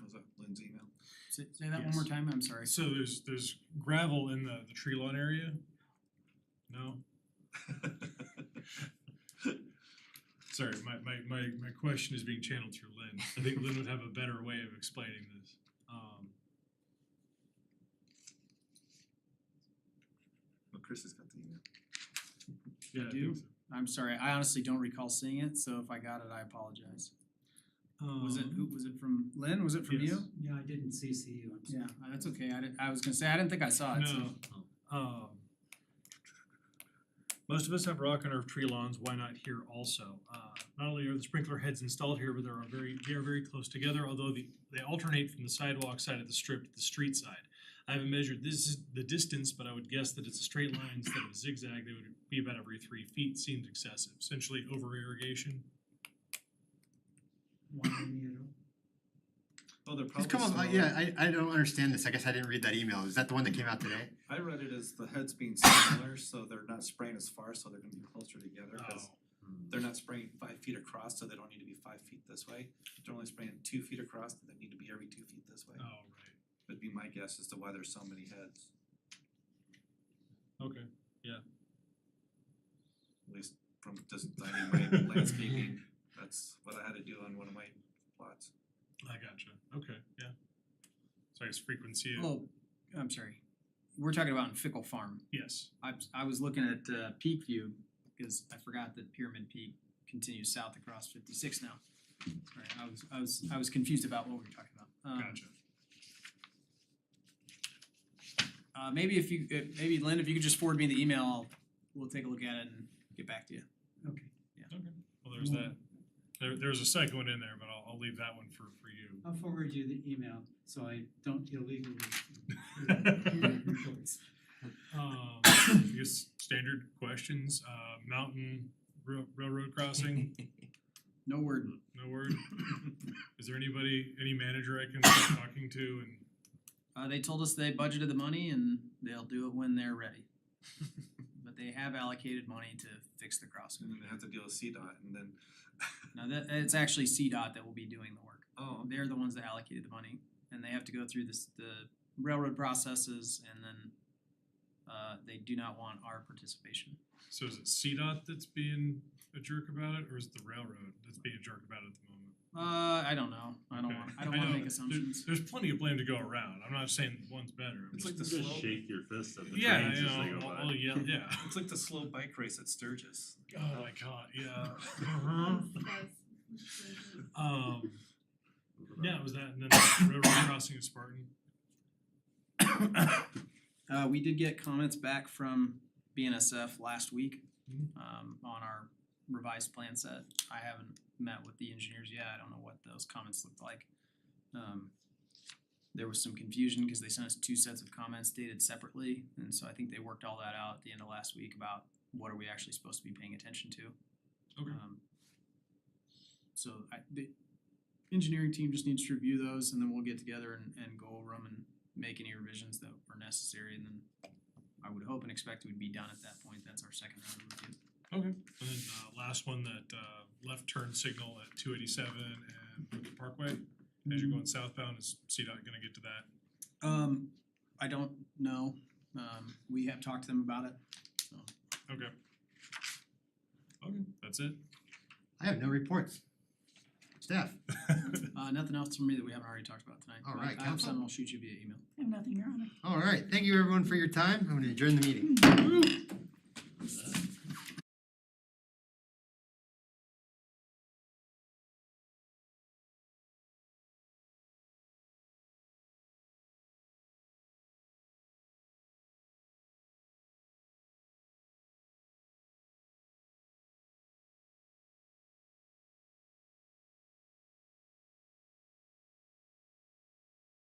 Was that Lynn's email? Say that one more time, I'm sorry. So there's gravel in the tree lawn area? No? Sorry, my question is being channeled through Lynn. I think Lynn would have a better way of explaining this. Well, Chris has got the email. Yeah, I I do? think so. I'm sorry, I honestly don't recall seeing it, so if I got it, I apologize. Was it from Lynn? Was it from Yes. you? Yeah, I didn't CC you, I'm sorry. Yeah, that's okay. I was gonna say, I didn't think I saw it, so. No. Most of us have rock on our tree lawns, why not here also? Not only are the sprinkler heads installed here, but they are very close together, although they alternate from the sidewalk side of the strip to the street side. I haven't measured the distance, but I would guess that it's a straight line instead of a zigzag, they would be about every 3 feet, seems excessive, essentially over irrigation. Why didn't you know? Well, they're Just probably come on, smaller. yeah, I don't understand this. I guess I didn't read that email. Is that the one that came out today? I read it as the heads being similar, so they're not spraying as far, so they're gonna be closer together, cause they're not spraying 5 feet across, so they don't need to be 5 feet this way. They're only spraying 2 feet across, so they need to be every 2 feet this way. Oh, right, Would be my guess as to why there's so many heads, okay, yeah. at least from designing my landscaping, that's what I had to do on one of my plots. I gotcha, okay, yeah. So I guess frequency of, Oh, I'm sorry. We're talking about in Fickle Farm. yes, I was looking at Peak View because I forgot that Pyramid Peak continues south across 56 now. Sorry, I was confused about what we were talking about. gotcha. Maybe Lynn, if you could just forward me the email, we'll take a look at it and get back to you. Okay. Okay, well, there's that. There's a second one in there, but I'll leave that one for you. I'll forward you the email, so I don't illegally. reports. I guess standard questions, mountain railroad crossing, No word. no word? Is there any manager I can start talking to and, They told us they budgeted the money and they'll do it when they're ready. But they have allocated money to fix the crossing. And then they have to deal with CDOT and then, Now it's actually CDOT that will be doing the work. oh, They're the ones that allocated the money and they have to go through the railroad processes and then they do not want our participation. so is it CDOT that's being a jerk about it, or is it the railroad that's being a jerk about it at the moment? I don't know. I don't Okay. wanna know make there- assumptions. There's plenty of blame to go around, I'm not saying one's better. I'm it's just- like the Just slow, shake your fist at the Yeah, trains you as they know, go by. I'll yell, yeah. it's like the slow bike race at Sturgis. Oh my god, yeah. Uh-huh. Yeah, it was that, and then the railroad crossing of Spartan. We did get comments back from BNSF last week Mhm. on our revised plan set. I haven't met with the engineers yet. I don't know what those comments looked like. There was some confusion because they sent us 2 sets of comments dated separately, and so I think they worked all that out at the end of last week about what are we actually supposed to be paying attention to. Okay. So the engineering team just needs to review those, and then we'll get together and go over them and make any revisions that are necessary, and then I would hope and expect it would be done at that point. That's our second round of review. Okay. And then last one, that left turn signal at 287 and Brooklyn Parkway, as you're going southbound, is CDOT gonna get to that? I don't know. We have talked to them about it, so. Okay. Okay, that's it. I have no reports. Staff. Nothing else from me that we haven't already talked about tonight. All But right, if I have counsel. some, I'll shoot you via email. I have nothing, Your Honor. All right, thank you everyone for your time. I'm gonna adjourn the meeting.